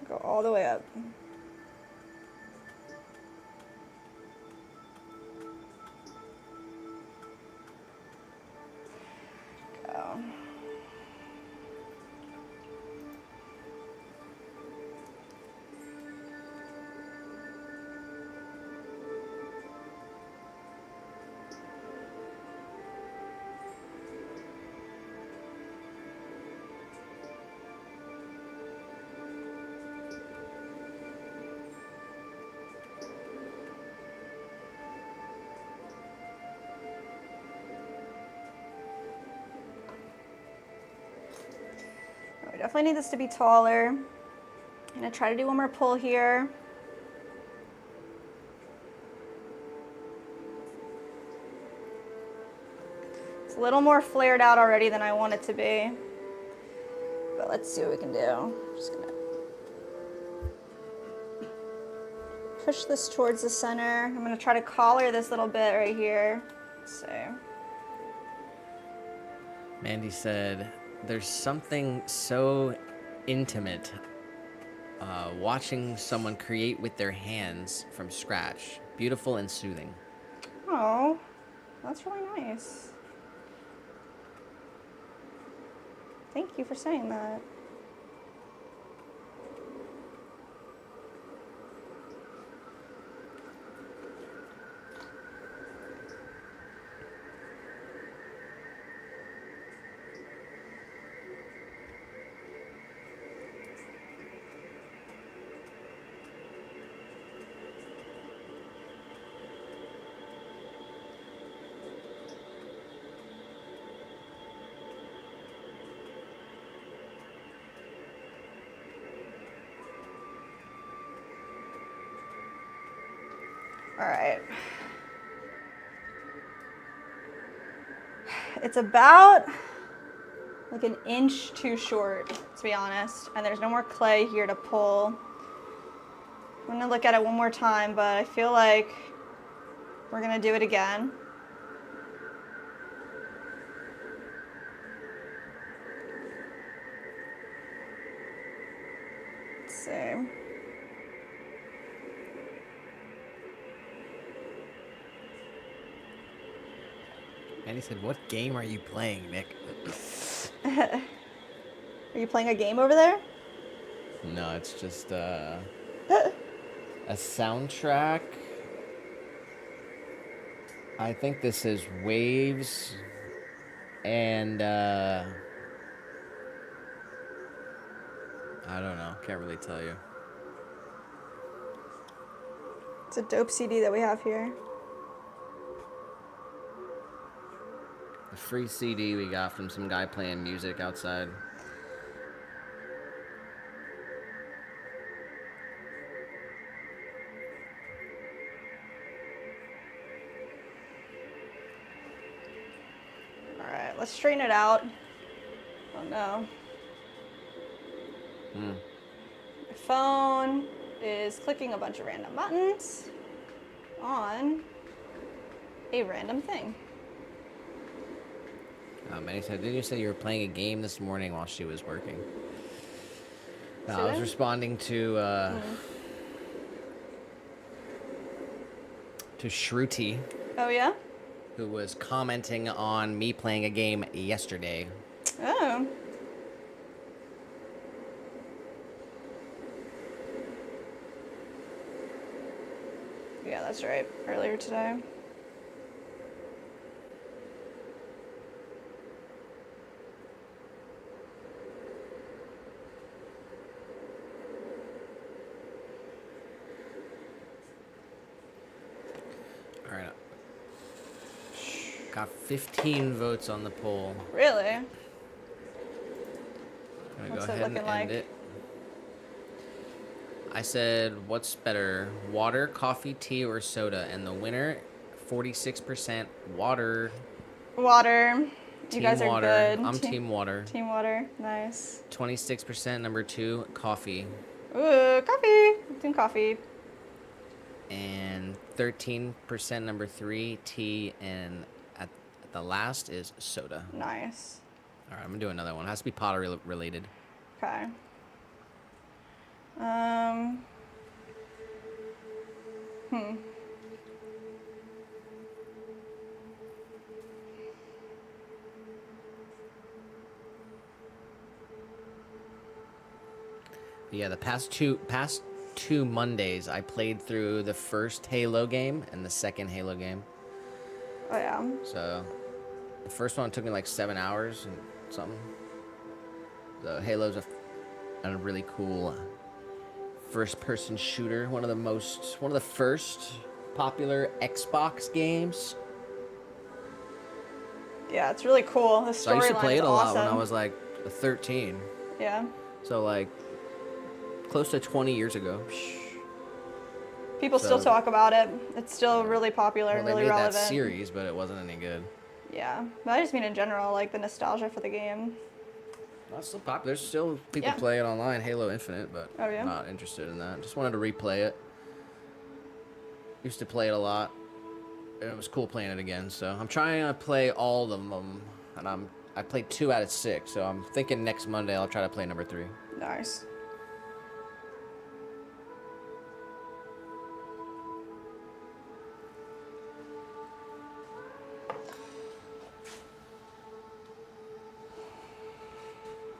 Go all the way up. Go. We definitely need this to be taller. I'm going to try to do one more pull here. It's a little more flared out already than I want it to be. But let's see what we can do. I'm just going to push this towards the center. I'm going to try to collar this little bit right here. Let's see. Mandy said, there's something so intimate watching someone create with their hands from scratch. Beautiful and soothing. Oh, that's really nice. Thank you for saying that. All right. It's about like an inch too short, to be honest. And there's no more clay here to pull. I'm gonna look at it one more time, but I feel like we're gonna do it again. Let's see. And he said, "What game are you playing, Nick?" Are you playing a game over there? No, it's just a soundtrack. I think this is Waves and I don't know. Can't really tell you. It's a dope CD that we have here. A free CD we got from some guy playing music outside. Alright, let's straighten it out. Oh no. My phone is clicking a bunch of random buttons on a random thing. Manny said, didn't you say you were playing a game this morning while she was working? No, I Did was I? responding to Shruti, Oh yeah? who was commenting on me playing a game yesterday. Oh. Yeah, that's right. Earlier today. All right. Got 15 votes on the poll. Really? I'm gonna What's go it ahead and looking end like? it. I said, what's better, water, coffee, tea, or soda? And the winner, 46% water. Water. You Team guys are water. good. I'm team water. Team water. Nice. 26% number 2, coffee. Ooh, coffee. Team coffee. And 13% number 3, tea. And at the last is soda. Nice. All right, I'm going to do another one. It has to be pottery related. Okay. Yeah, the past two Mondays, I played through the first Halo game and the second Halo game. Oh yeah. So, the first one took me like 7 hours and something. The Halo's a really cool first-person shooter. One of the first popular Xbox games. Yeah, it's really cool. The So I used to storyline play is it a lot awesome. when I was like 13. Yeah. So like close to 20 years ago. People still So- talk about it. It's still really popular Well, and they really made relevant. that series, but it wasn't any good. Yeah, but I just mean in general, like the nostalgia for the game. That's still popular. There's still people Yeah. play it online, Halo Infinite, but Oh, yeah? not interested in that. Just wanted to replay it. Used to play it a lot. And it was cool playing it again. So I'm trying to play all of them, and I played 2 out of 6. So I'm thinking next Monday I'll try to play number 3. Nice.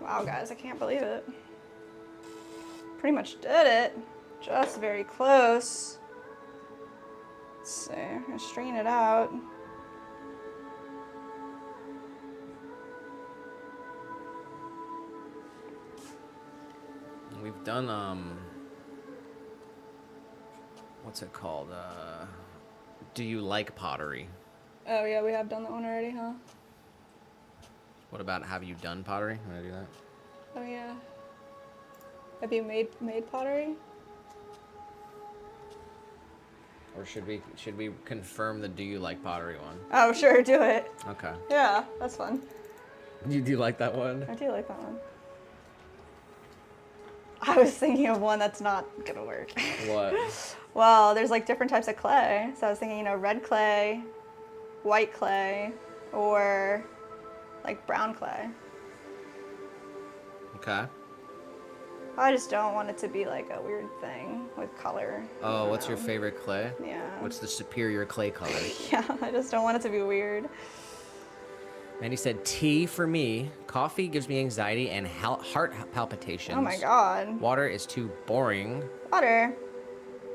Wow, guys, I can't believe it. Pretty much did it. Just very close. Let's see. I'm gonna straighten it out. We've done what's it called? Do you like pottery? Oh yeah, we have done that one already, huh? What about have you done pottery? Want to do that? Oh yeah. Have you made pottery? Or should we confirm the do you like pottery one? Oh sure, do it. Okay. Yeah, that's fun. You do like that one? I do like that one. I was thinking of one that's not gonna work. What? Well, there's like different types of clay. So I was thinking, red clay, white clay, or like brown clay. Okay. I just don't want it to be like a weird thing with color. Oh, what's your favorite clay? Yeah. What's the superior clay color? Yeah, I just don't want it to be weird. Mandy said, tea for me. Coffee gives me anxiety and heart palpitations. Oh my god. Water is too boring. Water.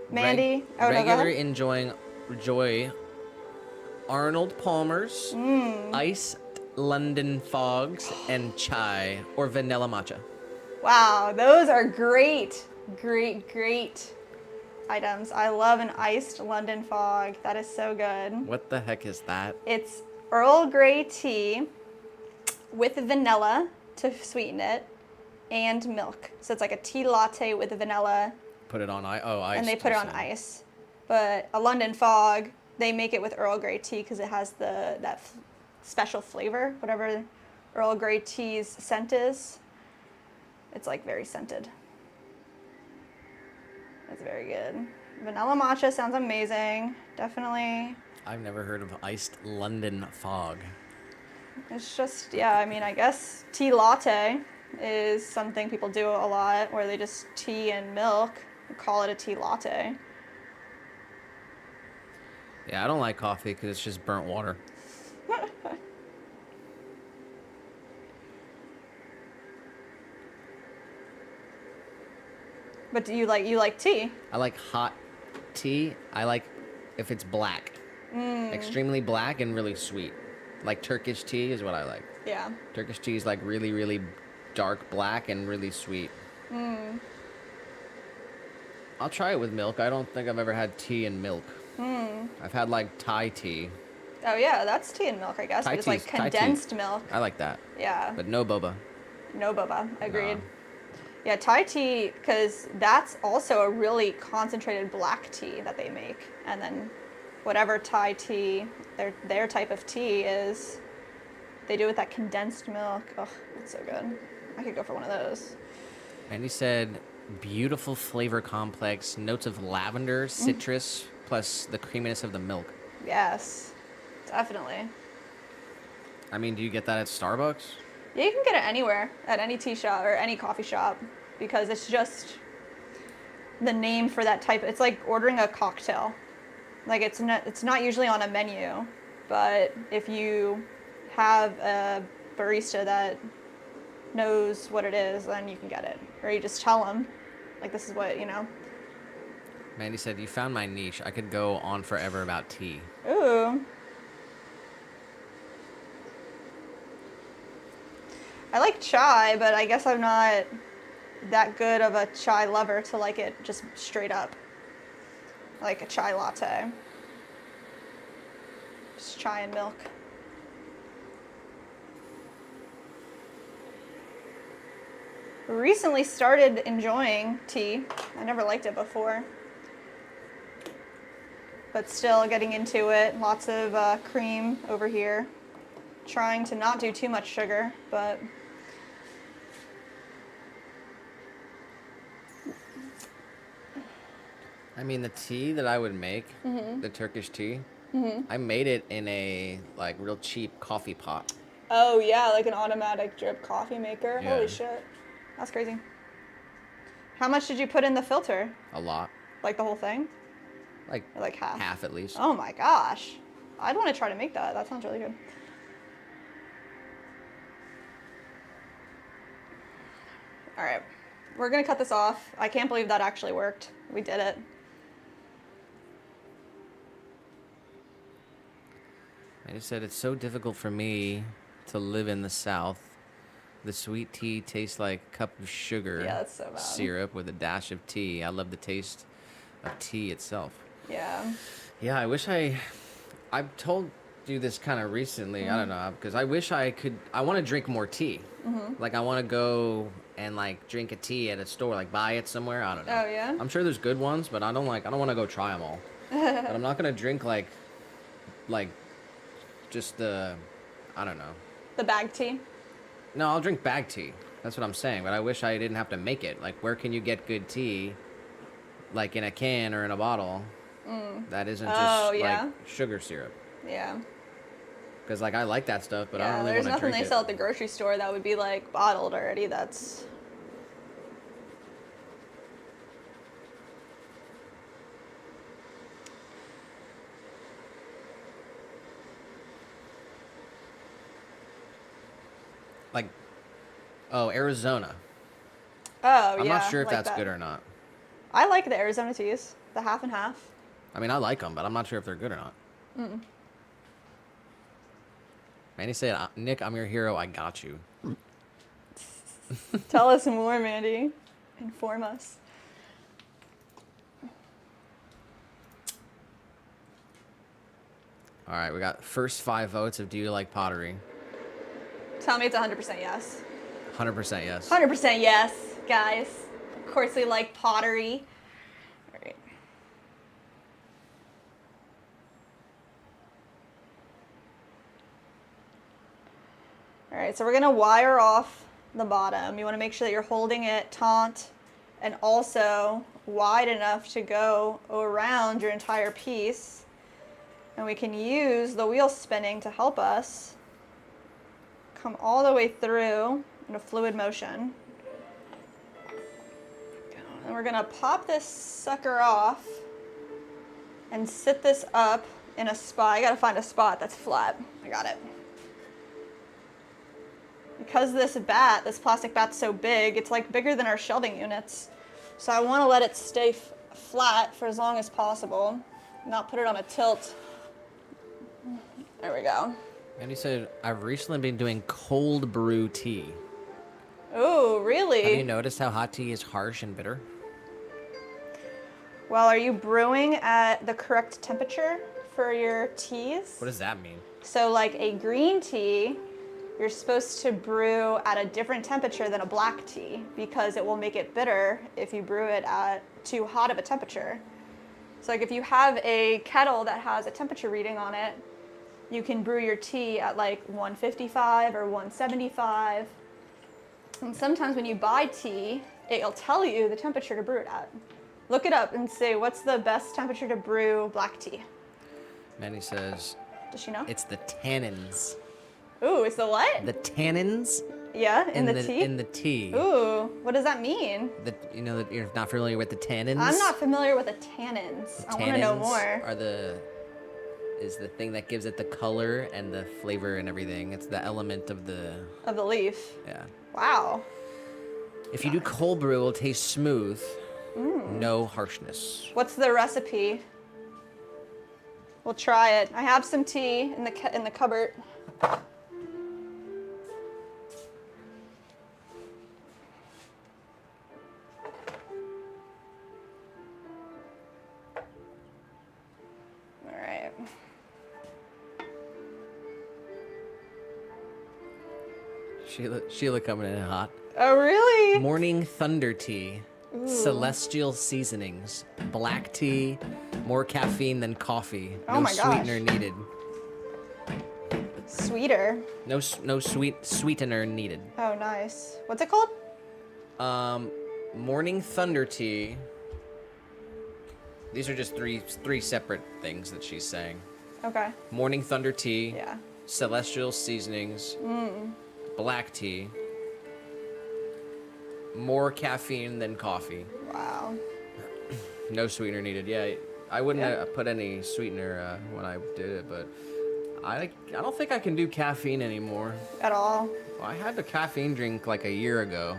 Mandy. Regular enjoy Arnold Palmer's, iced London fogs, and chai or vanilla matcha. Wow, those are great items. I love an iced London fog. That is so good. What the heck is that? It's Earl Grey tea with vanilla to sweeten it and milk. So it's like a tea latte with vanilla. Put it on ice. Oh, ice. And they put it on ice. But a London fog, they make it with Earl Grey tea because it has that special flavor, whatever Earl Grey tea's scent is. It's like very scented. It's very good. Vanilla matcha sounds amazing. Definitely. I've never heard of iced London fog. It's just, yeah, I mean, I guess tea latte is something people do a lot where they just tea and milk and call it a tea latte. Yeah, I don't like coffee because it's just burnt water. But do you like tea? I like hot tea. I like if it's black. Extremely black and really sweet. Like Turkish tea is what I like. Yeah. Turkish tea is like really, really dark black and really sweet. I'll try it with milk. I don't think I've ever had tea and milk. I've had like Thai tea. Oh yeah, that's tea and milk, I guess. But it's like condensed milk. I like that. Yeah. But no boba. No boba. Agreed. No. Yeah, Thai tea, because that's also a really concentrated black tea that they make. And then whatever Thai tea, their type of tea is, they do with that condensed milk. Oh, it's so good. I could go for one of those. And he said, beautiful flavor complex, notes of lavender, citrus, plus the creaminess of the milk. Yes, definitely. I mean, do you get that at Starbucks? Yeah, you can get it anywhere, at any tea shop or any coffee shop, because it's just the name for that type. It's like ordering a cocktail. Like it's not usually on a menu, but if you have a barista that knows what it is, then you can get it. Or you just tell them, like, this is what, you know. Mandy said, you found my niche. I could go on forever about tea. Ooh. I like chai, but I guess I'm not that good of a chai lover to like it just straight up. Like a chai latte. Just chai and milk. Recently started enjoying tea. I never liked it before. But still getting into it. Lots of cream over here. Trying to not do too much sugar, but I mean, the tea that I would make, the Turkish tea, I made it in a like real cheap coffee pot. oh yeah, like an automatic drip coffee maker. Yeah. Holy shit. That's crazy. How much did you put in the filter? A lot. Like the whole thing? Like, Or like half? half at least. Oh my gosh. I'd want to try to make that. That sounds really good. All right. We're going to cut this off. I can't believe that actually worked. We did it. I just said it's so difficult for me to live in the South. The sweet tea tastes like a cup of sugar. Yeah, that's so bad. Syrup with a dash of tea. I love the taste of tea itself. Yeah. Yeah, I wish I've told you this kind of recently. I don't know, because I wish I want to drink more tea. Like I want to go and like drink a tea at a store, like buy it somewhere. I don't know. Oh, yeah? I'm sure there's good ones, but I don't want to go try them all. But I'm not gonna drink like just I don't know. The bag tea? No, I'll drink bag tea. That's what I'm saying. But I wish I didn't have to make it. Like, where can you get good tea? Like in a can or in a bottle. That isn't just like sugar syrup. Yeah. Because like I like that stuff, but I Yeah, don't really there's want to nothing drink they it. sell at the grocery store that would be like bottled already. That's Oh, Arizona. Oh, I'm yeah. not sure if like that's that. good or not. I like the Arizona teas, the half and half. I mean, I like them, but I'm not sure if they're good or not. Mandy said, Nick, I'm your hero. I got you. Tell us more, Mandy. Inform us. All right, we got first 5 votes of do you like pottery? Tell me it's 100% yes. 100% yes. 100% yes, guys. Of course we like pottery. All right. All right, so we're gonna wire off the bottom. You wanna make sure that you're holding it taut and also wide enough to go around your entire piece. And we can use the wheel spinning to help us come all the way through in a fluid motion. And we're gonna pop this sucker off and sit this up in a spot. I gotta find a spot that's flat. I got it. Because this plastic bat's so big, it's like bigger than our shelving units. So I wanna let it stay flat for as long as possible, not put it on a tilt. There we go. Mandy said, I've recently been doing cold brew tea. Ooh, really? Have you noticed how hot tea is harsh and bitter? Well, are you brewing at the correct temperature for your teas? What does that mean? So like a green tea, you're supposed to brew at a different temperature than a black tea because it will make it bitter if you brew it at too hot of a temperature. So like if you have a kettle that has a temperature reading on it, you can brew your tea at like 155 or 175. And sometimes when you buy tea, it'll tell you the temperature to brew it at. Look it up and say, what's the best temperature to brew black tea? Mandy says, Does she know? it's the tannins. Ooh, it's the what? The tannins Yeah, in the tea? in the tea. Ooh, what does that mean? You know that you're not familiar with the tannins? I'm not familiar with the tannins. I want to know more. Is the thing that gives it the color and the flavor and everything. It's the element of the leaf. Yeah. Wow. If you do cold brew, it'll taste smooth. No harshness. What's the recipe? We'll try it. I have some tea in the cupboard. All right. Sheila coming in hot. Oh, really? Morning thunder tea. Ooh. Celestial seasonings. Black tea. More caffeine than coffee. Oh No my gosh. sweetener needed. Sweeter. No sweetener needed. Oh, nice. What's it called? Morning thunder tea. These are just three separate things that she's saying. Okay. Morning thunder tea. Yeah. Celestial seasonings. Black tea. More caffeine than coffee. Wow. No sweetener needed. Yeah, I wouldn't put any sweetener when I did it, but I don't think I can do caffeine anymore. At all? Well, I had the caffeine drink like a year ago.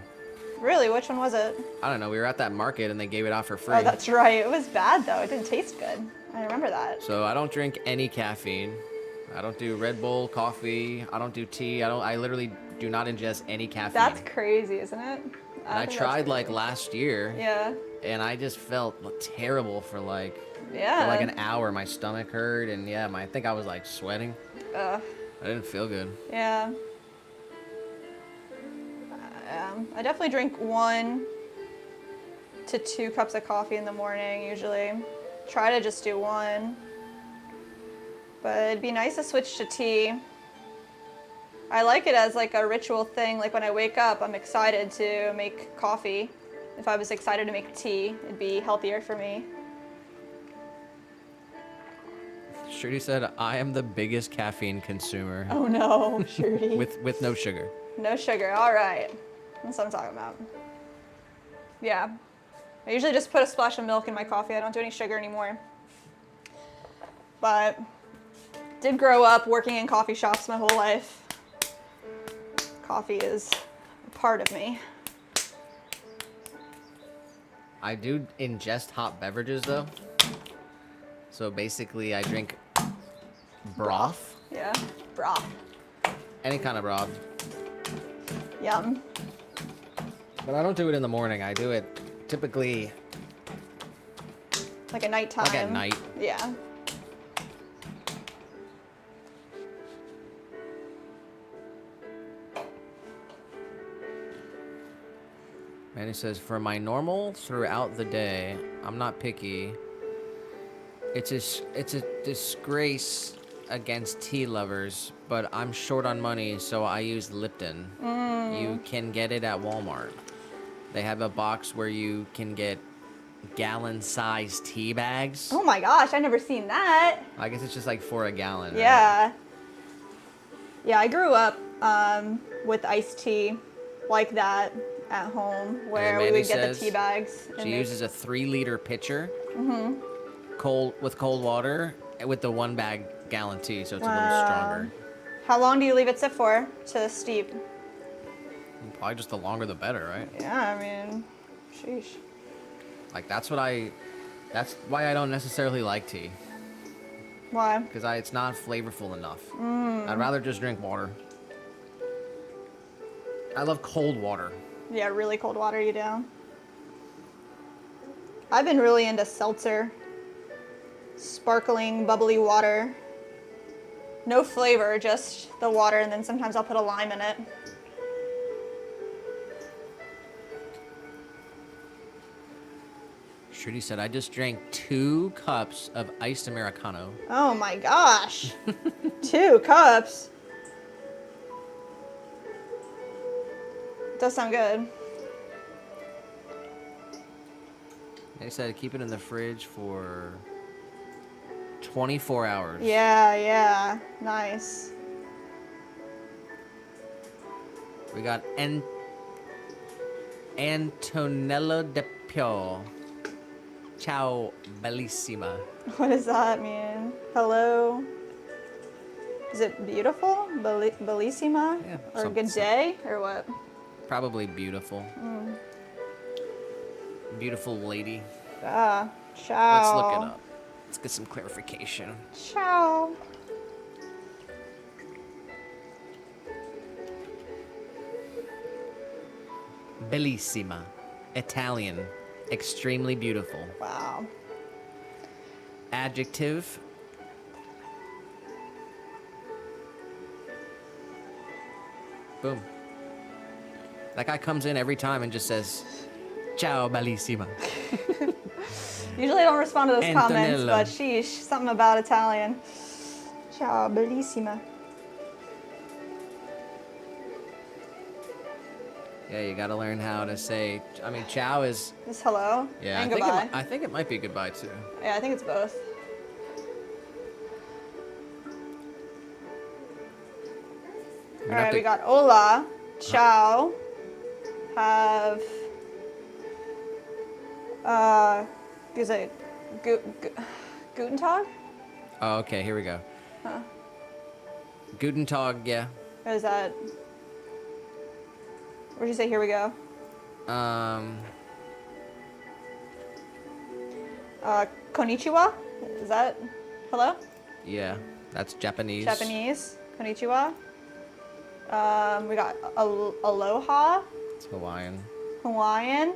Really? Which one was it? I don't know. We were at that market and they gave it out for free. Oh, that's right. It was bad though. It didn't taste good. I remember that. So I don't drink any caffeine. I don't do Red Bull, coffee. I don't do tea. I literally do not ingest any caffeine. That's crazy, isn't it? And I tried like last year. Yeah. And I just felt terrible for like Yeah. for like an hour. My stomach hurt and yeah, I think I was like sweating. Ugh. I didn't feel good. Yeah. I definitely drink 1 to 2 cups of coffee in the morning usually. Try to just do 1. But it'd be nice to switch to tea. I like it as like a ritual thing. Like when I wake up, I'm excited to make coffee. If I was excited to make tea, it'd be healthier for me. Shruti said, I am the biggest caffeine consumer. Oh no, Shruti. with no sugar. No sugar, all right. That's what I'm talking about. Yeah. I usually just put a splash of milk in my coffee. I don't do any sugar anymore. But did grow up working in coffee shops my whole life. Coffee is a part of me. I do ingest hot beverages though. So basically, I drink broth. Yeah, broth. Any kind of broth. Yum. But I don't do it in the morning. I do it typically Like a nighttime. like at night. Yeah. And he says, for my normal throughout the day, I'm not picky. It's a disgrace against tea lovers, but I'm short on money, so I use Lipton. You can get it at Walmart. They have a box where you can get gallon-sized tea bags. Oh my gosh, I've never seen that. I guess it's just like for a gallon. Right? Yeah. Yeah, I grew up with iced tea like that at home, where we Mandy would get the says tea bags. She uses a 3-liter pitcher, with cold water, with the 1 gallon tea, so it's a little stronger. How long do you leave it sit for to steep? Probably just the longer the better, right? Yeah, I mean, sheesh. Like that's why I don't necessarily like tea, Why? because it's not flavorful enough. I'd rather just drink water. I love cold water. Yeah, really cold water you down. I've been really into seltzer. Sparkling, bubbly water. No flavor, just the water, and then sometimes I'll put a lime in it. Shruti said, I just drank 2 cups of iced Americano. Oh my gosh. 2 cups. Does sound good. They said keep it in the fridge for 24 hours. Yeah. Nice. We got Antonello De Pio. Ciao, bellissima. What does that mean? Hello? Is it beautiful? Bellissima? Yeah, Or good day? Or what? Probably beautiful. Beautiful lady. Ciao. Let's look it up. Let's get some clarification. Ciao. Bellissima. Italian. Extremely beautiful. Wow. Adjective. Boom. That guy comes in every time and just says, ciao, bellissima. Usually I don't respond to those comments, Antonello. but sheesh, something about Italian. Ciao, bellissima. Yeah, you gotta learn how to say, I mean, ciao is, Is hello yeah, and I think, goodbye. I think it might be goodbye too. Yeah, I think it's both. You're All not right, the- we got hola, ciao, have, is it Guten Tag? Oh, okay, here we go. Huh. Guten Tag, yeah. Or is that, where'd you say here we go? Konnichiwa? Is that hello? Yeah, that's Japanese. Japanese. Konnichiwa. We got aloha, It's Hawaiian. Hawaiian,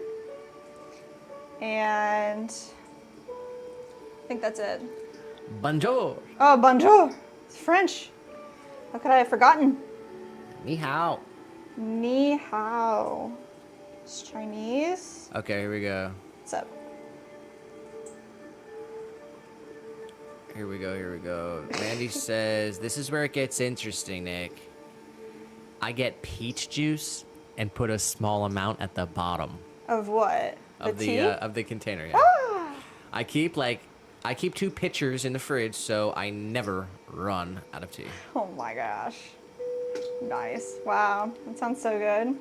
and I think that's it. Bonjour. Oh, bonjour. It's French. How could I have forgotten? Ni hao. Ni hao. It's Chinese. Okay, here we go. What's up? Here we go. Mandy says, this is where it gets interesting, Nick. I get peach juice and put a small amount at the bottom Of what? of tea? the container. Yeah. Ah! I keep 2 pitchers in the fridge, so I never run out of tea. Oh my gosh. Nice. Wow. That sounds so good. And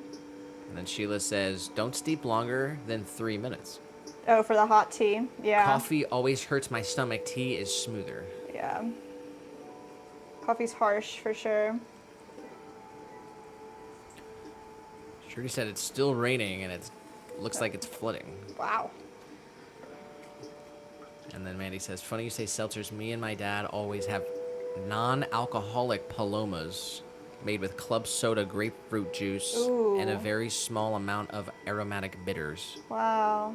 then Sheila says, don't steep longer than 3 minutes. Oh, for the hot tea. Yeah. Coffee always hurts my stomach. Tea is smoother. Yeah. Coffee's harsh for sure. Trudy said it's still raining and it looks like it's flooding. Wow. And then Mandy says, funny you say seltzers. Me and my dad always have non-alcoholic palomas made with club soda, grapefruit juice, and a very small amount of aromatic bitters. Wow.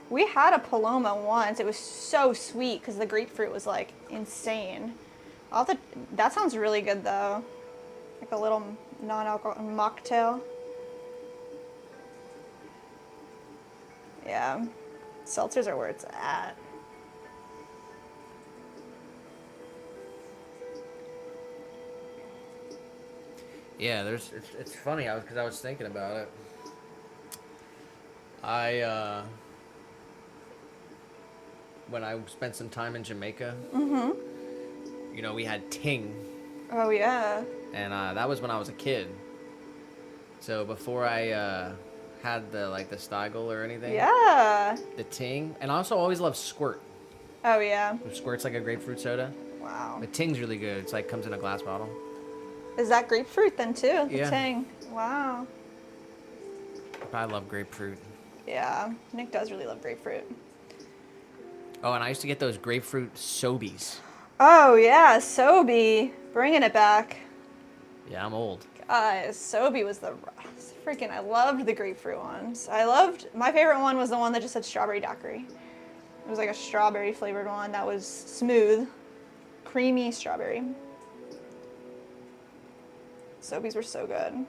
We had a Paloma once. It was so sweet because the grapefruit was like insane. That sounds really good though. Like a little non-alcoholic mocktail. Yeah. Seltzers are where it's at. Yeah, it's funny because I was thinking about it. When I spent some time in Jamaica, you know, we had ting. Oh yeah. And that was when I was a kid. So before I had the Steigel or anything. Yeah. The ting, and I also always loved Squirt. Oh yeah. Squirt's like a grapefruit soda. Wow. The ting's really good. It's like comes in a glass bottle. Is that grapefruit then too? The Yeah. Tang. Wow. I love grapefruit. Yeah. Nick does really love grapefruit. Oh, and I used to get those grapefruit Sobeys. Oh yeah, Sobe. Bringing it back. Yeah, I'm old. Sobe was I loved the grapefruit ones. My favorite one was the one that just said strawberry daiquiri. It was like a strawberry flavored one that was smooth, creamy strawberry. Sobeys were so good.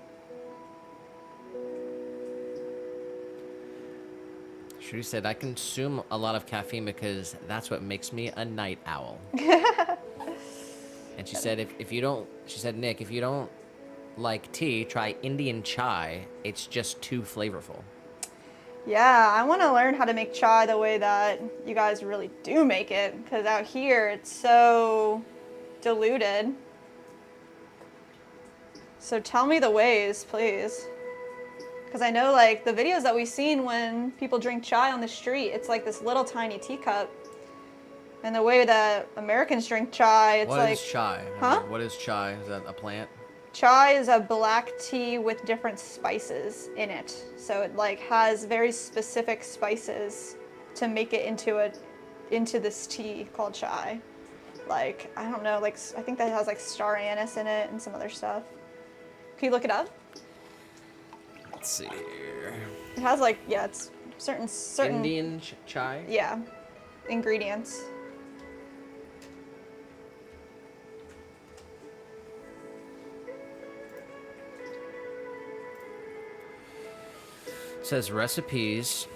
Shruti said, I consume a lot of caffeine because that's what makes me a night owl. And she said, Nick, if you don't like tea, try Indian chai. It's just too flavorful. Yeah, I want to learn how to make chai the way that you guys really do make it, because out here it's so diluted. So tell me the ways, please. Because I know like the videos that we've seen when people drink chai on the street, it's like this little tiny teacup. And the way that Americans drink chai, it's like... What is chai? Huh? What is chai? Is that a plant? Chai is a black tea with different spices in it. So it like has very specific spices to make it into this tea called chai. Like, I don't know, like I think that has like star anise in it and some other stuff. Can you look it up? Let's see here. It has like, yeah, it's certain Indian chai? Yeah, ingredients. It says recipes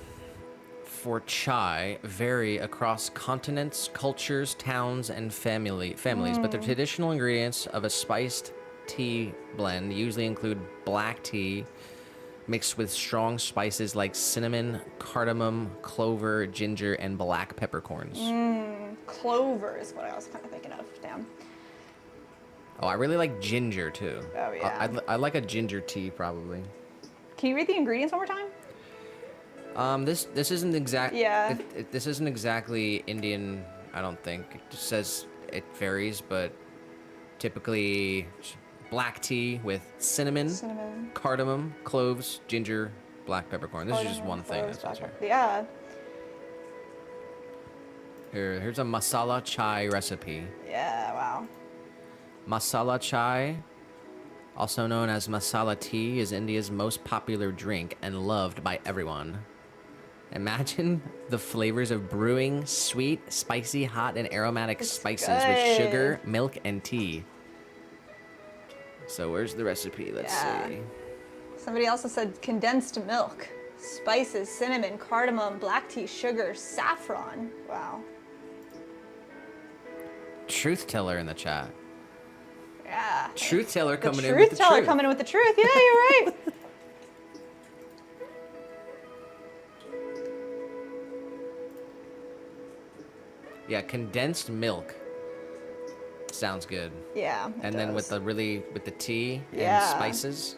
for chai vary across continents, cultures, towns, and families, but the traditional ingredients of a spiced tea blend usually include black tea mixed with strong spices like cinnamon, cardamom, clover, ginger, and black peppercorns. Clover is what I was kind of thinking of. Damn. Oh, I really like ginger too. Oh yeah. I like a ginger tea probably. Can you read the ingredients one more time? This isn't exact. Yeah. This isn't exactly Indian. I don't think it just says it varies, but typically black tea with cinnamon, cardamom, cloves, ginger, black peppercorn. This is just one thing. That's what's here. Yeah. Here's a masala chai recipe. Yeah. Wow. Masala chai, also known as masala tea, is India's most popular drink and loved by everyone. Imagine the flavors of brewing sweet, spicy, hot, and aromatic spices with sugar, milk, and tea. So where's the recipe? Let's see. Somebody also said condensed milk, spices, cinnamon, cardamom, black tea, sugar, saffron. Wow. Truth teller in the chat. Yeah. Truth teller coming in with the Truth truth. teller coming in with the truth. Yeah, you're right. Yeah, condensed milk. Sounds good. Yeah. And then with the tea and Yeah. spices.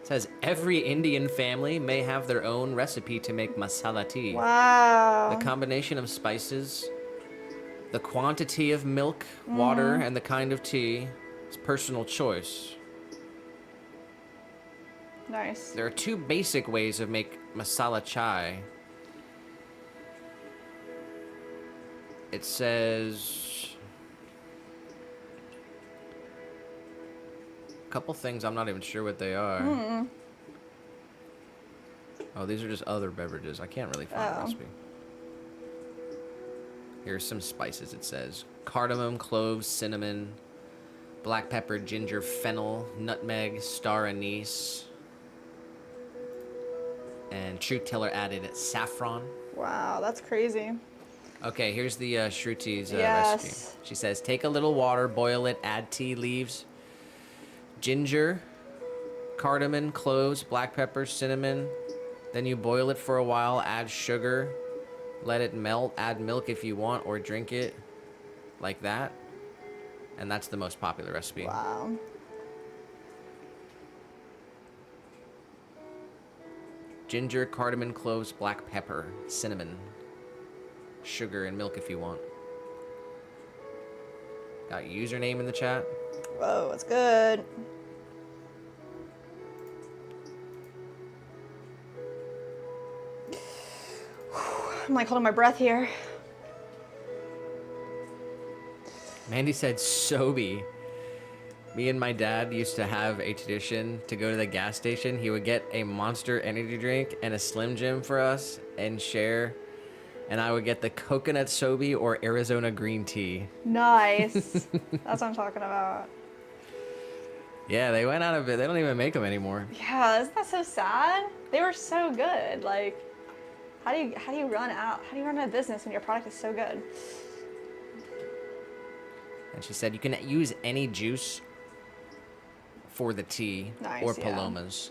It says every Indian family may have their own recipe to make masala tea. Wow. The combination of spices The quantity of milk, water, and the kind of tea is personal choice. Nice. There are 2 basic ways of make masala chai. It says a couple things I'm not even sure what they are. Oh, these are just other beverages. I can't really find a recipe. Here's some spices, it says. Cardamom, cloves, cinnamon, black pepper, ginger, fennel, nutmeg, star anise. And Truth Teller added saffron. Wow, that's crazy. Okay, here's the Shruti's Yes. recipe. She says, take a little water, boil it, add tea leaves, ginger, cardamom, cloves, black pepper, cinnamon. Then you boil it for a while, add sugar, let it melt, add milk if you want, or drink it like that. And that's the most popular recipe. Wow. Ginger, cardamom, cloves, black pepper, cinnamon, sugar, and milk if you want. Got username in the chat. Whoa, it's good. I'm like holding my breath here. Mandy said Sobe. Me and my dad used to have a tradition to go to the gas station. He would get a Monster energy drink and a Slim Jim for us and share. And I would get the coconut Sobe or Arizona green tea. Nice. That's what I'm talking about. Yeah, they went out of it. They don't even make them anymore. Yeah, isn't that so sad? They were so good. Like, how do you run out? How do you run out of business when your product is so good? And she said you can use any juice for the tea Nice, or yeah. palomas.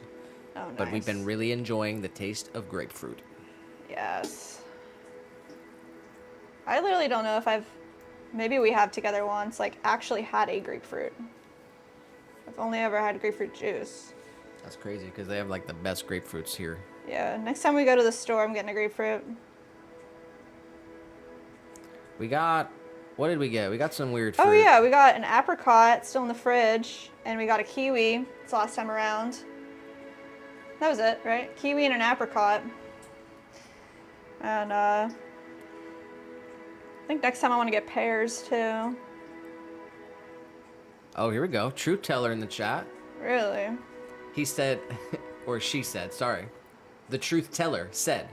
Oh, nice. But we've been really enjoying the taste of grapefruit. Yes. I literally don't know if maybe we have together once, like, actually had a grapefruit. I've only ever had grapefruit juice. That's crazy because they have like the best grapefruits here. Yeah, next time we go to the store, I'm getting a grapefruit. We got, what did we get? We got some weird fruit. Oh yeah, we got an apricot still in the fridge, and we got a kiwi. It's the last time around. That was it, right? Kiwi and an apricot. And I think next time I want to get pears too. Oh, here we go. Truth Teller in the chat. Really? He said, or she said, sorry. The Truth Teller said,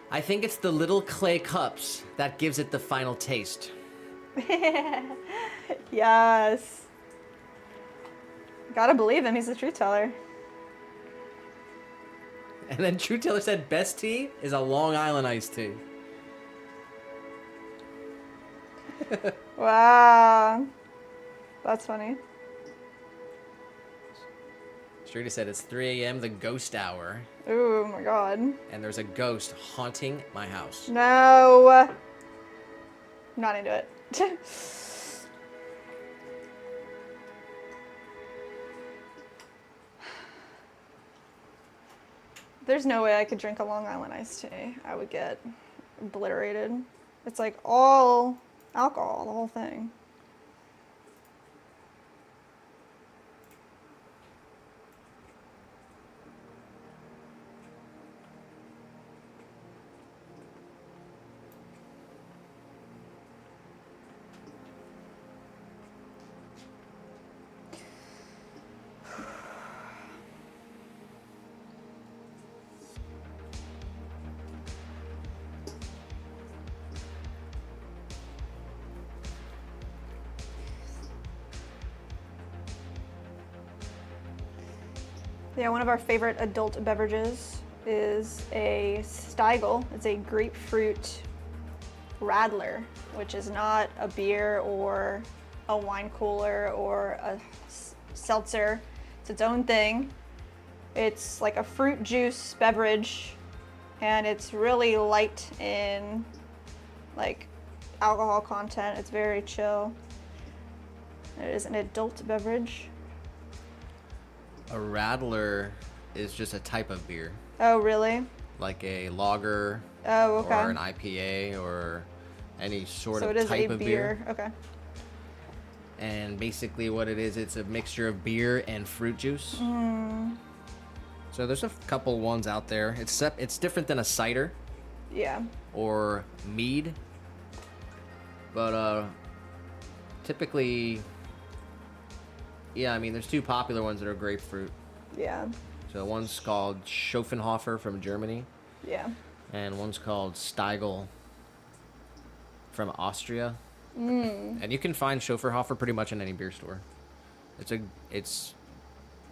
I think it's the little clay cups that gives it the final taste. Yes. Gotta believe him, he's the truth teller. And then Truth Teller said, best tea is a Long Island iced tea. Wow. That's funny. Streeta said it's 3 a.m., the ghost hour, Ooh, my god. and there's a ghost haunting my house. No. I'm not into it. There's no way I could drink a Long Island iced tea. I would get obliterated. It's like all alcohol, the whole thing. Yeah, one of our favorite adult beverages is a Steigl. It's a grapefruit radler, which is not a beer or a wine cooler or a seltzer. It's its own thing. It's like a fruit juice beverage, and it's really light in like alcohol content. It's very chill. It is an adult beverage. A Radler is just a type of beer, Oh, really? like a lager Oh, okay. or an IPA or any sort So of it is type a of beer. Okay. And basically what it is, it's a mixture of beer and fruit juice. So there's a couple ones out there. It's different than a cider. Yeah. Or mead. But typically, yeah, I mean, there's two popular ones that are grapefruit. Yeah. So one's called Schopenhofer from Germany. Yeah. And one's called Steigl from Austria. And you can find Schopenhofer pretty much in any beer store. It's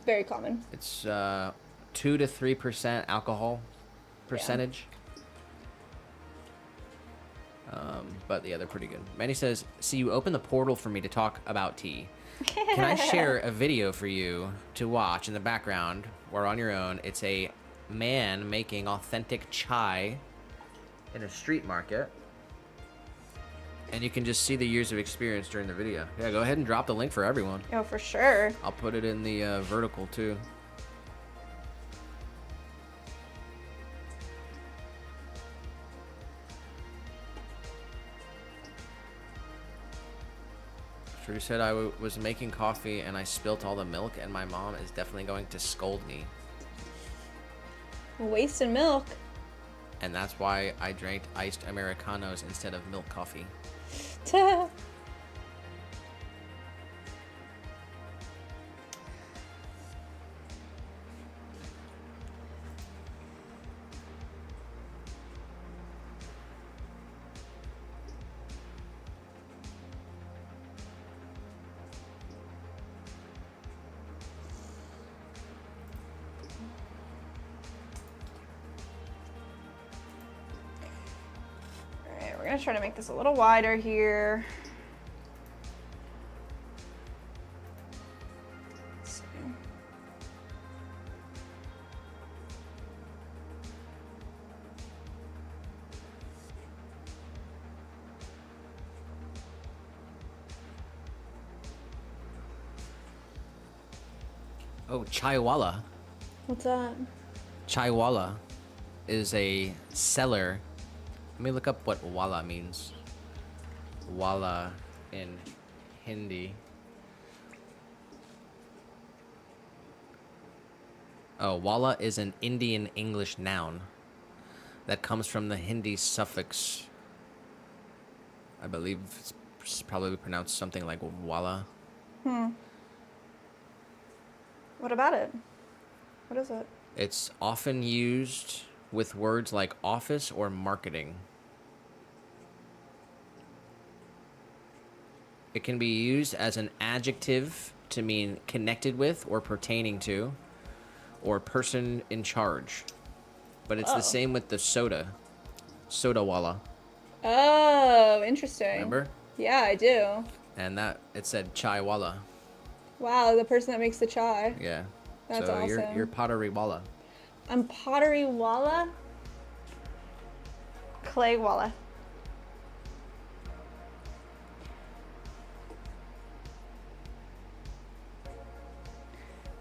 very common. It's 2 to 3% alcohol percentage. But yeah, they're pretty good. Manny says, "See, you open the portal for me to talk about tea. Can I share a video for you to watch in the background or on your own? It's a man making authentic chai in a street market. And you can just see the years of experience during the video." Yeah, go ahead and drop the link for everyone. Oh, for sure. I'll put it in the vertical too. Drew said I was making coffee and I spilt all the milk, and my mom is definitely going to scold me. Wasting milk. And that's why I drank iced Americanos instead of milk coffee. We're gonna try to make this a little wider here. Let's see. Oh, chaiwala. What's that? Chaiwala is a seller. Let me look up what wala means. Wala in Hindi. Oh, wala is an Indian English noun that comes from the Hindi suffix. I believe it's probably pronounced something like wala. What about it? What is it? It's often used with words like office or marketing. It can be used as an adjective to mean connected with or pertaining to, or person in charge. But it's the same with the soda. Soda wala. Oh, interesting. Remember? Yeah, I do. And that, it said chai wala. Wow, the person that makes the chai. Yeah. That's so awesome. you're pottery wala. I'm pottery wala? Clay wala.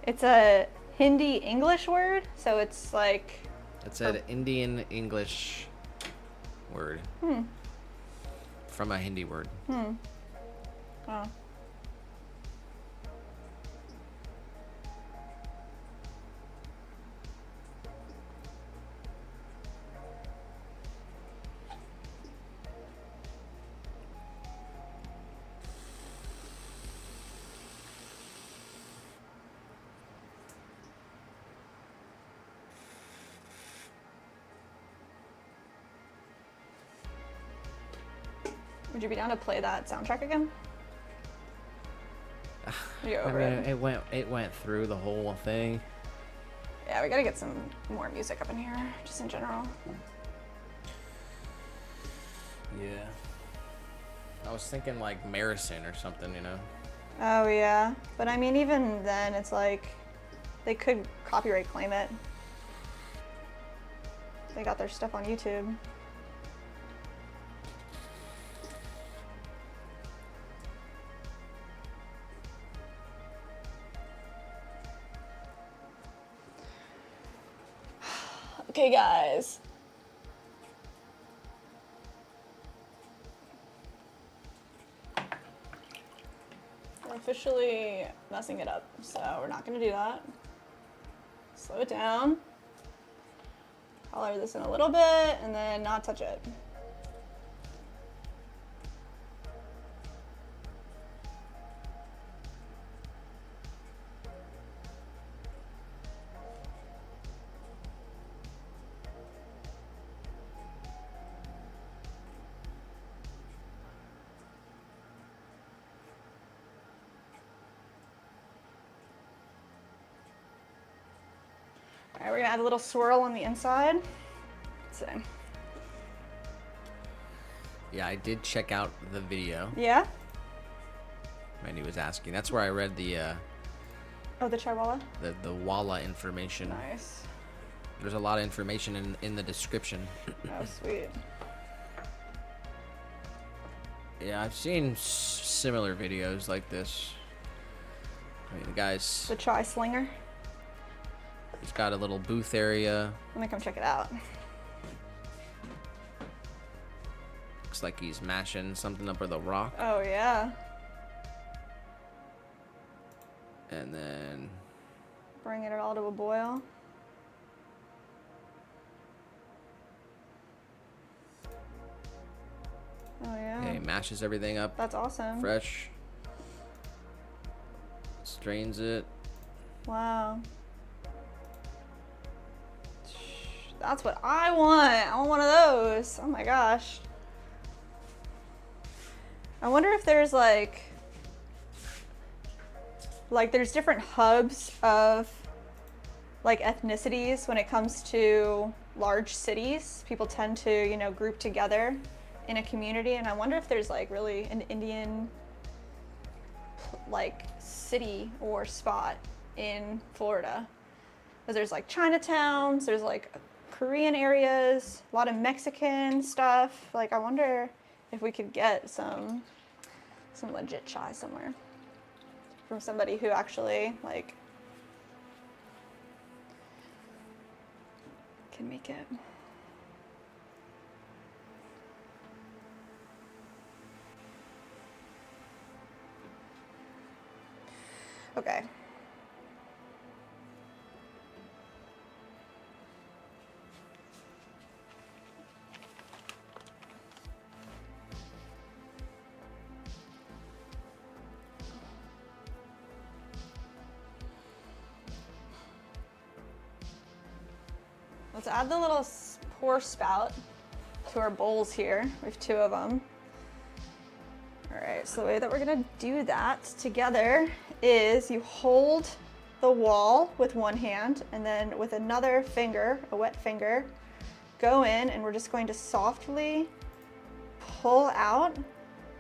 It's a Hindi English word, so it's like... It's an Indian English word. From a Hindi word. Oh. Would you be down to play that soundtrack again? Are you over it? It went through the whole thing. Yeah, we gotta get some more music up in here, just in general. Yeah. I was thinking like Marison or something, you know? Oh yeah, but I mean even then it's like, they could copyright claim it. They got their stuff on YouTube. Okay, guys. officially messing it up. So we're not gonna do that. Slow it down. Color this in a little bit and then not touch it. All right, we're gonna add a little swirl on the inside. Let's see. Yeah, I did check out the video. Yeah? Mandy was asking. That's where I read the Oh, the Chihuahua? the Walla information. Nice. There's a lot of information in the description. Oh, sweet. Yeah, I've seen similar videos like this. I mean, the guy's... The Chai Slinger. He's got a little booth area. Let me come check it out. Looks like he's mashing something up with a rock. Oh, yeah. And then... Bringing it all to a boil. Oh, yeah. Yeah, he mashes everything up. That's awesome. Fresh. Strains it. Wow. That's what I want. I want one of those. Oh my gosh. I wonder if there's like there's different hubs of like ethnicities when it comes to large cities. People tend to, you know, group together in a community, and I wonder if there's like really an Indian like city or spot in Florida. Because there's like Chinatowns, there's like Korean areas, a lot of Mexican stuff. Like, I wonder if we could get some legit chai somewhere from somebody who actually like can make it. Okay. Let's add the little pour spout to our bowls here. We have 2 of them. All right, so the way that we're gonna do that together is you hold the wall with one hand and then with another finger, a wet finger, go in and we're just going to softly pull out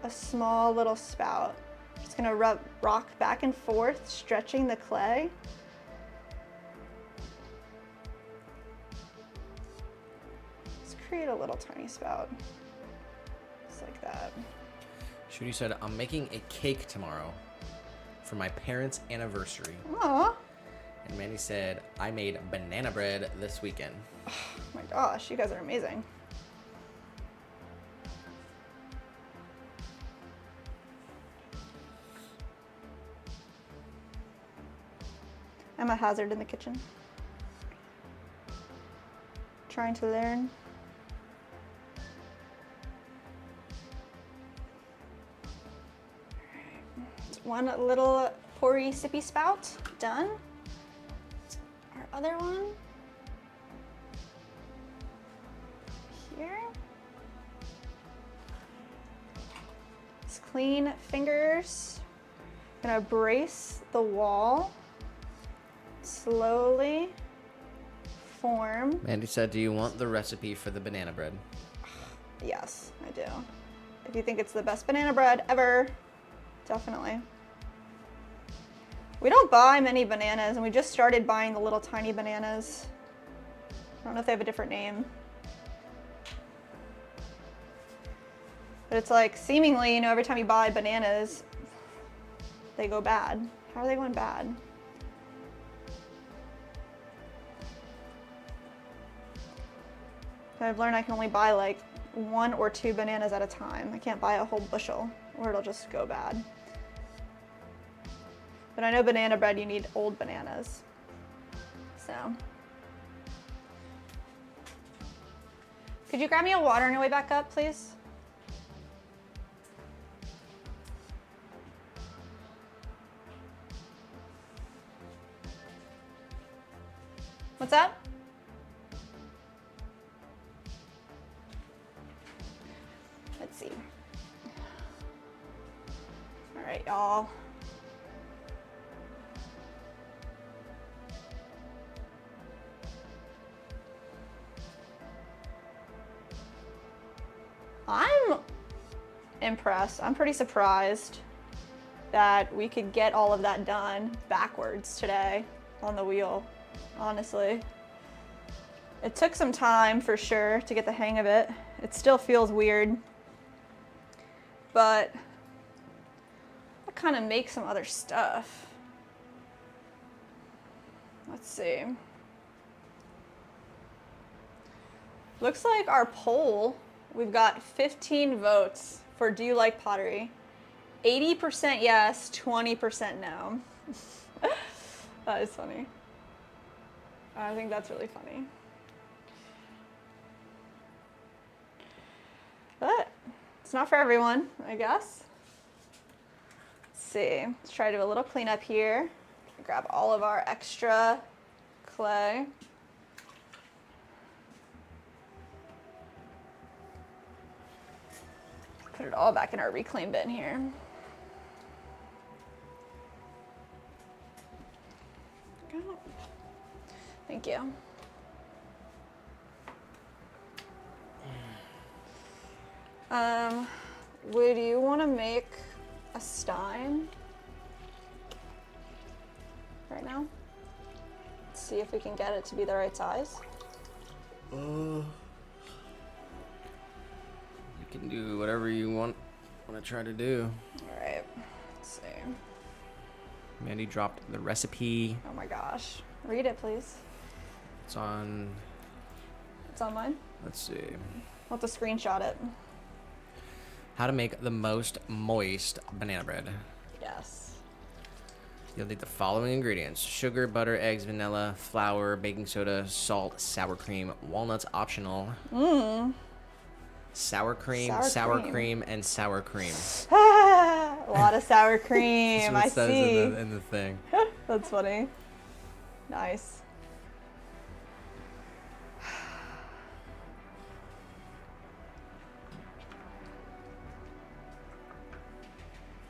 a small little spout. Just gonna rock back and forth, stretching the clay. Create a little tiny spout, just like that. Shooty said, I'm making a cake tomorrow for my parents' anniversary. Aww. And Manny said, I made banana bread this weekend. Oh my gosh, you guys are amazing. I'm a hazard in the kitchen. Trying to learn. One little poury sippy spout done. Our other one here. Just clean fingers. Gonna brace the wall. Slowly form. Mandy said, do you want the recipe for the banana bread? Yes, I do. If you think it's the best banana bread ever, definitely. We don't buy many bananas, and we just started buying the little tiny bananas. I don't know if they have a different name. But it's like, seemingly, you know, every time you buy bananas, they go bad. How are they going bad? So I've learned I can only buy like 1 or 2 bananas at a time. I can't buy a whole bushel, or it'll just go bad. But I know banana bread, you need old bananas. So. Could you grab me a water on your way back up, please? What's that? Let's see. All right, y'all. I'm impressed. I'm pretty surprised that we could get all of that done backwards today on the wheel, honestly. It took some time for sure to get the hang of it. It still feels weird, but I kind of make some other stuff. Let's see. Looks like our poll, we've got 15 votes for do you like pottery? 80% yes, 20% no. That is funny. I think that's really funny. But it's not for everyone, I guess. Let's see. Let's try to do a little cleanup here. Grab all of our extra clay. Put it all back in our reclaim bin here. Thank you. Would you want to make a stein right now? See if we can get it to be the right size. You can do whatever you want to try to do. All right, let's see. Mandy dropped the recipe. Oh my gosh. Read it, please. It's on... It's on mine? Let's see. I'll have to screenshot it. How to make the most moist banana bread. Yes. You'll need the following ingredients: sugar, butter, eggs, vanilla, flour, baking soda, salt, sour cream, walnuts optional. Sour cream, sour cream, and sour cream. A lot of sour cream. I see. In the thing. That's funny. Nice.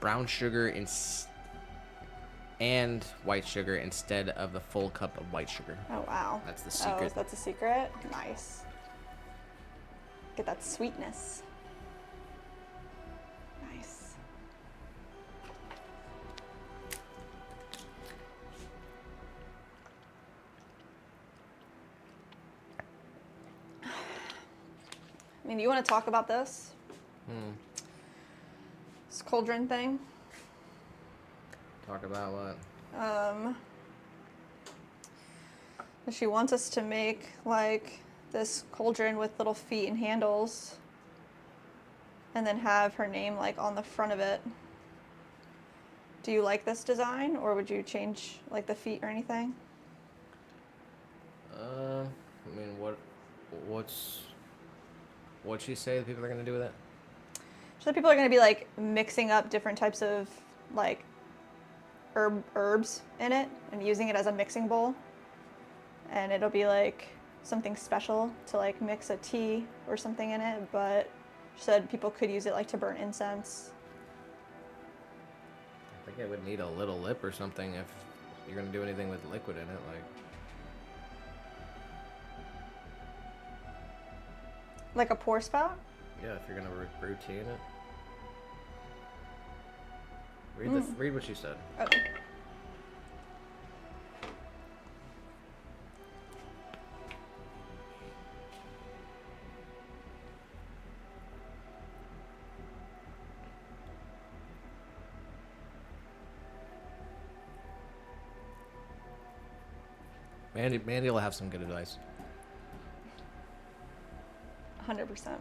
Brown sugar and white sugar instead of the full cup of white sugar. Oh, wow. That's the secret. Oh, that's a secret? Nice. Get that sweetness. Nice. I mean, do you want to talk about this? This cauldron thing? Talk about what? She wants us to make like this cauldron with little feet and handles, and then have her name like on the front of it. Do you like this design, or would you change like the feet or anything? I mean, what'd she say the people are gonna do with it? So people are going to be like mixing up different types of like herbs in it and using it as a mixing bowl, and it'll be like something special to like mix a tea or something in it. But she said people could use it like to burn incense. I think it would need a little lip or something if you're gonna do anything with liquid in it, Like a pour spout? Yeah, if you're gonna brew tea in it. Read what she said. Okay. Mandy will have some good advice. 100%.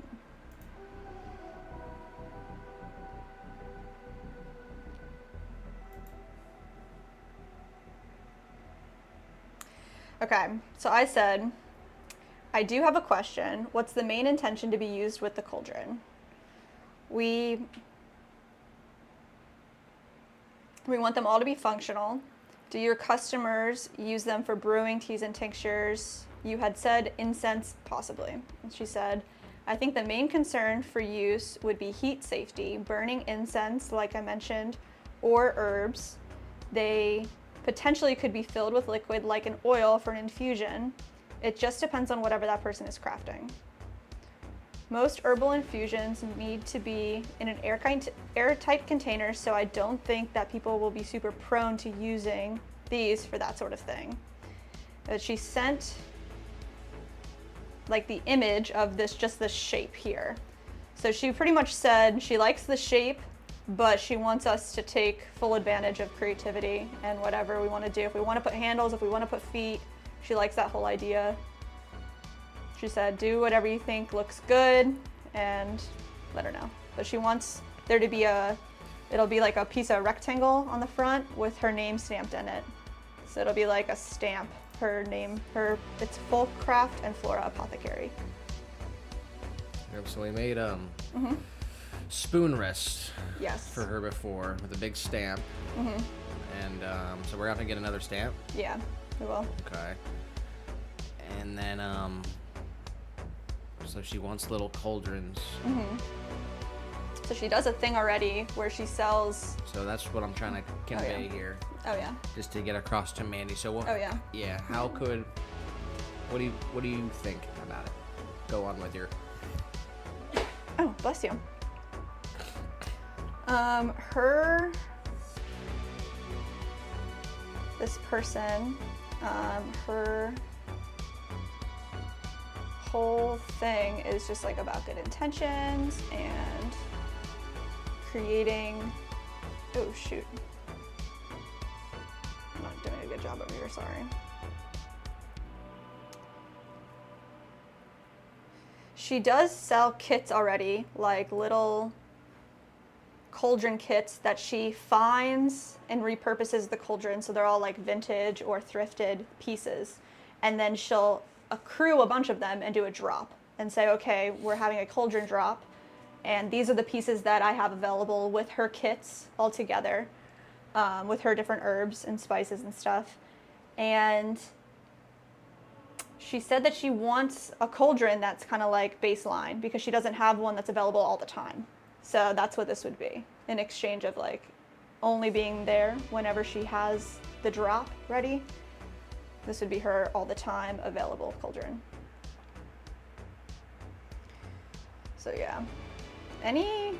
Okay, so I said, I do have a question. What's the main intention to be used with the cauldron? We want them all to be functional. Do your customers use them for brewing teas and tinctures? You had said incense, possibly. And she said, I think the main concern for use would be heat safety, burning incense, like I mentioned, or herbs. They potentially could be filled with liquid like an oil for an infusion. It just depends on whatever that person is crafting. Most herbal infusions need to be in an airtight container, so I don't think that people will be super prone to using these for that sort of thing. But she sent like the image of this, just this shape here. So she pretty much said she likes the shape, but she wants us to take full advantage of creativity and whatever we want to do. If we want to put handles, if we want to put feet, she likes that whole idea. She said, do whatever you think looks good and let her know. But she wants there to be it'll be like a piece of rectangle on the front with her name stamped in it. So it'll be like a stamp, her name, it's Folkcraft and Flora Apothecary. Yep, so we made spoon rest Yes. for her before with a big stamp. And so we're gonna have to get another stamp. Yeah, we will. Okay. And then so she wants little cauldrons. So she does a thing already where she sells. So that's what I'm trying to convey here. Oh yeah. Just to get across to Mandy. So what? Oh yeah. Yeah. How could? What do you think about it? Go on with your. Oh, bless you. This person, her whole thing is just like about good intentions and creating. Oh shoot. I'm not doing a good job over here, sorry. She does sell kits already, like little cauldron kits that she finds and repurposes the cauldron, so they're all like vintage or thrifted pieces. And then she'll accrue a bunch of them and do a drop and say, okay, we're having a cauldron drop, and these are the pieces that I have available with her kits all together, with her different herbs and spices and stuff. And she said that she wants a cauldron that's kind of like baseline because she doesn't have one that's available all the time. So that's what this would be, in exchange of like only being there whenever she has the drop ready. This would be her all the time available cauldron. So yeah. Any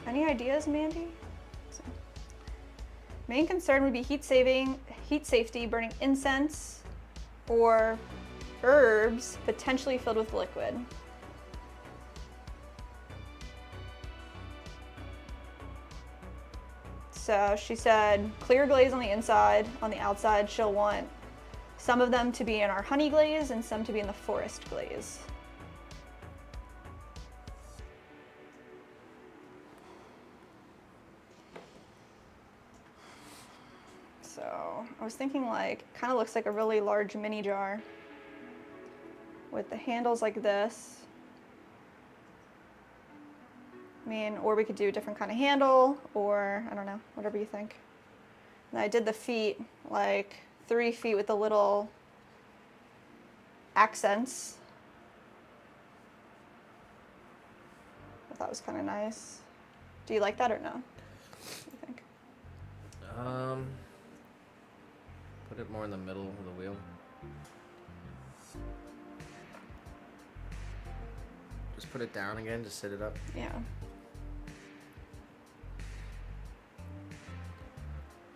ideas, Mandy? So, main concern would be heat safety, burning incense, or herbs potentially filled with liquid. So she said clear glaze on the inside. On the outside, she'll want some of them to be in our honey glaze and some to be in the forest glaze. So I was thinking like, kind of looks like a really large mini jar with the handles like this. I mean, or we could do a different kind of handle, or I don't know, whatever you think. And I did the feet, like 3 feet with the little accents. I thought it was kind of nice. Do you like that or no? What do you think? Put it more in the middle of the wheel. Just put it down again, just sit it up. Yeah.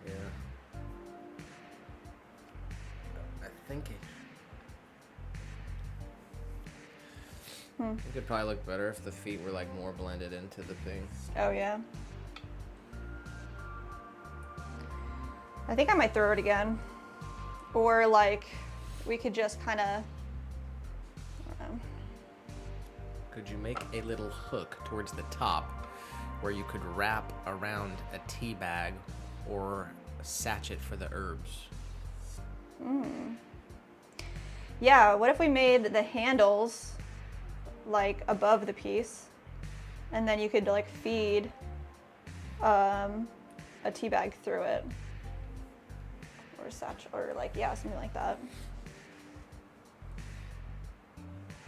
Yeah. I think it could probably look better if the feet were like more blended into the thing. Oh yeah. I think I might throw it again. Or like, we could just kind of, I don't know. Could you make a little hook towards the top where you could wrap around a tea bag or a sachet for the herbs? Yeah, what if we made the handles like above the piece, and then you could like feed a tea bag through it, or or like, yeah, something like that.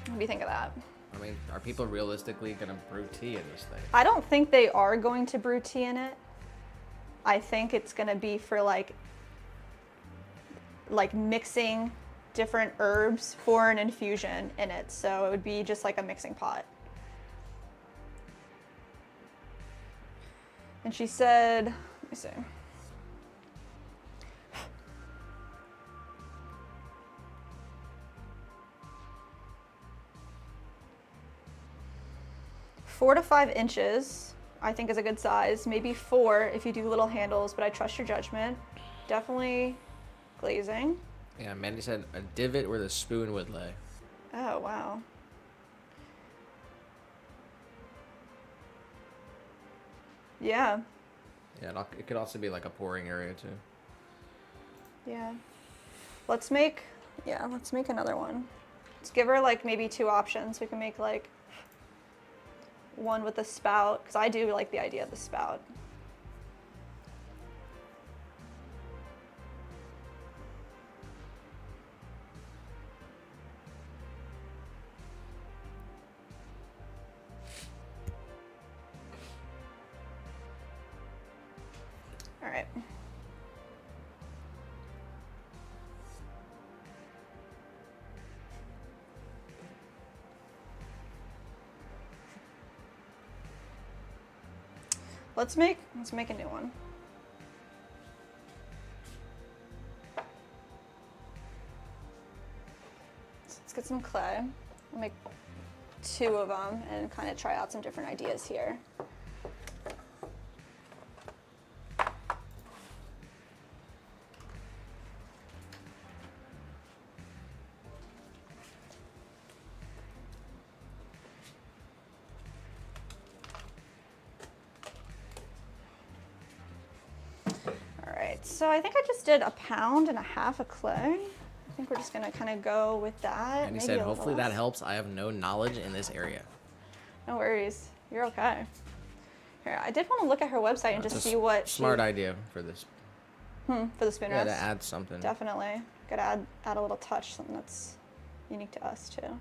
What do you think of that? I mean, are people realistically gonna brew tea in this thing? I don't think they are going to brew tea in it. I think it's gonna be for like mixing different herbs for an infusion in it. So it would be just like a mixing pot. And she said, let me see. Four to 5 inches, I think is a good size. Maybe 4 if you do little handles, but I trust your judgment. Definitely glazing. Yeah, Mandy said a divot where the spoon would lay. Oh, wow. Yeah. Yeah, it could also be like a pouring area too. Yeah. Let's make another one. Let's give her like maybe 2 options. We can make like one with the spout, because I do like the idea of the spout. All right. Let's make a new one. So let's get some clay. We'll make 2 of them and kind of try out some different ideas here. So I think I just did 1.5 pounds of clay. I think we're just gonna kind of go with that. And he said, hopefully that helps. I have no knowledge in this area. No worries. You're okay. Here, I did want to look at her website and just see what smart idea for this. For the spoon rest. Yeah, to add something. Definitely. Gotta add a little touch, something that's unique to us too.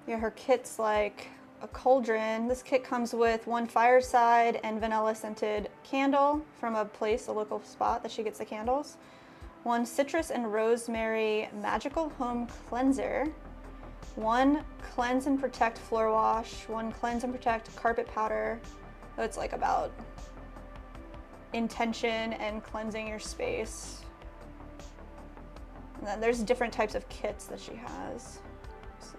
Yeah, her kit's like a cauldron. This kit comes with 1 fireside and vanilla scented candle from a local spot that she gets the candles. 1 citrus and rosemary magical home cleanser. 1 cleanse and protect floor wash. 1 cleanse and protect carpet powder. So it's like about intention and cleansing your space. And then there's different types of kits that she has. Let's see.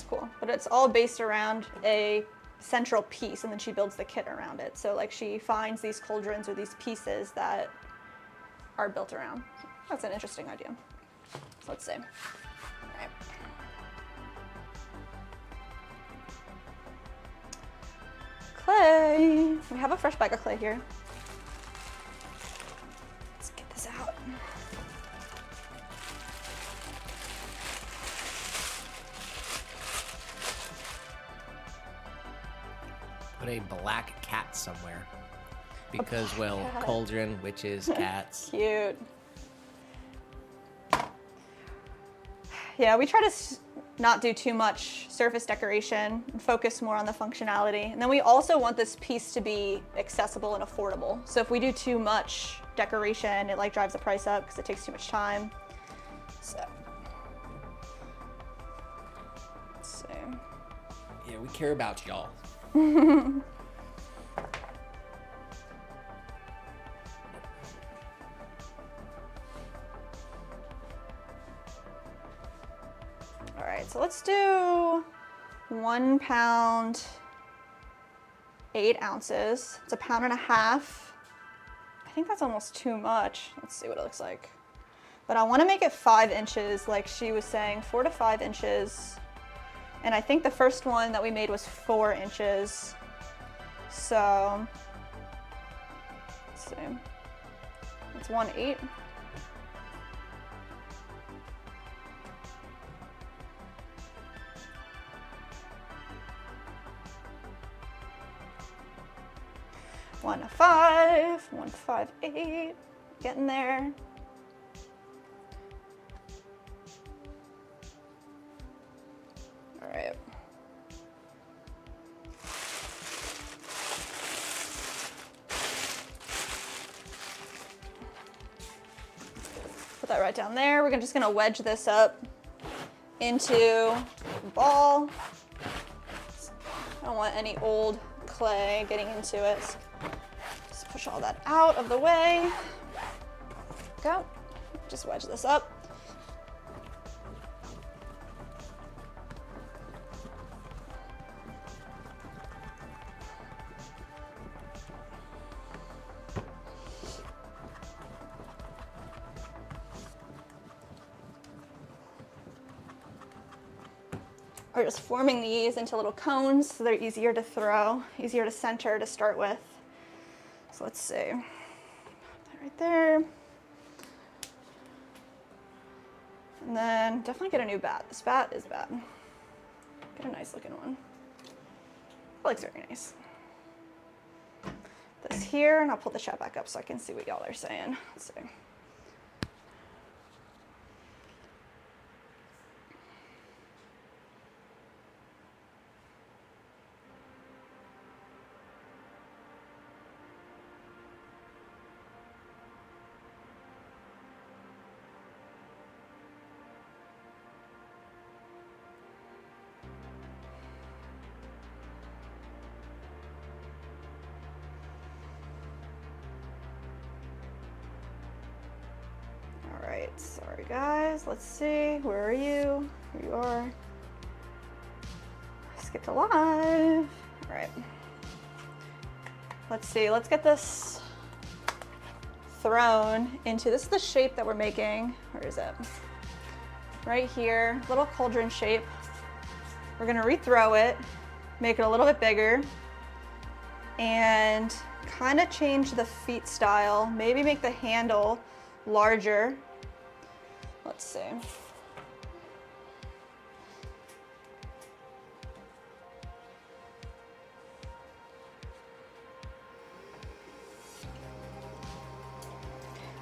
Cool, but it's all based around a central piece, and then she builds the kit around it. So like she finds these cauldrons or these pieces that are built around. That's an interesting idea. So let's see. All right. Clay. We have a fresh bag of clay here. Let's get this out. Put a black cat somewhere. Because, well, cat. cauldron, witches, cats. Cute. Yeah, we try to not do too much surface decoration and focus more on the functionality. And then we also want this piece to be accessible and affordable. So if we do too much decoration, it like drives the price up because it takes too much time. So, let's see. Yeah, we care about y'all. All right, so let's do 1 pound, 8 ounces. It's 1.5 pounds. I think that's almost too much. Let's see what it looks like. But I want to make it 5 inches, like she was saying, 4 to 5 inches. And I think the first one that we made was 4 inches. So, let's see. It's 1/8. One to 5, 1 to 5, 8, getting there. All right. Put that right down there. We're just gonna wedge this up into the ball. I don't want any old clay getting into it. Just push all that out of the way. Go. Just wedge this up. We're just forming these into little cones so they're easier to throw, easier to center to start with. So let's see. Put that right there. And then definitely get a new bat. This bat is bad. Get a nice looking one. That looks very nice. This here, and I'll pull the chat back up so I can see what y'all are saying. Let's see. Alright, sorry guys, let's see, where are you? Here you are. Skip to live. Alright. Let's see, let's get this thrown into, this is the shape that we're making. Where is it? Right here, little cauldron shape. We're gonna rethrow it, make it a little bit bigger, and kind of change the feet style, maybe make the handle larger. Let's see.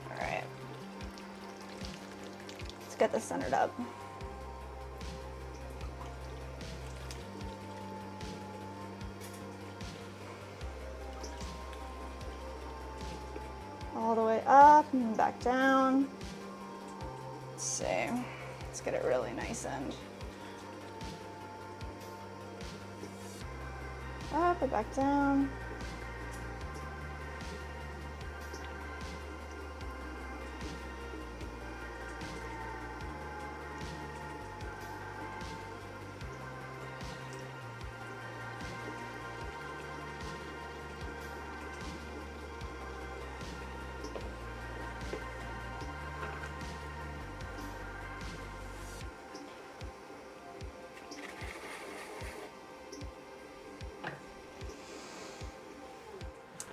All right. Let's get this centered up. All the way up and back down. Let's see. Let's get it really nice and up and back down.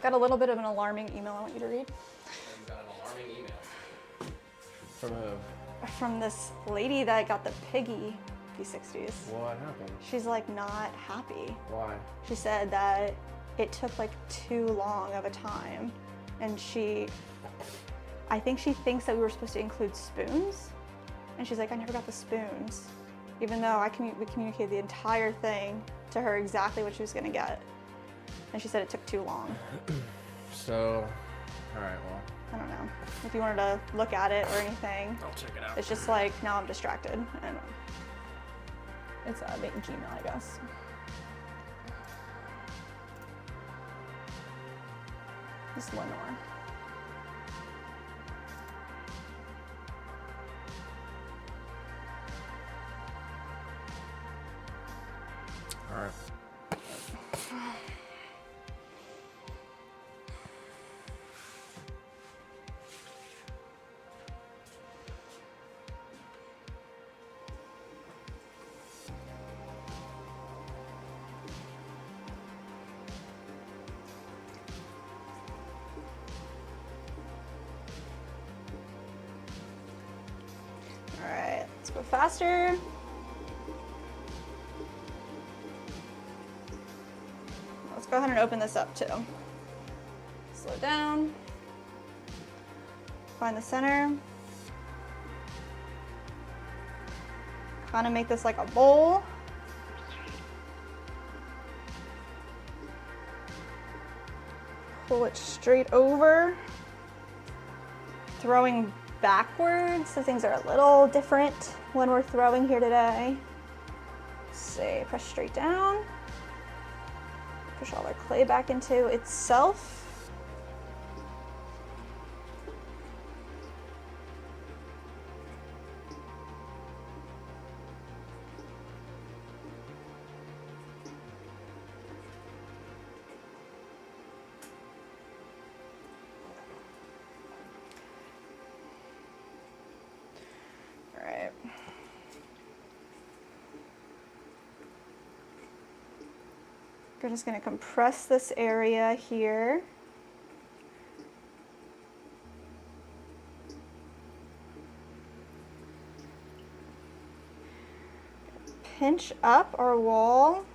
Got a little bit of an alarming email I want you to read. You got an alarming email. From who? From this lady that got the piggy P60s. What happened? She's like not happy. Why? She said that it took like too long of a time, and I think she thinks that we were supposed to include spoons, and she's like, I never got the spoons, even though we communicated the entire thing to her exactly what she was gonna get, and she said it took too long. So, all right, well. I don't know if you wanted to look at it or anything. I'll check it out. It's just like, now I'm distracted. I don't know. It's Gmail, I guess. It's Lenore. little faster. Let's go ahead and open this up too. Slow down. Find the center. Kind of make this like a bowl. Pull it straight over. Throwing backwards, so things are a little different when we're throwing here today. Let's see, press straight down. Push all our clay back into itself. We're just going to compress this area here. Pinch up our wall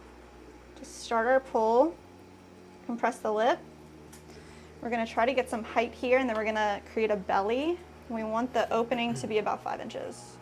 to start our pull. Compress the lip. We're going to try to get some height here, and then we're going to create a belly. We want the opening to be about 5 inches.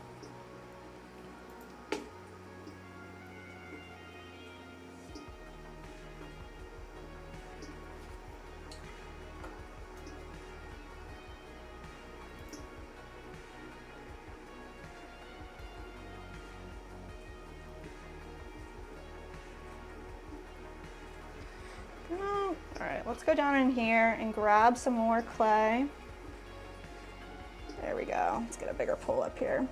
Let's go down in here and grab some more clay. There we go. Let's get a bigger pull up here.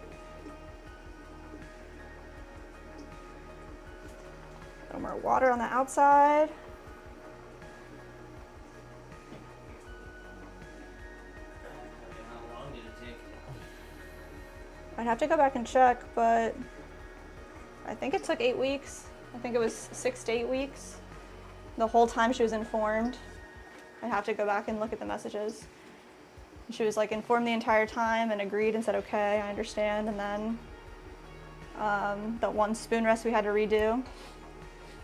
A little more water on the outside. How long did it take? I'd have to go back and check, but I think it took 8 weeks. I think it was 6 to 8 weeks. The whole time she was informed. I'd have to go back and look at the messages. She was like informed the entire time and agreed and said, okay, I understand. And then the one spoon rest we had to redo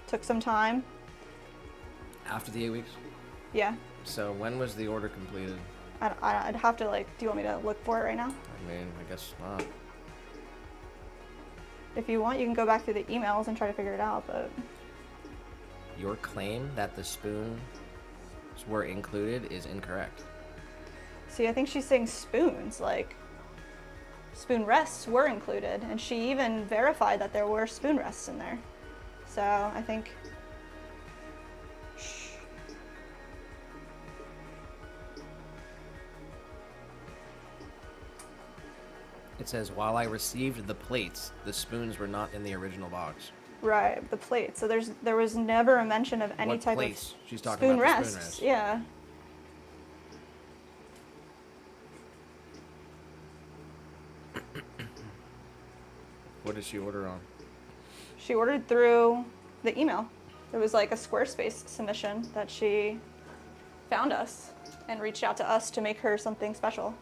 took some time. After the 8 weeks? Yeah. So when was the order completed? I'd have to like, do you want me to look for it right now? I mean, I guess not. If you want, you can go back through the emails and try to figure it out, but. Your claim that the spoons were included is incorrect. See, I think she's saying spoons, like spoon rests were included, and she even verified that there were spoon rests in there. So I think. Shh. It says, while I received the plates, the spoons were not in the original box. Right, the plate. So there was never a mention of any What type plates? of She's talking spoon about the rests. spoon rest. Yeah. What did she order on? She ordered through the email. It was like a Squarespace submission that she found us and reached out to us to make her something special.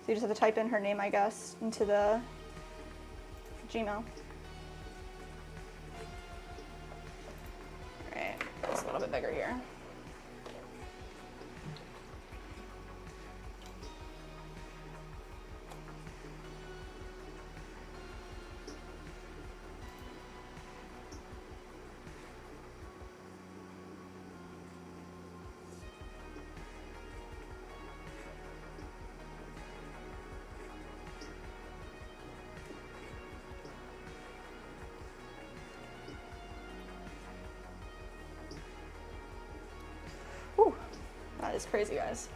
So you just have to type in her name, I guess, into the Gmail. All right, it's a little bit bigger here. Whew, that is crazy, guys.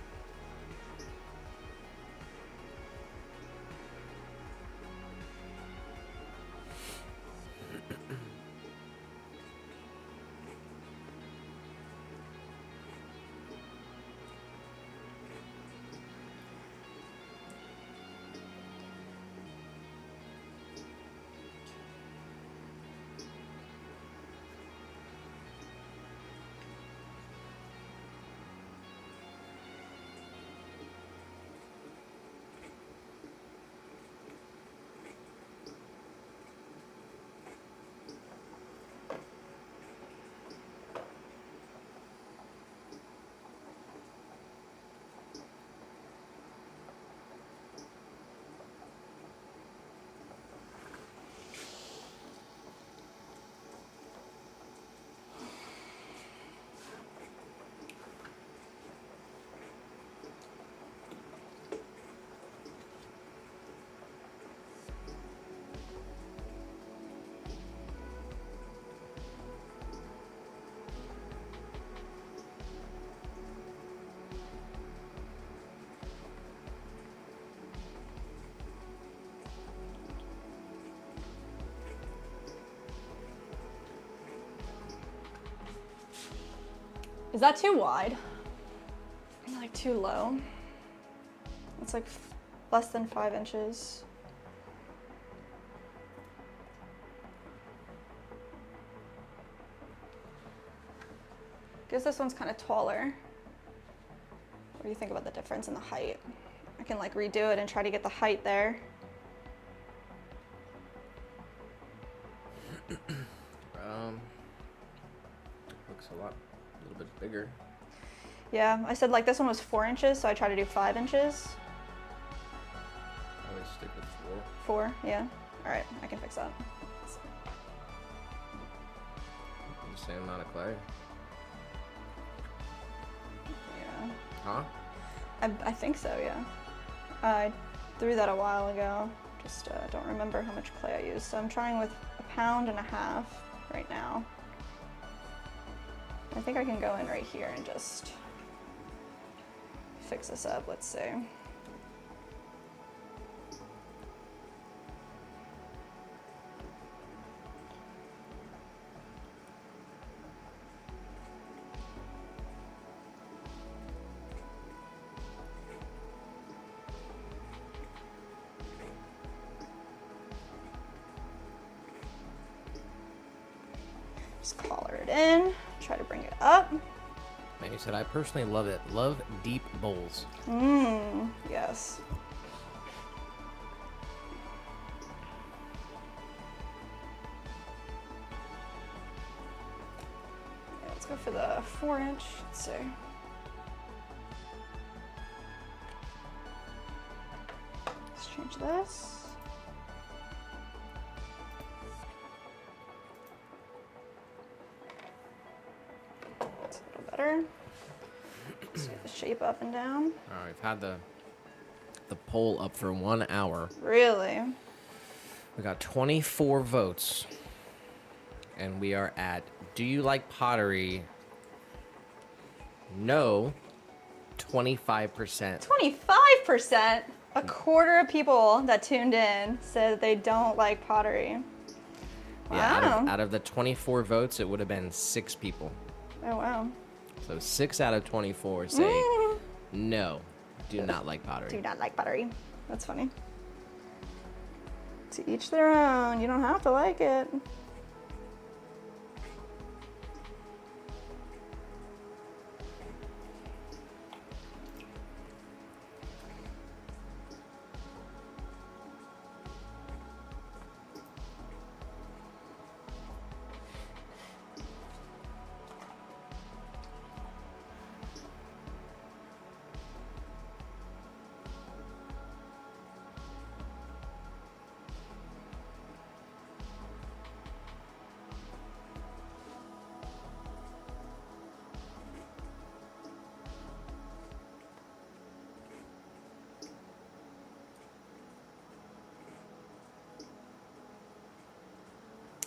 Is that too wide? Like too low? It's like less than 5 inches. Guess this one's kind of taller. What do you think about the difference in the height? I can like redo it and try to get the height there. Looks a little bit bigger. Yeah, I said like this one was 4 inches, so I try to do 5 inches. Always stick with 4, yeah. All right, I can fix that. The same amount of clay. Yeah. Huh? I think so, yeah. I threw that a while ago. Just don't remember how much clay I used. So I'm trying with 1.5 pounds right now. I think I can go in right here and just fix this up. Let's see. Just collar it in, try to bring it up. Manny said, I personally love it. Love deep bowls. Yes. Yeah, let's go for the 4-inch. Let's see. Let's change this. Better. Let's get the shape up and down. All right, we've had the poll up for 1 hour. Really? We got 24 votes. And we are at, do you like pottery? No, 25%. 25%? A quarter of people that tuned in said they don't like pottery. Wow. Yeah, out of the 24 votes, it would have been 6 people. Oh, wow. So 6 out of 24 say no, do not like pottery. Do not like pottery. That's funny. To each their own. You don't have to like it.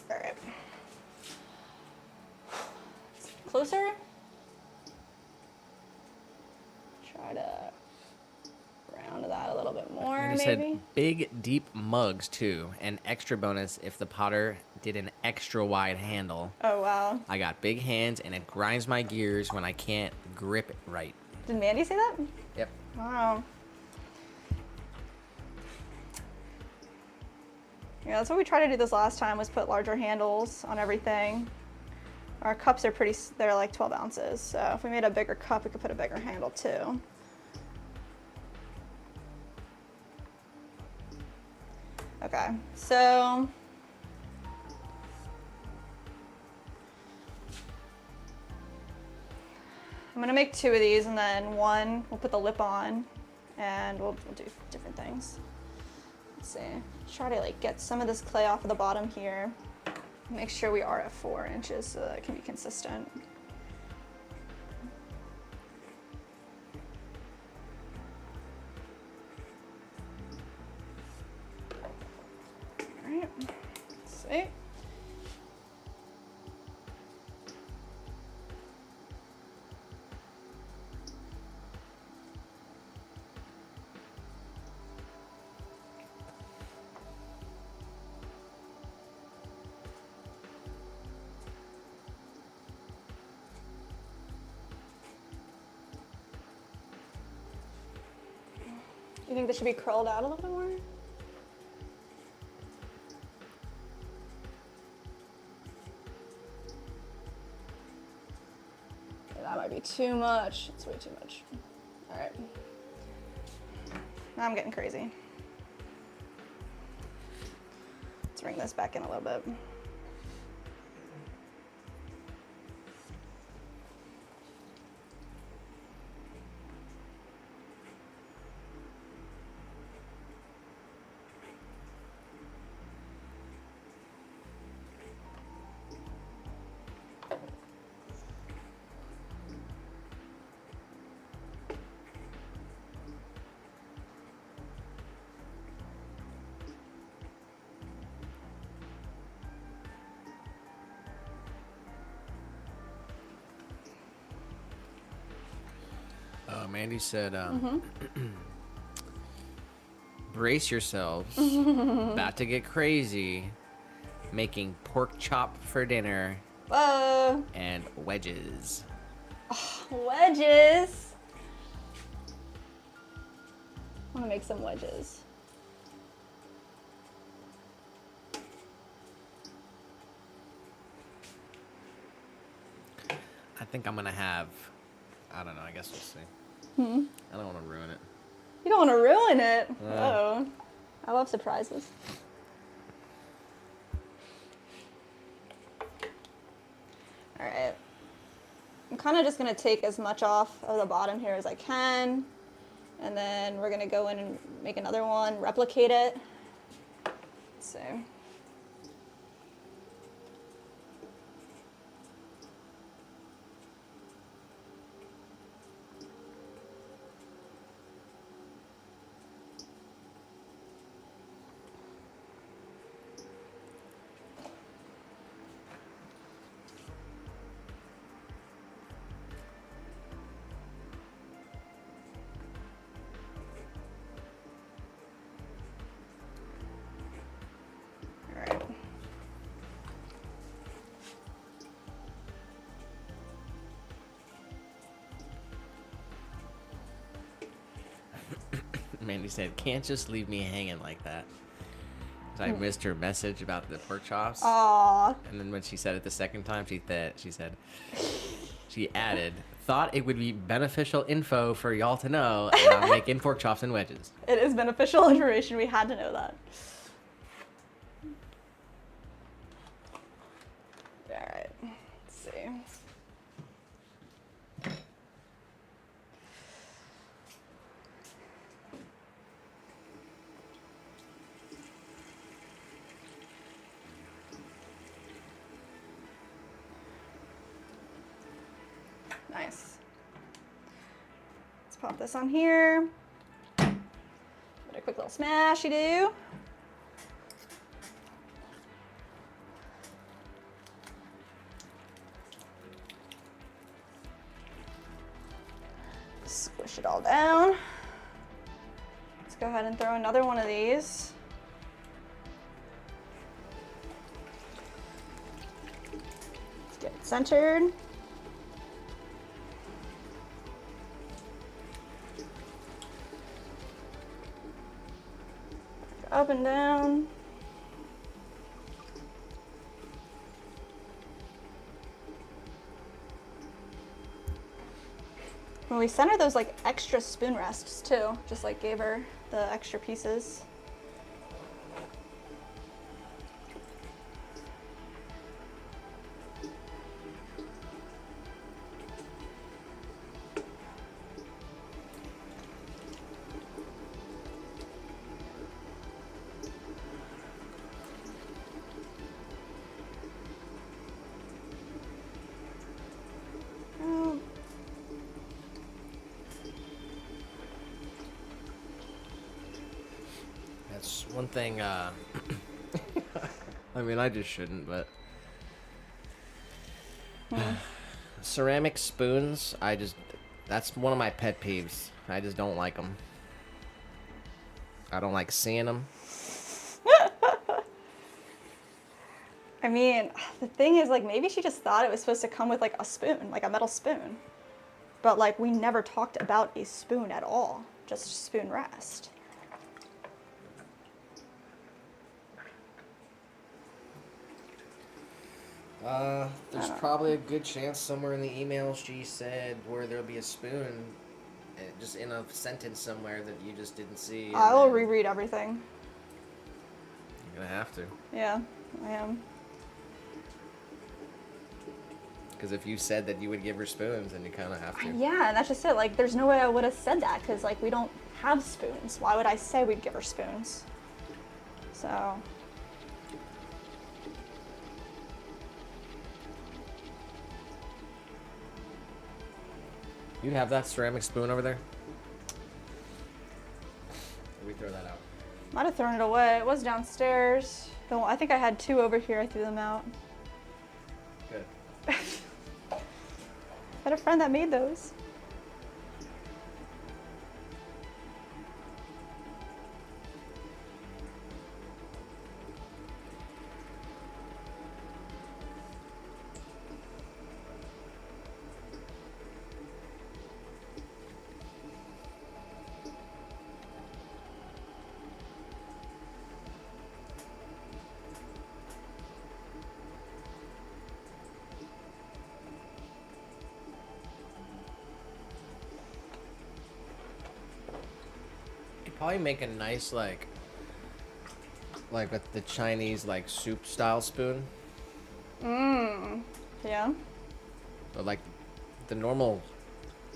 All right. Closer. Try to round that a little bit more, And he maybe. said big, deep mugs, too. And extra bonus if the potter did an extra wide handle. Oh, wow. I got big hands, and it grinds my gears when I can't grip it right. Did Mandy say that? Yep. Wow. Yeah, that's what we tried to do this last time, was put larger handles on everything. Our cups are they're like 12 ounces, so if we made a bigger cup, we could put a bigger handle too. Okay, so I'm gonna make 2 of these, and then one we'll put the lip on, and we'll do different things. Let's see. Try to like get some of this clay off of the bottom here. Make sure we are at 4 inches so that it can be consistent. All right. Let's see. you think this should be curled out a little bit more? That might be too much. It's way too much. All right. Now I'm getting crazy. Let's bring this back in a little bit. Mandy said, brace yourselves, about to get crazy, making pork chop for dinner. Whoa! And wedges. Oh, wedges! I want to make some wedges. I think I'm going to have, I don't know, I guess we'll see. I don't want to ruin it. You don't want to ruin it? Oh. I love surprises. All right. I'm kind of just going to take as much off of the bottom here as I can. And then we're going to go in and make another one, replicate it. Let's see. Mandy said, can't just leave me hanging like that. I missed her message about the pork chops. Aww. And then when she said it the second time, she added, thought it would be beneficial info for y'all to know about making pork chops and wedges. It is beneficial information. We had to know that. All right. Let's see. Nice. Let's pop this on here. Give it a quick little smashy do. Squish it all down. Let's go ahead and throw another one of these. Let's get it centered. Up and down. When we center those like extra spoon rests too, just like gave her the extra pieces. That's one thing, I mean, I just shouldn't, but ceramic spoons, that's one of my pet peeves. I just don't like them. I don't like seeing them. I mean, the thing is, like, maybe she just thought it was supposed to come with, like, a spoon, like a metal spoon. But, like, we never talked about a spoon at all, just spoon rest. There's probably a good chance somewhere in the email she said where there'll be a spoon, just in a sentence somewhere that you just didn't see. I will reread everything. You're gonna have to. Yeah, I am. Because if you said that you would give her spoons, then you kind of have to. Yeah, and that's just it. Like, there's no way I would have said that because, like, we don't have spoons. Why would I say we'd give her spoons? So. You have that ceramic spoon over there? We throw that out. Might have thrown it away. It was downstairs. I think I had 2 over here. I threw them out. Good. I had a friend that made those. Probably make a nice like with the Chinese like soup style spoon. Yeah. But like the normal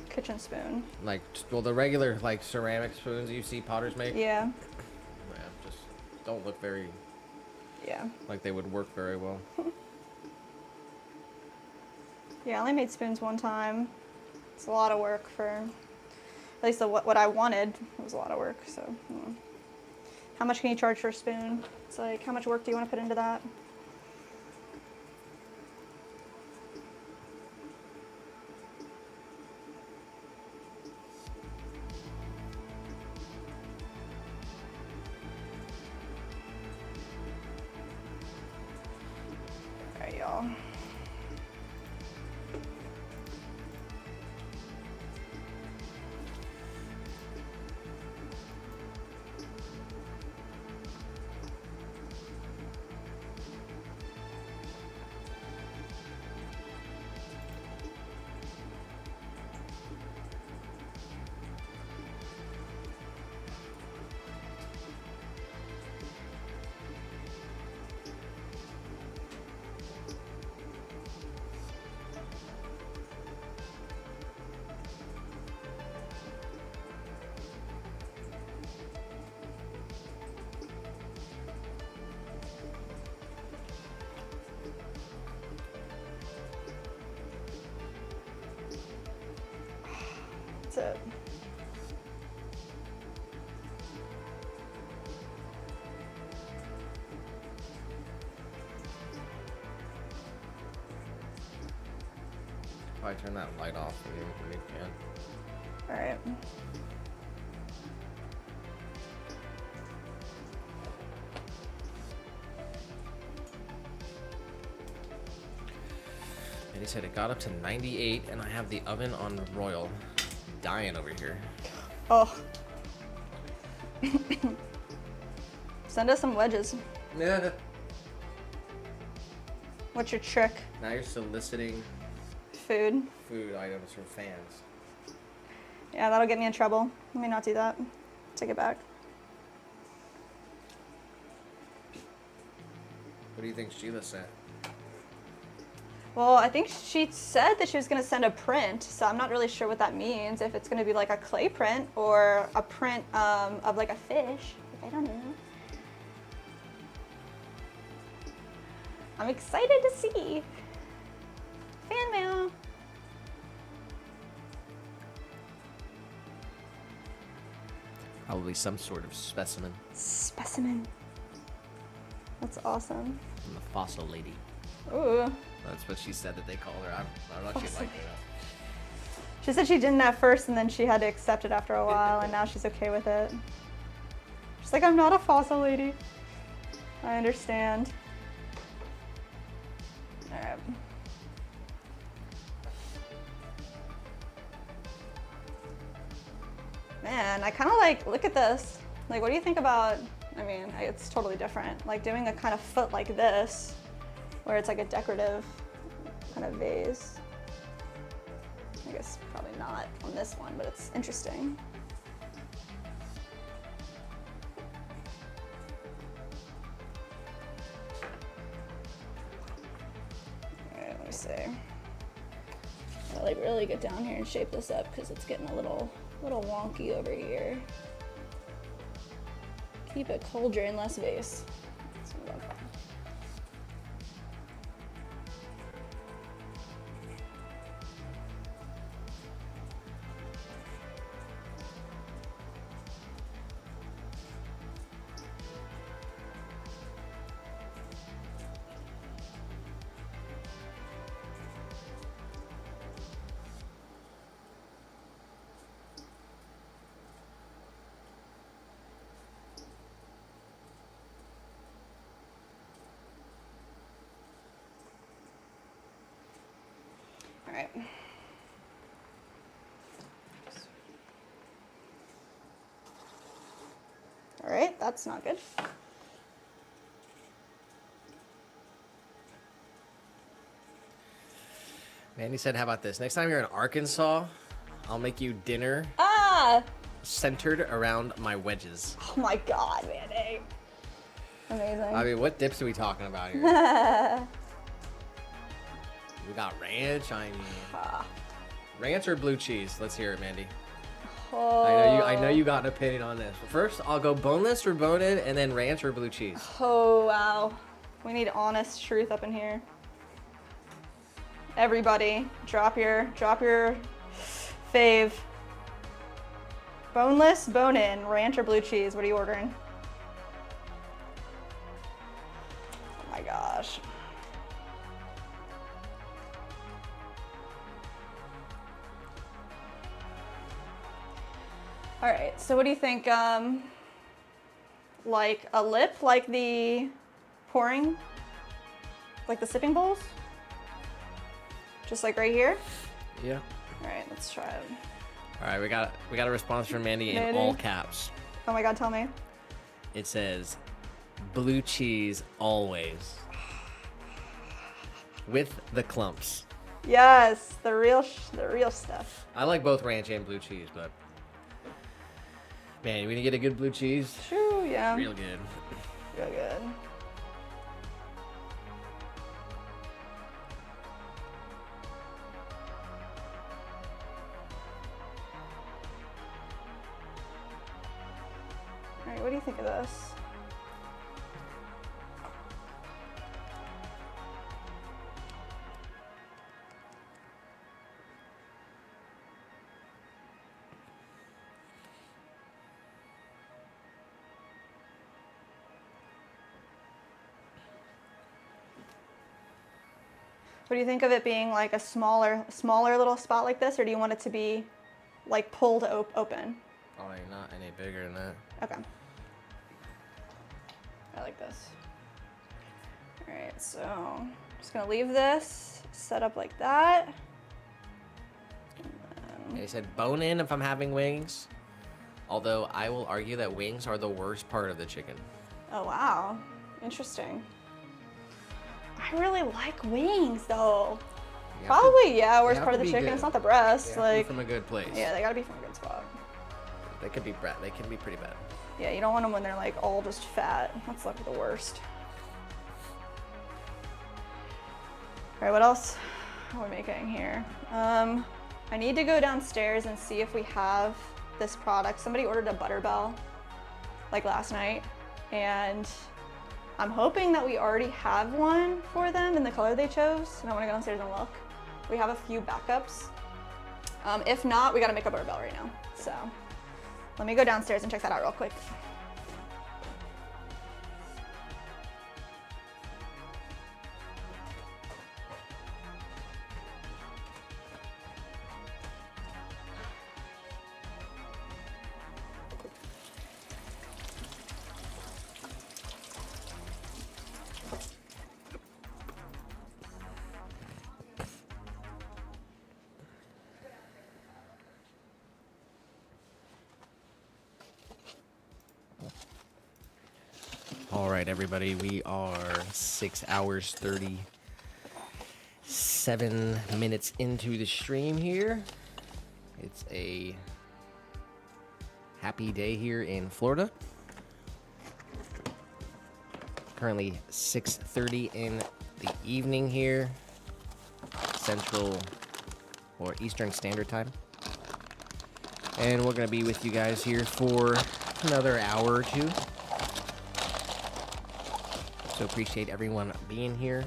Kitchen spoon. like the regular like ceramic spoons you see potters make. Yeah. Yeah, just don't look very. Yeah. Like they would work very well. Yeah, I only made spoons one time. It's a lot of work for, at least what I wanted was a lot of work, so. How much can you charge for a spoon? It's like, how much work do you want to put into that? All right, y'all. That's it. Probably turn that light off when you can. All right. And he said it got up to 98, and I have the oven on royal. Dying over here. Oh. Send us some wedges. Yeah. What's your trick? Now you're soliciting Food. food items from fans. Yeah, that'll get me in trouble. Let me not do that. Take it back. What do you think Sheila sent? Well, I think she said that she was going to send a print, so I'm not really sure what that means. If it's going to be like a clay print or a print of like a fish. I don't know. I'm excited to see. Fan mail. Probably some sort of specimen. Specimen. That's awesome. From the fossil lady. Ooh. That's what she said that they call her. I don't know if she liked it. She said she didn't at first and then she had to accept it after a while and now she's okay with it. She's like, I'm not a fossil lady. I understand. Alright. Man, I kind of like, look at this. Like, what do you think about, I mean, it's totally different. Like doing a kind of foot like this, where it's like a decorative kind of vase. I guess probably not on this one, but it's interesting. All right, let me see. I'll like really get down here and shape this up because it's getting a little wonky over here. Keep it cauldron, less vase. That's what I'm going for. All right. All right, that's not good. Mandy said, how about this? Next time you're in Arkansas, I'll make you dinner centered around my wedges. Oh my God, Mandy. Amazing. I mean, what dips are we talking about here? We got ranch. I mean, ranch or blue cheese? Let's hear it, Mandy. Oh. I know you got an opinion on this. First, I'll go boneless or bone-in, and then ranch or blue cheese. Oh wow, we need honest truth up in here. Everybody, drop your fave. Boneless, bone-in, ranch or blue cheese. What are you ordering? Oh my gosh. All right, so what do you think? Like a lip, like the pouring, like the sipping bowls? Just like right here? Yeah. All right, let's try it. All right, we got a response from Mandy in all caps. Oh my God, tell me. It says, blue cheese always. With the clumps. Yes, the real stuff. I like both ranch and blue cheese, but man, when you get a good blue cheese, True, yeah. real good. Real good. All right, what do you think of this? What do you think of it being like a smaller little spot like this, or do you want it to be like pulled open? Probably not any bigger than that. Okay. I like this. All right, so I'm just gonna leave this set up like that. They said bone in if I'm having wings. Although I will argue that wings are the worst part of the chicken. Oh wow, interesting. I really like wings though. Probably, yeah, worst part of the chicken. Good. It's not the breast. Like from a good place. Yeah, they gotta be from a good spot. They can be pretty bad. Yeah, you don't want them when they're like all just fat. That's like the worst. All right, what else are we making here? I need to go downstairs and see if we have this product. Somebody ordered a Butterbell like last night, and I'm hoping that we already have one for them in the color they chose, and I want to go downstairs and look. We have a few backups. If not, we got to make a Butterbell right now. So let me go downstairs and check that out real quick. All right, everybody, we are 6 hours 36 7 minutes into the stream here. It's a happy day here in Florida. Currently 6:30 in the evening here, Central or Eastern Standard Time. And we're going to be with you guys here for another hour or two. So appreciate everyone being here.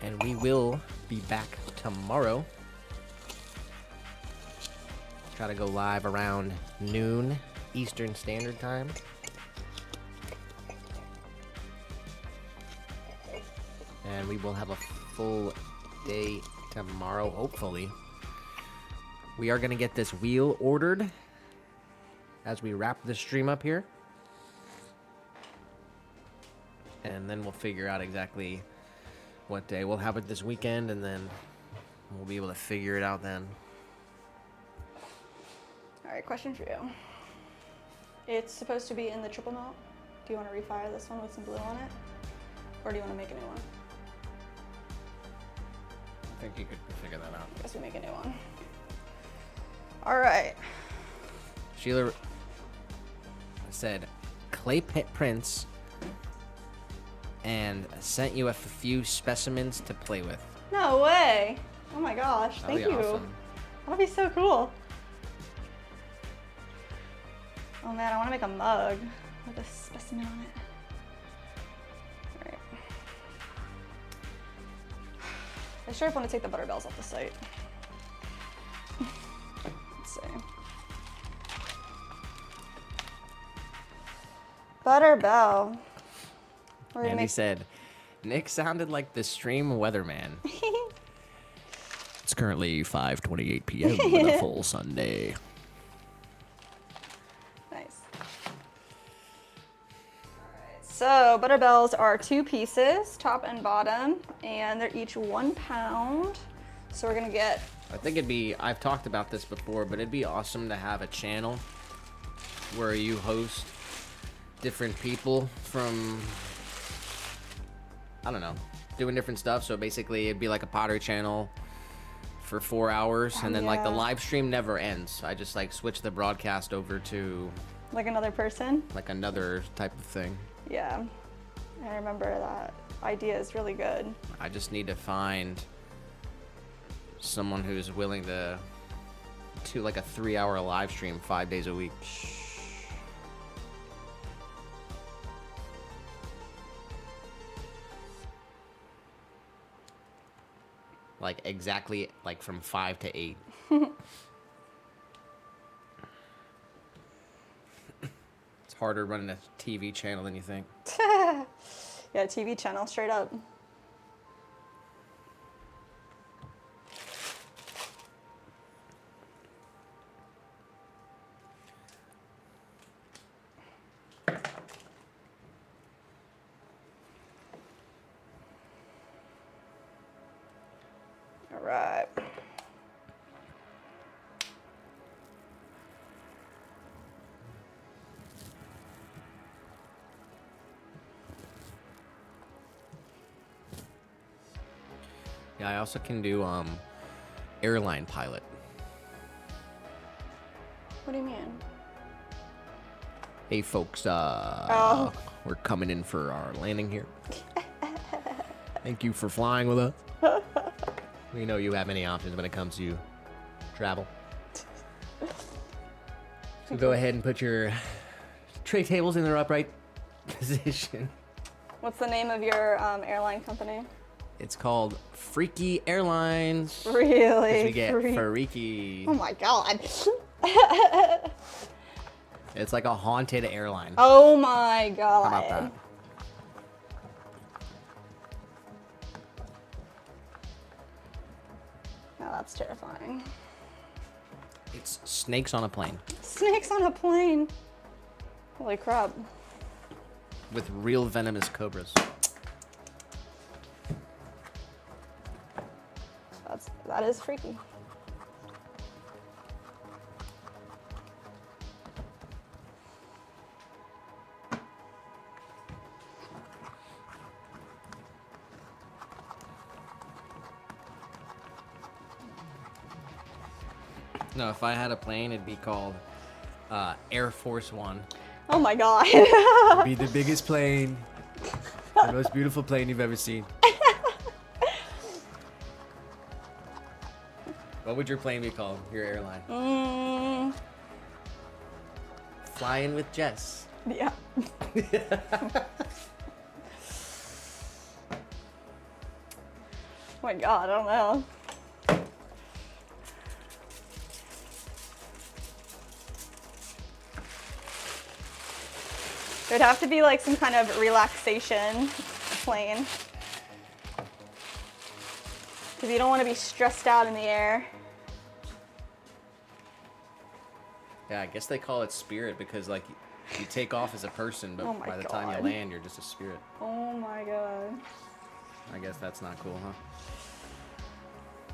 And we will be back tomorrow. Try to go live around noon Eastern Standard Time. And we will have a full day tomorrow, hopefully. We are going to get this wheel ordered as we wrap the stream up here. And then we'll figure out exactly what day. We'll have it this weekend, and then we'll be able to figure it out then. All right, question for you. It's supposed to be in the triple melt. Do you want to refire this one with some blue on it? Or do you want to make a new one? I think you could figure that out. I guess we make a new one. All right. Sheila said clay pit prints and sent you a few specimens to play with. No way. Oh my gosh. That'd Thank be you. awesome. That'll be so cool. Oh man, I want to make a mug with a specimen on it. All right. I sure want to take the butterbells off the site. Let's see. Butterbell. We're gonna And he make... said, Nick sounded like the stream weatherman. It's currently 5:28 p.m. on a full Sunday. Nice. Alright, so butterbells are 2 pieces, top and bottom, and they're each 1 pound. So we're gonna get... I think I've talked about this before, but it'd be awesome to have a channel where you host different people from, I don't know, doing different stuff. So basically it'd be like a pottery channel for 4 hours, and then like the live stream never ends. I just like switch the broadcast over to like another person? like another type of thing. Yeah, I remember that idea is really good. I just need to find someone who's willing to do like a 3-hour live stream 5 days a week. Like exactly like from 5 to 8. It's harder running a TV channel than you think. Yeah, TV channel, straight up. All right. Yeah, I also can do airline pilot. What do you mean? Hey folks, we're coming in for our landing here. Thank you for flying with us. We know you have many options when it comes to travel. So go ahead and put your tray tables in their upright position. What's the name of your airline company? It's called Freaky Airlines. Really? 'Cause we get freaky. Oh my god. It's like a haunted airline. Oh my god. How about that? Now that's terrifying. It's snakes on a plane. Snakes on a plane. Holy crap. With real venomous cobras. That is freaky. No, if I had a plane, it'd be called Air Force One. Oh my god. Be the biggest plane, the most beautiful plane you've ever seen. What would your plane be called? Your airline? Flying with Jess. Yeah. Oh my god, I don't know. There'd have to be like some kind of relaxation plane. Because you don't want to be stressed out in the air. Yeah, I guess they call it spirit because like you take off as a person, but Oh my by the time you God. land, you're just a spirit. Oh my god. I guess that's not cool, huh?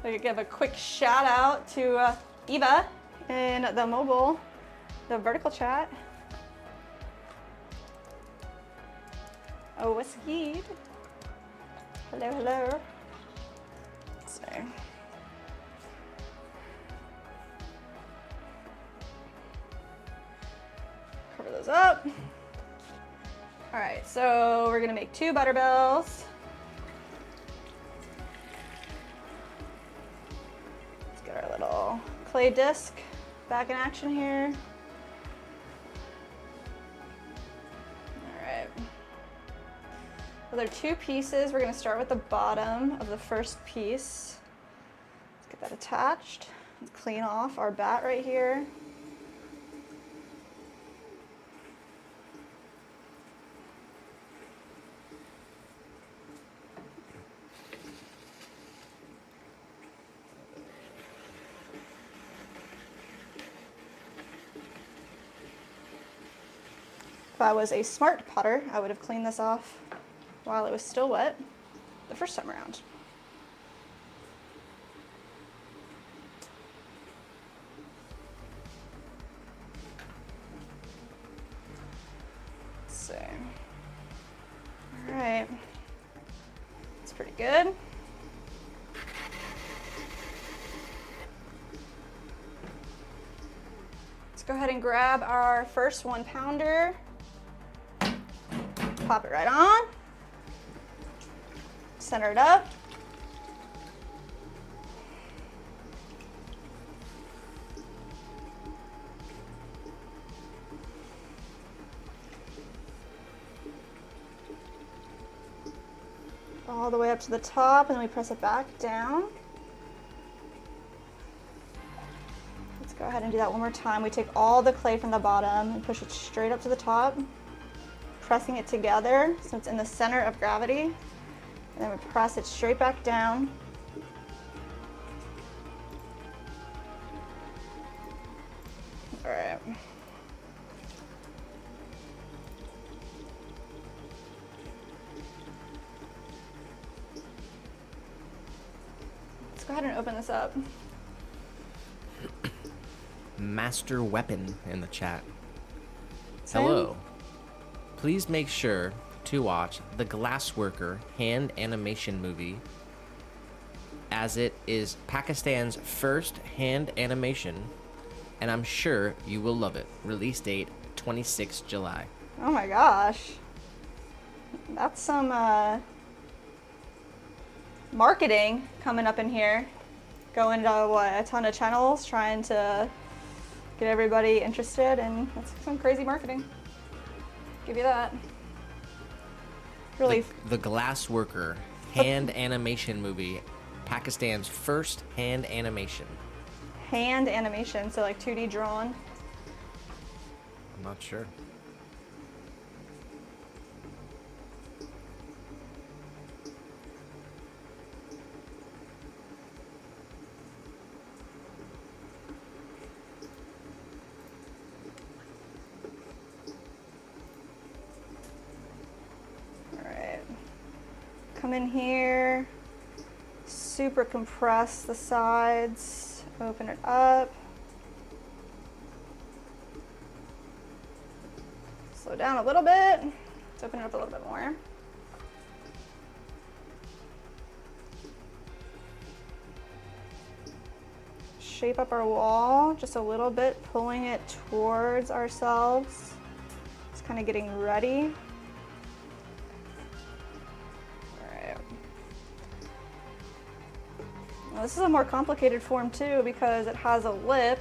I could give a quick shout out to Eva in the mobile, the vertical chat. Oh, what's good? Hello, hello. Let's see. Cover those up. All right, so we're gonna make 2 butterbells. Let's get our little clay disc back in action here. All right. So there are 2 pieces. We're gonna start with the bottom of the first piece. Let's get that attached. Let's clean off our bat right here. If I was a smart potter, I would have cleaned this off while it was still wet the first time around. Let's see. All right. That's pretty good. Let's go ahead and grab our first 1-pounder. Pop it right on. Center it up. All the way up to the top, and then we press it back down. Let's go ahead and do that one more time. We take all the clay from the bottom and push it straight up to the top, pressing it together so it's in the center of gravity. And then we press it straight back down. All right. Let's go ahead and open this up. Master Weapon in the chat. Same. Hello. Please make sure to watch the Glassworker hand animation movie, as it is Pakistan's first hand animation, and I'm sure you will love it. Release date 26 July. Oh my gosh. That's some marketing coming up in here. Going to a ton of channels trying to get everybody interested, and that's some crazy marketing. Give you that. Really. The Glassworker hand animation movie, Pakistan's first hand animation. Hand animation, so like 2D drawn. I'm not sure. Come in here, super compress the sides, open it up. Slow down a little bit. Let's open it up a little bit more. Shape up our wall just a little bit, pulling it towards ourselves. Just kind of getting ready. This is a more complicated form too because it has a lip.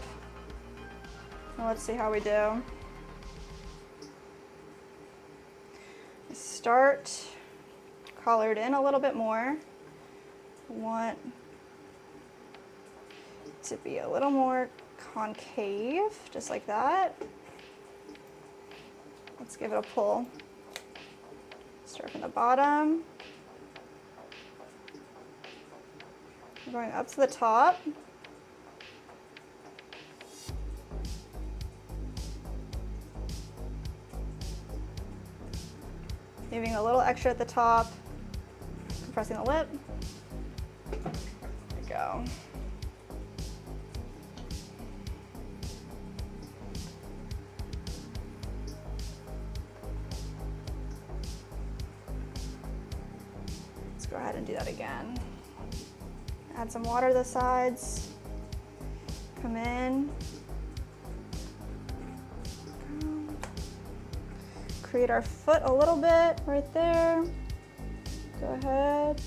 Well, let's see how we do. Start collared in a little bit more. I want to be a little more concave, just like that. Let's give it a pull. Start from the bottom. Going up to the top. Leaving a little extra at the top. Compressing the lip. There we go. Let's go ahead and do that again. Add some water to the sides, come in, create our foot a little bit right there. Go ahead,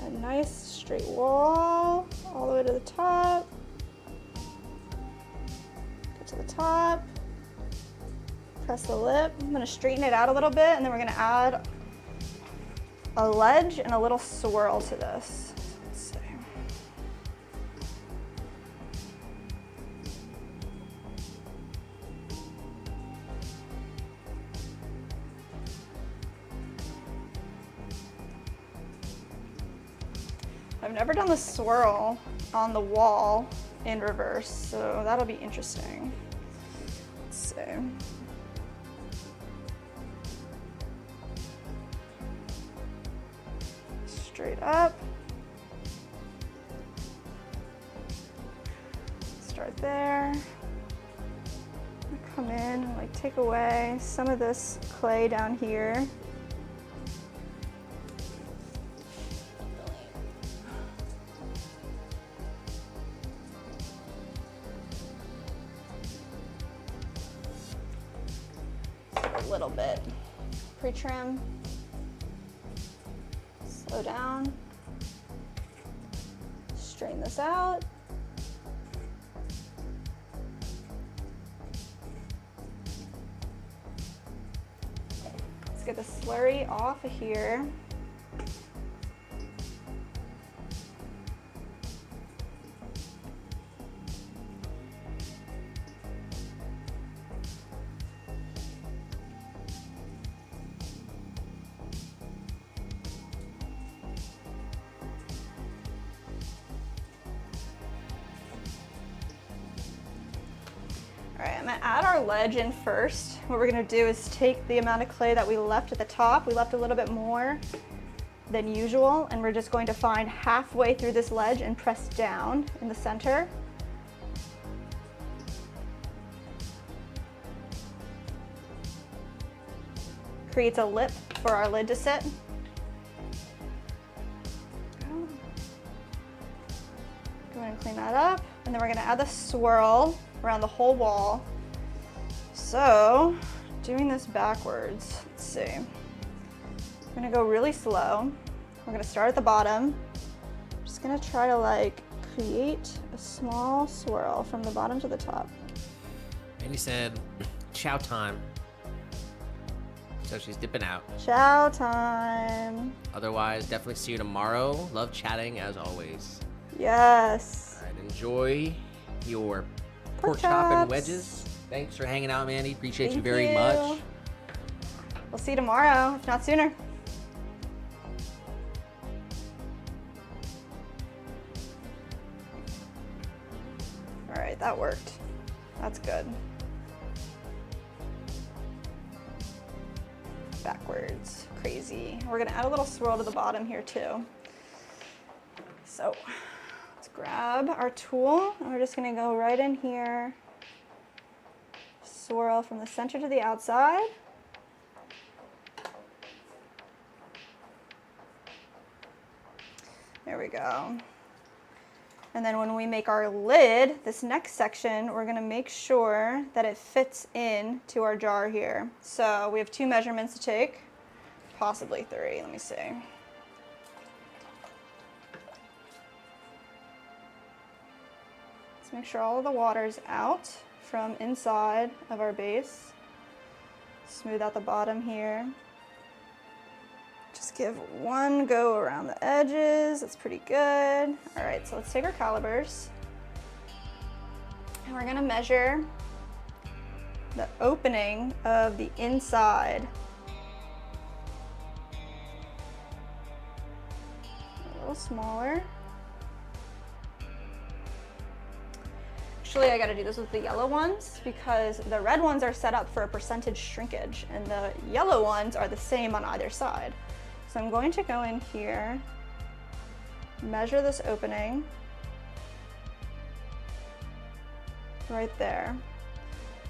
a nice straight wall all the way to the top. Get to the top, press the lip. I'm gonna straighten it out a little bit and then we're gonna add a ledge and a little swirl to this. I've never done the swirl on the wall in reverse, so that'll be interesting. Let's see. Straight up. Start there. Come in and like take away some of this clay down here. A little bit pre-trim. Slow down. Straighten this out. Let's get the slurry off of here. All right, I'm gonna add our ledge in first. What we're gonna do is take the amount of clay that we left at the top. We left a little bit more than usual, and we're just going to find halfway through this ledge and press down in the center. Creates a lip for our lid to sit. Go ahead and clean that up, and then we're gonna add the swirl around the whole wall. So, doing this backwards, let's see. We're gonna go really slow. We're gonna start at the bottom. I'm just gonna try to like create a small swirl from the bottom to the top. And he said, chow time. So she's dipping out. Chow time. Otherwise, definitely see you tomorrow. Love chatting as always. Yes. All right, enjoy your pork chop and wedges. Thanks for hanging out, Mandy. Appreciate you very much. We'll see you tomorrow, if not sooner. All right, that worked. That's good. Backwards, crazy. We're gonna add a little swirl to the bottom here too. so let's grab our tool and we're just gonna go right in here, swirl from the center to the outside. There we go. And then when we make our lid, this next section, we're gonna make sure that it fits in to our jar here. So we have 2 measurements to take, possibly 3, let me see. Let's make sure all of the water's out from inside of our base. Smooth out the bottom here. Just give 1 go around the edges. That's pretty good. All right, so let's take our calipers and we're gonna measure the opening of the inside. A little smaller. Actually, I gotta do this with the yellow ones because the red ones are set up for a percentage shrinkage and the yellow ones are the same on either side. So I'm going to go in here, measure this opening right there.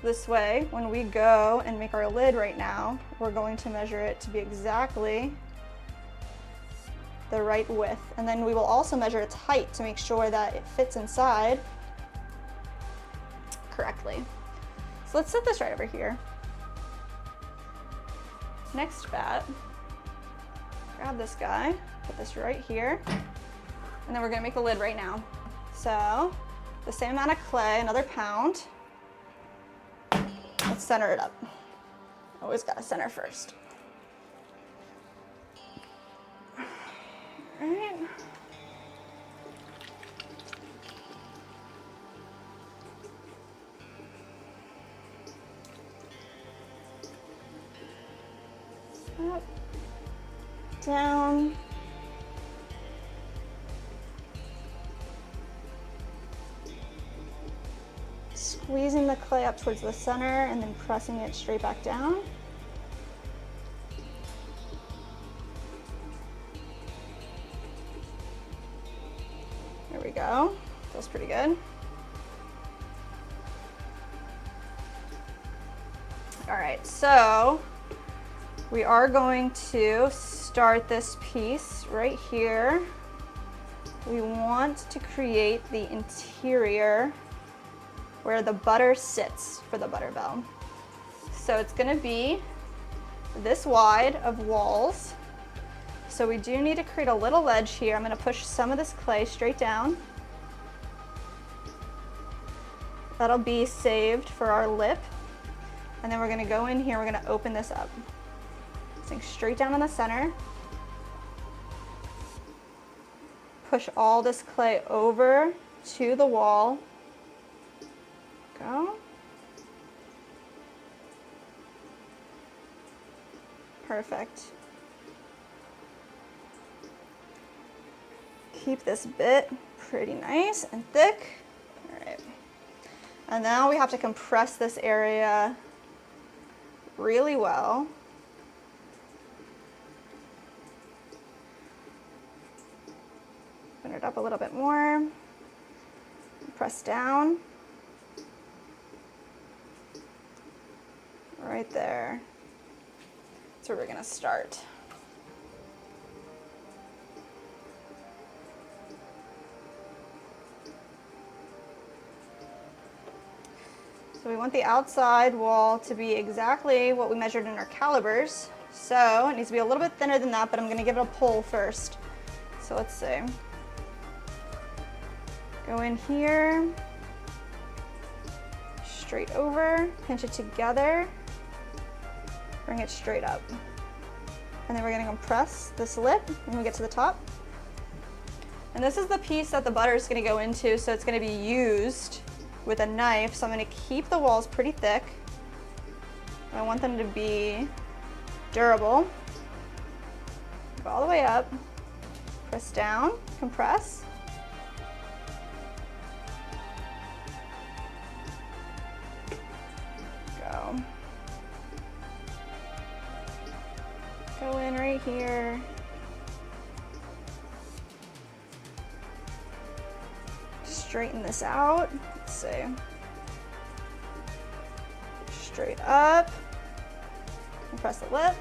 This way, when we go and make our lid right now, we're going to measure it to be exactly the right width. And then we will also measure its height to make sure that it fits inside correctly. So let's set this right over here. Next bat. Grab this guy, put this right here, and then we're gonna make the lid right now. So, the same amount of clay, another pound. Let's center it up. Always gotta center first. All right. Up. Down. Squeezing the clay up towards the center and then pressing it straight back down. There we go. Feels pretty good. All right, so we are going to start this piece right here. We want to create the interior where the butter sits for the butter bell. So it's gonna be this wide of walls. So we do need to create a little ledge here. I'm gonna push some of this clay straight down. That'll be saved for our lip. And then we're gonna go in here, we're gonna open this up. Sink straight down in the center. Push all this clay over to the wall. Go. Perfect. Keep this bit pretty nice and thick. All right. And now we have to compress this area really well. Open it up a little bit more. Press down. Right there. That's where we're gonna start. So we want the outside wall to be exactly what we measured in our calipers. So it needs to be a little bit thinner than that, but I'm gonna give it a pull first. So let's see. Go in here, straight over, pinch it together, bring it straight up. And then we're gonna compress this lip when we get to the top. And this is the piece that the butter is gonna go into, so it's gonna be used with a knife. So I'm gonna keep the walls pretty thick. I want them to be durable. Go all the way up, press down, compress. Go in right here. straighten this out. Let's see. Straight up. And press the lip.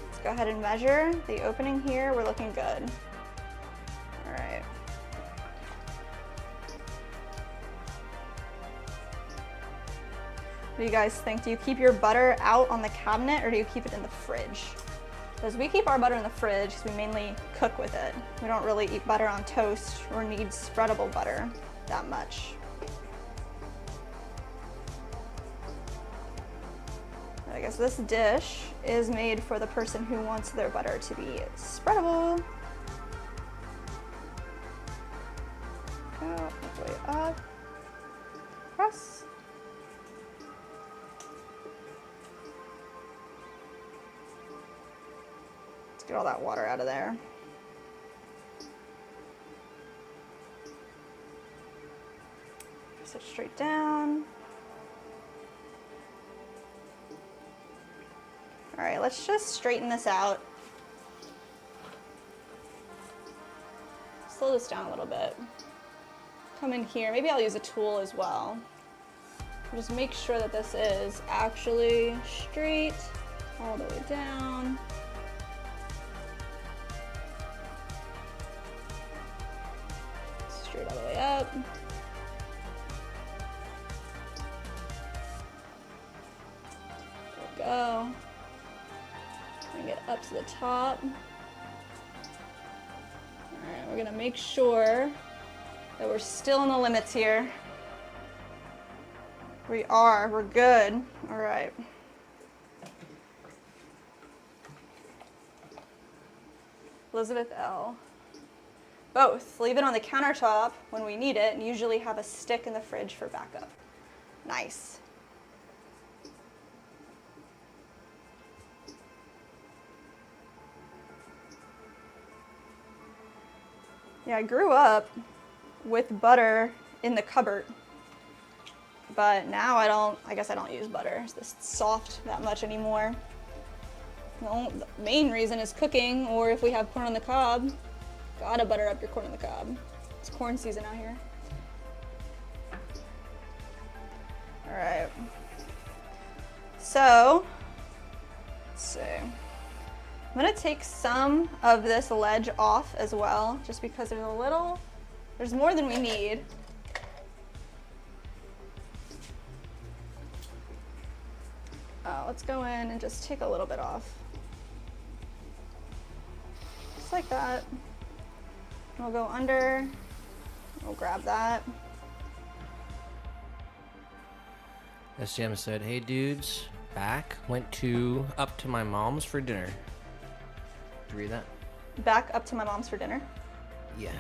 Let's go ahead and measure the opening here. We're looking good. All right. What do you guys think? Do you keep your butter out on the cabinet or do you keep it in the fridge? Because we keep our butter in the fridge because we mainly cook with it. We don't really eat butter on toast or need spreadable butter that much. I guess this dish is made for the person who wants their butter to be spreadable. Go all the way up. Press. Let's get all that water out of there. Press it straight down. All right, let's just straighten this out. Slow this down a little bit. Come in here, maybe I'll use a tool as well. Just make sure that this is actually straight all the way down. Straight all the way up. There we go. Get up to the top. All right, we're gonna make sure that we're still in the limits here. We are, we're good. All right. Elizabeth L. Both. Leave it on the countertop when we need it and usually have a stick in the fridge for backup. Nice. Yeah, I grew up with butter in the cupboard, but now I guess I don't use butter. It's this soft that much anymore. The main reason is cooking, or if we have corn on the cob, gotta butter up your corn on the cob. It's corn season out here. All right. So, let's see. I'm gonna take some of this ledge off as well, just because there's more than we need. Let's go in and just take a little bit off. Just like that. We'll go under, we'll grab that. SGM said, hey dudes, went up to my mom's for dinner. Did you read that? Back up to my mom's for dinner? Yeah.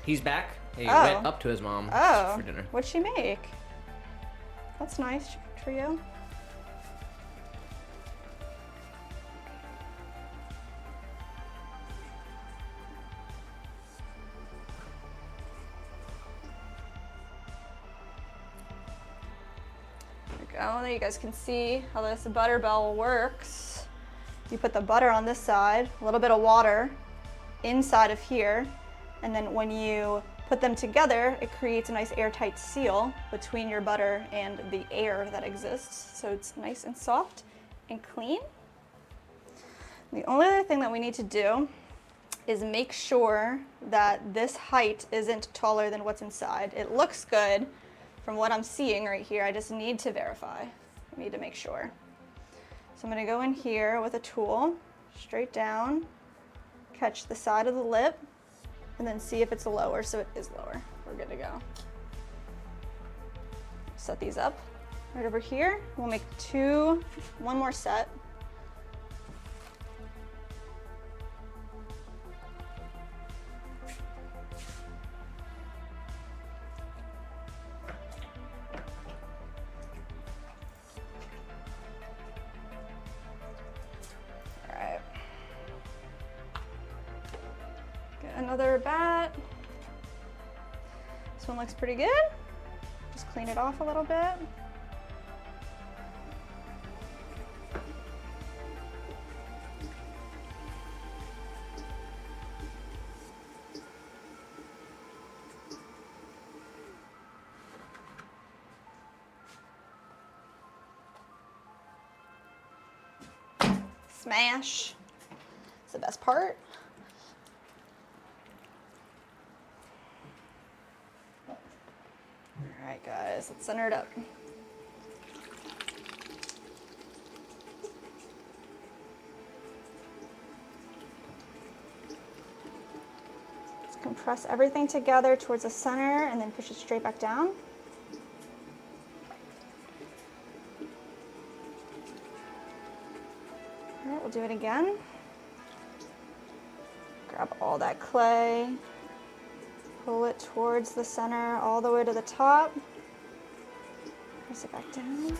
He's back. He went up to his mom for dinner. What'd she make? That's nice. She cooked for you. There we go. There you guys can see how this butter bell works. You put the butter on this side, a little bit of water inside of here, and then when you put them together, it creates a nice airtight seal between your butter and the air that exists, so it's nice and soft and clean. The only other thing that we need to do is make sure that this height isn't taller than what's inside. It looks good from what I'm seeing right here. I just need to verify. I need to make sure. So I'm gonna go in here with a tool, straight down, catch the side of the lip, and then see if it's lower. So it is lower. We're good to go. Set these up right over here. We'll make one more set. Another bat. This one looks pretty good. Just clean it off a little bit. smash. It's the best part. All right, guys, let's center it up. Let's compress everything together towards the center and then push it straight back down. All right, we'll do it again. Grab all that clay, pull it towards the center all the way to the top. Press it back down.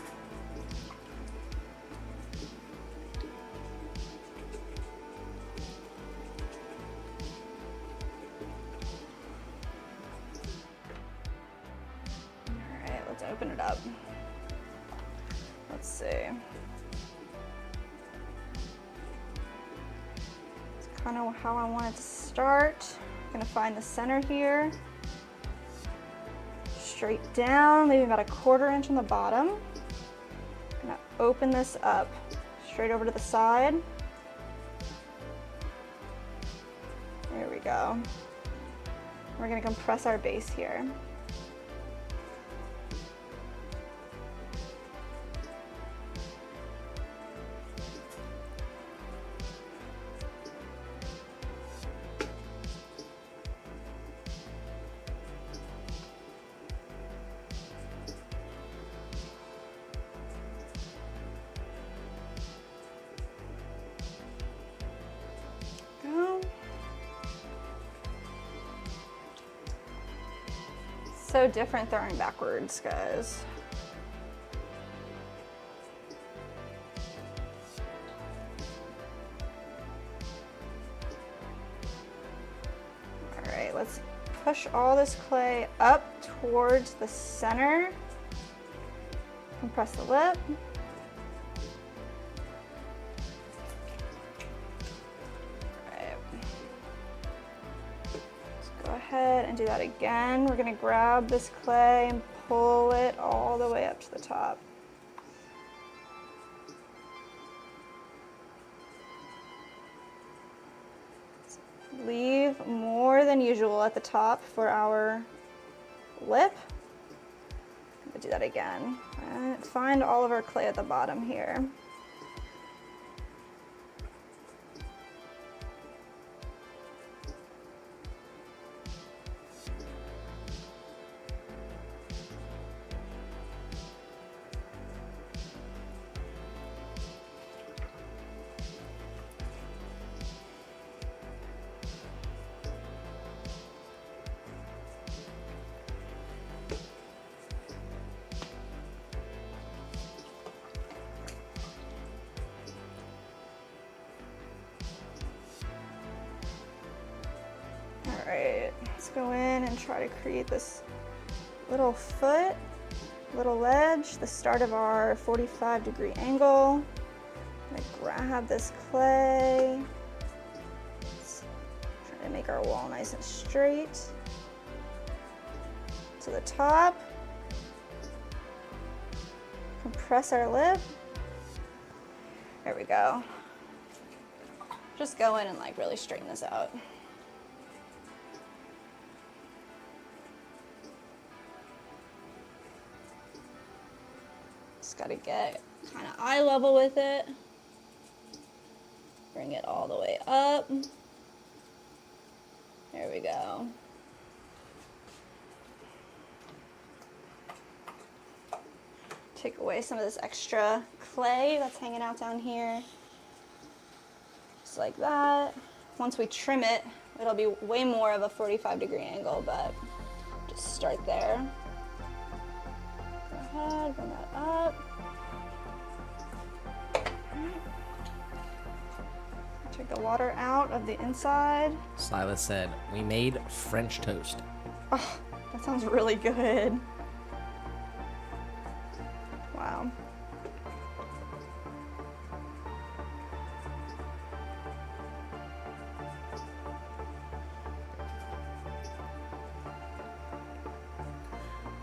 All right, let's open it up. Let's see. Kind of how I want it to start. I'm gonna find the center here. Straight down, leaving about a 1/4 inch on the bottom. I'm gonna open this up straight over to the side. There we go. We're gonna compress our base here. So different throwing backwards, guys. All right, let's push all this clay up towards the center. Compress the lip. Ahead and do that again. We're going to grab this clay and pull it all the way up to the top. Leave more than usual at the top for our lip. I'm going to do that again. And find all of our clay at the bottom here. All right, let's go in and try to create this little foot, little ledge, the start of our 45-degree angle. I'm gonna grab this clay. Try to make our wall nice and straight. To the top. Compress our lip. There we go. Just go in and like really straighten this out. Just gotta get kind of eye level with it. Bring it all the way up. There we go. Take away some of this extra clay that's hanging out down here. Just like that. Once we trim it, it'll be way more of a 45-degree angle, but just start there. Go ahead, bring that up. Take the water out of the inside. Silas said, we made French toast. Oh, that sounds really good. Wow.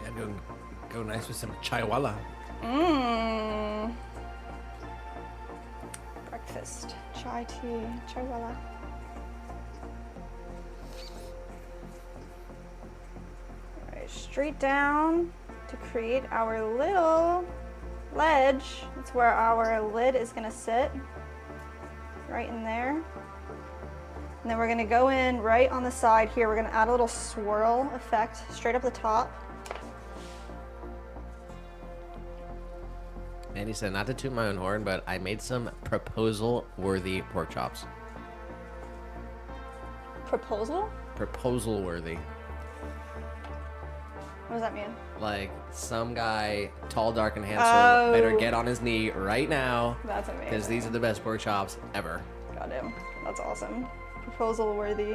Yeah, go nice with some chaiwala. Mmm. breakfast. Chai tea. Chai wala. Alright, straight down to create our little ledge. That's where our lid is gonna sit. Right in there. And then we're gonna go in right on the side here. We're gonna add a little swirl effect straight up the top. And he said, not to toot my own horn, but I made some proposal-worthy pork chops. Proposal? Proposal-worthy. What does that mean? Like, some guy, tall, dark, and handsome, better get on his knee right now. That's amazing. Because these are the best pork chops ever. Got him. That's awesome. Proposal worthy.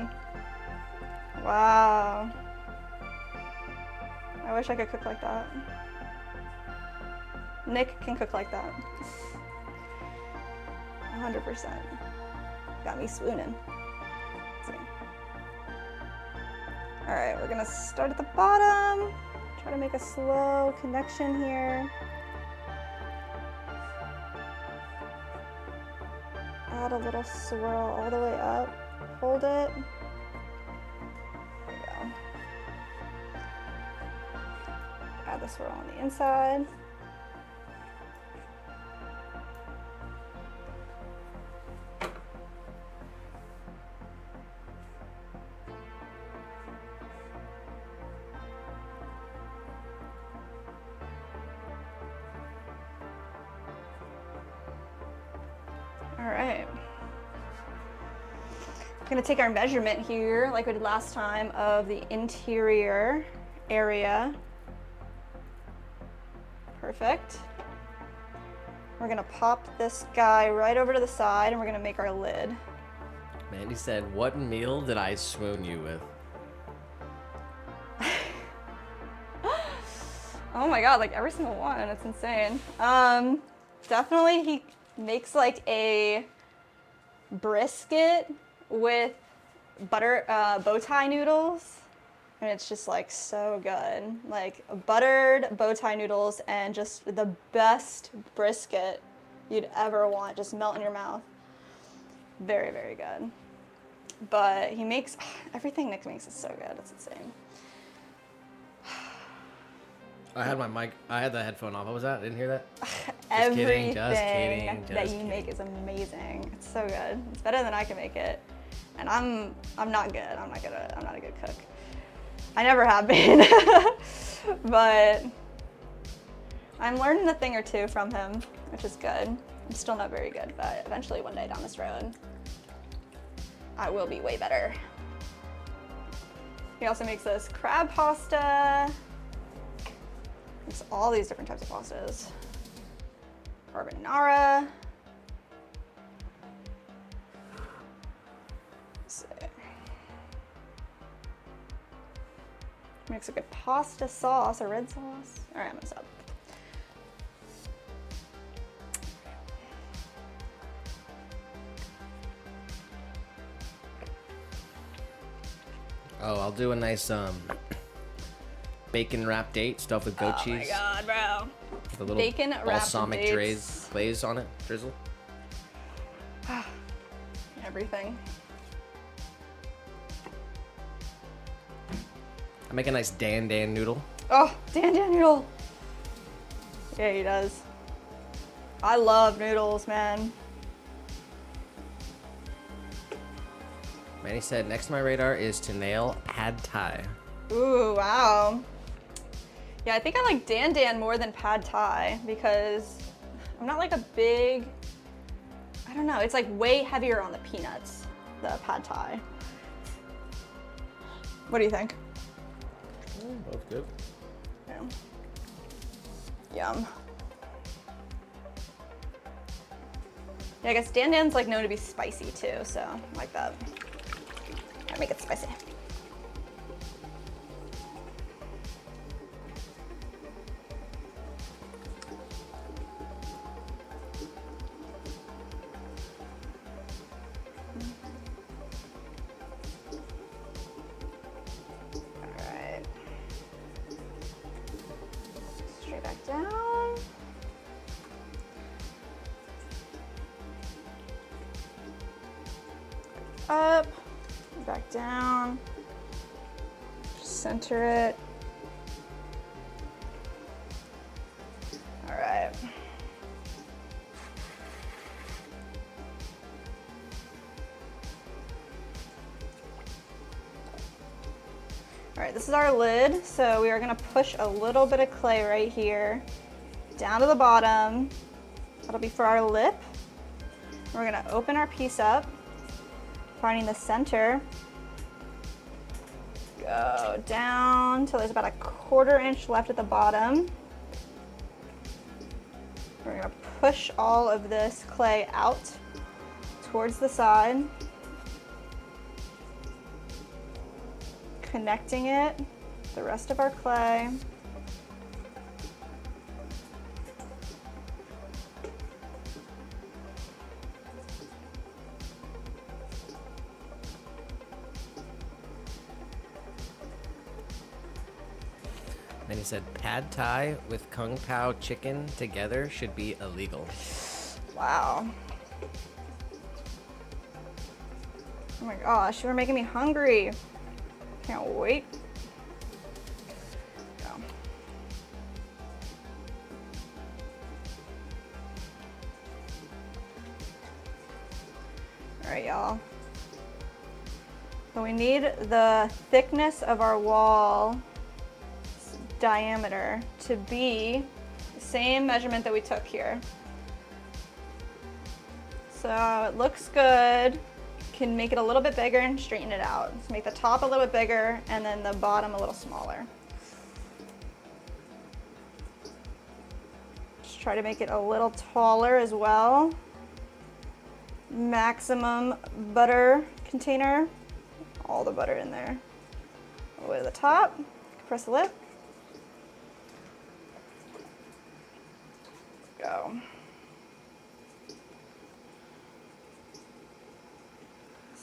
Wow. I wish I could cook like that. Nick can cook like that. 100%. Got me swooning. All right, we're gonna start at the bottom. Try to make a slow connection here. Add a little swirl all the way up. Hold it. There we go. Add the swirl on the inside. All right. We're gonna take our measurement here, like we did last time, of the interior area. Perfect. We're gonna pop this guy right over to the side and we're gonna make our lid. Mandy said, what meal did I swoon you with? Oh my god, like every single one, it's insane. Definitely he makes like a brisket with butter bow tie noodles, and it's just like so good. Like buttered bow tie noodles and just the best brisket you'd ever want, just melt in your mouth. Very, very good. But he makes everything Nick makes is so good. It's insane. I had my mic, I had the headphone off. What was that? I didn't hear that? Everything just kidding. that you make is amazing. It's so good. It's better than I can make it. And I'm not good. I'm not a good cook. I never have been. But I'm learning a thing or two from him, which is good. I'm still not very good, but eventually one day down this road, I will be way better. He also makes this crab pasta. Makes all these different types of pastas. Carbonara. Let's see. Makes a good pasta sauce, a red sauce. All right, I'm gonna stop. Oh, I'll do a nice bacon wrapped date stuffed with goat cheese. Oh my god, bro. With a little Bacon wrapped balsamic dates. glaze on it, drizzle. Everything. I make a nice Dan noodle. Oh, Dan noodle. Yeah, he does. I love noodles, man. Manny said, next to my radar is to nail pad thai. Ooh, wow. Yeah, I think I like Dan more than pad thai because I'm not like a big, I don't know, it's like way heavier on the peanuts, the pad thai. What do you think? Both good. Yeah. Yum. Yeah, I guess Dan's like known to be spicy too, so I like that. I make it spicy. Alright. Straight back down. up, back down, center it. All right. All right, this is our lid. So we are gonna push a little bit of clay right here down to the bottom. That'll be for our lip. We're gonna open our piece up, finding the center. Go down till there's about a 1/4 inch left at the bottom. We're gonna push all of this clay out towards the side, connecting it with the rest of our clay. Then he said pad thai with kung pao chicken together should be illegal. Wow. Oh my gosh, you're making me hungry. Can't wait. Go. All right, y'all. So we need the thickness of our wall diameter to be the same measurement that we took here. So it looks good. Can make it a little bit bigger and straighten it out. So make the top a little bit bigger and then the bottom a little smaller. Just try to make it a little taller as well. Maximum butter container. All the butter in there. All the way to the top. Press the lip. Go.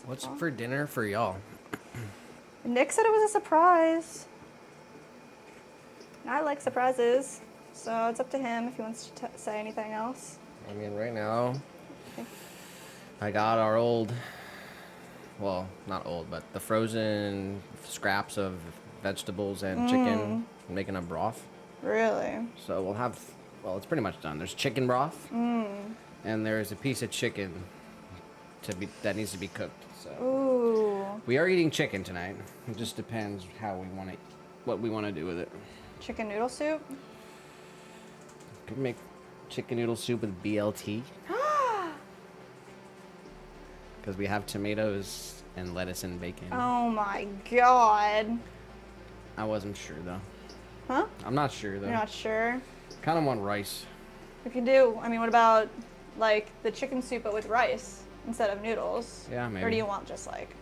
What's for dinner for y'all? Nick said it was a surprise. And I like surprises, so it's up to him if he wants to say anything else. I mean, right now, Okay. I got our old, well, not old, but the frozen scraps of vegetables and chicken, making a broth. Really? So we'll have, well, it's pretty much done. There's chicken broth, and there's a piece of chicken that needs to be cooked. So Ooh. we are eating chicken tonight. It just depends how we want to, what we want to do with it. Chicken noodle soup? Could make chicken noodle soup with BLT. Because we have tomatoes and lettuce and bacon. Oh my god. I wasn't sure though. Huh? I'm not sure though. You're not sure? Kind of want rice. We can do, I mean, what about like the chicken soup but with rice instead of noodles? Yeah, maybe. Or do you want just like...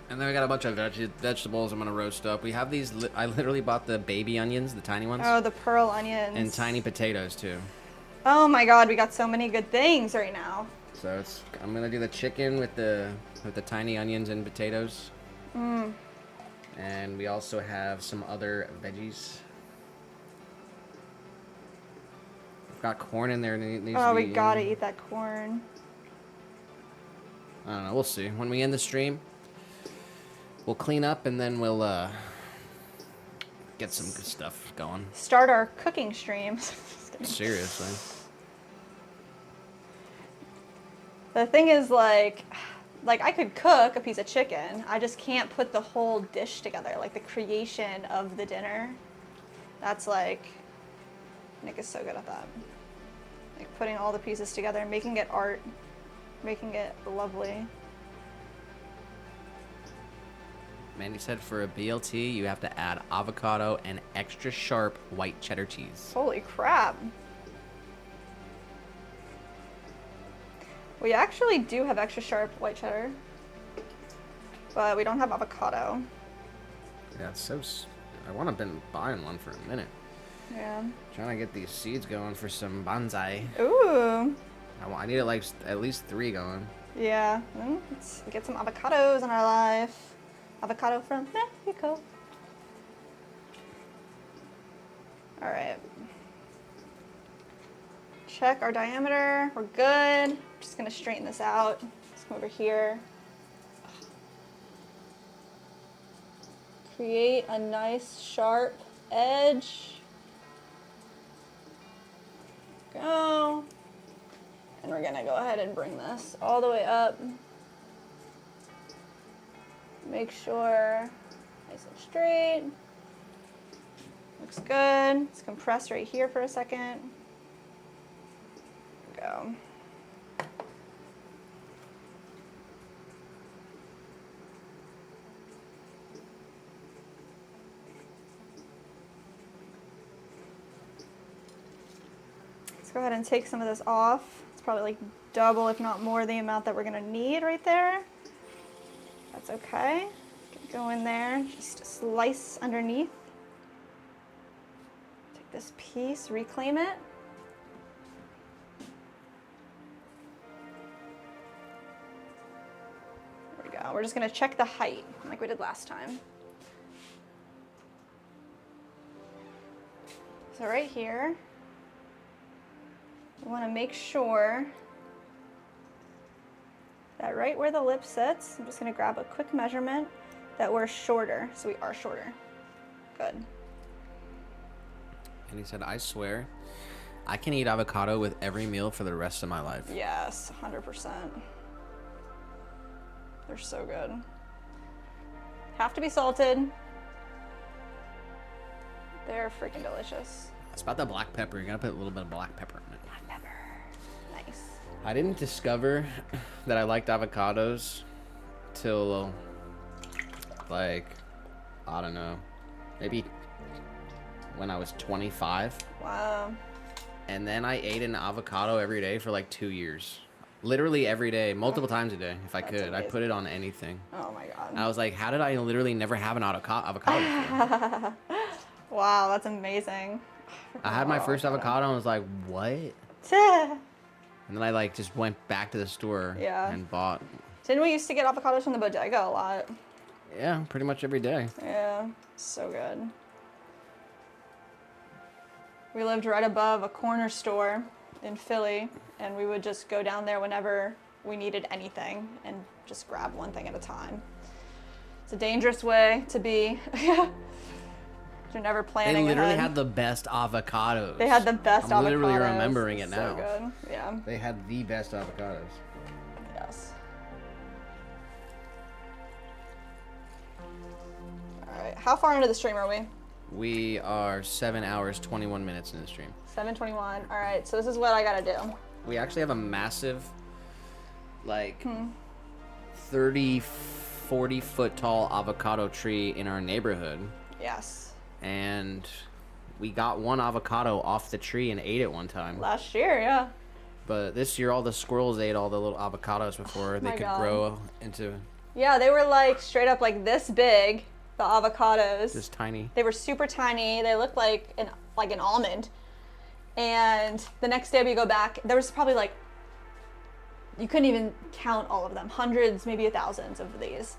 And then we got a bunch of vegetables I'm going to roast up. We have these, I literally bought the baby onions, the tiny ones. Oh, the pearl onions. And tiny potatoes too. Oh my god, we got so many good things right now. So I'm going to do the chicken with the tiny onions and potatoes. And we also have some other veggies. We've got corn in there. And it needs Oh, to we be gotta eat that corn. I don't know. We'll see. When we end the stream, we'll clean up and then we'll get some good stuff going. Start our cooking stream. Just kidding. Seriously. The thing is, like I could cook a piece of chicken. I just can't put the whole dish together. Like the creation of the dinner. That's like, Nick is so good at that. Like putting all the pieces together, making it art, making it lovely. Mandy said for a BLT, you have to add avocado and extra sharp white cheddar cheese. Holy crap. We actually do have extra sharp white cheddar, but we don't have avocado. Yeah, it's so. I want to been buying one for a minute. Yeah. Trying to get these seeds going for some bonsai. Ooh. I need like at least 3 going. Yeah. Let's get some avocados in our life. Avocado from Mexico. All right. check our diameter. We're good. Just gonna straighten this out. Let's come over here. Create a nice sharp edge. Go. And we're gonna go ahead and bring this all the way up. Make sure nice and straight. Looks good. Let's compress right here for a second. Go. Let's go ahead and take some of this off. It's probably like double, if not more, the amount that we're gonna need right there. That's okay. Go in there, just slice underneath. Take this piece, reclaim it. There we go. We're just gonna check the height like we did last time. So right here, we wanna make sure that right where the lip sits, I'm just gonna grab a quick measurement, that we're shorter, so we are shorter. Good. And he said, I swear, I can eat avocado with every meal for the rest of my life. Yes, 100%. They're so good. Have to be salted. They're freaking delicious. It's about the black pepper. You gotta put a little bit of black pepper in it. Black pepper. Nice. I didn't discover that I liked avocados till, like, I don't know, maybe when I was 25. Wow. And then I ate an avocado every day for like 2 years. Literally every day, multiple times a day, if I could. I put it on anything. Oh my God. I was like, how did I literally never have an avocado before? Wow, that's amazing. I had my first avocado and was like, what? And then I like just went back to the store and bought. Didn't we used to get avocados from the bodega a lot? Yeah, pretty much every day. Yeah, so good. We lived right above a corner store in Philly, and we would just go down there whenever we needed anything and just grab one thing at a time. It's a dangerous way to be. You're never planning. They literally ahead. had the best avocados. They had the best avocados. I'm literally remembering it now. So good. Yeah. They had the best avocados. Yes. All right. How far into the stream are we? We are 7 hours, 21 minutes in the stream. 7:21. All right. So this is what I gotta do. We actually have a massive, like, 30, 40 foot tall avocado tree in our neighborhood. Yes. And we got one avocado off the tree and ate it one time. Last year, yeah. But this year, all the squirrels ate all the little avocados before they could grow into. Yeah, they were like straight up like this big, the avocados. This tiny. They were super tiny. They looked like an almond. And the next day we go back, there was probably like, you couldn't even count all of them, hundreds, maybe thousands of these.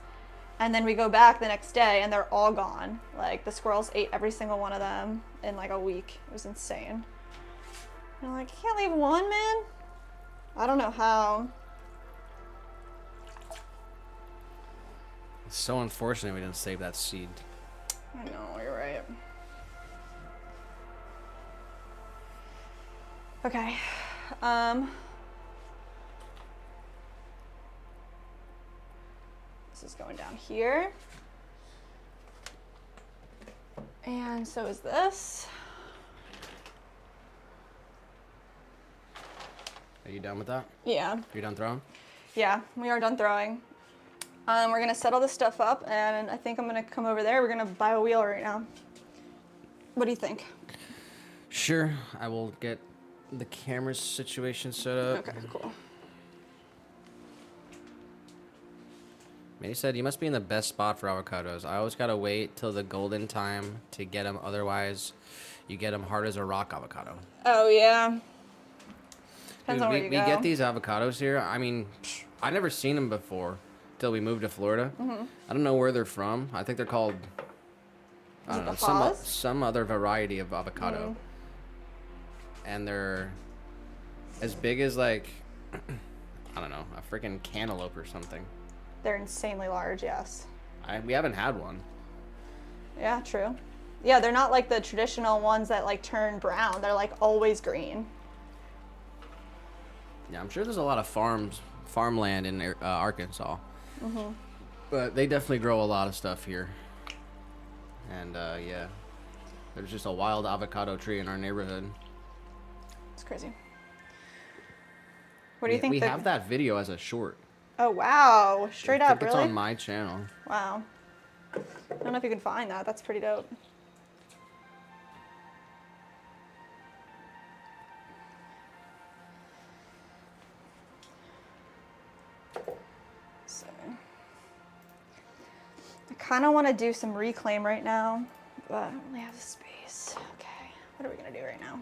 And then we go back the next day and they're all gone. Like the squirrels ate every single one of them in like a week. It was insane. And I'm like, you can't leave one, man? I don't know how. It's so unfortunate we didn't save that seed. I know, you're right. Okay. This is going down here. And so is this. Are you done with that? Yeah. You're done throwing? Yeah, we are done throwing. We're gonna set all this stuff up, and I think I'm gonna come over there. We're gonna buy a wheel right now. What do you think? Sure, I will get the camera situation set up. Okay, cool. Manny said, you must be in the best spot for avocados. I always gotta wait till the golden time to get them, otherwise you get them hard as a rock avocado. Oh, yeah. Depends Dude, on where you go. We get these avocados here. I mean, I never seen them before till we moved to Florida. I don't know where they're from. I think they're called, I don't know, some other variety of avocado. And they're as big as like, I don't know, a freaking cantaloupe or something. They're insanely large, yes. We haven't had one. Yeah, true. Yeah, they're not like the traditional ones that like turn brown. They're like always green. Yeah, I'm sure there's a lot of farmland in Arkansas. But they definitely grow a lot of stuff here. And yeah, there's just a wild avocado tree in our neighborhood. It's crazy. What do you think? We have that video as a short. Oh wow, straight up, It's really? on my channel. Wow. I don't know if you can find that. That's pretty dope. So, I kind of want to do some reclaim right now, but I don't really have the space. Okay, what are we gonna do right now?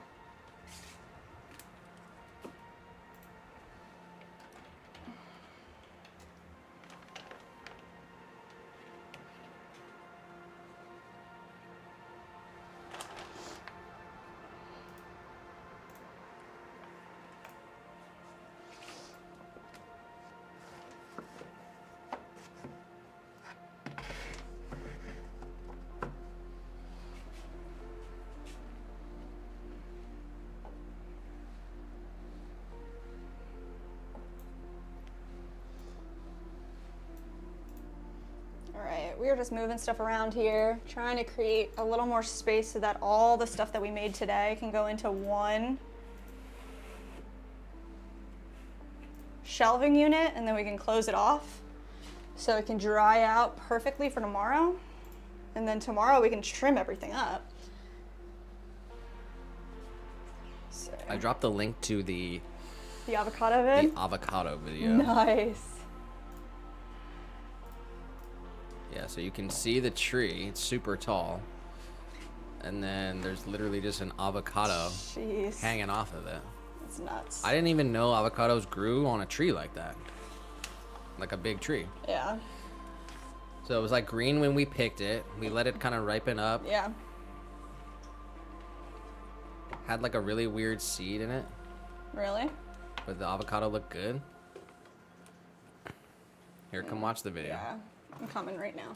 Alright, we are just moving stuff around here, trying to create a little more space so that all the stuff that we made today can go into one shelving unit, and then we can close it off so it can dry out perfectly for tomorrow. And then tomorrow we can trim everything up. So, I dropped the link to the avocado vid? The avocado video. Nice. Yeah, so you can see the tree. It's super tall. And then there's literally just an avocado Jeez. hanging off of it. That's nuts. I didn't even know avocados grew on a tree like that. Like a big tree. Yeah. So it was like green when we picked it. We let it kind of ripen up. Yeah. Had like a really weird seed in it. Really? But the avocado looked good. Here, come watch the video. Yeah. I'm coming right now.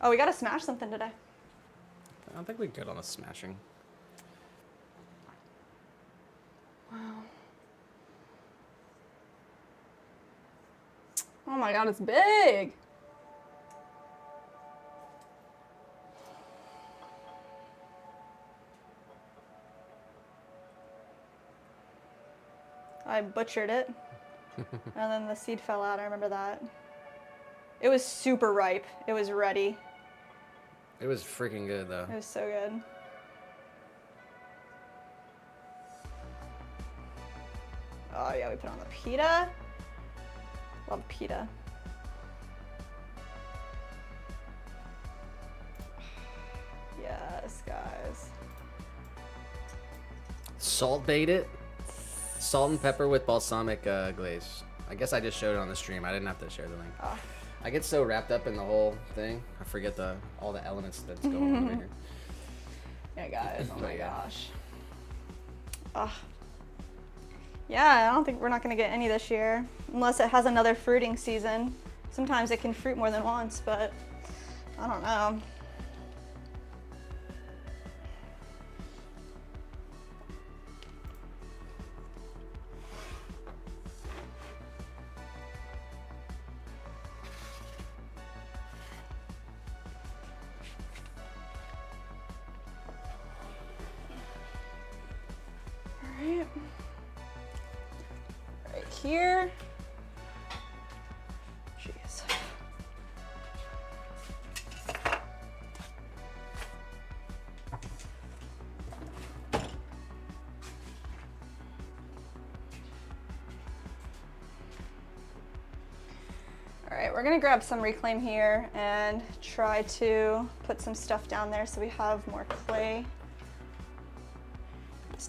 Oh, we gotta smash something today. I don't think we're good on the smashing. Wow. Oh my god, it's big! I butchered it. And then the seed fell out, I remember that. It was super ripe. It was ready. It was freaking good though. It was so good. Oh yeah, we put on the pita. Love pita. Yes, guys. Salt bait it. Salt and pepper with balsamic glaze. I guess I just showed it on the stream. I didn't have to share the link. Oh. I get so wrapped up in the whole thing, I forget all the elements that's going on over here. Yeah, guys. Oh my Yeah. gosh. Ugh. Yeah, I don't think we're not gonna get any this year, unless it has another fruiting season. Sometimes it can fruit more than once, but I don't know. Right here. Jeez. All right, we're gonna grab some reclaim here and try to put some stuff down there so we have more clay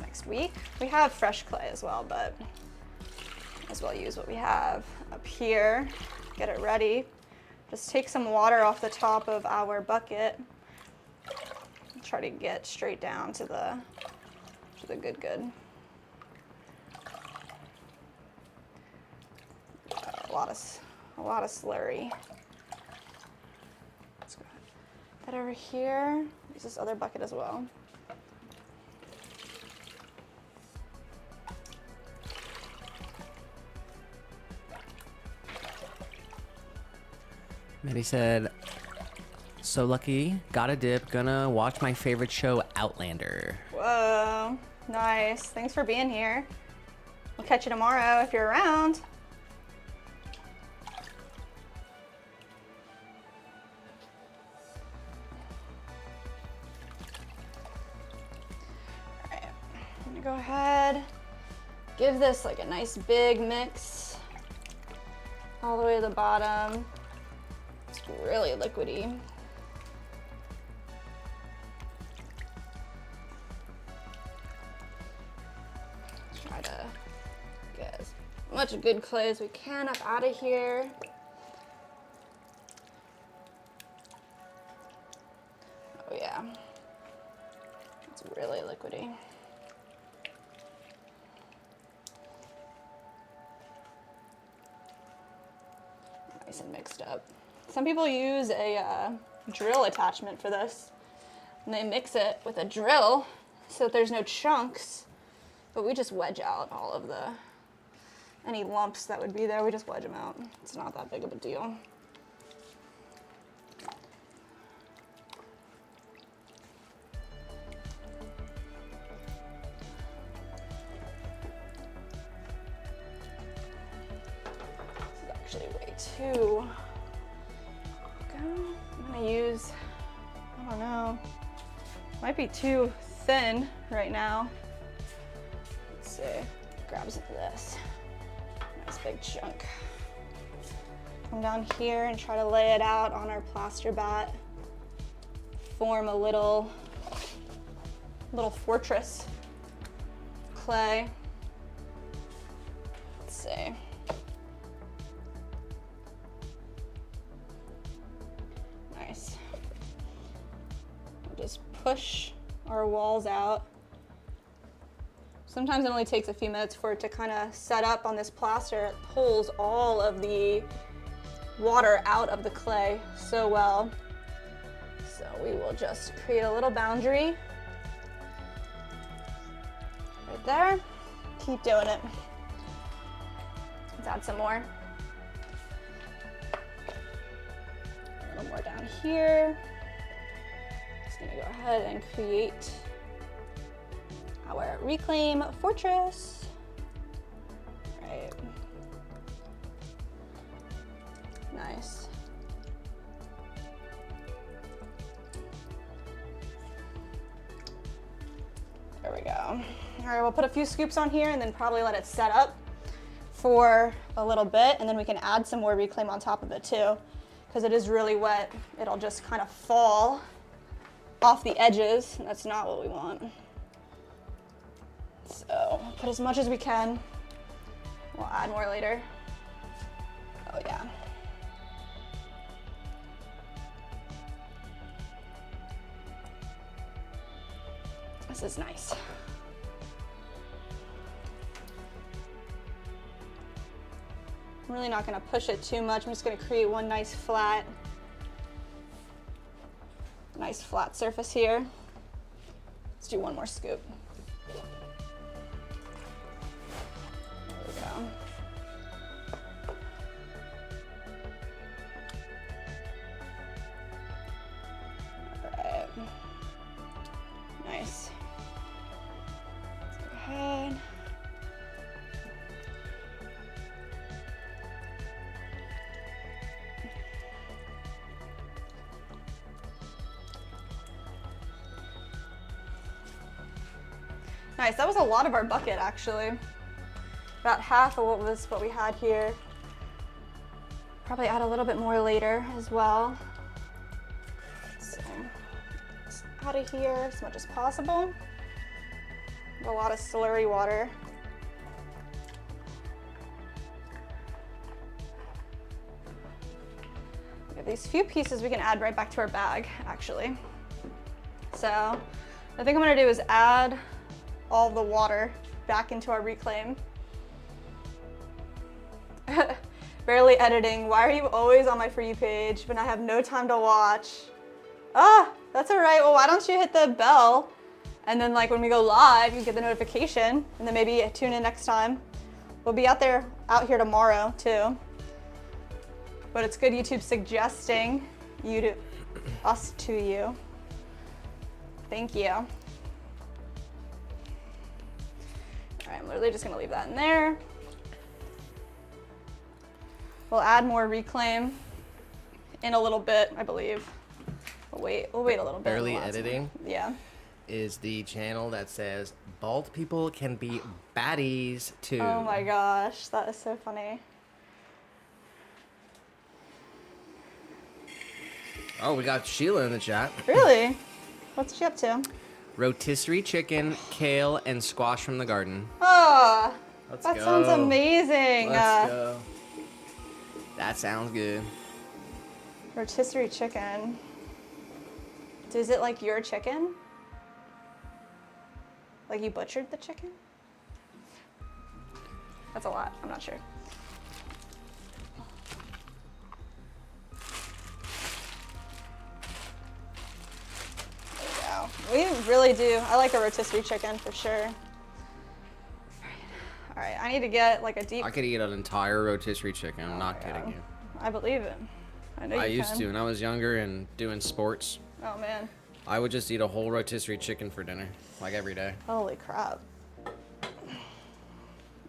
next week. We have fresh clay as well, but as well use what we have up here. Get it ready. Just take some water off the top of our bucket. try to get straight down to the good. A lot of slurry. Let's go that over here. There's this other bucket as well. Maddie said, so lucky, got a dip, gonna watch my favorite show, Outlander. Whoa, nice. Thanks for being here. We'll catch you tomorrow if you're around. All right, I'm gonna go ahead, give this like a nice big mix all the way to the bottom. It's really liquidy. Try to get as much good clay as we can up out of here. Oh yeah, it's really liquidy. Nice and mixed up. Some people use a drill attachment for this, and they mix it with a drill so that there's no chunks, but we just wedge out all of any lumps that would be there. We just wedge them out. It's not that big of a deal. This is actually way too... I'm gonna use, I don't know, might be too thin right now. Let's see, grab some of this. Nice big chunk. Come down here and try to lay it out on our plaster bat. Form a little fortress clay. Let's see. Nice. We'll just push our walls out. Sometimes it only takes a few minutes for it to kind of set up on this plaster. It pulls all of the water out of the clay so well. So we will just create a little boundary right there. Keep doing it. Let's add some more. A little more down here. Just gonna go ahead and create our reclaim fortress. Right. Nice. There we go. All right, we'll put a few scoops on here and then probably let it set up for a little bit, and then we can add some more reclaim on top of it too. Because it is really wet, it'll just kind of fall off the edges, and that's not what we want. So put as much as we can. We'll add more later. Oh yeah. This is nice. I'm really not gonna push it too much. I'm just gonna create one nice flat surface here. Let's do one more scoop. There we go. All right. Nice. Let's go ahead. Nice, that was a lot of our bucket actually. About half of what we had here. Probably add a little bit more later as well. So, just out of here as much as possible. A lot of slurry water. We have these few pieces we can add right back to our bag actually. So I think I'm gonna do is add all the water back into our reclaim. Barely editing. Why are you always on my For You page when I have no time to watch? Ah, that's all right. Well, why don't you hit the bell? And then like when we go live, you get the notification and then maybe tune in next time. We'll be out here tomorrow too. But it's good YouTube suggesting us to you. Thank you. All right, I'm literally just gonna leave that in there. We'll add more reclaim in a little bit, I believe. We'll wait a little bit. Barely editing. Yeah. Is the channel that says bald people can be baddies too. Oh my gosh, that is so funny. Oh, we got Sheila in the chat. Really? What's she up to? Rotisserie chicken, kale, and squash from the garden. Oh, Let's that go. sounds amazing. Let's go. That sounds good. Rotisserie chicken. Is it like your chicken? Like you butchered the chicken? That's a lot, I'm not sure. There we go. We really do. I like a rotisserie chicken for sure. All right, I need to get like a deep. I could eat an entire rotisserie chicken. I'm not my kidding God. you. I believe it. I know you I used can. to when I was younger and doing sports. Oh man. I would just eat a whole rotisserie chicken for dinner, like every day. Holy crap.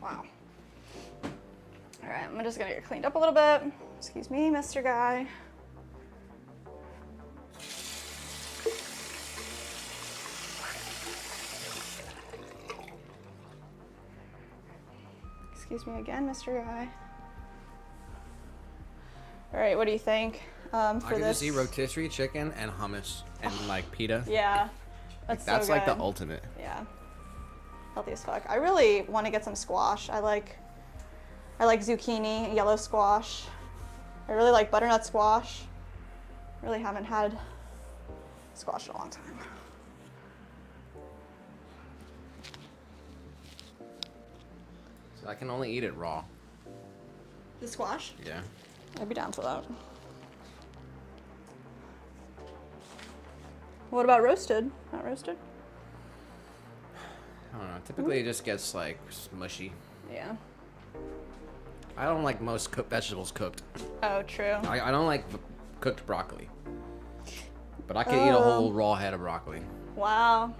Wow. All right, I'm just gonna get cleaned up a little bit. Excuse me, Mr. Guy. Excuse me again, Mr. Guy. All right, what do you think for I could this? just eat rotisserie chicken and hummus and like pita. Yeah, that's so That's like the good. ultimate. Yeah, healthy as fuck. I really want to get some squash. I like zucchini, yellow squash. I really like butternut squash. Really haven't had squash in a long time. So I can only eat it raw. The squash? Yeah. I'd be down for that. What about roasted? Not roasted? I don't know. Typically it just gets like mushy. Yeah. I don't like most vegetables cooked. Oh, true. I don't like cooked broccoli. But I could eat a whole raw head of broccoli. Wow.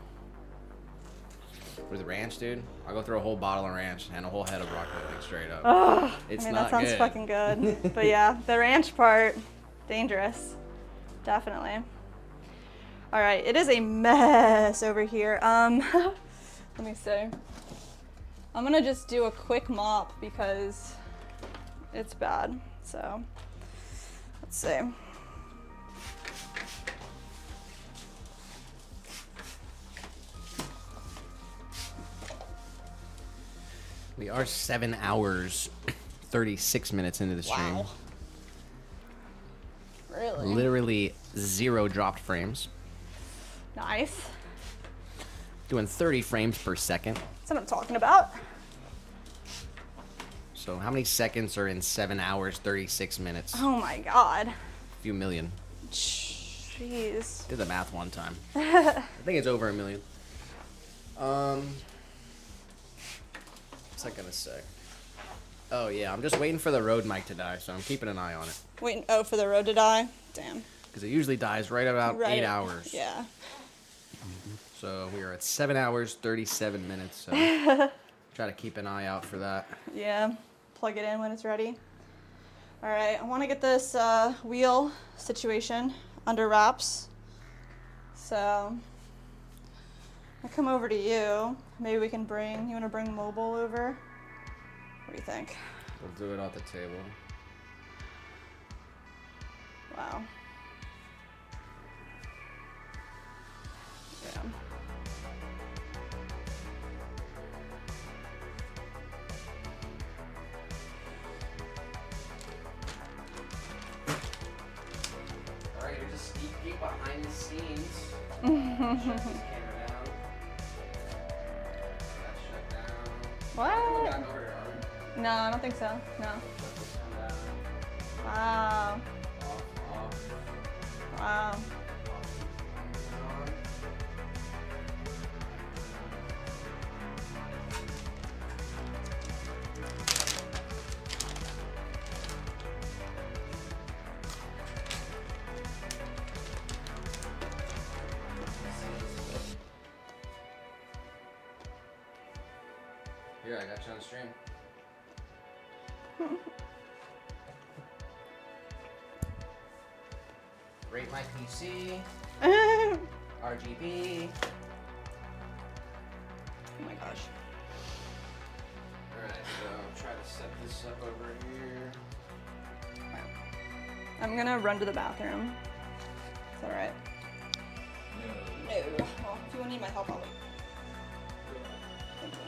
With ranch, dude, I'll go through a whole bottle of ranch and a whole head of broccoli, like straight up. Oh, It's I mean, not that sounds good. fucking good. But yeah, the ranch part, dangerous. Definitely. All right, it is a mess over here. Let me see. I'm gonna just do a quick mop because it's bad. So, let's see. We are 7 hours, 36 minutes into the stream. Wow. Really? Literally 0 dropped frames. Nice. Doing 30 frames per second. That's what I'm talking about. So how many seconds are in 7 hours, 36 minutes? Oh my God. A few million. Jeez. Did the math one time. I think it's over a million. What's I gonna say? Oh yeah, I'm just waiting for the Rode mic to die, so I'm keeping an eye on it. Waiting, oh, for the road to die? Damn. Because it usually dies right about 8 hours. Yeah. So we are at 7 hours, 37 minutes. So try to keep an eye out for that. Yeah. Plug it in when it's ready. All right, I want to get this wheel situation under wraps. So I come over to you. Maybe we can bring, you want to bring mobile over? What do you think? We'll do it off the table. Wow. Yeah. Alright, you're just sneak peek behind the scenes. What? No, I don't think so. No. Wow. Wow. Here, I got you on the stream. Rate my PC. RGB. Oh my gosh. Alright, so try to set this up over here. I'm gonna run to the bathroom. Is that alright? No. Well, if you need my help, I'll wait. Thank you.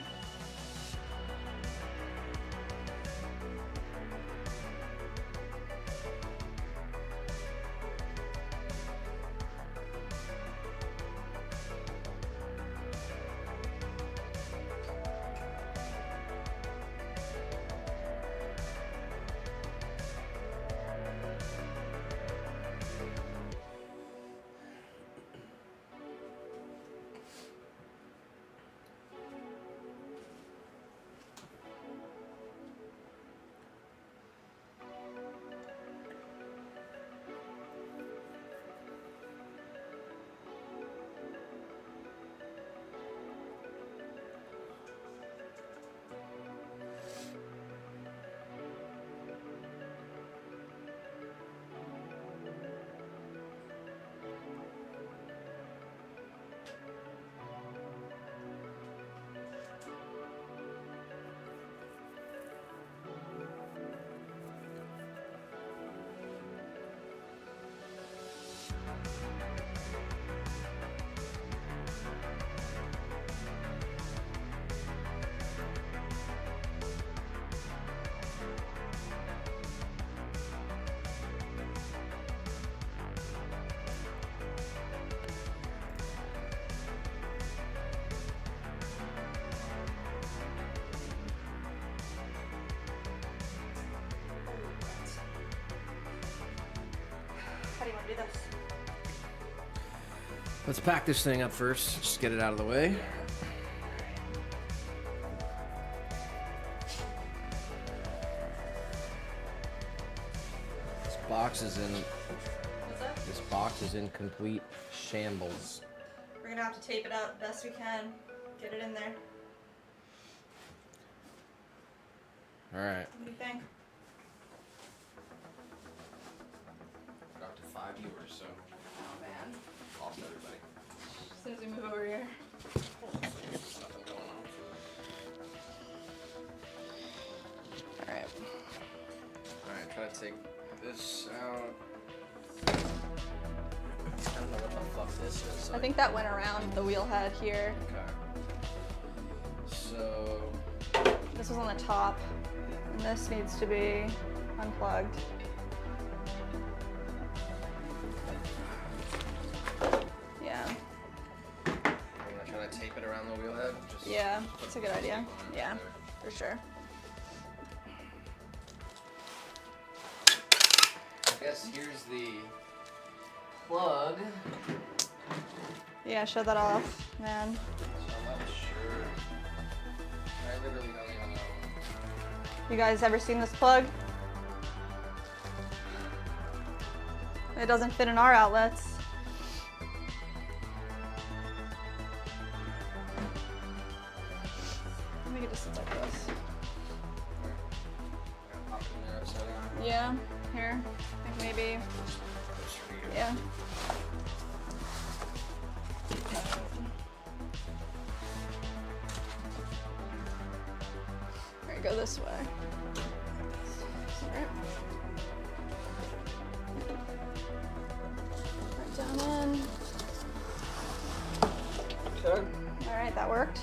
How do you want to do this? Let's pack this thing up first. Just get it out of the way. This box is in. What's that? This box is in complete shambles. We're gonna have to tape it up best we can. Get it in there. All right. What do you think? Got up to 5 viewers, so Oh man. lost everybody. As soon as we move over here. Nothing going on. Alright. Alright, try to take this out. I don't know what the fuck this is. I think that went around the wheel head here. Okay. So. This was on the top. And this needs to be unplugged. Yeah. I'm gonna try to tape it around the wheel head. Just Yeah, that's a good idea. Yeah, for sure. I guess here's the plug. Yeah, show that off, man. So I'm not sure. I literally don't even know. You guys ever seen this plug? It doesn't fit in our outlets. Let me get this like this. Pop it in there upside down. Yeah, here. I think maybe. That's for you. Yeah. Alright, go this way. Alright. Right down in. Okay. Alright, that worked.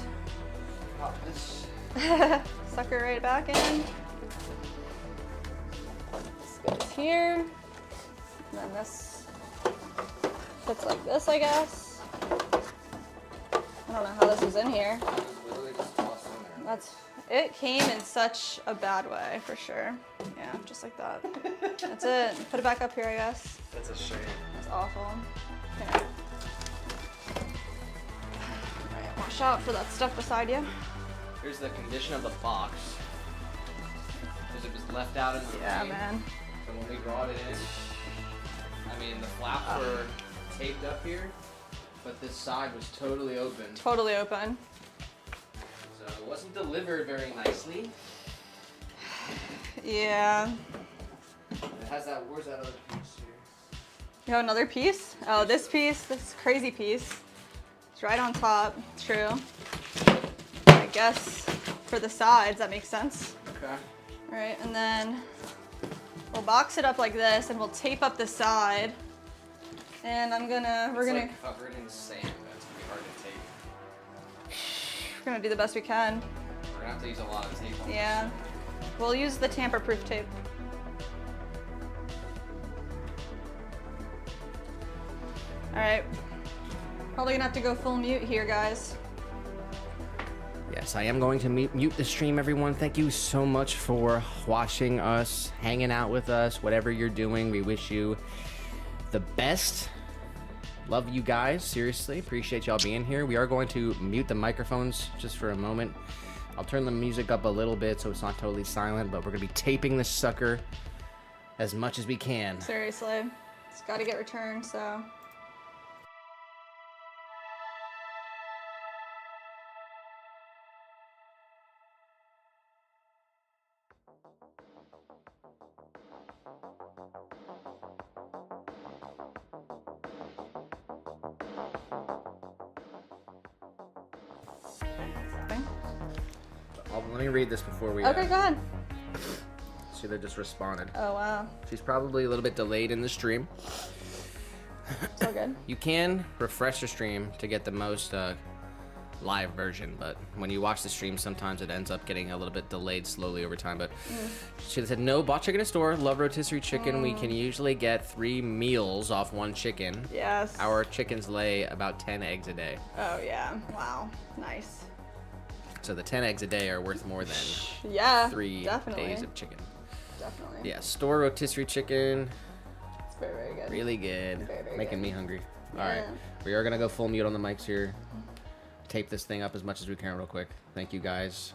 Pop this. Sucker right back in. This goes here. And then this fits like this, I guess. I don't know how this is in here. Literally just tossed in there. It came in such a bad way, for sure. Yeah, just like that. That's it. Put it back up here, I guess. That's a shame. That's awful. Here. Alright, watch out for that stuff beside you. Here's the condition of the box. Because it was left out in the rain. Man. So when we brought it in, I mean, the flaps were taped up here, but this side was totally open. Totally open. So it wasn't delivered very nicely. Yeah. It has that, where's that other piece here? You have another piece? Oh, this piece, this crazy piece. It's right on top. True. I guess for the sides, that makes sense. Okay. All right, and then we'll box it up like this, and we'll tape up the side. And we're gonna like covered in sand. That's gonna be hard to tape. we're gonna do the best we can. We're gonna have to use a lot of tape on Yeah. this. We'll use the tamper-proof tape. All right. Probably gonna have to go full mute here, guys. Yes, I am going to mute the stream, everyone. Thank you so much for watching us, hanging out with us, whatever you're doing. We wish you the best. Love you guys, seriously. Appreciate y'all being here. We are going to mute the microphones just for a moment. I'll turn the music up a little bit so it's not totally silent, but we're going to be taping this sucker as much as we can. Seriously. It's gotta get returned, so. Let me read this before we... Okay, go ahead. See, they just responded. Oh, wow. She's probably a little bit delayed in the stream. It's all good. You can refresh the stream to get the most live version, but when you watch the stream, sometimes it ends up getting a little bit delayed slowly over time. But she said, no, bought chicken in store, love rotisserie chicken. We can usually get 3 meals off 1 chicken. Yes. Our chickens lay about 10 eggs a day. Oh, yeah. Wow. Nice. So the 10 eggs a day are worth more than Yeah, 3 definitely. days of chicken. Definitely. Yeah, store rotisserie chicken. It's very, very good. Really good. Very, very Making good. me hungry. Yeah. All right. We are going to go full mute on the mics here. Tape this thing up as much as we can real quick. Thank you, guys.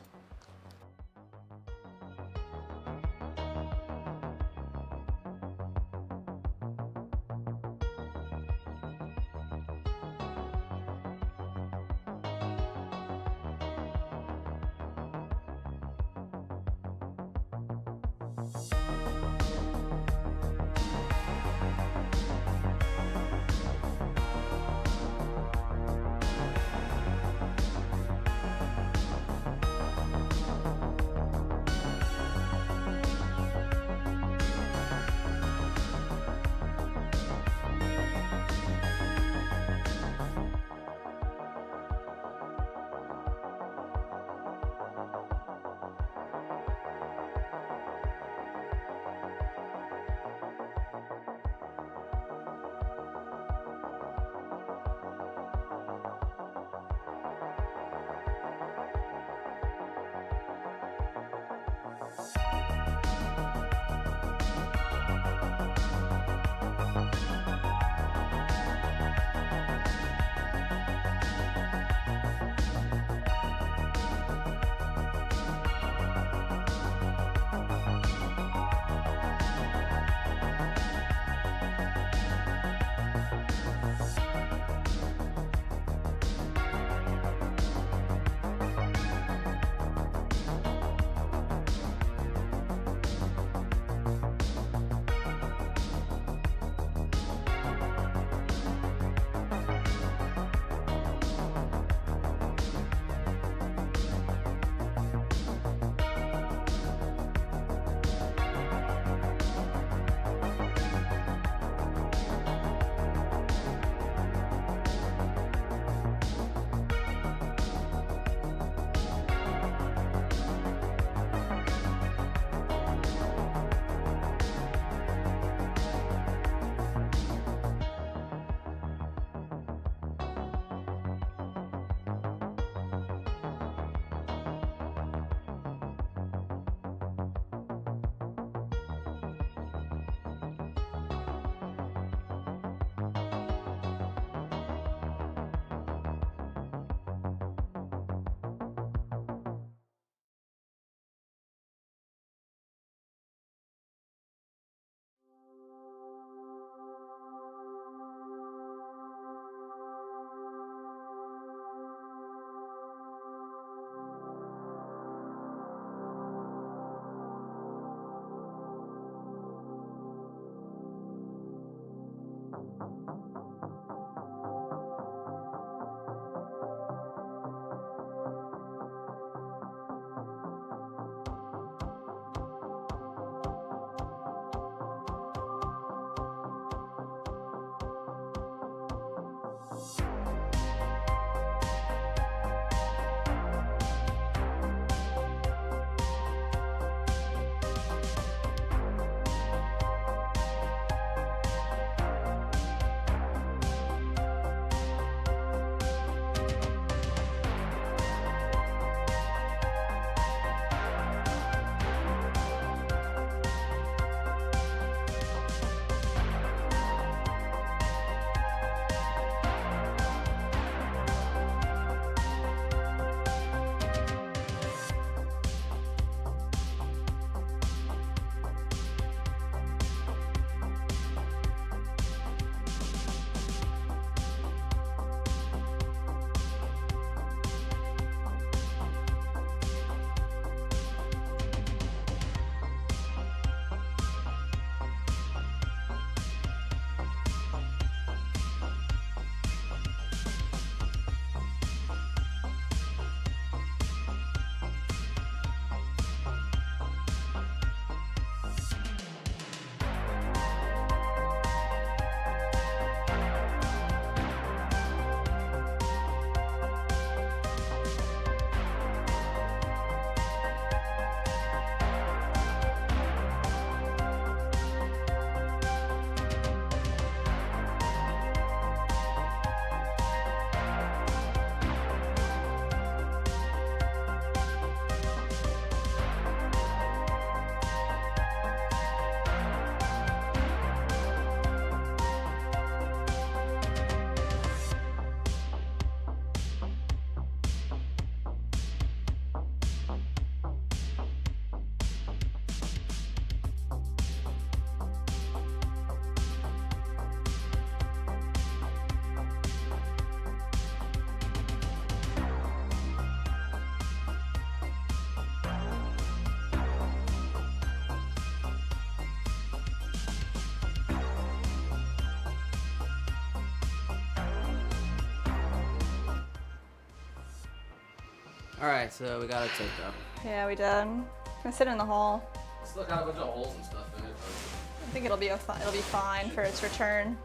All right, so we got a tape though. Yeah, we did. I'm gonna sit in the hall. Still got a bunch of holes and stuff in it. I think it'll be fine for its return.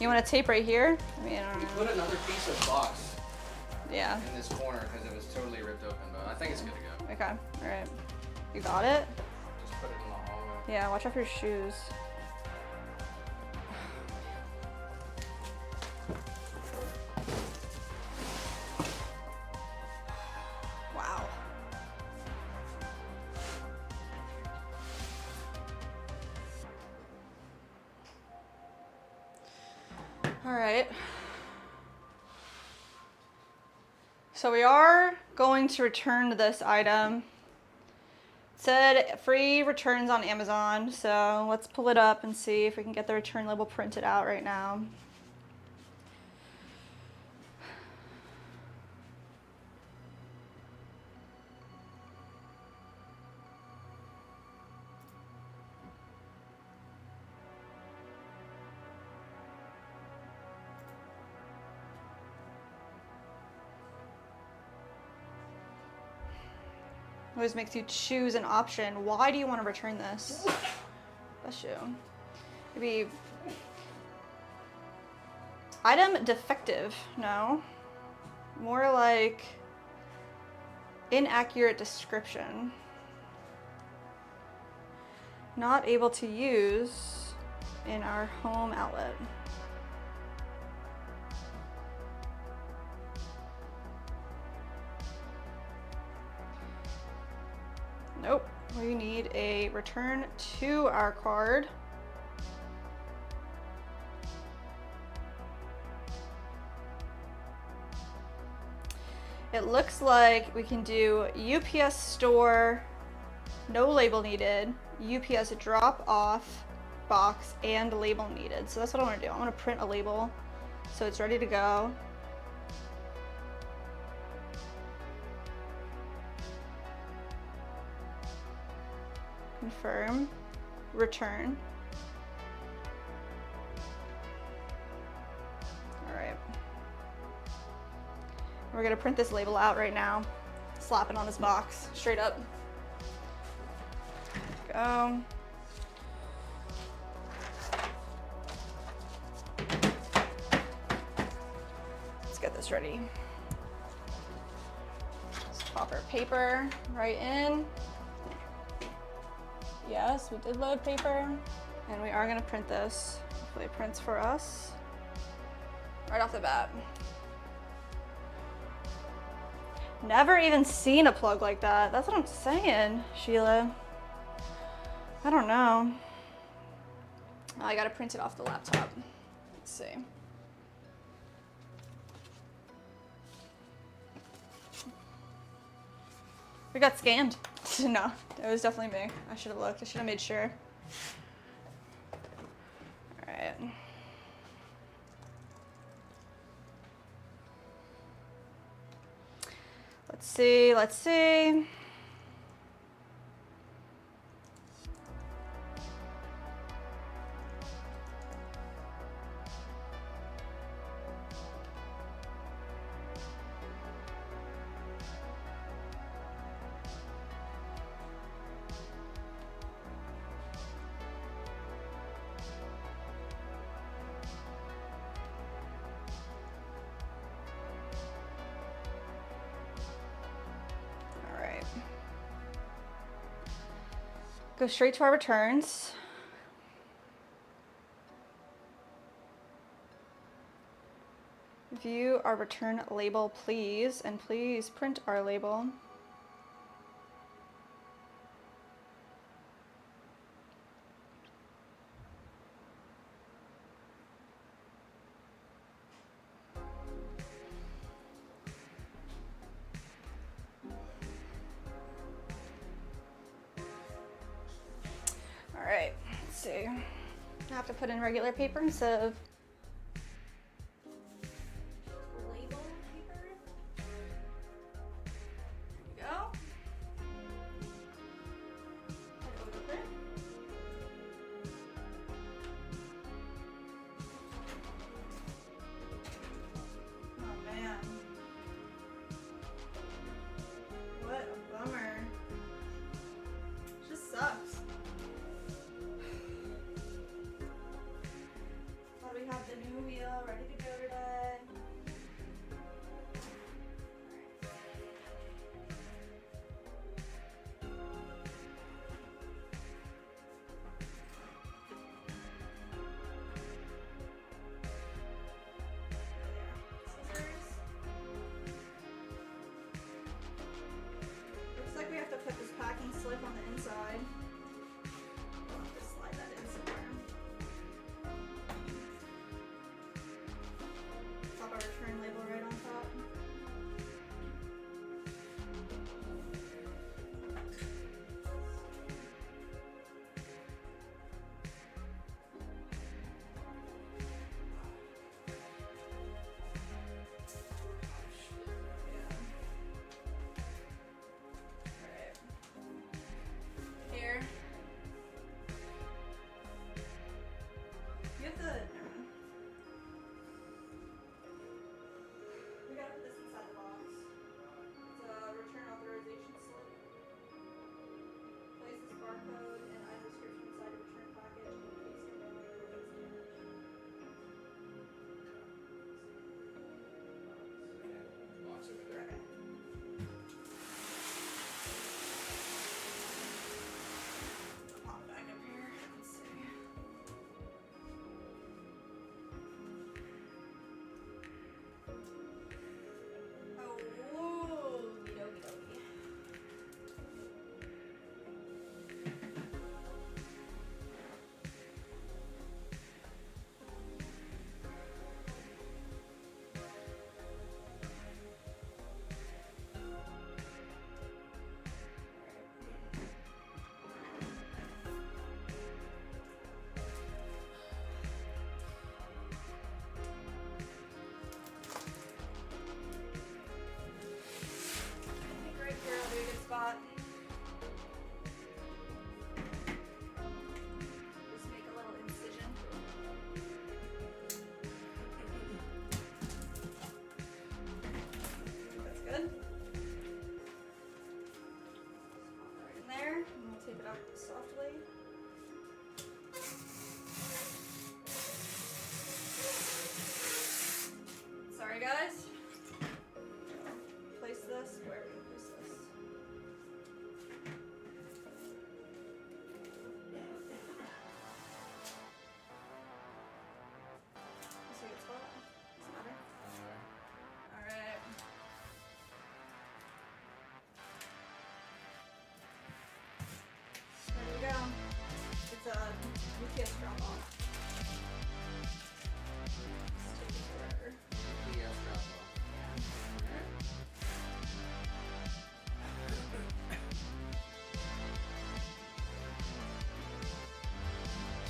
You want a tape right here? I mean, I don't know. Put another piece of box. Yeah. In this corner because it was totally ripped open, but I think it's good to go. Okay. All right. You got it? Just put it in the hallway. Yeah. Watch out for your shoes. Wow. All right. So we are going to return this item. It said free returns on Amazon, so let's pull it up and see if we can get the return label printed out right now. Always makes you choose an option. Why do you want to return this? Bless you. Maybe item defective. No. More like inaccurate description. Not able to use in our home outlet. Nope, we need a return to our card. It looks like we can do UPS store, no label needed, UPS drop off box, and label needed. So that's what I want to do. I want to print a label so it's ready to go. Confirm, return. All right. We're gonna print this label out right now. Slap it on this box, straight up. Go. Let's get this ready. Let's pop our paper right in. Yes, we did load paper. And we are gonna print this. Hopefully it prints for us right off the bat. Never even seen a plug like that. That's what I'm saying, Sheila. I don't know. Oh, I gotta print it off the laptop. Let's see. We got scanned. No, it was definitely me. I should have looked. I should have made sure. All right. Let's see. Let's see. Go straight to our returns. View our return label, please, and please print our label. All right, let's see. I have to put in regular paper instead of label paper. There we go. Oh man.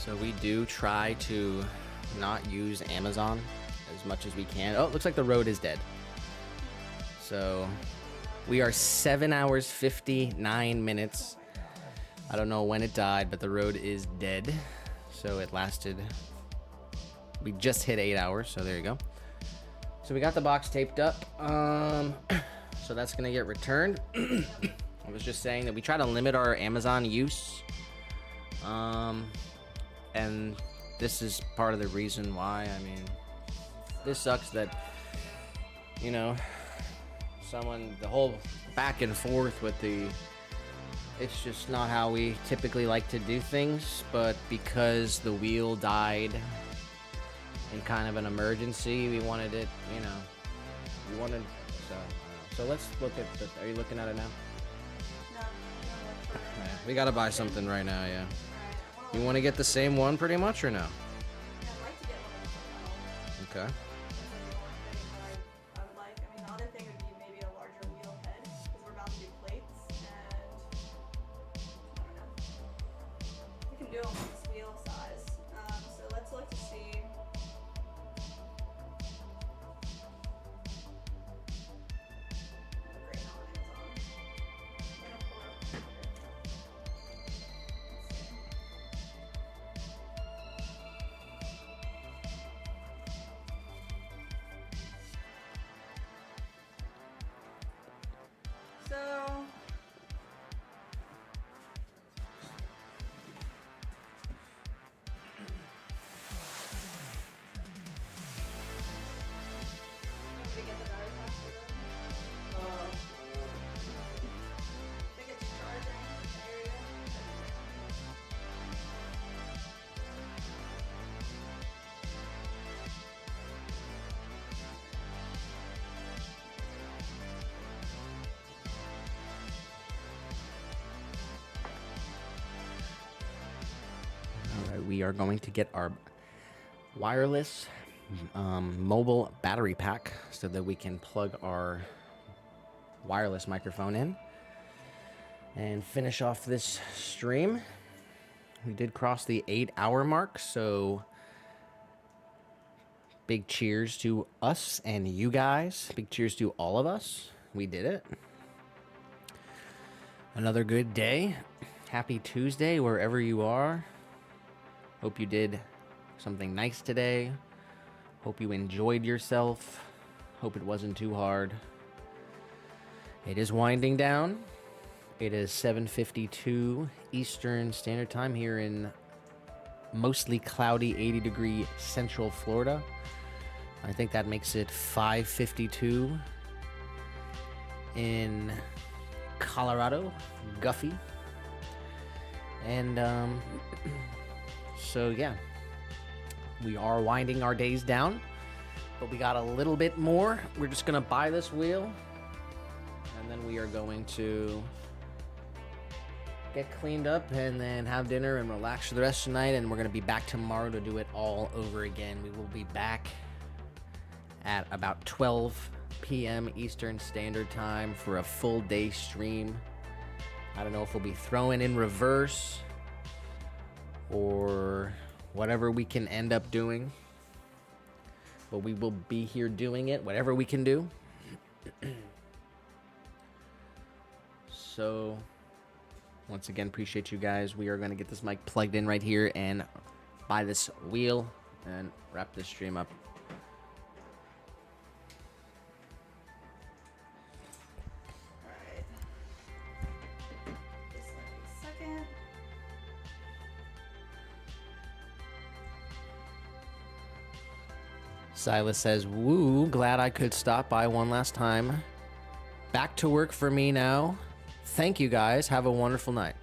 So we do try to not use Amazon as much as we can. Oh, it looks like the road is dead. So we are 7 hours 59 minutes. I don't know when it died, but the road is dead. So it lasted, we just hit 8 hours, so there you go. So we got the box taped up. So that's gonna get returned. I was just saying that we try to limit our Amazon use. And this is part of the reason why. I mean, this sucks that, you know, the whole back and forth with it's just not how we typically like to do things, but because the wheel died in kind of an emergency, we wanted it, you know, so let's look at are you looking at it now? No. Yeah, we gotta buy something right now, yeah. You want to get the same one pretty much or no? Yeah, I'd like to get one of Okay. I would like. I mean, the other thing would be maybe a larger wheel head because we're about to do plates, and I don't know. We can do them with this wheel size. So let's look to see. Great on Amazon. I'm gonna pull up a picture. Let's see. So did we get the battery pack for them? I think it's charging area. All right, we are going to get our wireless mobile battery pack so that we can plug our wireless microphone in and finish off this stream. We did cross the 8-hour mark, so big cheers to us and you guys. Big cheers to all of us. We did it. Another good day. Happy Tuesday wherever you are. Hope you did something nice today. Hope you enjoyed yourself. Hope it wasn't too hard. It is winding down. It is 7:52 Eastern Standard Time here in mostly cloudy 80-degree Central Florida. I think that makes it 5:52 in Colorado, Guffey. And so yeah, we are winding our days down, but we got a little bit more. We're just gonna buy this wheel, and then we are going to get cleaned up and then have dinner and relax for the rest of the night, and we're gonna be back tomorrow to do it all over again. We will be back at about 12 p.m. Eastern Standard Time for a full day stream. I don't know if we'll be throwing in reverse or whatever we can end up doing, but we will be here doing it, whatever we can do. So once again, appreciate you guys. We are going to get this mic plugged in right here and buy this wheel and wrap this stream up. Alright. Just like a second. Silas says, woo, glad I could stop by one last time. Back to work for me now. Thank you guys. Have a wonderful night.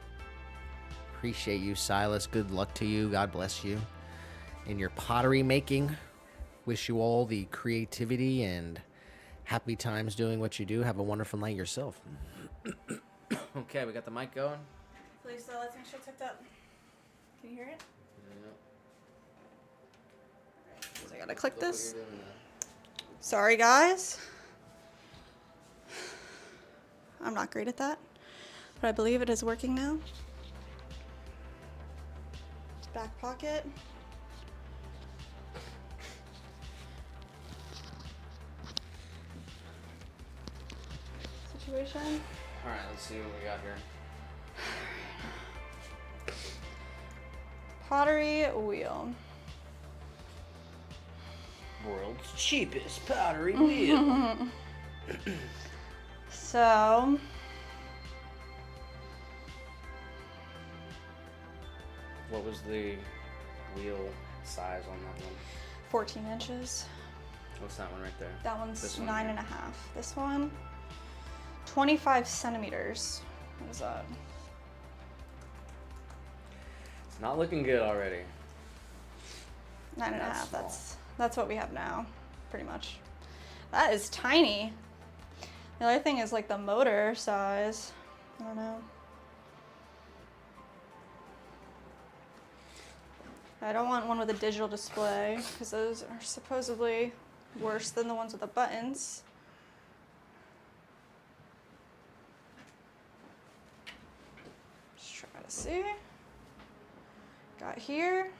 Appreciate you, Silas. Good luck to you. God bless you in your pottery making. Wish you all the creativity and happy times doing what you do. Have a wonderful night yourself. Okay, we got the mic going. Please, so let's make sure it's hooked up. Can you hear it? So I gotta click this. Sorry, guys. I'm not great at that, but I believe it is working now. back pocket. Situation. All right, let's see what we got here. Pottery wheel. World's cheapest pottery wheel. So, what was the wheel size on that one? 14 inches. What's that one right there? That one's This one 9.5. This one, 25 centimeters. What is that? It's not looking good already. 9.5. That's That's what we have now, pretty much. That is tiny. The other thing is like the motor size. I don't know. I don't want one with a digital display because those are supposedly worse than the ones with the buttons. Just try to see. Got here.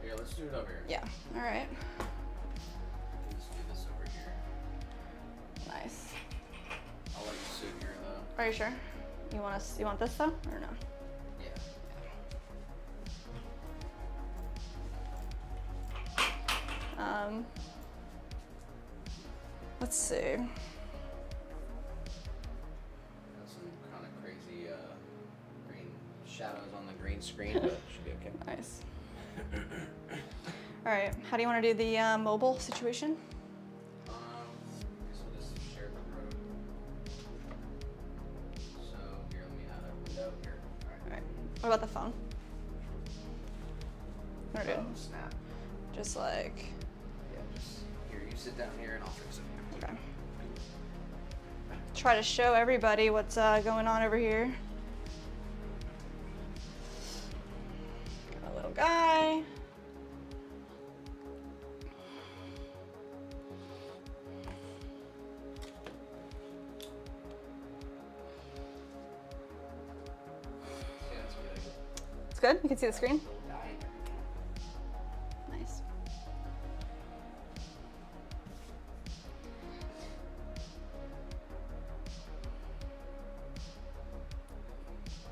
Here, let's do it over here. Yeah, all right. Let's do this over here. Nice. I'll let you sit here though. Are you sure? You want this though, or no? Yeah. Let's see. Got some kind of crazy green shadows on the green screen, but it should be okay. Nice. All right, how do you want to do the mobile situation? I guess we'll just share the road. So here, let me add a window here. All right. What about the phone? What are we doing? Snap. Just like, Yeah, just here. You sit down here, and I'll fix it. okay. Try to show everybody what's going on over here. Got a little guy. Yeah, that's good. It's good? You can see the screen? Nice.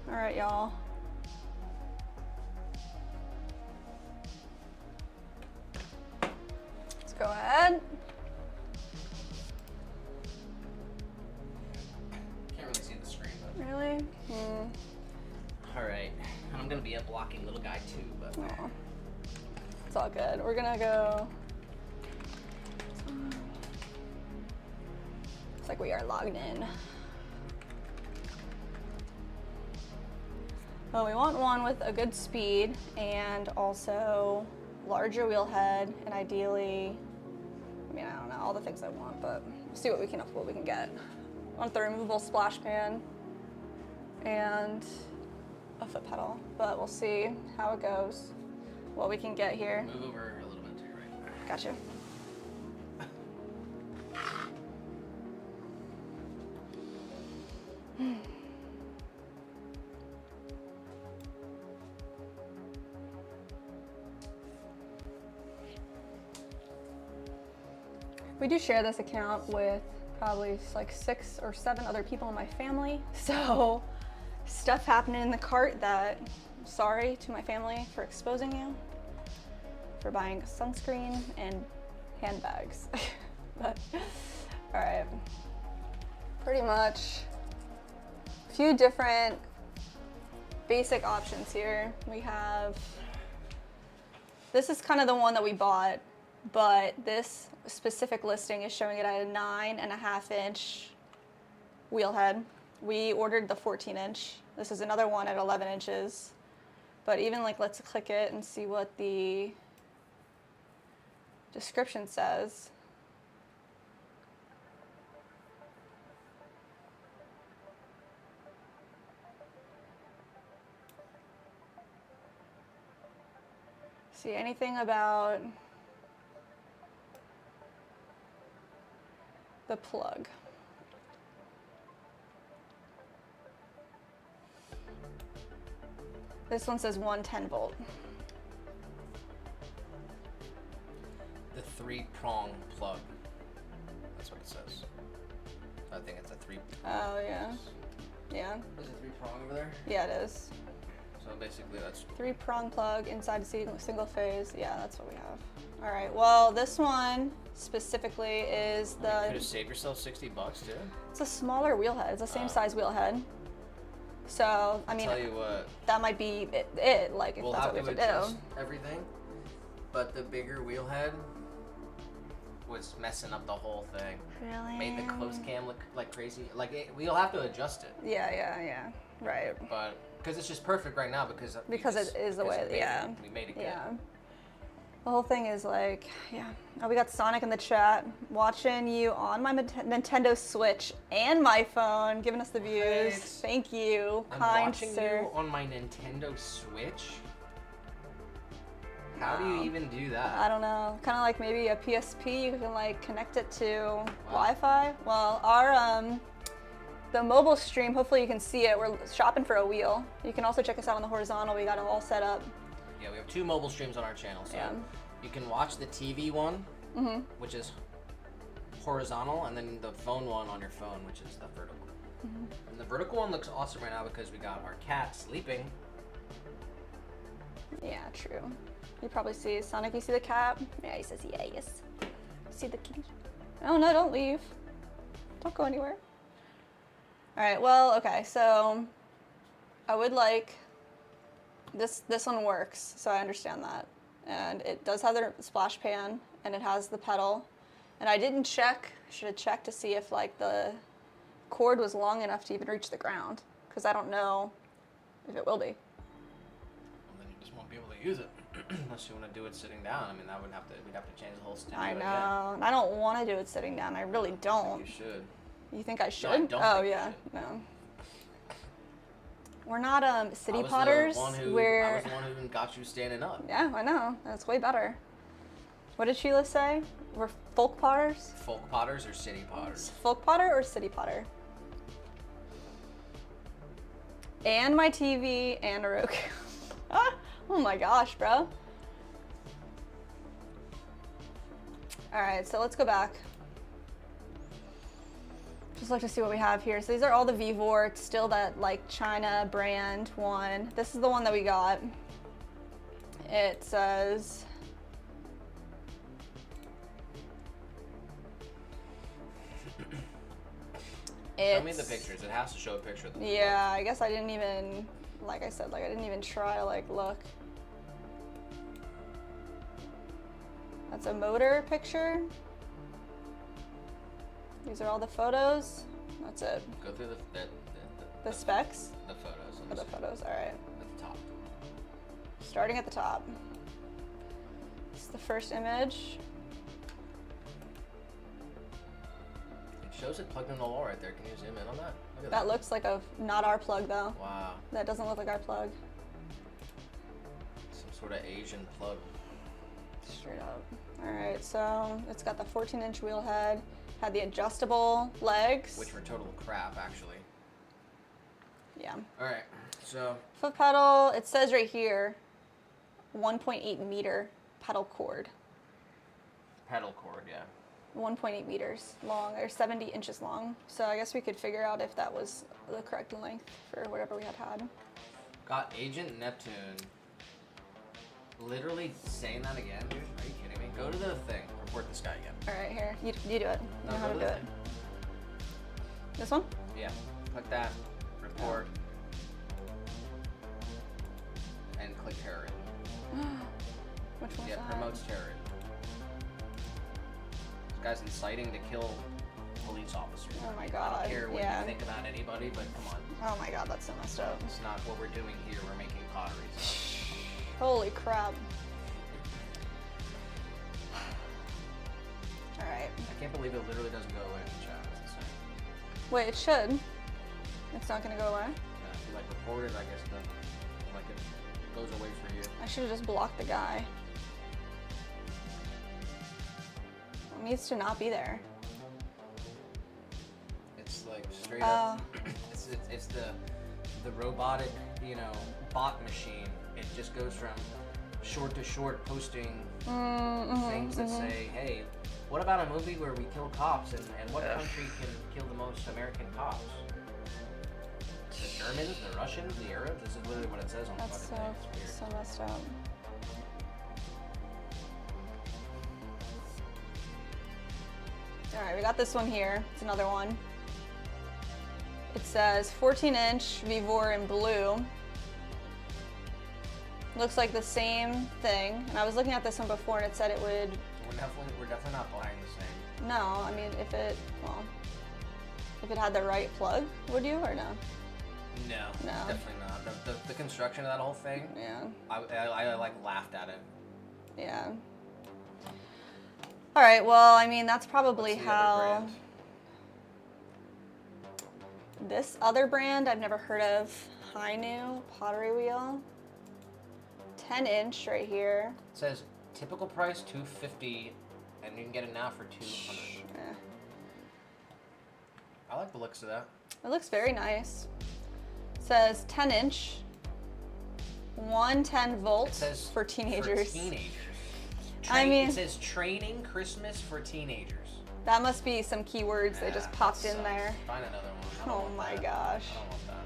All right, y'all. Let's go ahead. Can't really see the screen, but. Really? All right, and I'm gonna be a blocking little guy too, but. Aw. It's all good. We're gonna go. It's like we are logged in. Well, we want one with a good speed and also larger wheel head and ideally, I mean, I don't know all the things I want, but we'll see what we can get. I want the removable splash pan and a foot pedal, but we'll see how it goes, what we can get here. Move over a little bit to your right. Gotcha. We do share this account with probably like 6 or 7 other people in my family. So stuff happening in the cart that I'm sorry to my family for exposing you, for buying sunscreen and handbags. But all right, pretty much a few different basic options here. We have, this is kind of the one that we bought, but this specific listing is showing it at a 9.5 inch wheel head. We ordered the 14 inch. This is another one at 11 inches. But even like, let's click it and see what the description says. See anything about the plug. This one says 110 volt. The 3-prong plug. That's what it says. I think it's a 3. Oh yeah, yeah. Is it 3-prong over there? Yeah, it is. So basically, that's 3-prong plug inside single phase. Yeah, that's what we have. All right. Well, this one specifically is You the. could have saved yourself $60 too. It's a smaller wheel head. It's the same size wheel head. So I mean, Tell you what, that might be it. Like if we'll that's have what we to have to adjust do. everything, but the bigger wheel head was messing up the whole thing. Really? Made the close cam look like crazy. Like we'll have to adjust it. Yeah. Right. But because it's just perfect right now because It is the way. Yeah. We made it good. Yeah. The whole thing is like, yeah. Oh, we got Sonic in the chat watching you on my Nintendo Switch and my phone, giving us the views. What? Thank you, I'm kind watching sir. you on my Nintendo Switch. How do you even do that? I don't know. Kind of like maybe a PSP. You can like connect it to Wi-Fi. Well, our the mobile stream. Hopefully you can see it. We're shopping for a wheel. You can also check us out on the horizontal. We got it all set up. Yeah, we have 2 mobile streams on our channel, so Yeah. you can watch the TV one, which is horizontal, and then the phone one on your phone, which is the vertical. And the vertical one looks awesome right now because we got our cat sleeping. Yeah, true. You probably see Sonic. You see the cat? Yeah, he says yes. See the kitty? Oh no! Don't leave. Don't go anywhere. All right. Well, okay. So I would like this. This one works, so I understand that, and it does have the splash pan, and it has the pedal. And I didn't check. Should have checked to see if like the cord was long enough to even reach the ground, because I don't know if it will be. Well, then you just won't be able to use it unless you want to do it sitting down. I mean, we'd have to change the whole studio. I know. Again. And I don't want to do it sitting down. I really don't. You should. You think I should? No, I don't oh think you yeah, should. no. We're not city I was potters. the one who, we're I was the one who even got you standing up. yeah, I know. That's way better. What did Sheila say? We're folk potters. Folk potters or city potters? Folk potter or city potter? And my TV and a Roku. Oh my gosh, bro. All right, so let's go back. Just look to see what we have here. So these are all the Vivor. It's still that like China brand one. This is the one that we got. It says Show me the pictures. It has to show a picture of the yeah, I guess I didn't even, like I said, like I didn't even try to like look. That's a motor picture. These are all the photos. That's it. Go through The specs. the photos. Oh, the photos. All right. At the top. Starting at the top. This is the first image. It shows it plugged in the wall right there. Can you zoom in on that? Look at That looks like not our plug though. Wow. That doesn't look like our plug. Some sort of Asian plug. Straight up. All right, so it's got the 14-inch wheel head, had the adjustable legs. Which were total crap, actually. Yeah. All right, so Foot pedal, it says right here, 1.8 meter pedal cord. pedal cord, yeah. 1.8 meters long, or 70 inches long. So I guess we could figure out if that was the correct length for whatever we had. Got Agent Neptune. Literally saying that again, dude. Are you kidding me? Go to the thing. Report this guy again. All right, here, you do it. You know how to do the it. thing. This one? Yeah. Click that. Report. And click terrorism. Which one's Yeah, that? promotes terrorism. This guy's inciting to kill police officers. Oh my I God, don't care what yeah. you think about anybody, but come on. Oh my God, that's so messed up. It's not what we're doing here. We're making pottery. So. Holy crap. All right. I can't believe it literally doesn't go away in the chat. That's insane. Wait, it should. It's not gonna go away. Yeah, if you like report it, I guess it doesn't. Like it goes away for you. I should have just blocked the guy. It needs to not be there. like straight up. It's the robotic, you know, bot machine. It just goes from short to short, posting things that say, hey, what about a movie where we kill cops, and what country can kill the most American cops? The Germans, the Russians, the Arabs? This is literally what it says on the fucking thing. It's weird. So messed up. Alright, we got this one here. It's another one. It says 14-inch Vivor in blue. Looks like the same thing. And I was looking at this one before and it said it would... We're definitely not buying the same. No, I mean, if it had the right plug, would you or no? No, definitely not. The construction of that whole thing, yeah. I like laughed at it. Yeah. All right, well, I mean, that's probably What's the how... other brand? This other brand I've never heard of, Hainu Pottery Wheel. 10-inch right here. It says typical price $250, and you can get it now for $200. Eh. I like the looks of that. It looks very nice. It says 10-inch, 110 volts for teenagers. For teenagers. I mean, it says training Christmas for teenagers. That must be some keywords they just popped in there. Find another one. Oh my gosh. I don't want that.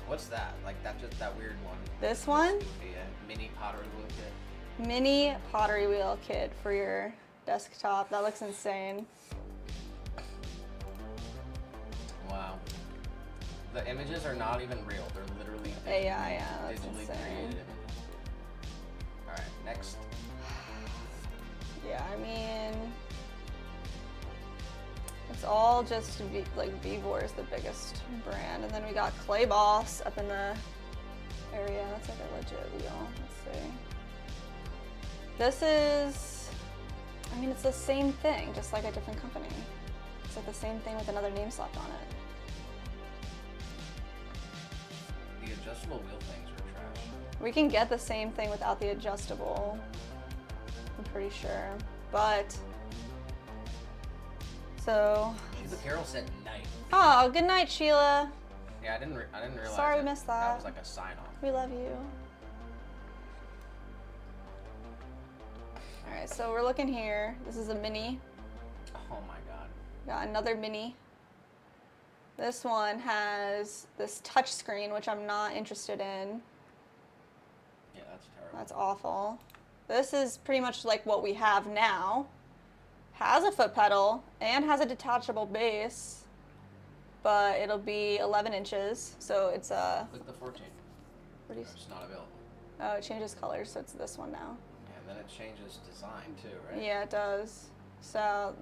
What's that? Like that weird one. This one? Mini pottery wheel kit. Mini pottery wheel kit for your desktop. That looks insane. Wow. The images are not even real. They're literally AI, yeah, that's digitally insane. created images. Alright, next. Yeah, I mean, it's all just Vivor is the biggest brand, and then we got Clay Boss up in the area. That's like a legit wheel. Let's see. This is, I mean, it's the same thing, just like a different company. It's like the same thing with another name slapped on it. The adjustable wheel things are trash. We can get the same thing without the adjustable, I'm pretty sure, but, so. Sheila Carroll said night. Oh, good night, Sheila. Yeah, I didn't realize. Sorry we missed that. That was like a sign off. We love you. All right, so we're looking here. This is a mini. Oh my god. Got another mini. This one has this touch screen, which I'm not interested in. Yeah, that's terrible. That's awful. This is pretty much like what we have now. Has a foot pedal and has a detachable base, but it'll be 11 inches. So it's a... Click the 14. It's not available. Oh, it changes colors, so it's this one now. Yeah, and then it changes design too, right? Yeah, it does. So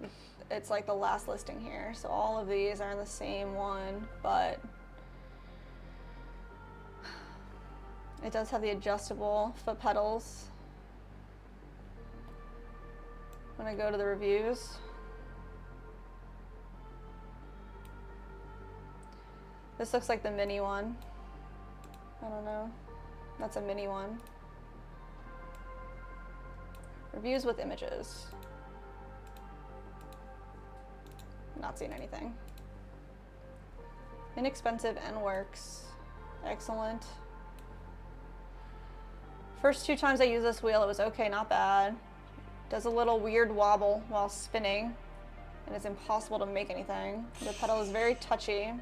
it's like the last listing here. So all of these are in the same one, but it does have the adjustable foot pedals. When I go to the reviews, this looks like the mini one. I don't know. That's a mini one. Reviews with images. Not seeing anything. Inexpensive and works. Excellent. First 2 times I used this wheel, it was okay, not bad. Does a little weird wobble while spinning, and it's impossible to make anything. The pedal is very touchy.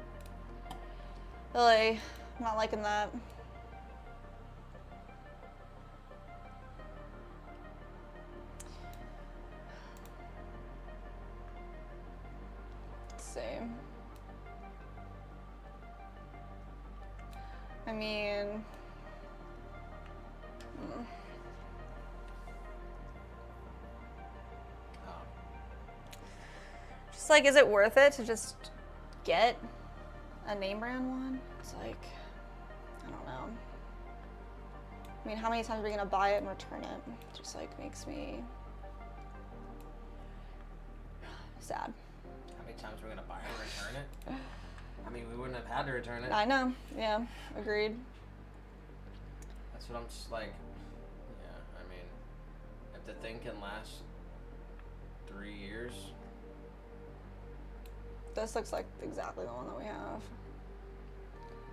Really, I'm not liking that. Let's see. I mean, just like, is it worth it to just get a name brand one? It's like, I don't know. I mean, how many times are we gonna buy it and return it? It just like makes me sad. How many times we're gonna buy it and return it? I mean, we wouldn't have had to return it. I know, yeah, agreed. That's what I'm just like, yeah, I mean, if the thing can last 3 years. This looks like exactly the one that we have.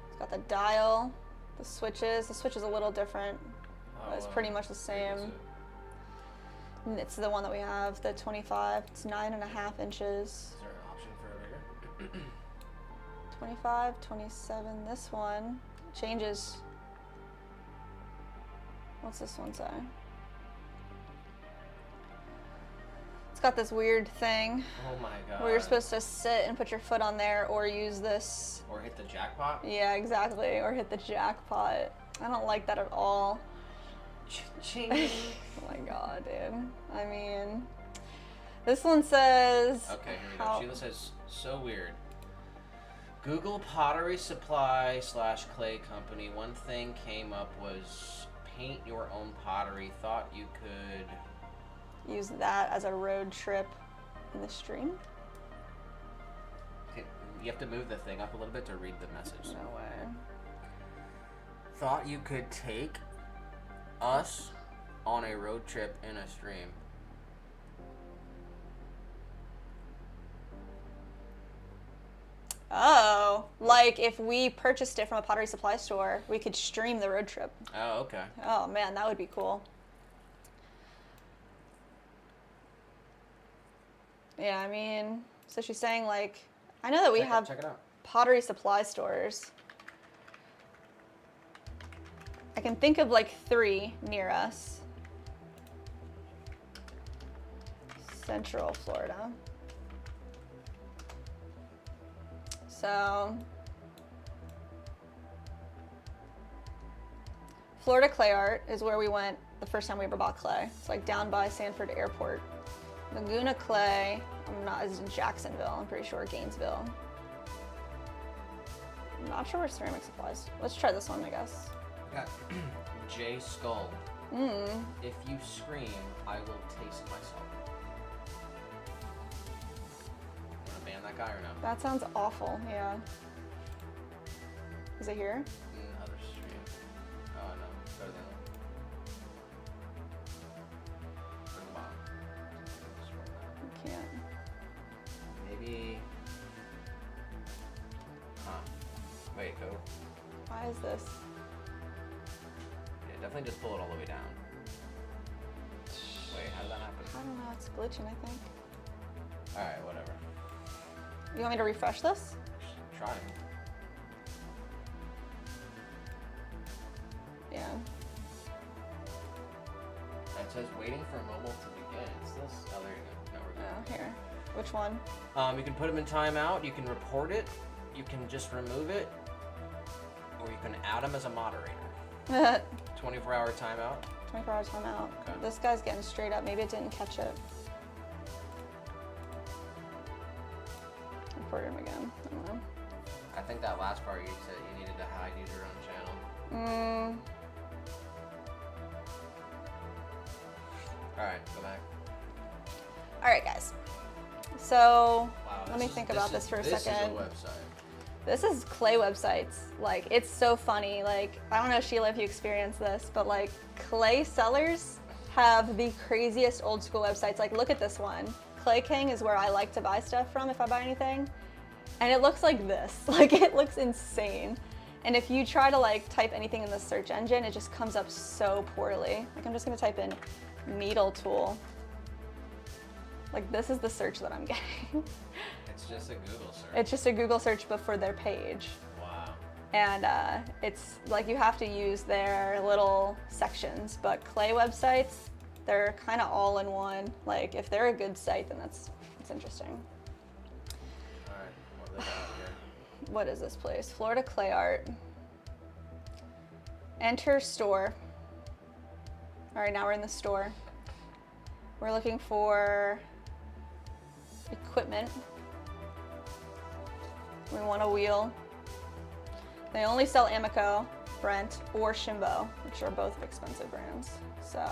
It's got the dial, the switches. The switch is a little different, but it's pretty much the same. It's the one that we have, the 25. It's 9.5 inches. Is there an option for a bigger? 25, 27. This one changes. What's this one say? It's got this weird thing. Oh my god. Where you're supposed to sit and put your foot on there or use this. Or hit the jackpot? Yeah, exactly. Or hit the jackpot. I don't like that at all. Ching. Oh my god, dude. I mean, this one says... Okay, here we go. Sheila says, so weird. Google pottery supply / clay company. One thing came up was paint your own pottery. Thought you could... use that as a road trip in the stream? Okay, you have to move the thing up a little bit to read the message. No way. Thought you could take us on a road trip in a stream. Oh, like if we purchased it from a pottery supply store, we could stream the road trip. Oh, okay. Oh man, that would be cool. Yeah, I mean, so she's saying like, I know that we have check it out. pottery supply stores. I can think of like 3 near us. Central Florida. So, Florida Clay Art is where we went the first time we ever bought clay. It's like down by Sanford Airport. Laguna Clay, is in Jacksonville, I'm pretty sure Gainesville. I'm not sure where ceramic supplies. Let's try this one, I guess. Got J Skull. If you scream, I will taste myself. Wanna ban that guy or no? That sounds awful, yeah. Is it here? Other stream. Oh no, better than that. Bring them on. You can't. Maybe. Huh. Wait, go. Why is this? Yeah, definitely just pull it all the way down. Wait, how did that happen? I don't know, it's glitching, I think. Alright, whatever. You want me to refresh this? Try. Yeah. It says waiting for mobile to begin. It's this. Oh, there you go. No, we're good. Oh, here. Which one? You can put them in timeout. You can report it. You can just remove it. Or you can add them as a moderator. 24-hour timeout. 24 hours timeout. Okay. This guy's getting straight up. Maybe it didn't catch it. Report him again. I don't know. I think that last part you said you needed to hide user on channel. Alright, go back. Alright, guys. So, Wow, let me think about this for a second. This is a website. This is clay websites. Like, it's so funny. Like, I don't know, Sheila, if you experienced this, but like, clay sellers have the craziest old school websites. Like, look at this one. Clay King is where I like to buy stuff from if I buy anything. And it looks like this. Like, it looks insane. And if you try to like type anything in the search engine, it just comes up so poorly. Like, I'm just gonna type in needle tool. Like, this is the search that I'm getting. It's just a Google search. It's just a Google search, but for their page. Wow. And it's like you have to use their little sections, but clay websites, they're kind of all in one. Like, if they're a good site, then it's interesting. All right, what do they got here? What is this place? Florida Clay Art. Enter store. All right, now we're in the store. We're looking for equipment. We want a wheel. They only sell Amico, Brent, or Shimbo, which are both expensive brands. So,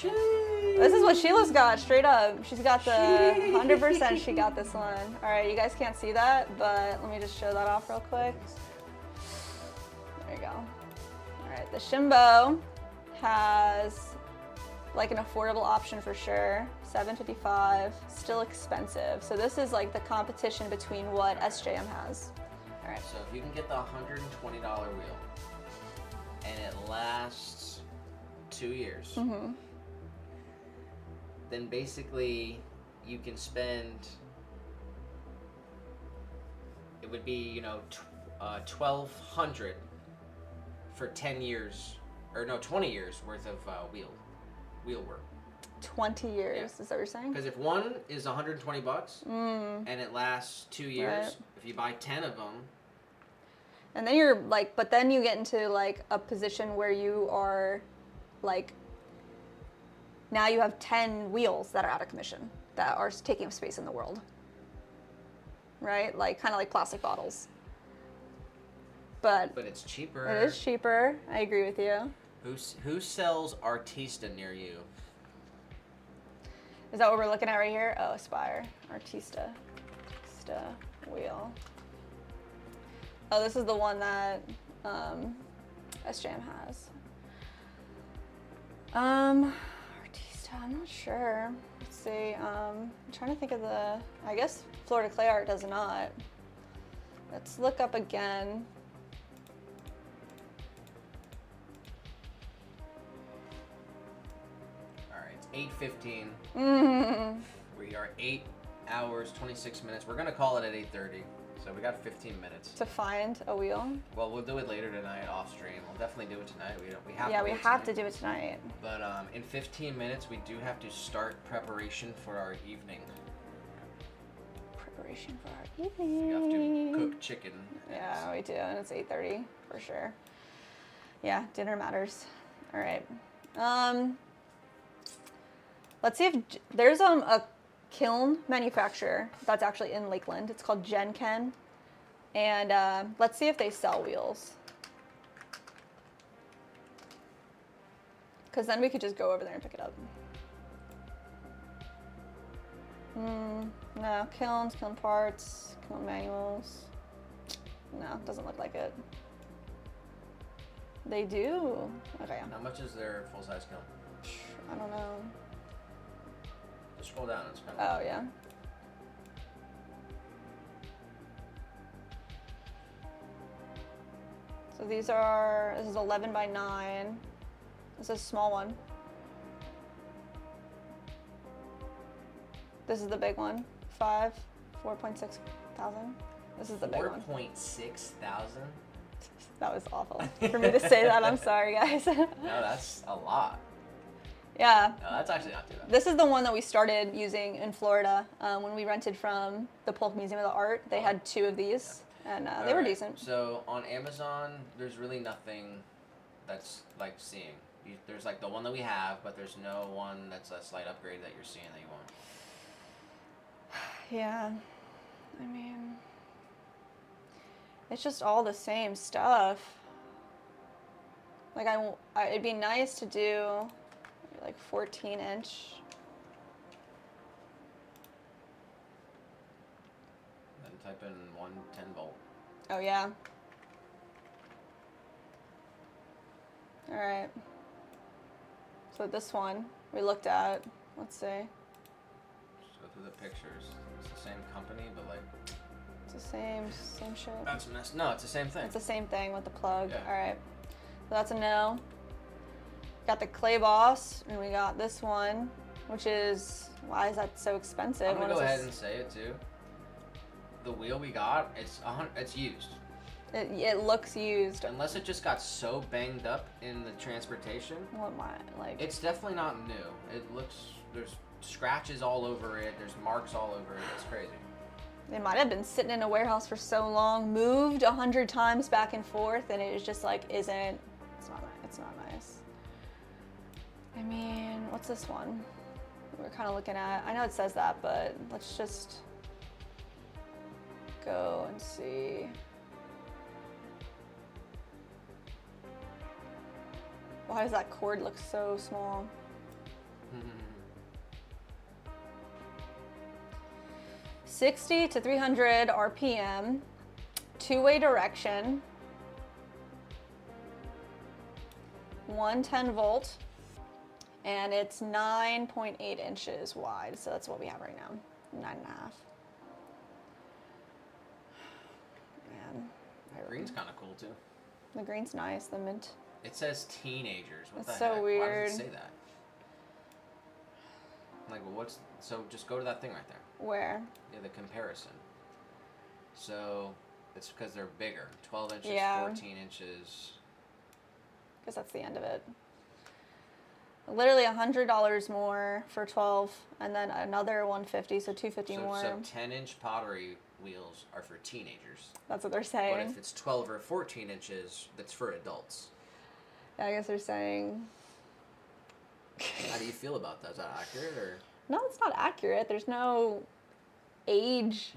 this is what Sheila's got, straight up. She's got the 100%, she got this one. All right, you guys can't see that, but let me just show that off real quick. There you go. All right, the Shimbo has like an affordable option for sure. $755, still expensive. So this is like the competition between what SJM has. All right. So if you can get the $120 wheel and it lasts 2 years, then basically you can spend, it would be, you know, $1,200 for 10 years, or no, 20 years worth of wheel work. 20 years, is that what you're saying? Because if one is $120 and it lasts 2 years, Right. if you buy 10 of them, and then you're like, but then you get into like a position where you are like, now you have 10 wheels that are out of commission that are taking up space in the world. Right? Like kind of like plastic bottles. But it's cheaper. it is cheaper. I agree with you. Who sells Artista near you? Is that what we're looking at right here? Oh, Aspire. Artista wheel. Oh, this is the one that SJM has. Artista, I'm not sure. Let's see. I'm trying to think of I guess Florida Clay Art does not. Let's look up again. All right, it's 8:15. We are 8 hours 26 minutes. We're gonna call it at 8:30, so we got 15 minutes. To find a wheel. Well, we'll do it later tonight off stream. We'll definitely do it tonight. We have. Yeah, to we do it have tonight. to do it tonight. But in 15 minutes, we do have to start preparation for our evening. Preparation for our We evening. have to cook chicken. Yeah, we do, and it's 8:30 for sure. Yeah, dinner matters. All right. Let's see if there's a kiln manufacturer that's actually in Lakeland. It's called GenKen, and let's see if they sell wheels. Because then we could just go over there and pick it up. No, kilns, kiln parts, kiln manuals. No, doesn't look like it. They do. Okay. How much is their full-size kiln? I don't know. Just scroll down. It's kind Oh, yeah. So this is 11 by 9. This is a small one. This is the big one. 4.6 thousand. This is the big one. 4.6 thousand? That was awful for me to say that. I'm sorry, guys. No, that's a lot. Yeah. No, that's actually not too bad. This is the one that we started using in Florida when we rented from the Polk Museum of the Art. They had 2 of these, and they were decent. So on Amazon, there's really nothing that's like seeing. There's like the one that we have, but there's no one that's a slight upgrade that you're seeing that you want. Yeah. I mean, it's just all the same stuff. Like it'd be nice to do like 14-inch. Then type in 110 volt. Oh yeah. All right. So this one we looked at. Let's see. Just go through the pictures. It's the same company, but like. It's the same shit. That's a mess. No, it's the same thing. It's the same thing with the plug. Yeah. All right. So that's a no. Got the Clay Boss, and we got this one, which is, why is that so expensive? I'm gonna go ahead and say it too. The wheel we got, it's used. It looks used. Unless it just got so banged up in the transportation. What am I, like? It's definitely not new. It looks, there's scratches all over it. There's marks all over it. It's crazy. It might have been sitting in a warehouse for so long, moved 100 times back and forth, and it was just like, it's not nice. I mean, what's this one? We're kind of looking at, I know it says that, but let's just go and see. Why does that cord look so small? 60 to 300 RPM, 2-way direction, 110 volt, And it's 9.8 inches wide, so that's what we have right now, 9.5. Man. The green's kind of cool too. The green's nice, the mint. It says teenagers. What That's the heck? so weird. Why does it say that? Like, what's... So just go to that thing right there. Where? Yeah, the comparison. So it's because they're bigger. 12 inches, Yeah. 14 inches. Because that's the end of it. Literally $100 more for 12, and then another $150, so $250 more. So 10-inch pottery wheels are for teenagers. That's what they're saying. But if it's 12 or 14 inches, that's for adults. Yeah, I guess they're saying. How do you feel about that? Is that accurate or? No, it's not accurate. There's no age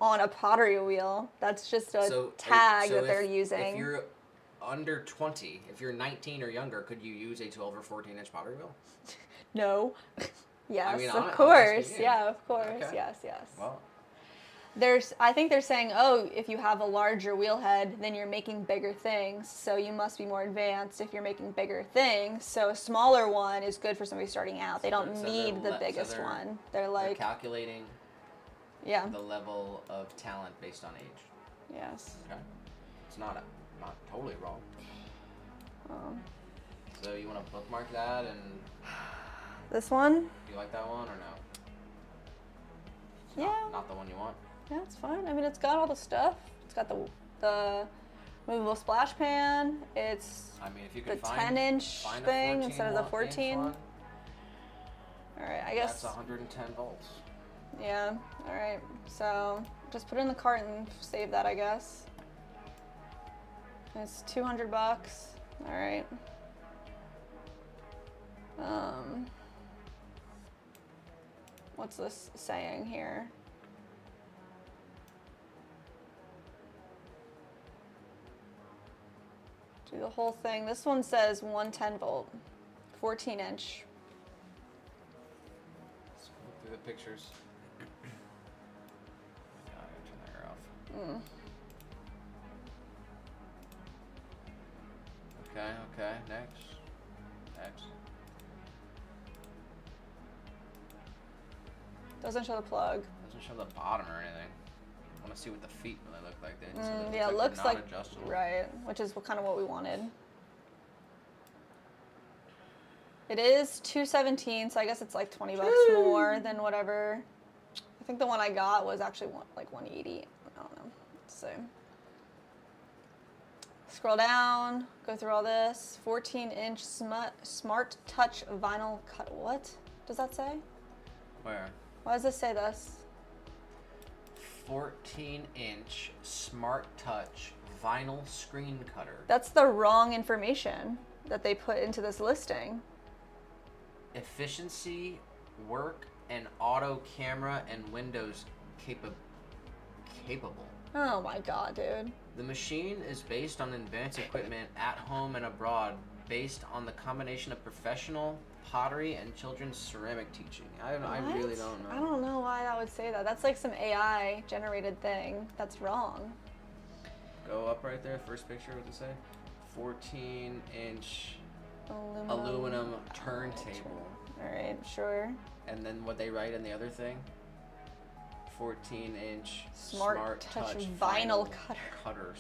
on a pottery wheel. That's just a tag that they're using. If you're under 20, if you're 19 or younger, could you use a 12 or 14 inch pottery wheel? No. Yes, I mean, of course. Yeah, of course. Okay. Yes. Well, I think they're saying, oh, if you have a larger wheel head, then you're making bigger things, so you must be more advanced if you're making bigger things. So a smaller one is good for somebody starting out. They don't need the biggest one. They're like calculating yeah, the level of talent based on age. Yes. Okay. It's not totally wrong. So you want to bookmark that, and this one? do you like that one or no? It's Yeah. Not the one you want? Yeah, it's fine. I mean, it's got all the stuff. It's got the movable splash pan. It's I mean, if you the could find 10-inch find a thing 14 instead of the inch 14. one, All right, I guess. that's 110 volts. Yeah. All right. So just put it in the cart and save that, I guess. It's $200. All right. What's this saying here? Do the whole thing. This one says 110 volt, 14 inch. Let's look through the pictures. I gotta turn that air off. Okay, next. Doesn't show the plug. Doesn't show the bottom or anything. I want to see what the feet really look like. Yeah, it looks like like they're not adjustable. right, which is kind of what we wanted. It is $217, so I guess it's like 20 bucks more than whatever. I think the one I got was actually like 180. I don't know. Let's see. Scroll down, go through all this. 14-inch smart touch vinyl cut. What does that say? Where? Why does this say this? 14-inch smart touch vinyl screen cutter. That's the wrong information that they put into this listing. Efficiency, work, and auto camera and windows capable. Oh my god, dude. The machine is based on advanced equipment at home and abroad, based on the combination of professional pottery and children's ceramic teaching. I really don't know. I don't know why that would say that. That's like some AI generated thing. That's wrong. Go up right there, first picture, what does it say? 14-inch aluminum turntable. Alright, sure. And then what they write in the other thing? 14-inch smart touch vinyl cutter.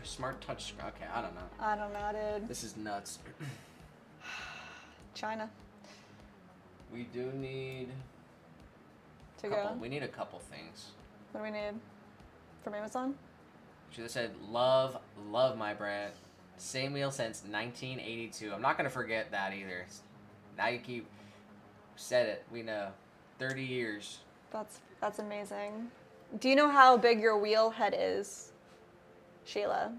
Smart touch. Okay, I don't know. I don't know, dude. This is nuts. China. We do need We need a couple things. What do we need? From Amazon? She just said, love my brand. Same wheel since 1982. I'm not going to forget that either. Now you said it. We know. 30 years. That's amazing. Do you know how big your wheel head is, Sheila?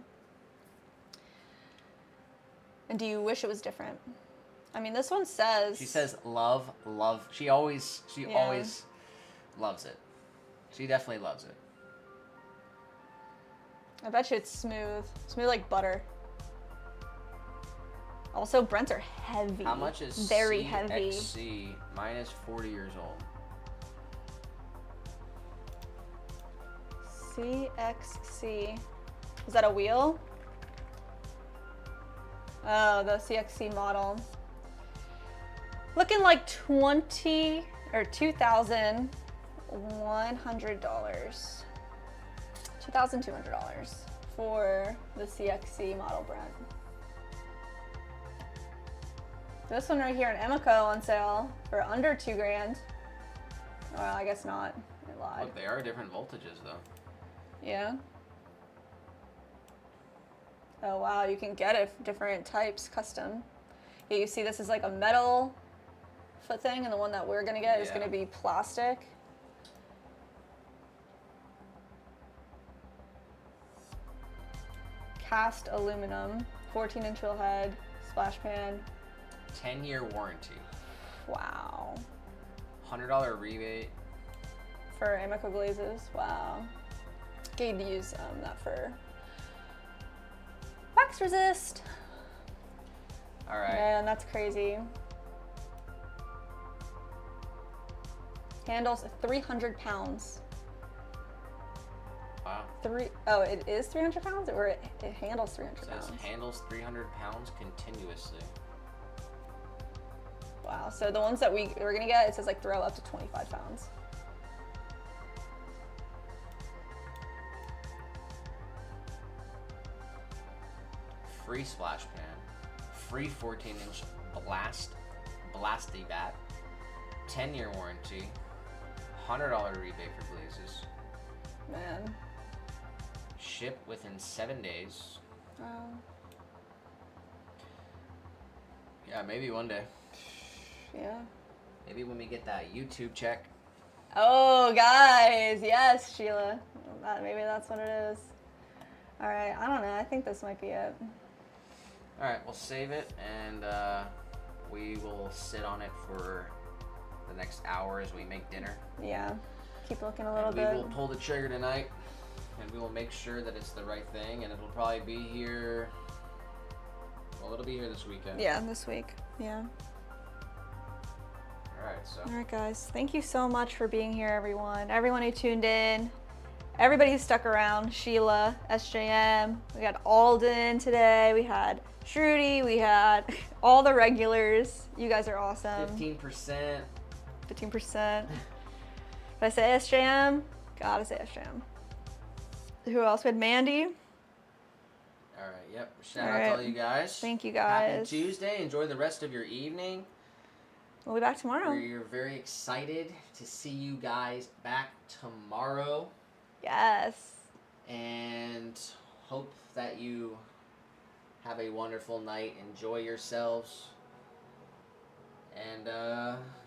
And do you wish it was different? I mean, this one says... She says love. She always loves it. She definitely loves it. I bet you it's smooth. Smooth like butter. Also, Brents are heavy. How much is very heavy? CXC? Mine is 40 years old. CXC. Is that a wheel? Oh, the CXC model. Looking like $2,100 $2,200 for the CXC model Brent. This one right here in Emiko on sale for under $2,000. Well, I guess not. I lied. Look, they are different voltages though. Yeah. Oh wow, you can get it different types, custom. Yeah, you see this is like a metal foot thing, and the one that we're gonna get is gonna be plastic. Cast aluminum, 14-inch wheel head, splash pan. 10-year warranty. Wow. $100 rebate. For Emiko glazes, wow. Get to use that for wax resist. All right. Man, that's crazy. Handles 300 pounds. Wow. Oh, it is 300 pounds, or it handles 300 It pounds? says handles 300 pounds continuously. Wow, so the ones that we're gonna get, it says like throw up to 25 pounds. Free splash pan. Free 14-inch blasty bat. 10-year warranty. $100 rebate for glazes. Man. Ship within 7 days. Yeah, maybe one day. Yeah. Maybe when we get that YouTube check. Oh, guys, yes, Sheila. Maybe that's what it is. All right, I don't know. I think this might be it. All right, we'll save it, and we will sit on it for the next hour as we make dinner. Yeah, keep looking a little and bit. we will pull the trigger tonight, and we will make sure that it's the right thing, and it'll probably be here. Well, it'll be here this weekend. Yeah, this week. Yeah. All right, so. All right, guys. Thank you so much for being here, everyone. Everyone who tuned in. Everybody who stuck around. Sheila, SJM. We got Alden today. We had Shruti. We had all the regulars. You guys are awesome. 15%. 15%. Did I say SJM? Gotta say SJM. Who else? We had Mandy. All right, yep. Shout out to all you guys. Thank you, guys. Happy Tuesday. Enjoy the rest of your evening. We'll be back tomorrow. We're very excited to see you guys back tomorrow. Yes. And hope that you have a wonderful night. Enjoy yourselves. And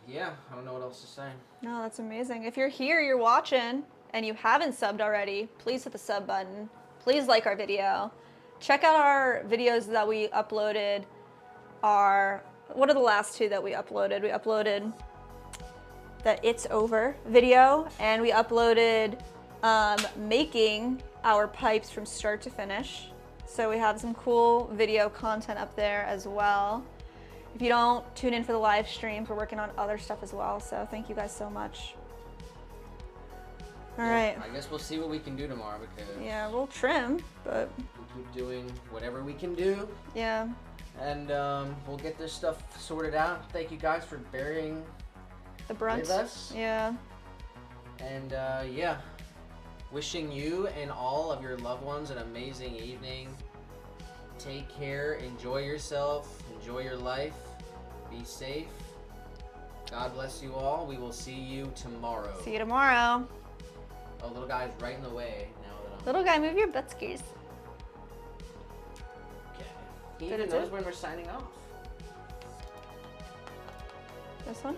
yeah, I don't know what else to say. No, that's amazing. If you're here, you're watching, and you haven't subbed already, please hit the sub button. Please like our video. Check out our videos that we uploaded. What are the last two that we uploaded? We uploaded the It's Over video, and we uploaded making our pipes from start to finish. So we have some cool video content up there as well. If you don't tune in for the live streams, we're working on other stuff as well. So thank you guys so much. All right. I guess we'll see what we can do tomorrow, because yeah, we'll trim, but we'll keep doing whatever we can do. yeah. And we'll get this stuff sorted out. Thank you guys for bearing The brunt. with us. Yeah. And yeah, wishing you and all of your loved ones an amazing evening. Take care, enjoy yourself, enjoy your life, be safe. God bless you all. We will see you tomorrow. See you tomorrow. Oh, little guy's right in the way now that I'm... Little guy, move your buttskis. Okay. He even knows when we're signing off. This one?